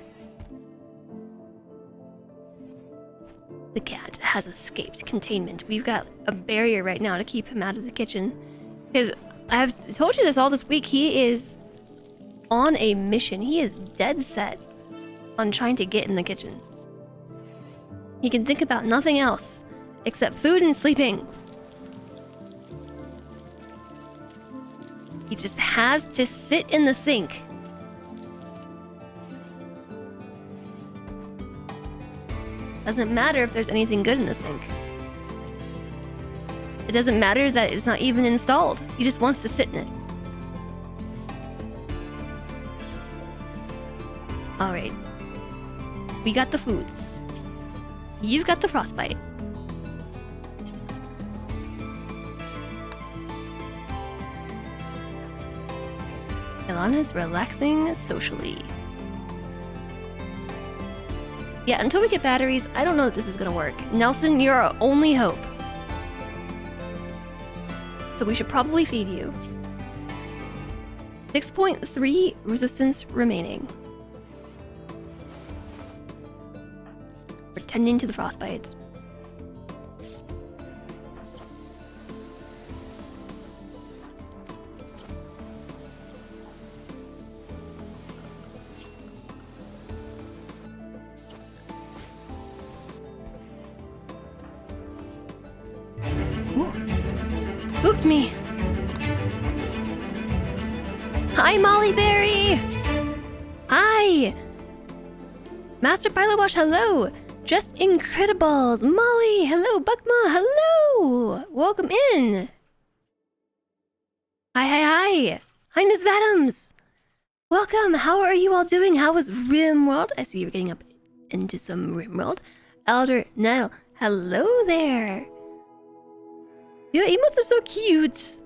The cat has escaped containment. We've got a barrier right now to keep him out of the kitchen. Because I've told you this all this week, he is on a mission. He is dead set on trying to get in the kitchen. He can think about nothing else except food and sleeping. He just has to sit in the sink. Doesn't matter if there's anything good in the sink. It doesn't matter that it's not even installed. He just wants to sit in it. Alright. We got the foods. You've got the frostbite. Ilana's relaxing socially. Yeah, until we get batteries, I don't know that this is gonna work. Nelson, you're our only hope. So we should probably feed you. 6.3 resistance remaining. We're tending to the frostbite. Spooked me. Hi, Molly Berry. Hi. Master Pilot Wash, hello. Just Incredibles. Molly, hello. Buckma, hello. Welcome in. Hi. Hi, Miss Vadams. Welcome. How are you all doing? How was RimWorld? I see you're getting up into some RimWorld. Elder Nettle, hello there. Your emotes are so cute.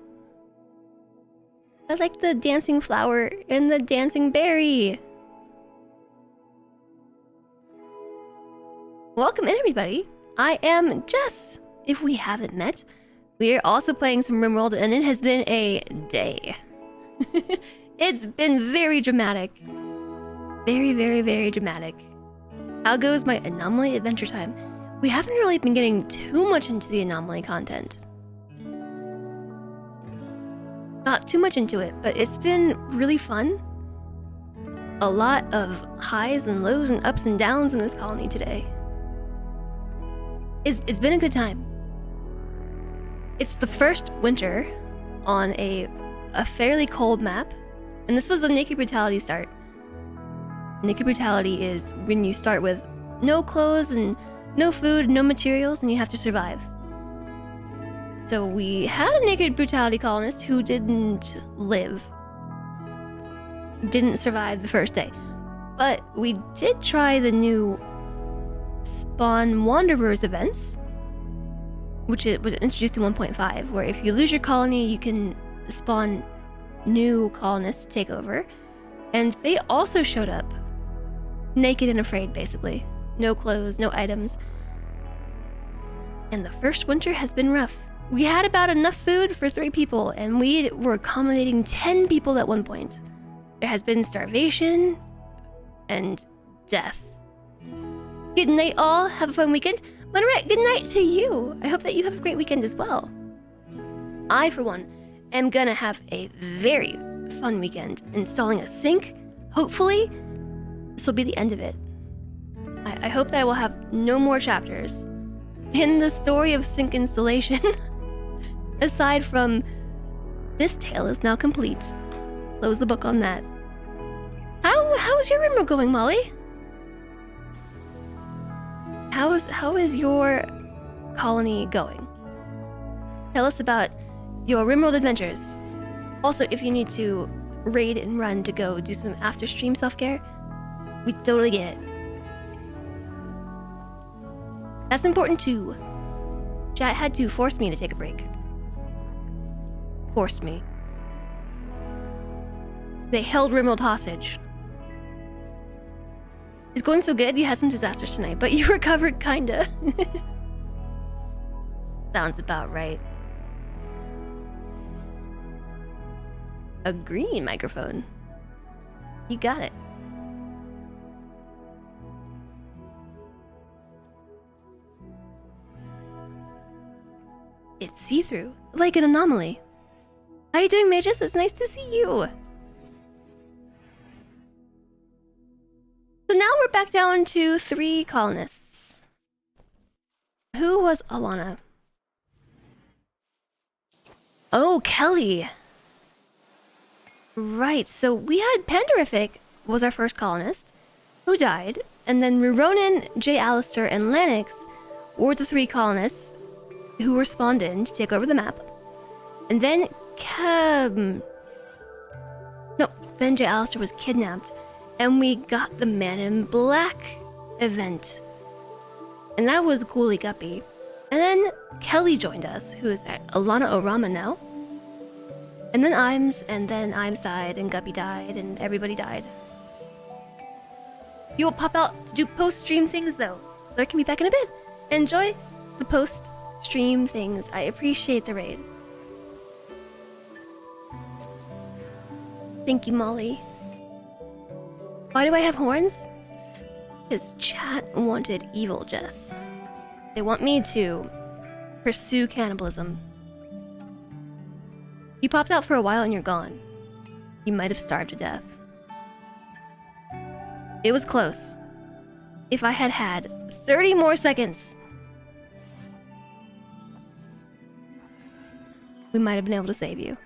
I like the dancing flower and the dancing berry. Welcome in, everybody. I am Jess. If we haven't met, we are also playing some RimWorld, and it has been a day. It's been very dramatic. Very dramatic. How goes my Anomaly adventure time? We haven't really been getting too much into the Anomaly content. Not too much into it, but it's been really fun. a lot of highs and lows and ups and downs in this colony today. It's been a good time. It's the first winter on a fairly cold map, and this was the Naked Brutality start. Naked Brutality is when you start with no clothes and no food, no materials, and you have to survive. So we had a Naked Brutality colonist who didn't live. Didn't survive the first day. But we did try the new Spawn Wanderers events, which it was introduced in 1.5, where if you lose your colony, you can spawn new colonists to take over. And they also showed up naked and afraid, basically. No clothes, no items. And the first winter has been rough. We had about enough food for 3 people, and we were accommodating 10 people at one point. There has been starvation and death. Good night, all. Have a fun weekend. Monterey, good night to you. I hope that you have a great weekend as well. I, for one, am gonna have a very fun weekend installing a sink. Hopefully, this will be the end of it. I hope that I will have no more chapters in the story of sink installation. Aside from, this tale is now complete. Close the book on that. How is your RimWorld going, Molly? How is your colony going? Tell us about your RimWorld adventures. Also, if you need to raid and run to go do some after stream self-care, we totally get it. That's important too. Chat had to force me to take a break. Forced me. They held RimWorld hostage. It's going so good, you had some disasters tonight, but you recovered kinda. Sounds about right. A green microphone. You got it. It's see-through, like an anomaly. How you doing, Magus? It's nice to see you. So now we're back down to 3 colonists. Who was Alana? Oh, Kelly. Right, so we had Panderific was our first colonist, who died, and then Ronan, J. Alistair, and Lanix were the 3 colonists who were spawned in to take over the map. And then then J. Alistair was kidnapped, and we got the Man in Black event. And that was Ghoulie Guppy. And then Kelly joined us, who is at Alana Orama now. And then Imes died, and Guppy died, and everybody died. You will pop out to do post-stream things, though. There can be back in a bit. Enjoy the post-stream things. I appreciate the raid. Thank you, Molly. Why do I have horns? Because chat wanted evil Jess. They want me to pursue cannibalism. You popped out for a while and you're gone. You might have starved to death. It was close. If I had had 30 more seconds, we might have been able to save you.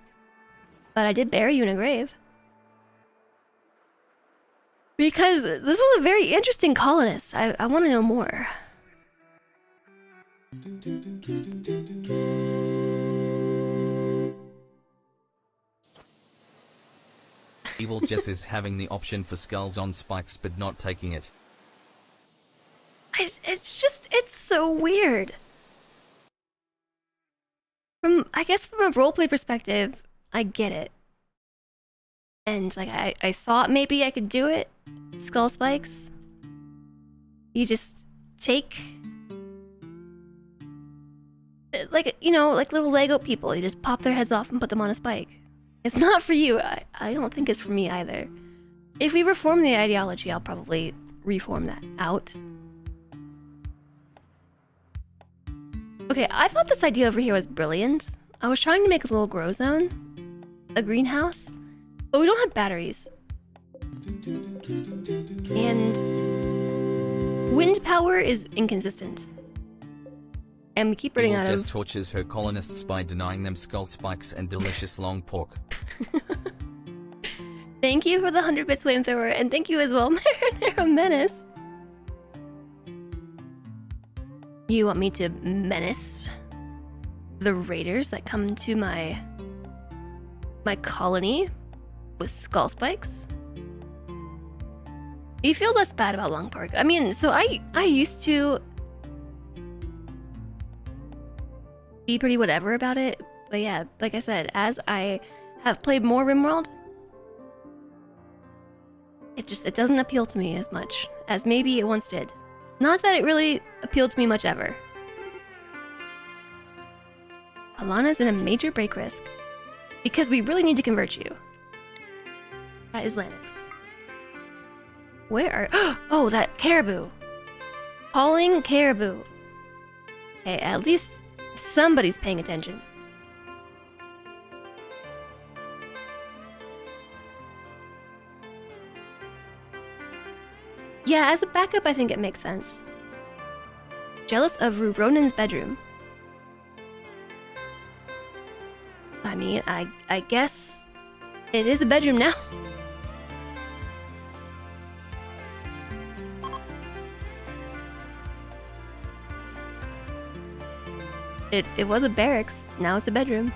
But I did bury you in a grave. Because this was a very interesting colonist. I want to know more. Evil Jess is having the option for skulls on spikes but not taking it. It's so weird. I guess from a roleplay perspective, I get it. And like I thought maybe I could do it. Skull spikes. You just take, like, you know, like little Lego people. You just pop their heads off and put them on a spike. It's not for you. I don't think it's for me either. If we reform the ideology, I'll probably reform that out. Okay, I thought this idea over here was brilliant. I was trying to make a little grow zone, a greenhouse, but we don't have batteries. And wind power is inconsistent. And we keep running out BLEAK of... tortures her colonists by denying them skull spikes and delicious long pork. Thank you for the 100 bits flamethrower, and thank you as well, Marinara Menace. You want me to menace the raiders that come to my colony with skull spikes? You feel less bad about long pork. I mean, so I used to be pretty whatever about it, but yeah, like I said, as I have played more RimWorld, it doesn't appeal to me as much as maybe it once did. Not that it really appealed to me much ever. Alana's in a major break risk because we really need to convert you. That is Lanix. Where are... Oh, that caribou! Calling caribou. Okay, at least somebody's paying attention. Yeah, as a backup, I think it makes sense. Jealous of Ruronin's bedroom. I mean, I guess it is a bedroom now. It was a barracks, now it's a bedroom.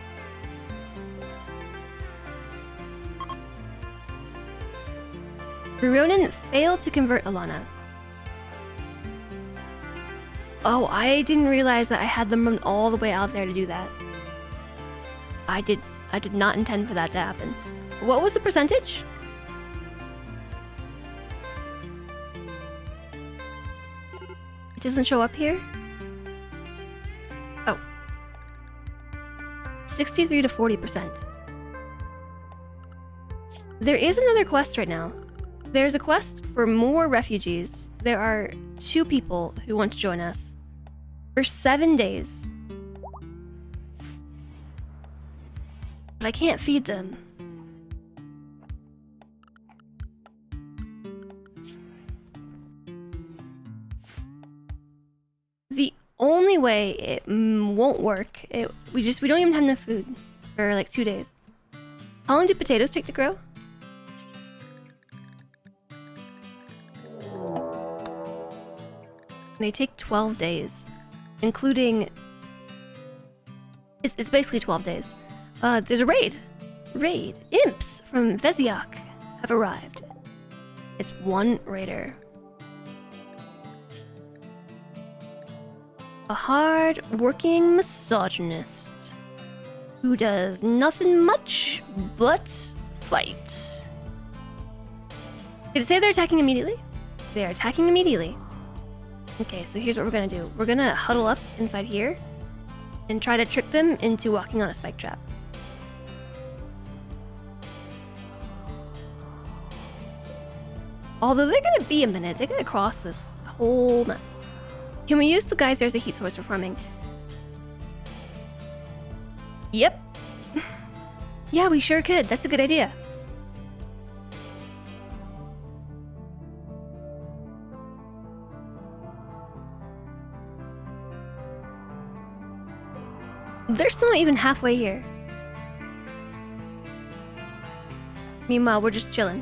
Ruronin failed to convert Alana. Oh, I didn't realize that I had them run all the way out there to do that. I did not intend for that to happen. What was the percentage? It doesn't show up here? Oh. 63 to 40%. There is another quest right now. There's a quest for more refugees. There are 2 people who want to join us for 7 days. But I can't feed them. The only way it won't work, we don't even have enough food for like 2 days. How long do potatoes take to grow? They take 12 days, including... It's basically 12 days. There's a raid! Raid! Imps from Veziak have arrived. It's 1 raider. A hard-working misogynist who does nothing much but fight. Did it say they're attacking immediately? They are attacking immediately. Okay, so here's what we're gonna do. We're gonna huddle up inside here and try to trick them into walking on a spike trap. Although they're gonna be a minute, they're gonna cross this whole map. Can we use the geyser as a heat source for farming? Yep. Yeah, we sure could. That's a good idea. They're still not even halfway here. Meanwhile, we're just chilling.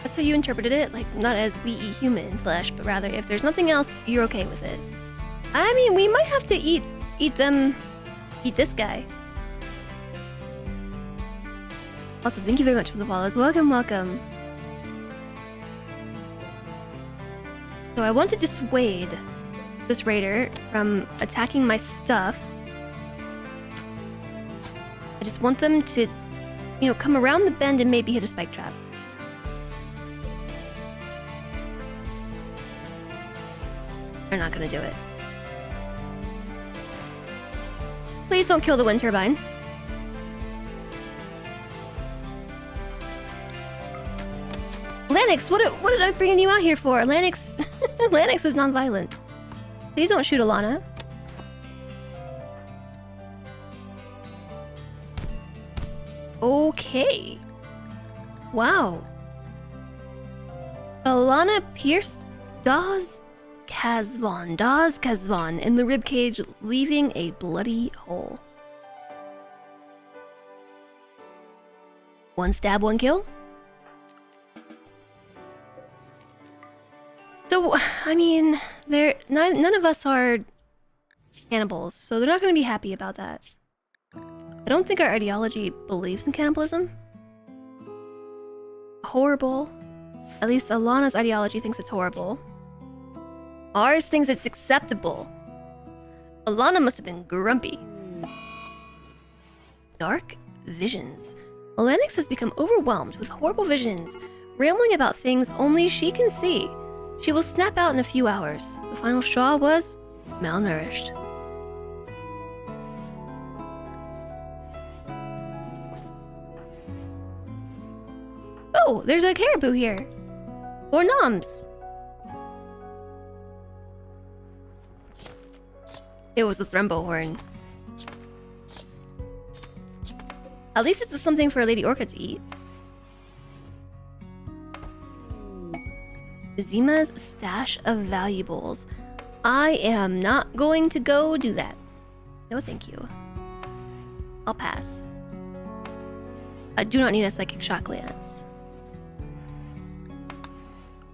That's how you interpreted it? Like, not as we eat human flesh, but rather if there's nothing else, you're okay with it. I mean, we might have to eat this guy. Also, thank you very much for the follows. Welcome, welcome. So I want to dissuade this raider from attacking my stuff. I just want them to, come around the bend and maybe hit a spike trap. They're not gonna do it. Please don't kill the wind turbine. Lanix, what did I bring you out here for? Lanix, Lanix is non-violent. Please don't shoot Alana. Okay. Wow. Alana pierced Daz Kazvan in the ribcage, leaving a bloody hole. One stab, one kill? So, I mean, none of us are cannibals, so they're not going to be happy about that. I don't think our ideology believes in cannibalism. Horrible. At least Alana's ideology thinks it's horrible. Ours thinks it's acceptable. Alana must have been grumpy. Dark visions. Alanix has become overwhelmed with horrible visions, rambling about things only she can see. She will snap out in a few hours. The final straw was malnourished. Oh, there's a caribou here. Or noms. It was the Thrumbo horn. At least it's something for Lady Orca to eat. Zima's stash of valuables. I am not going to go do that. No, thank you. I'll pass. I do not need a psychic shock lance.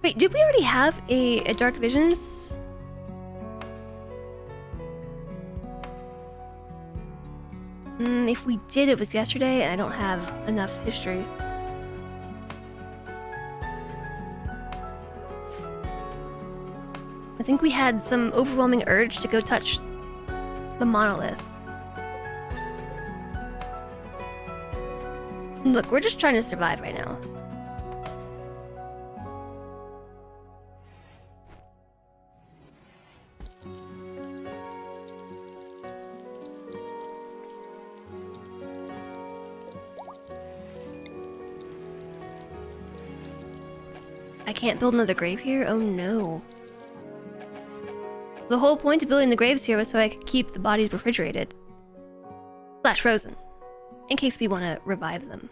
Wait, did we already have a Dark Visions? If we did, it was yesterday, and I don't have enough history. I think we had some overwhelming urge to go touch the monolith. Look, we're just trying to survive right now. I can't build another grave here? Oh no. The whole point of building the graves here was so I could keep the bodies refrigerated. Slash frozen. In case we want to revive them.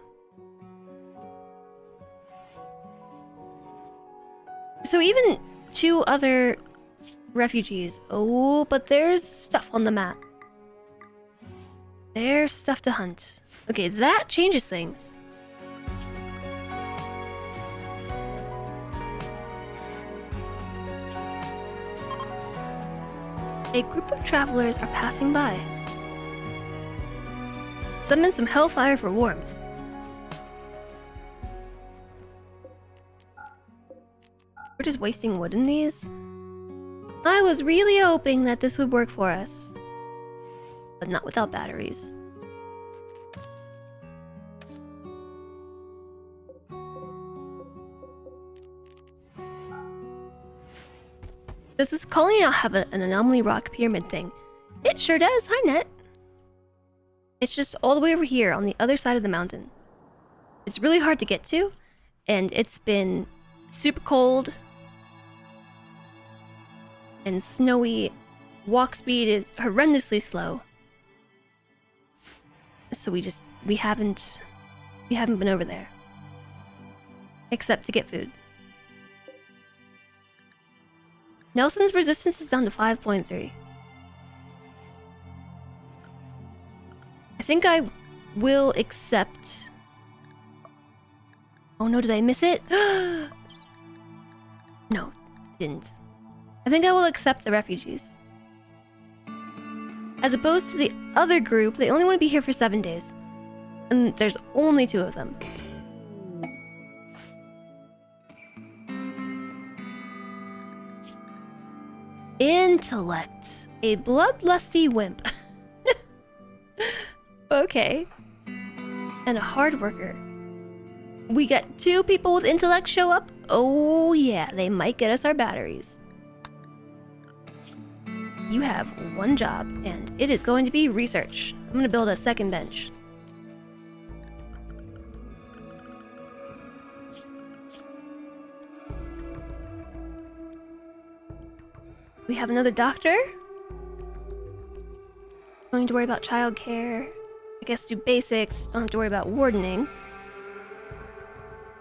So even 2 other refugees. Oh, but there's stuff on the map. There's stuff to hunt. Okay, that changes things. A group of travelers are passing by. Summon some hellfire for warmth. We're just wasting wood in these. I was really hoping that this would work for us. But not without batteries. Does this colony not have an anomaly rock pyramid thing? It sure does. Hi, Net. It's just all the way over here on the other side of the mountain. It's really hard to get to, and it's been super cold and snowy. Walk speed is horrendously slow. So we haven't been over there. Except to get food. Nelson's resistance is down to 5.3. I think I will accept... Oh no, did I miss it? No, didn't. I think I will accept the refugees. As opposed to the other group, they only want to be here for 7 days. And there's only 2 of them. Intellect. A bloodlusty wimp. Okay. And a hard worker. We got 2 people with intellect show up? Oh yeah, they might get us our batteries. You have 1 job, and it is going to be research. I'm gonna build a second bench. We have another doctor. Don't need to worry about childcare, guess do basics. Don't have to worry about wardening.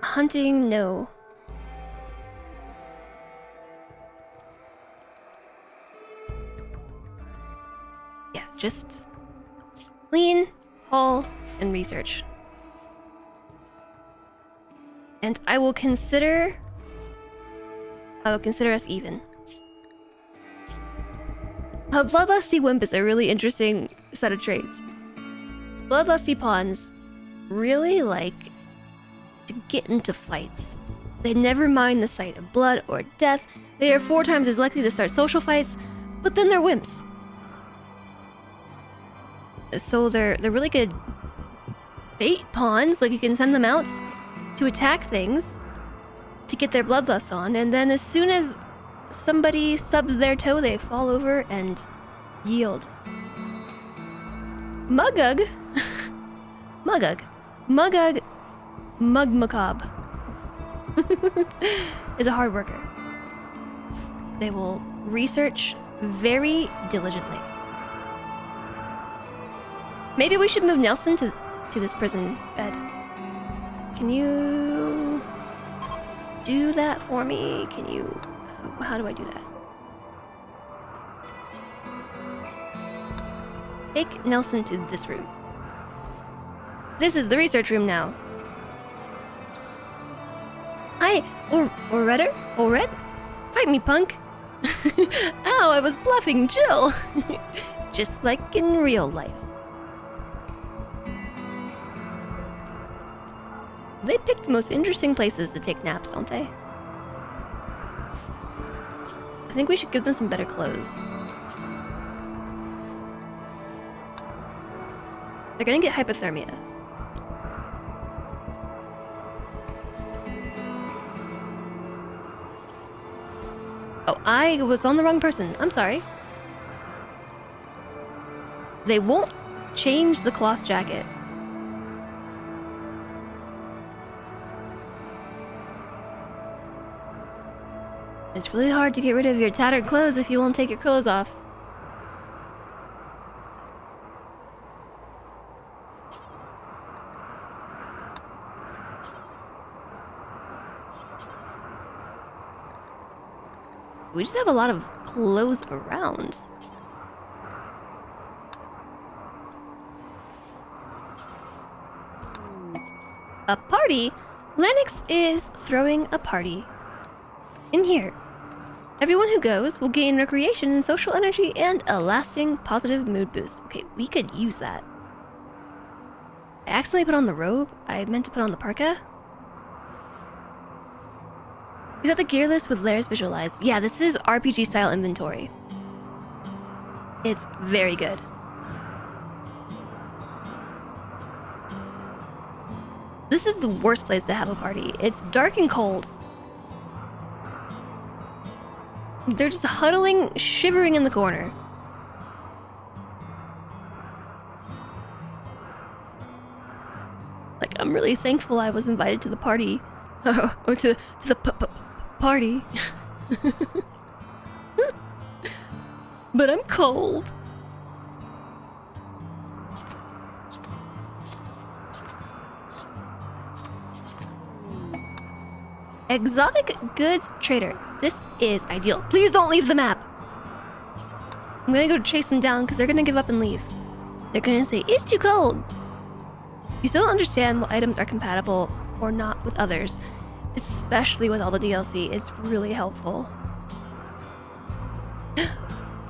Hunting, no. Yeah, just clean, haul, and research. And I will consider us even. Bloodlusty Wimp is a really interesting set of traits. Bloodlusty pawns really like to get into fights. They never mind the sight of blood or death. They are 4 times as likely to start social fights, but then they're wimps. So they're really good bait pawns. Like, you can send them out to attack things to get their bloodlust on, and then as soon as somebody stubs their toe, they fall over and yield. Mugug Mugmacabre is a hard worker. They will research very diligently. Maybe we should move Nelson to this prison bed. Can you do that for me? Can you... How do I do that? Take Nelson to this room. This is the research room now. Hi, or redder? Or red? Fight me, punk! Ow, I was bluffing, Jill! Just like in real life. They pick the most interesting places to take naps, don't they? I think we should give them some better clothes. They're gonna get hypothermia. Oh, I was on the wrong person. I'm sorry. They won't change the cloth jacket. It's really hard to get rid of your tattered clothes if you won't take your clothes off. We just have a lot of clothes around. A party? Lennox is throwing a party. In here. Everyone who goes will gain recreation and social energy and a lasting positive mood boost. Okay, we could use that. I accidentally put on the robe. I meant to put on the parka. Is that the gear list with layers visualized? Yeah, this is RPG style inventory. It's very good. This is the worst place to have a party. It's dark and cold. They're just huddling, shivering in the corner. Like, I'm really thankful I was invited to the party. Or to the party. But I'm cold. Exotic goods trader. This is ideal. Please don't leave the map. I'm gonna go chase them down because they're gonna give up and leave. They're gonna say, it's too cold. You still don't understand what items are compatible or not with others, especially with all the DLC. It's really helpful.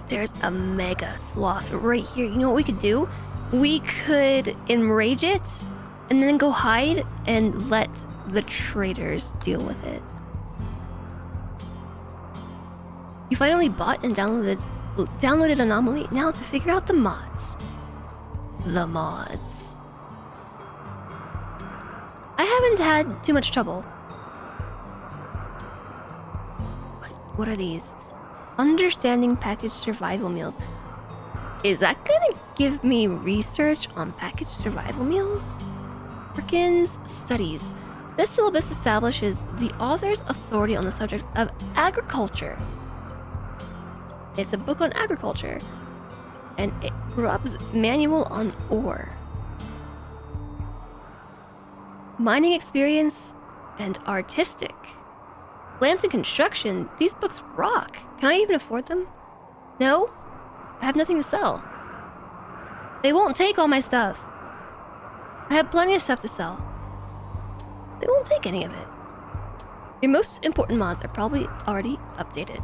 There's a mega sloth right here. You know what we could do? We could enrage it and then go hide and let the traders deal with it. You finally bought and downloaded Anomaly. Now to figure out the mods. The mods. I haven't had too much trouble. What are these? Understanding packaged survival meals. Is that gonna give me research on packaged survival meals? Perkins Studies. This syllabus establishes the author's authority on the subject of agriculture. It's a book on agriculture. And it rubs manual on ore. Mining experience and artistic. Plants and construction. These books rock. Can I even afford them? No? I have nothing to sell. They won't take all my stuff. I have plenty of stuff to sell. They won't take any of it. Your most important mods are probably already updated.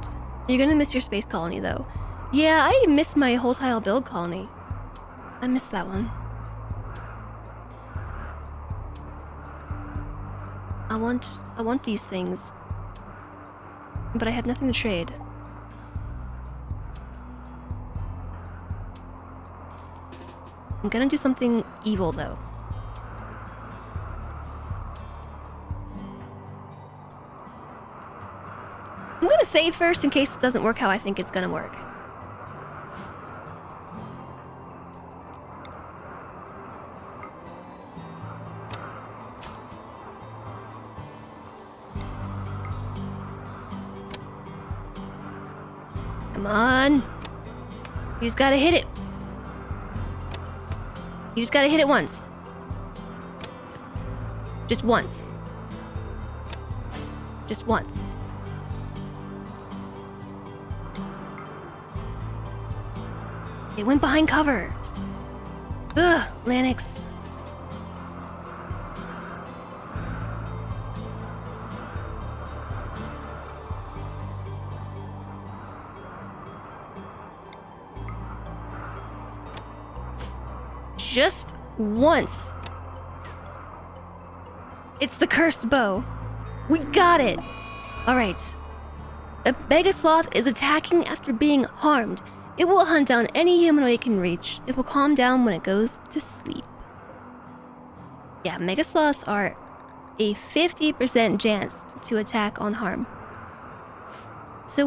You're gonna miss your space colony though. Yeah, I miss my whole tile build colony. I miss that one. I want these things. But I have nothing to trade. I'm gonna do something evil though. I'm gonna save first in case it doesn't work how I think it's gonna work. Come on. You just gotta hit it. You just gotta hit it once. Just once. Just once. It went behind cover. Ugh, Lanix. Just once. It's the cursed bow. We got it. All right. A Mega Sloth is attacking after being harmed. It will hunt down any humanoid it can reach. It will calm down when it goes to sleep. Yeah, Mega Sloths are a 50% chance to attack on harm. So,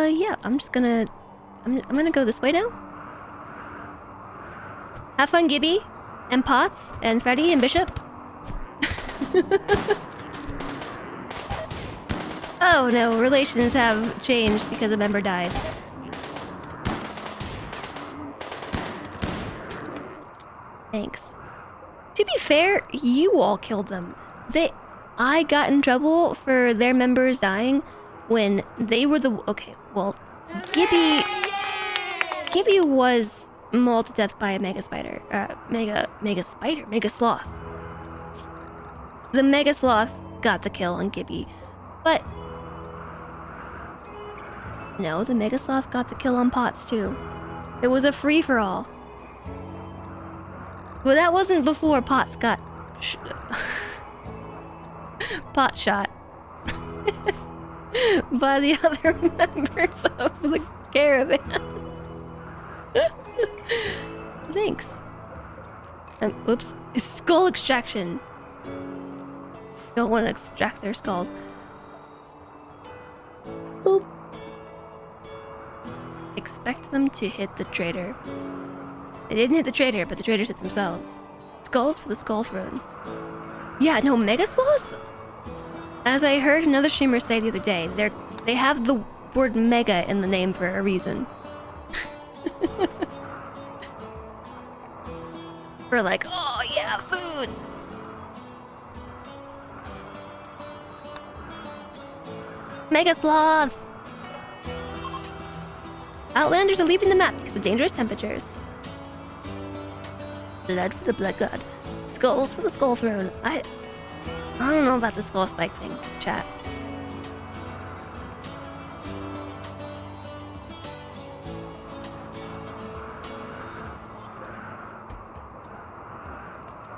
yeah, I'm gonna go this way now. Have fun, Gibby, and Potts, and Freddy, and Bishop. Oh no, relations have changed because a member died. Thanks. To be fair, you all killed them. I got in trouble for their members dying when they were the... Okay, well, Gibby was mauled to death by a mega spider. Mega sloth. The mega sloth got the kill on Gibby, but no, the mega sloth got the kill on Potts too. It was a free-for-all. But that wasn't before Potts got pot shot by the other members of the caravan. Thanks. Oops. Skull extraction. Don't want to extract their skulls. Boop. Expect them to hit the traitor. They didn't hit the traitor, but the traitors hit themselves. Skulls for the skull throne. Yeah, no, Mega Sloths? As I heard another streamer say the other day, they have the word mega in the name for a reason. We're like, oh yeah, food! Mega Sloth! Outlanders are leaving the map because of dangerous temperatures. Blood for the blood god. Skulls for the skull throne. I don't know about the skull spike thing, chat.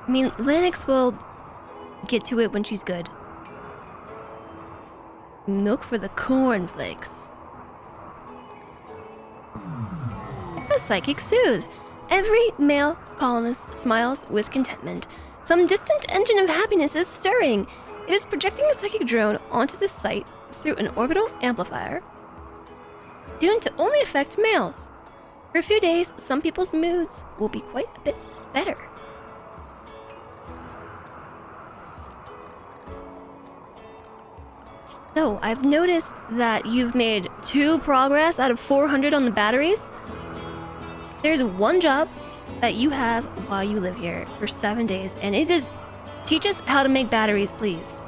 I mean, Linux will get to it when she's good. Milk for the cornflakes. A psychic soothe. Every male colonist smiles with contentment. Some distant engine of happiness is stirring. It is projecting a psychic drone onto the site through an orbital amplifier, tuned to only affect males. For a few days, some people's moods will be quite a bit better. So, I've noticed that you've made 2 progress out of 400 on the batteries. There's one job that you have while you live here for 7 days, and it is Teach us how to make batteries, please.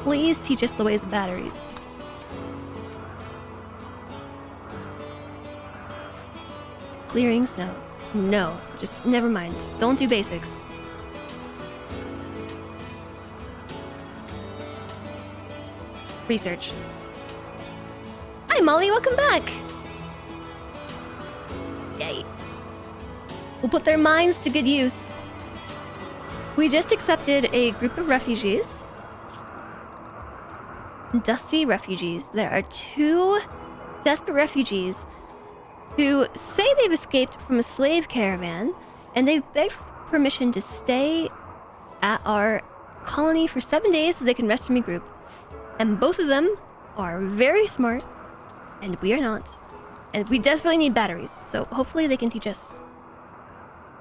Please teach us the ways of batteries. Clearing snow. No, just never mind. Don't do basics. Research. Hi, Molly, welcome back! Yay. We'll put their minds to good use. We just accepted a group of refugees. Dusty refugees. There are 2 desperate refugees who say they've escaped from a slave caravan, and they've begged permission to stay at our colony for 7 days so they can rest and regroup. And both of them are very smart, and we are not. And we desperately need batteries, so hopefully they can teach us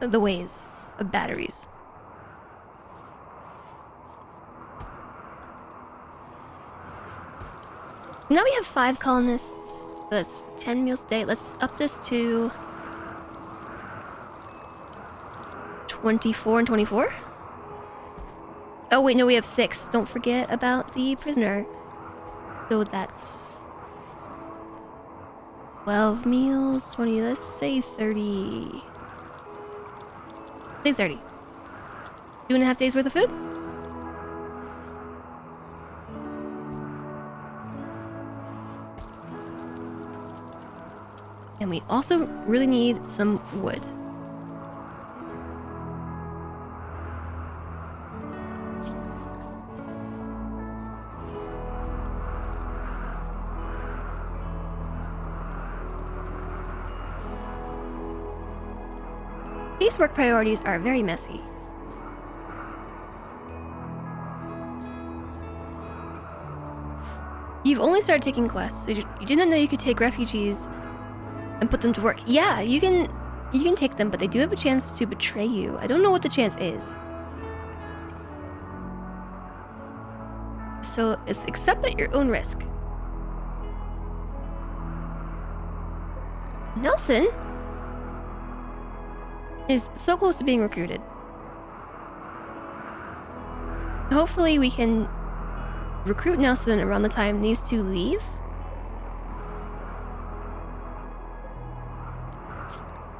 the ways of batteries. Now we have 5 colonists. That's 10 meals a day. Let's up this to 24 and 24. Oh wait, no, we have 6. Don't forget about the prisoner. So that's 12 meals, 20, let's say 30. Say 30. 2.5 days worth of food? And we also really need some wood. These work priorities are very messy. You've only started taking quests, so you didn't know you could take refugees and put them to work. Yeah, you can take them, but they do have a chance to betray you. I don't know what the chance is. So it's accept at your own risk. Nelson is so close to being recruited. Hopefully we can recruit Nelson around the time these 2 leave.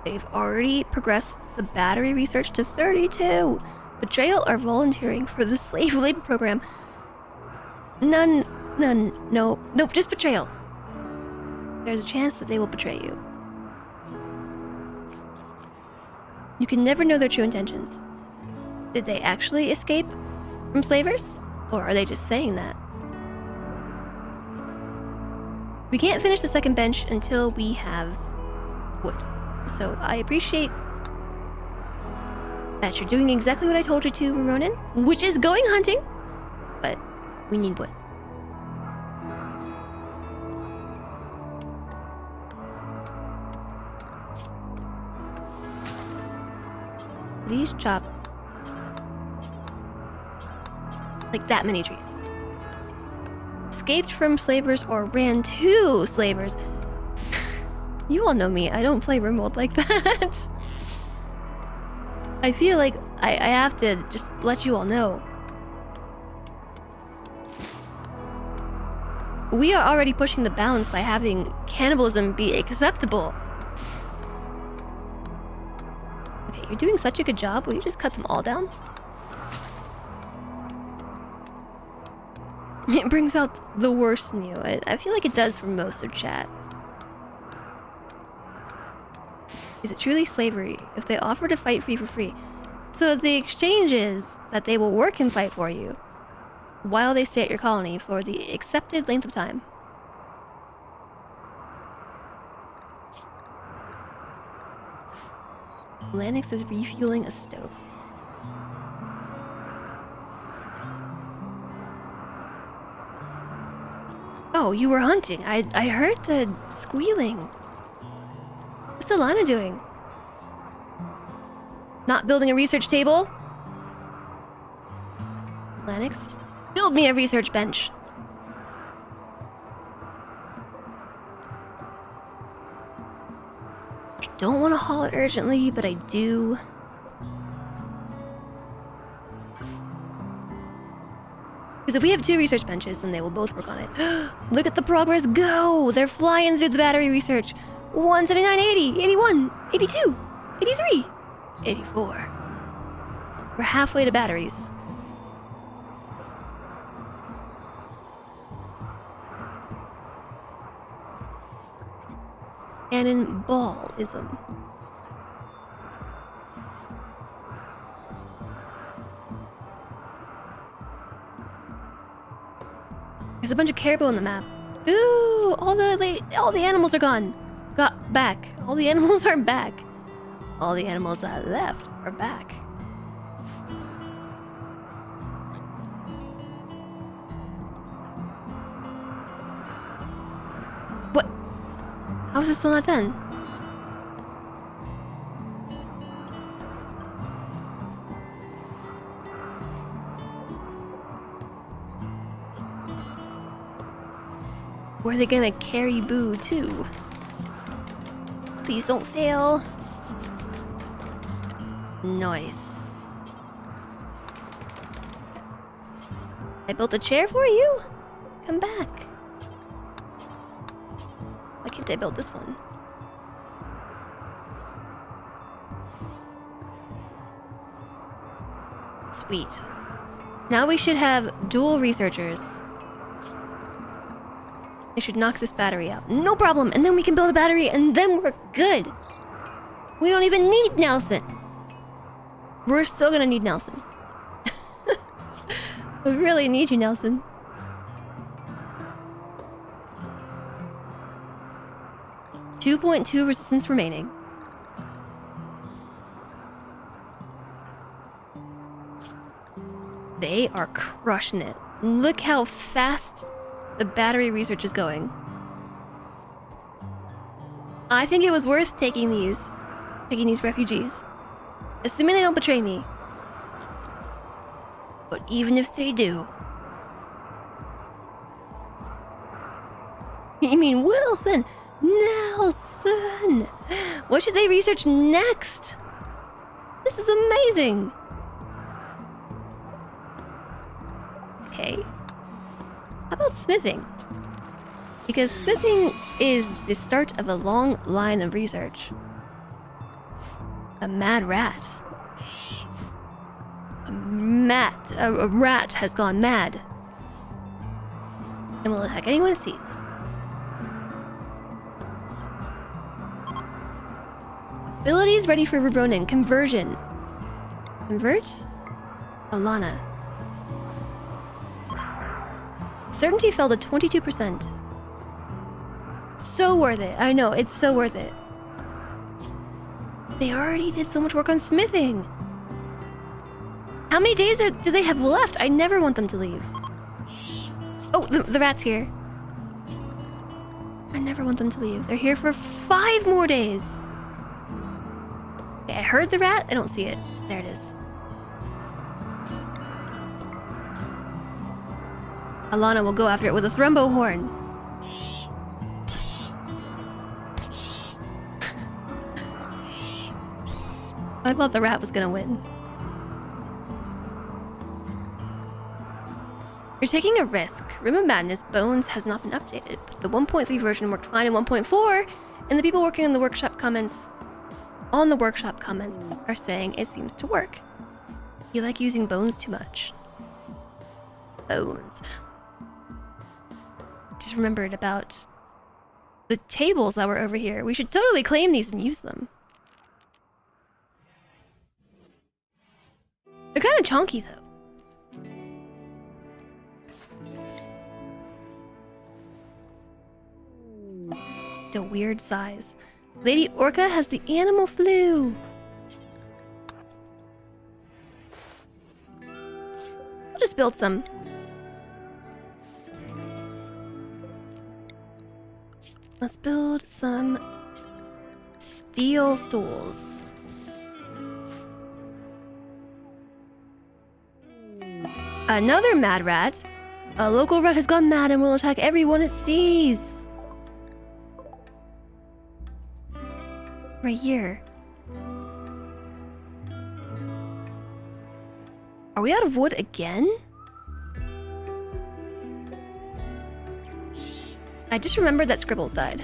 They've already progressed the battery research to 32. Betrayal or volunteering for the slave labor program. None, no, nope, just betrayal. There's a chance that they will betray you. You can never know their true intentions. Did they actually escape from slavers? Or are they just saying that? We can't finish the second bench until we have wood. So I appreciate that you're doing exactly what I told you to, Ronan, which is going hunting, but we need wood. Please chop like that many trees. Escaped from slavers or ran to slavers. You all know me, I don't play RimWorld like that. I feel like I have to just let you all know. We are already pushing the bounds by having cannibalism be acceptable. Okay, you're doing such a good job, will you just cut them all down? It brings out the worst in you. I feel like it does for most of chat. Is it truly slavery if they offer to fight for you for free? So the exchange is that they will work and fight for you while they stay at your colony for the accepted length of time. Lanix is refueling a stove. Oh, you were hunting. I heard the squealing. What's Alana doing? Not building a research table? Lanix, build me a research bench. I don't want to haul it urgently, but I do. Because if we have 2 research benches, then they will both work on it. Look at the progress go! They're flying through the battery research. 179, 80, 81, 82, 83, 84. We're halfway to batteries. Cannonballism. There's a bunch of caribou on the map. Ooh, all the animals are gone. Got back. All the animals are back. All the animals that left are back. What? How is this still not done? Where are they gonna carry Boo to? Please don't fail. Nice. I built a chair for you? Come back. Why can't I build this one? Sweet. Now we should have dual researchers. They should knock this battery out. No problem! And then we can build a battery and then we're good! We don't even need Nelson! We're still gonna need Nelson. We really need you, Nelson. .2 resistance remaining. They are crushing it. Look how fast the battery research is going. I think it was worth taking these refugees. Assuming they don't betray me. But even if they do... You mean Wilson? Nelson! What should they research next? This is amazing! Okay. How about smithing? Because smithing is the start of a long line of research. A mad rat. A rat has gone mad. And will attack anyone it sees. Abilities ready for Rebronin. Conversion. Convert? Alana. Certainty fell to 22%. So worth it. I know, it's so worth it. They already did so much work on smithing. How many days do they have left? I never want them to leave. Oh, the rat's here. I never want them to leave. They're here for 5 more days. Okay, I heard the rat. I don't see it. There it is. Alana will go after it with a thrumbo horn. I thought the rat was gonna win. You're taking a risk. Rim of Madness Bones has not been updated, but the 1.3 version worked fine in 1.4, and the people working on the workshop comments are saying it seems to work. You like using bones too much. Bones. Just remembered about the tables that were over here. We should totally claim these and use them. They're kind of chonky though. A weird size. Lady Orca has the animal flu. I'll just build some. Let's build some steel stools. Another mad rat. A local rat has gone mad and will attack everyone it sees. Right here. Are we out of wood again? I just remembered that Scribbles died.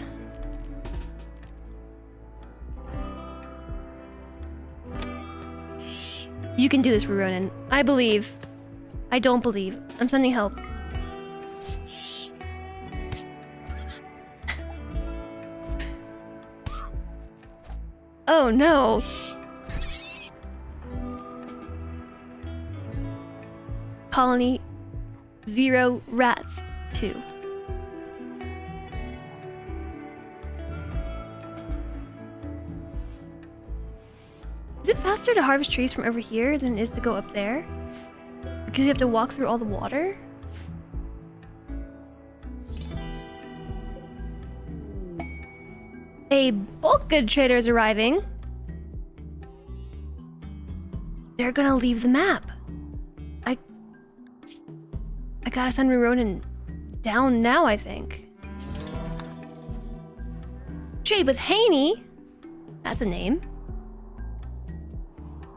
You can do this, Ronan. I believe. I don't believe. I'm sending help. Oh no! Colony 0 rats 2. Is it faster to harvest trees from over here than it is to go up there? Because you have to walk through all the water? A bulk good trader is arriving. They're gonna leave the map. I gotta send Ronan down now, I think. Trade with Haney? That's a name.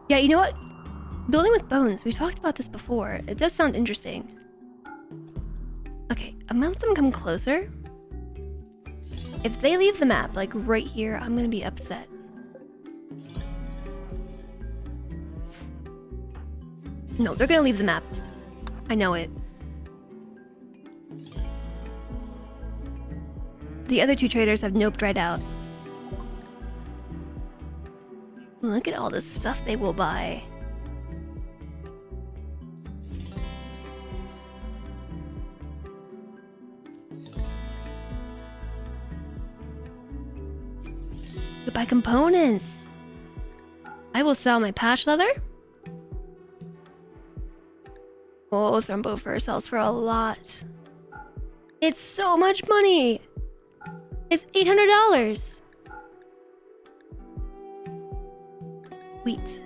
Yeah, you know what? Building with bones. We talked about this before. It does sound interesting. Okay, I'm gonna let them come closer. If they leave the map, like right here, I'm gonna be upset. No, they're gonna leave the map. I know it. The other two traders have noped right out. Look at all the stuff they will buy. To buy components. I will sell my patch leather. Oh, Thrumbo fur sells for a lot. It's so much money. It's $800. Wheat.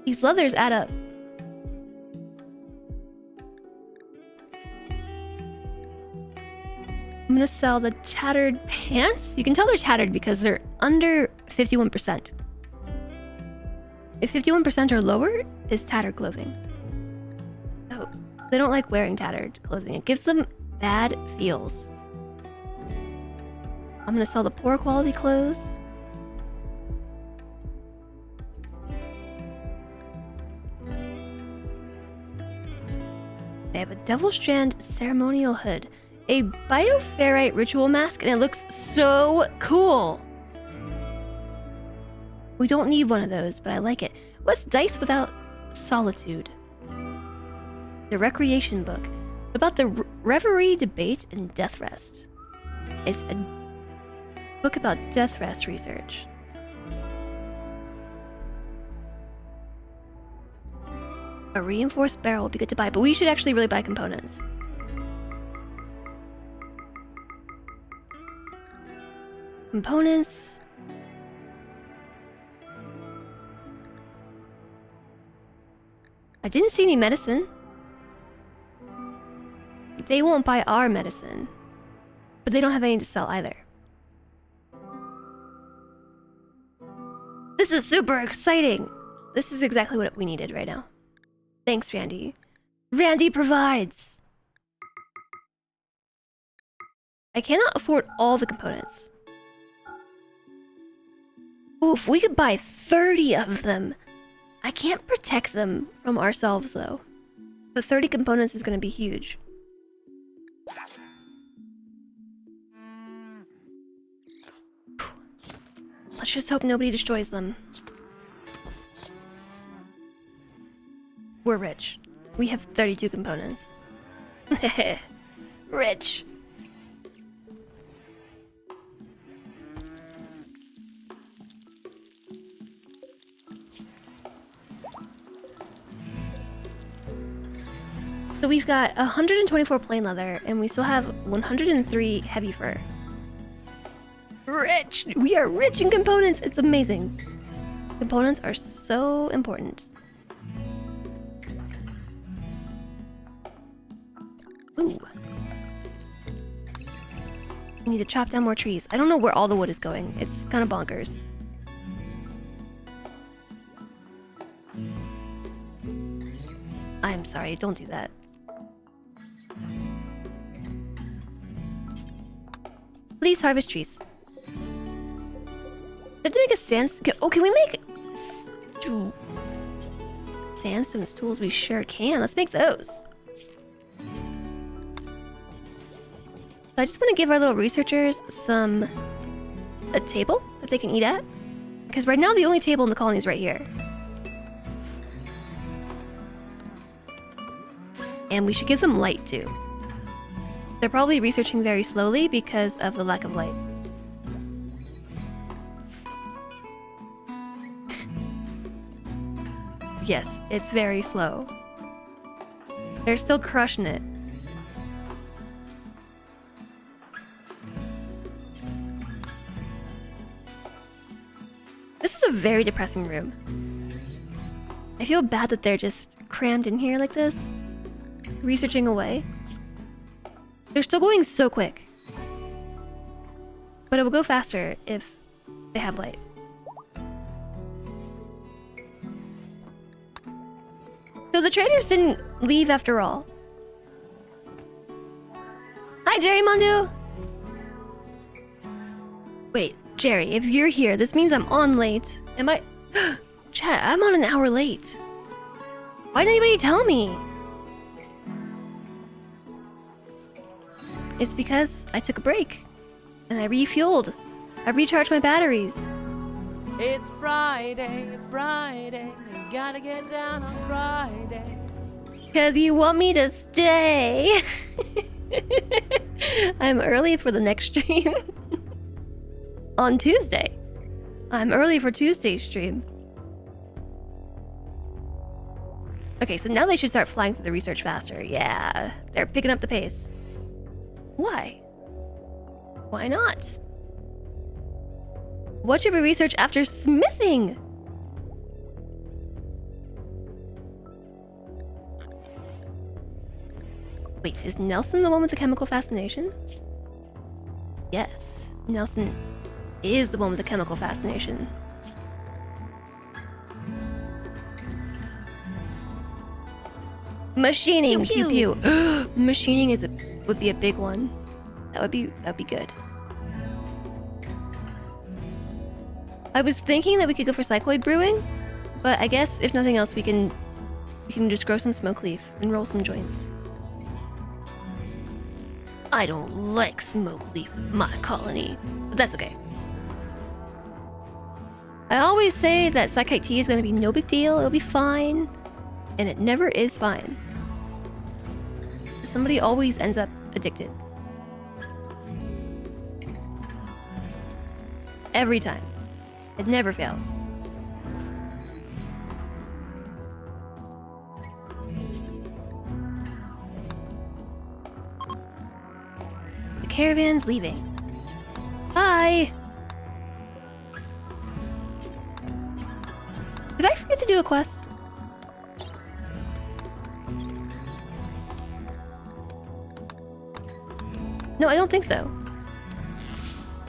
These leathers add up. I'm gonna sell the tattered pants. You can tell they're tattered because they're under 51%. If 51% or lower, is tattered clothing. Oh, they don't like wearing tattered clothing. It gives them bad feels. I'm gonna sell the poor quality clothes. They have a Devil Strand ceremonial hood, a bioferrite ritual mask, and it looks so cool. We don't need one of those, but I like it. What's dice without solitude? The recreation book. What about the reverie, debate, and death rest? It's a book about death rest research. A reinforced barrel would be good to buy, but we should actually really buy components. Components. I didn't see any medicine. They won't buy our medicine. But they don't have any to sell either. This is super exciting! This is exactly what we needed right now. Thanks, Randy. Randy provides! I cannot afford all the components. Oof, we could buy 30 of them! I can't protect them from ourselves, though. But 30 components is gonna be huge. Let's just hope nobody destroys them. We're rich. We have 32 components. Rich! So we've got 124 plain leather, and we still have 103 heavy fur. Rich! We are rich in components! It's amazing. Components are so important. Ooh. We need to chop down more trees. I don't know where all the wood is going. It's kind of bonkers. I'm sorry, don't do that. Please harvest trees. Did to make a sandstone? Oh, can we make sandstone tools? We sure can. Let's make those. So I just want to give our little researchers a table that they can eat at, because right now the only table in the colony is right here. And we should give them light too. They're probably researching very slowly because of the lack of light. Yes, it's very slow. They're still crushing it. This is a very depressing room. I feel bad that they're just crammed in here like this, researching away. They're still going so quick. But it will go faster if they have light. So the traders didn't leave after all. Hi, Jerry Mondo! Wait, Jerry, if you're here, this means I'm on late. Am I... Chat, I'm on an hour late. Why didn't anybody tell me? It's because I took a break. And I refueled. I recharged my batteries. It's Friday, Friday, you gotta get down on Friday. Because you want me to stay. I'm early for the next stream. On Tuesday. I'm early for Tuesday's stream. Okay, so now they should start flying through the research faster. Yeah, they're picking up the pace. Why? Why not? What should we research after smithing? Wait, is Nelson the one with the chemical fascination? Yes, Nelson is the one with the chemical fascination. Machining, pew pew. Machining would be a big one. That'd be good. I was thinking that we could go for cycloid brewing, but I guess if nothing else, we can just grow some smoke leaf and roll some joints. I don't like smoke leaf in my colony, but that's okay. I always say that psychite tea is going to be no big deal, it'll be fine, and it never is fine. Somebody always ends up addicted. Every time. It never fails. The caravan's leaving. Bye! Did I forget to do a quest? No, I don't think so.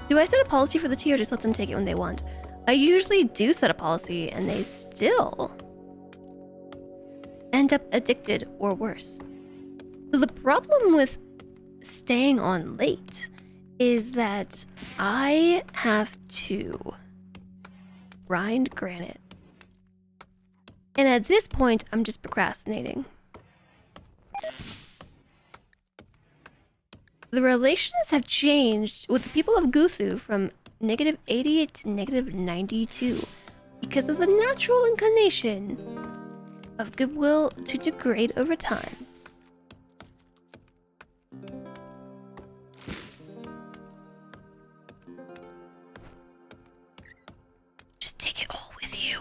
Do I set a policy for the tea or just let them take it when they want? I usually do set a policy and they still end up addicted or worse. So the problem with staying on late is that I have to grind granite. And at this point, I'm just procrastinating. The relations have changed with the people of Guthu from -80 to -92 because of the natural inclination of goodwill to degrade over time. Just take it all with you.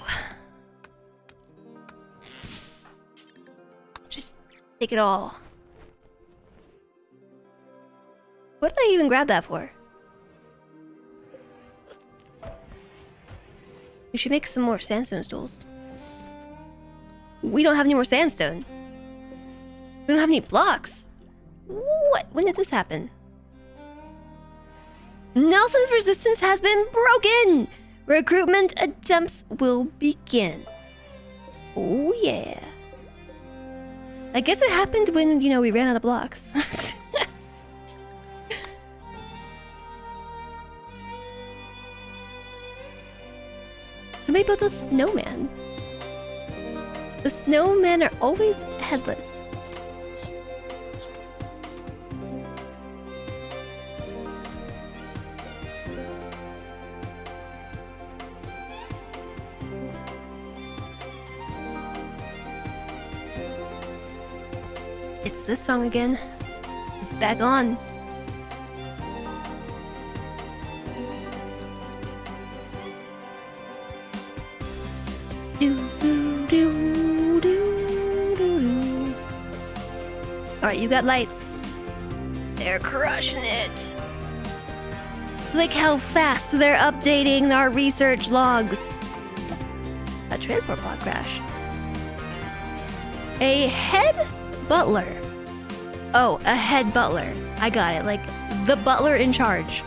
Just take it all. What did I even grab that for? We should make some more sandstone stools. We don't have any more sandstone. We don't have any blocks. What? When did this happen? Nelson's resistance has been broken! Recruitment attempts will begin. Oh yeah. I guess it happened when, you know, we ran out of blocks. Somebody built a snowman. The snowmen are always headless. It's this song again. It's back on. Alright, you got lights. They're crushing it. Look how fast they're updating our research logs. A transport pod crash. A head butler. Oh, a head butler. I got it. Like, the butler in charge.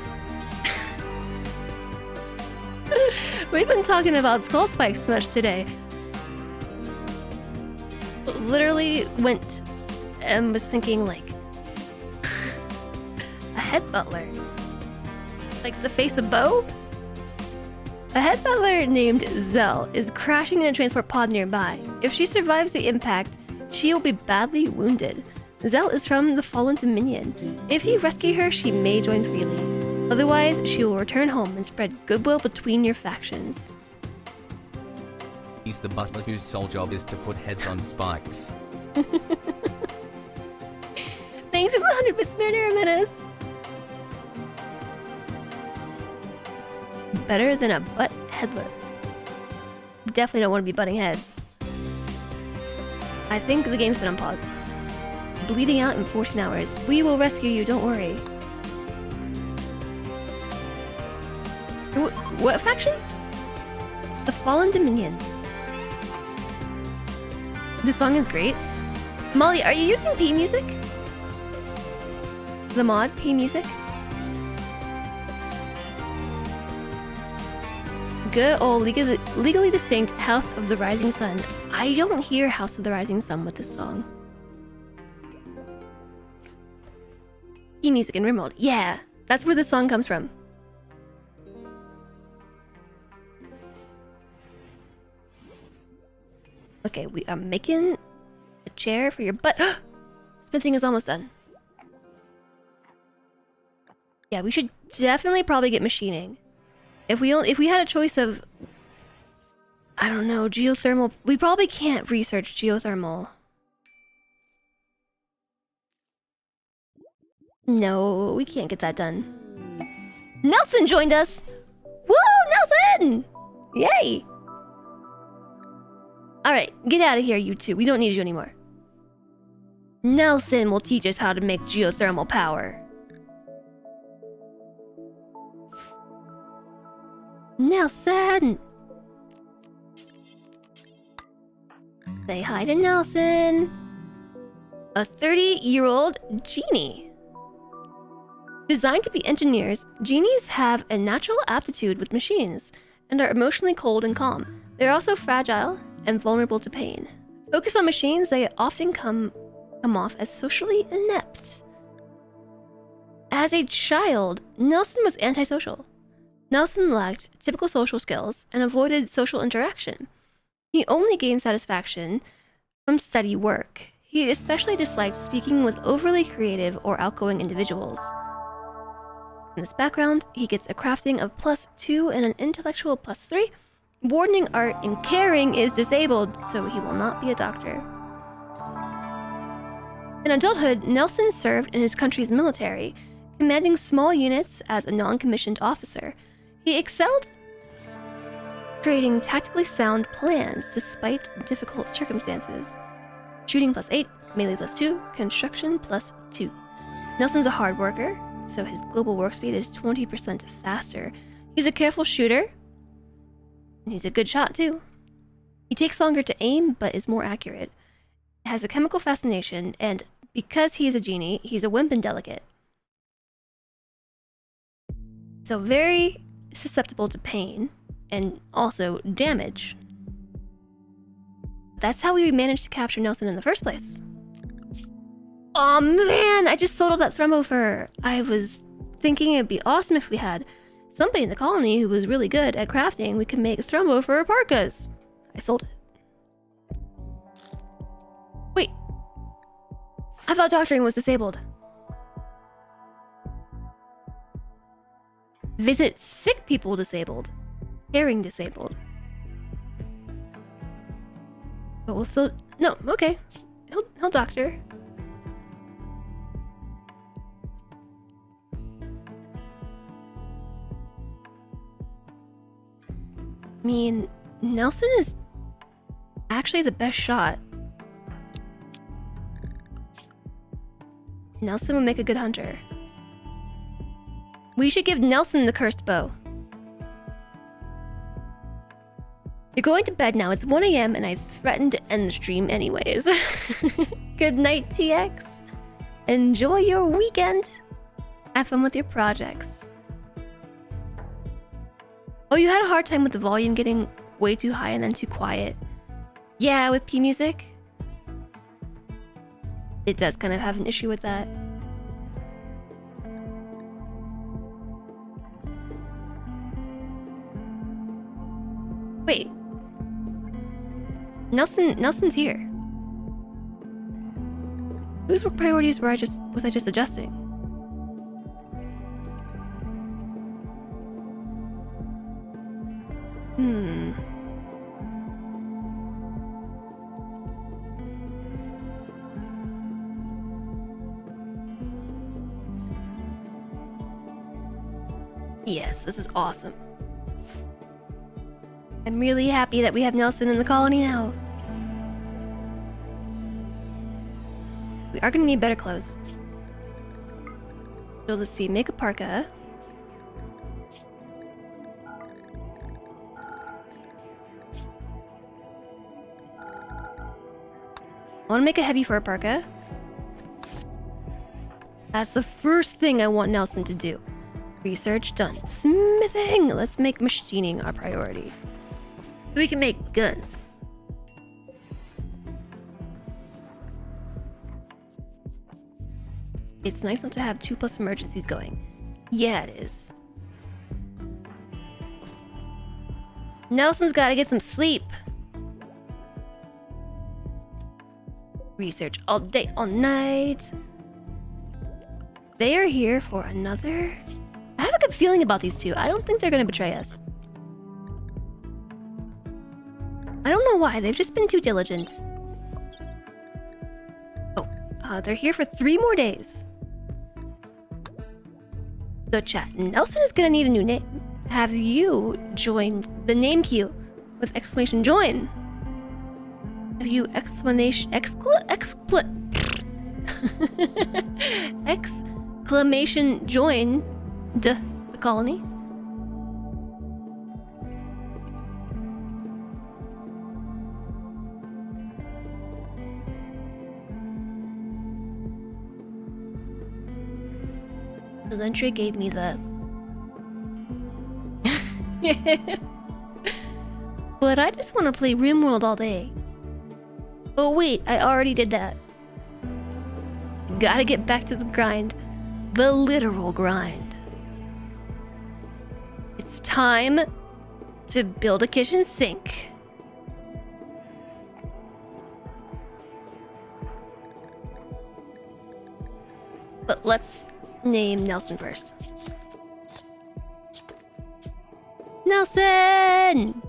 We've been talking about skull spikes too much today. Literally went and was thinking, like, a head butler. Like the face of Bo? A head butler named Zell is crashing in a transport pod nearby. If she survives the impact, she will be badly wounded. Zell is from the Fallen Dominion. If you rescue her, she may join freely. Otherwise, she will return home and spread goodwill between your factions. He's the butler whose sole job is to put heads on spikes. Thanks for the 100 bits, Marinara Menace. Better than a butt headler. Definitely don't want to be butting heads. I think the game's been unpaused. Bleeding out in 14 hours. We will rescue you, don't worry. What faction? The Fallen Dominion. This song is great. Molly, are you using P Music? The mod P Music? Good old legally distinct House of the Rising Sun. I don't hear House of the Rising Sun with this song. P Music in RimWorld. Yeah, that's where this song comes from. Okay, we are making a chair for your butt. Smithing is almost done. Yeah, we should definitely probably get machining. If we had a choice of, I don't know, geothermal, we probably can't research geothermal. No, we can't get that done. Nelson joined us! Woo, Nelson! Yay! Alright, get out of here, you two. We don't need you anymore. Nelson will teach us how to make geothermal power. Nelson! Say hi to Nelson. A 30-year-old genie. Designed to be engineers, genies have a natural aptitude with machines and are emotionally cold and calm. They're also fragile and vulnerable to pain. Focused on machines, they often come off as socially inept. As a child, Nelson was antisocial. Nelson lacked typical social skills and avoided social interaction. He only gained satisfaction from steady work. He especially disliked speaking with overly creative or outgoing individuals. In this background, he gets a crafting of +2 and an intellectual +3. Wardening, art, and caring is disabled, so he will not be a doctor. In adulthood, Nelson served in his country's military, commanding small units as a non-commissioned officer. He excelled creating tactically sound plans despite difficult circumstances. Shooting +8, melee +2, construction +2. Nelson's a hard worker, so his global work speed is 20% faster. He's a careful shooter, and he's a good shot too. He takes longer to aim, but is more accurate. Has a chemical fascination, and because he's a genie, he's a wimp and delicate. So very susceptible to pain and also damage. That's how we managed to capture Nelson in the first place. Oh man, I just sold all that Thrumbo fur. I was thinking it'd be awesome if we had somebody in the colony who was really good at crafting. We could make Thrumbo fur parkas. I sold it. Wait. I thought doctoring was disabled. Visit sick people disabled. Caring disabled. But we'll still... No, okay. He'll doctor. I mean, Nelson is actually the best shot. Nelson will make a good hunter. We should give Nelson the cursed bow. You're going to bed now. It's 1 a.m. and I threatened to end the stream anyways. Good night, TX. Enjoy your weekend. Have fun with your projects. Oh, you had a hard time with the volume getting way too high and then too quiet. Yeah, with P music. It does kind of have an issue with that. Wait. Nelson's here. Whose work priorities was I just adjusting? Yes, this is awesome. I'm really happy that we have Nelson in the colony now. We are gonna need better clothes. So let's see, make a parka. I want to make a heavy fur parka. That's the first thing I want Nelson to do. Research done. Smithing! Let's make machining our priority. So we can make guns. It's nice not to have 2+ emergencies going. Yeah, it is. Nelson's gotta get some sleep. Research all day, all night. They are here for another... I have a good feeling about these two. I don't think they're gonna betray us. I don't know why. They've just been too diligent. Oh, they're here for 3 more days. So chat, Nelson is gonna need a new name. Have you joined the name queue with exclamation join? Have you exclamation join the colony? So then Trey gave me the but I just want to play RimWorld all day. Oh wait, I already did that. Gotta get back to the grind. The literal grind. It's time to build a kitchen sink. But let's name Nelson first. Nelson!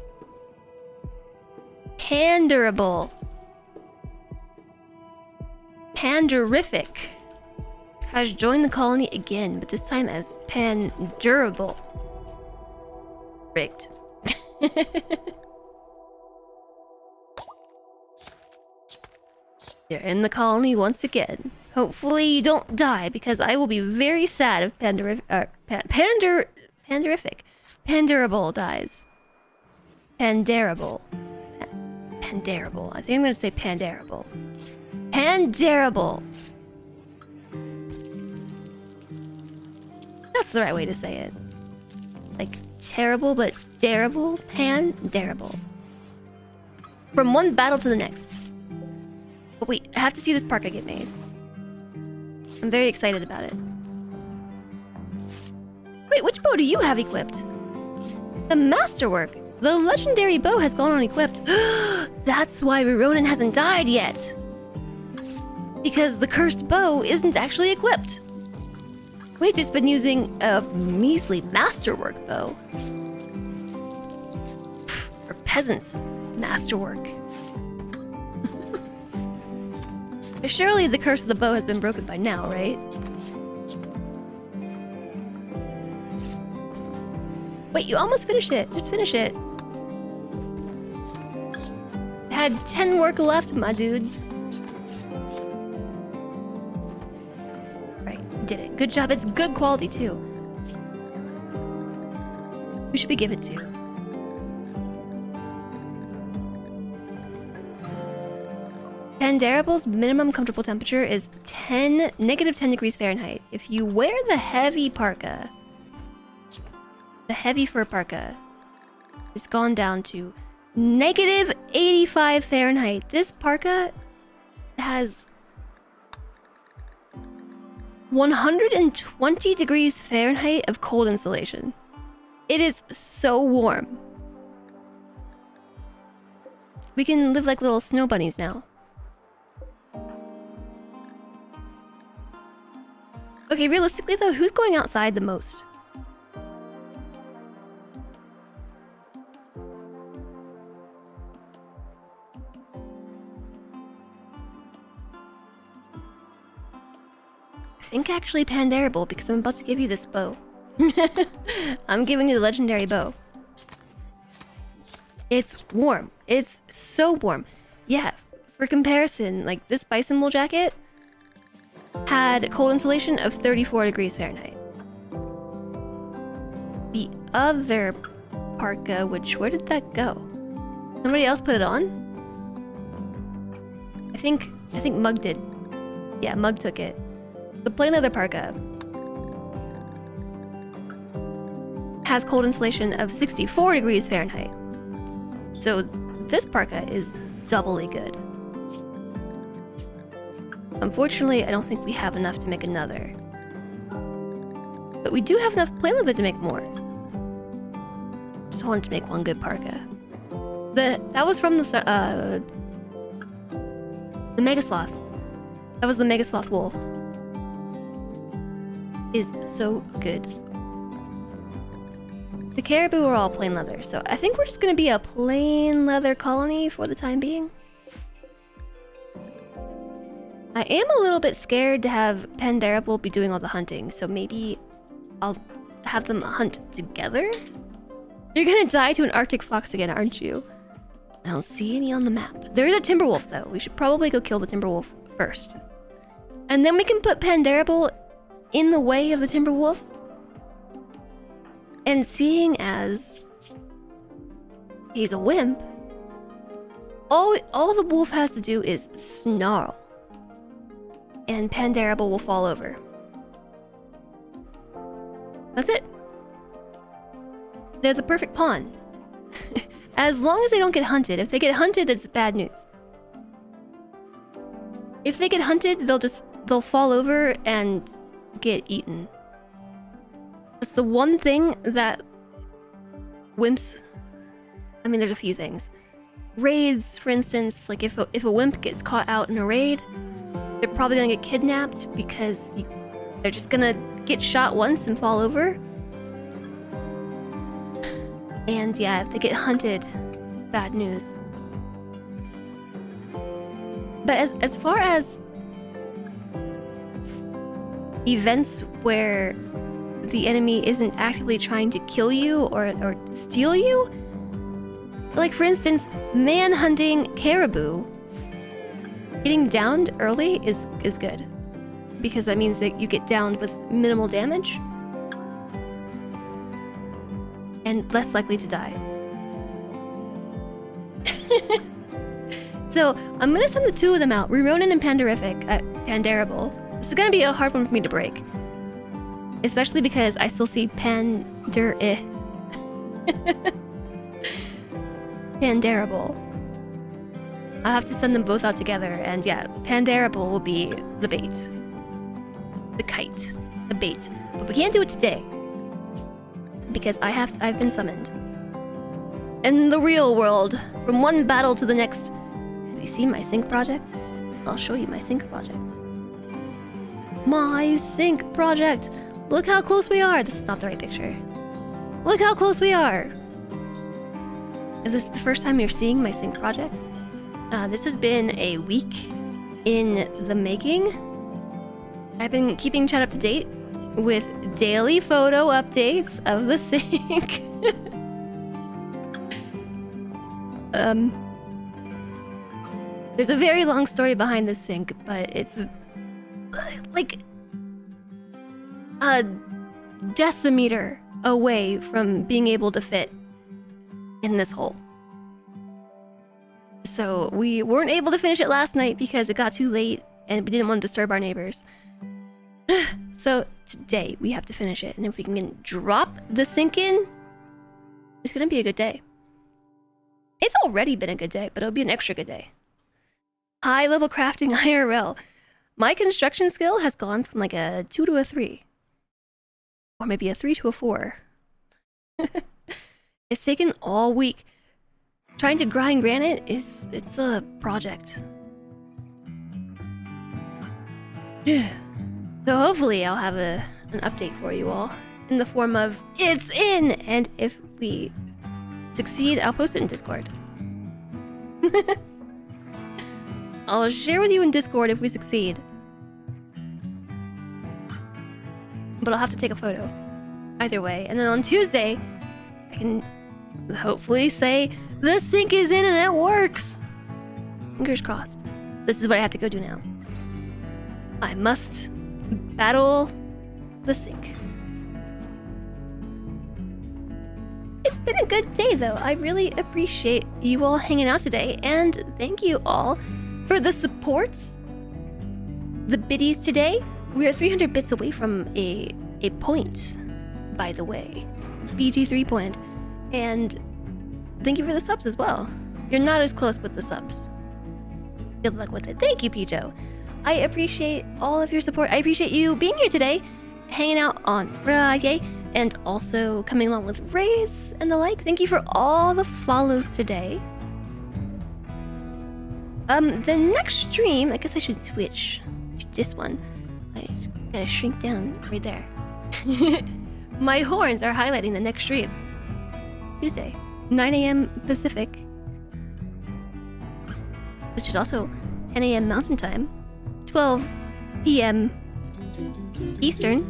Pandurable. Pandurific has joined the colony again, but this time as Pandurable. Rigged. You're in the colony once again. Hopefully you don't die, because I will be very sad if Pandurific. Pandurable dies. Pandarable. Pandarable. I think I'm gonna say Pandarable. Pandarable. That's the right way to say it. Like, terrible but dareable. Pan-dareable. From one battle to the next. But wait, I have to see this parka get made. I'm very excited about it. Wait, which bow do you have equipped? The Masterwork. The legendary bow has gone unequipped. That's why Ronan hasn't died yet. Because the cursed bow isn't actually equipped. We've just been using a measly Masterwork bow. For peasants, Masterwork. Surely the curse of the bow has been broken by now, right? Wait, you almost finished it. Just finish it. Had 10 work left, my dude. Right, you did it. Good job. It's good quality, too. Who should we give it to? Pandarable's minimum comfortable temperature is negative 10 degrees Fahrenheit. If you wear the heavy parka, the heavy fur parka, it's gone down to negative 85 Fahrenheit. This parka has 120 degrees Fahrenheit of cold insulation. It is so warm. We can live like little snow bunnies now. Okay, realistically though, who's going outside the most? I think actually Pandarable, because I'm about to give you this bow. I'm giving you the legendary bow. It's warm. It's so warm. Yeah, for comparison, like this bison wool jacket had cold insulation of 34 degrees Fahrenheit. The other parka, where did that go? Somebody else put it on? I think Mug did. Yeah, Mug took it. The plain leather parka has cold insulation of 64 degrees Fahrenheit. So this parka is doubly good. Unfortunately, I don't think we have enough to make another. But we do have enough plain leather to make more. Just wanted to make one good parka. That was from the Mega Sloth. That was the Mega Sloth wool. Is so good. The caribou are all plain leather, so I think we're just gonna be a plain leather colony for the time being. I am a little bit scared to have Pandarable be doing all the hunting, so maybe I'll have them hunt together? You're gonna die to an Arctic fox again, aren't you? I don't see any on the map. There is a Timberwolf, though. We should probably go kill the Timberwolf first. And then we can put Pandarable in the way of the Timberwolf. And seeing as he's a wimp, all the wolf has to do is snarl. And Pandarable will fall over. That's it. They're the perfect pawn. As long as they don't get hunted. If they get hunted, it's bad news. If they get hunted, they'll fall over and get eaten. That's the one thing that wimps... I mean, there's a few things. Raids, for instance, like if a wimp gets caught out in a raid, they're probably gonna get kidnapped because they're just gonna get shot once and fall over. And yeah, if they get hunted, it's bad news. But as far as events where the enemy isn't actively trying to kill you or steal you, like for instance, manhunting caribou, getting downed early is good. Because that means that you get downed with minimal damage. And less likely to die. So, I'm gonna send the two of them out, Ronan and Pandarable. This is gonna be a hard one for me to break. Especially because I still see Pandarable. I'll have to send them both out together, and yeah, Pandarable will be the bait. The kite. The bait. But we can't do it today. Because I've been summoned. In the real world, from one battle to the next. Have you seen my sync project? I'll show you my sync project. My sync project! Look how close we are! This is not the right picture. Look how close we are! Is this the first time you're seeing my sync project? This has been a week in the making. I've been keeping chat up to date with daily photo updates of the sync. There's a very long story behind this sync, but it's like a decimeter away from being able to fit in this hole. So we weren't able to finish it last night because it got too late and we didn't want to disturb our neighbors. So today we have to finish it, and if we can drop the sync in, it's gonna be a good day. It's already been a good day, but it'll be an extra good day. High level crafting IRL. My construction skill has gone from like a 2 to a 3. Or maybe a 3 to a 4. It's taken all week. Trying to grind granite it's a project. So hopefully I'll have an update for you all in the form of it's in, and if we succeed, I'll post it in Discord. I'll share with you in Discord if we succeed. But I'll have to take a photo. Either way. And then on Tuesday, I can hopefully say the sync is in and it works. Fingers crossed. This is what I have to go do now. I must battle the sync. It's been a good day though. I really appreciate you all hanging out today, and thank you all for the support. The biddies today. We are 300 bits away from a point, by the way. BG3 point. And thank you for the subs as well. You're not as close with the subs. Good luck with it. Thank you, Pijo. I appreciate all of your support. I appreciate you being here today, hanging out on Friday, and also coming along with raids and the like. Thank you for all the follows today. The next stream, I guess I should switch to this one. I gotta shrink down right there. My horns are highlighting the next stream. Tuesday, 9 a.m. Pacific, which is also 10 a.m. Mountain Time, 12 p.m. Eastern.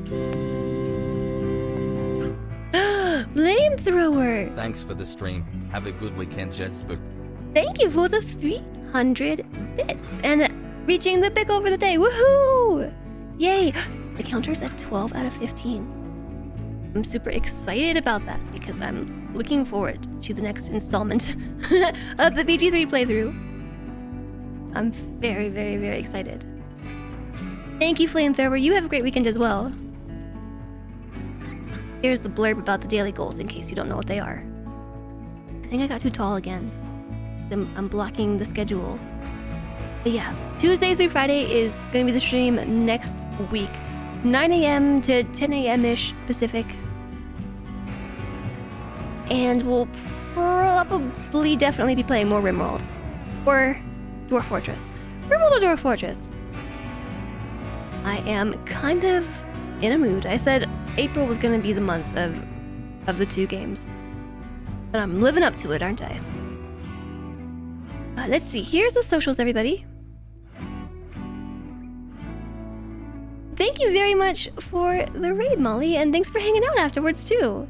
Flamethrower! Thanks for the stream. Have a good weekend, Jesper. Thank you for the 300 bits and reaching the big goal for the day. Woohoo! Yay! The counter's at 12 out of 15. I'm super excited about that because I'm looking forward to the next installment of the BG3 playthrough. I'm very, very, very excited. Thank you, Flamethrower. You have a great weekend as well. Here's the blurb about the daily goals in case you don't know what they are. I think I got too tall again. I'm blocking the schedule. But yeah, Tuesday through Friday is going to be the stream next week. 9 a.m. to 10 a.m.-ish Pacific. And we'll probably definitely be playing more RimWorld. Or Dwarf Fortress. RimWorld or Dwarf Fortress? I am kind of in a mood. I said April was going to be the month of the two games. But I'm living up to it, aren't I? Let's see. Here's the socials, everybody. Thank you very much for the raid, Molly, and thanks for hanging out afterwards, too.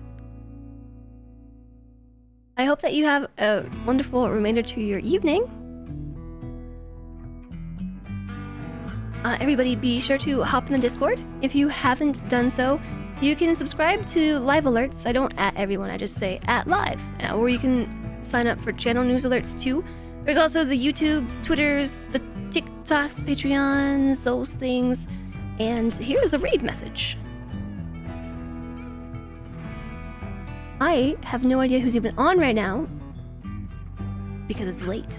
I hope that you have a wonderful remainder to your evening. Everybody, be sure to hop in the Discord. If you haven't done so, you can subscribe to live alerts. I don't at everyone, I just say at live. Or you can sign up for channel news alerts, too. There's also the YouTube, Twitters, the TikToks, Patreons, those things. And here's a raid message. I have no idea who's even on right now because it's late.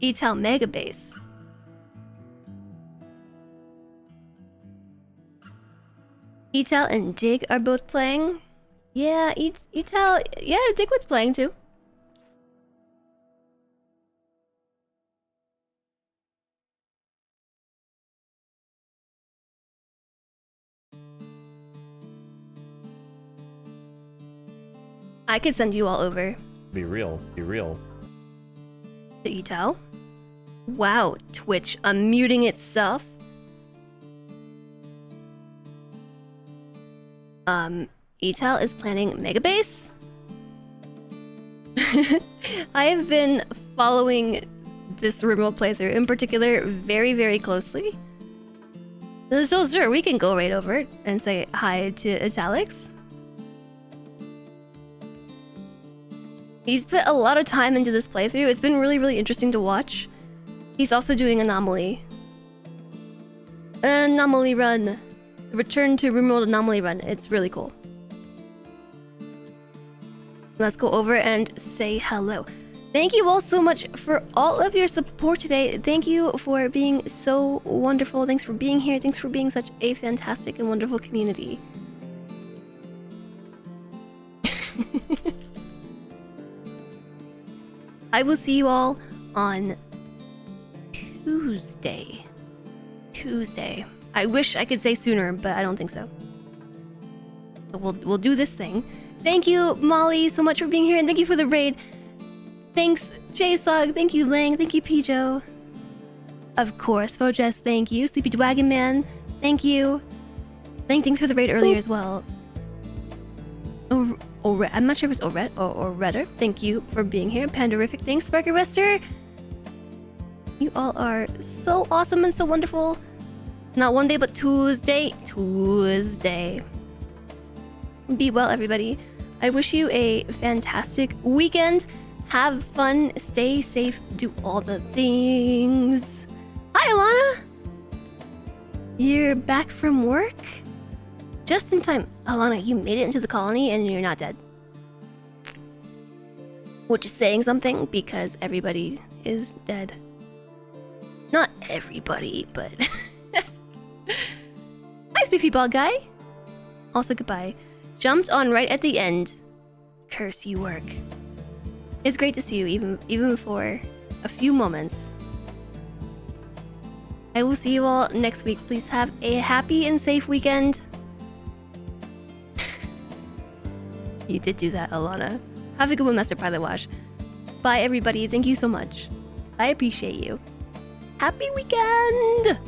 Etel Megabase. Etel and Dig are both playing. Yeah, Etel. Yeah, Digwood's playing too. I could send you all over Be real. Be real. to Etel. Wow, Twitch unmuting itself. Etel is planning Megabase. I have been following this RimWorld playthrough in particular very, very closely. So sure, we can go right over and say hi to Italics. He's put a lot of time into this playthrough. It's been really, really interesting to watch. He's also doing Anomaly. An Anomaly run. Return to RimWorld Anomaly run. It's really cool. Let's go over and say hello. Thank you all so much for all of your support today. Thank you for being so wonderful. Thanks for being here. Thanks for being such a fantastic and wonderful community. I will see you all on Tuesday. I wish I could say sooner, but I don't think so. So we'll do this thing. Thank you, Molly, so much for being here, and thank you for the raid. Thanks, JSOG. Thank you, Lang. Thank you, Pijo. Of course, woahhjess. Thank you, Sleepy Dragon Man. Thank you. Lang, thanks for the raid earlier as well. I'm not sure if it's Oret or Redder. Thank you for being here. Pandorific. Thanks, Sparker Wester. You all are so awesome and so wonderful. Not one day, but Tuesday. Be well, everybody. I wish you a fantastic weekend. Have fun, stay safe, do all the things. Hi, Alana! You're back from work? Just in time. Alana, you made it into the colony and you're not dead. Which is saying something because everybody is dead. Not everybody, but... Hi, Spiffy Ball Guy! Also, goodbye. Jumped on right at the end. Curse you, work. It's great to see you, even for a few moments. I will see you all next week. Please have a happy and safe weekend. You did do that, Alana. Have a good one, Master Pilot Wash. Bye, everybody. Thank you so much. I appreciate you. Happy weekend!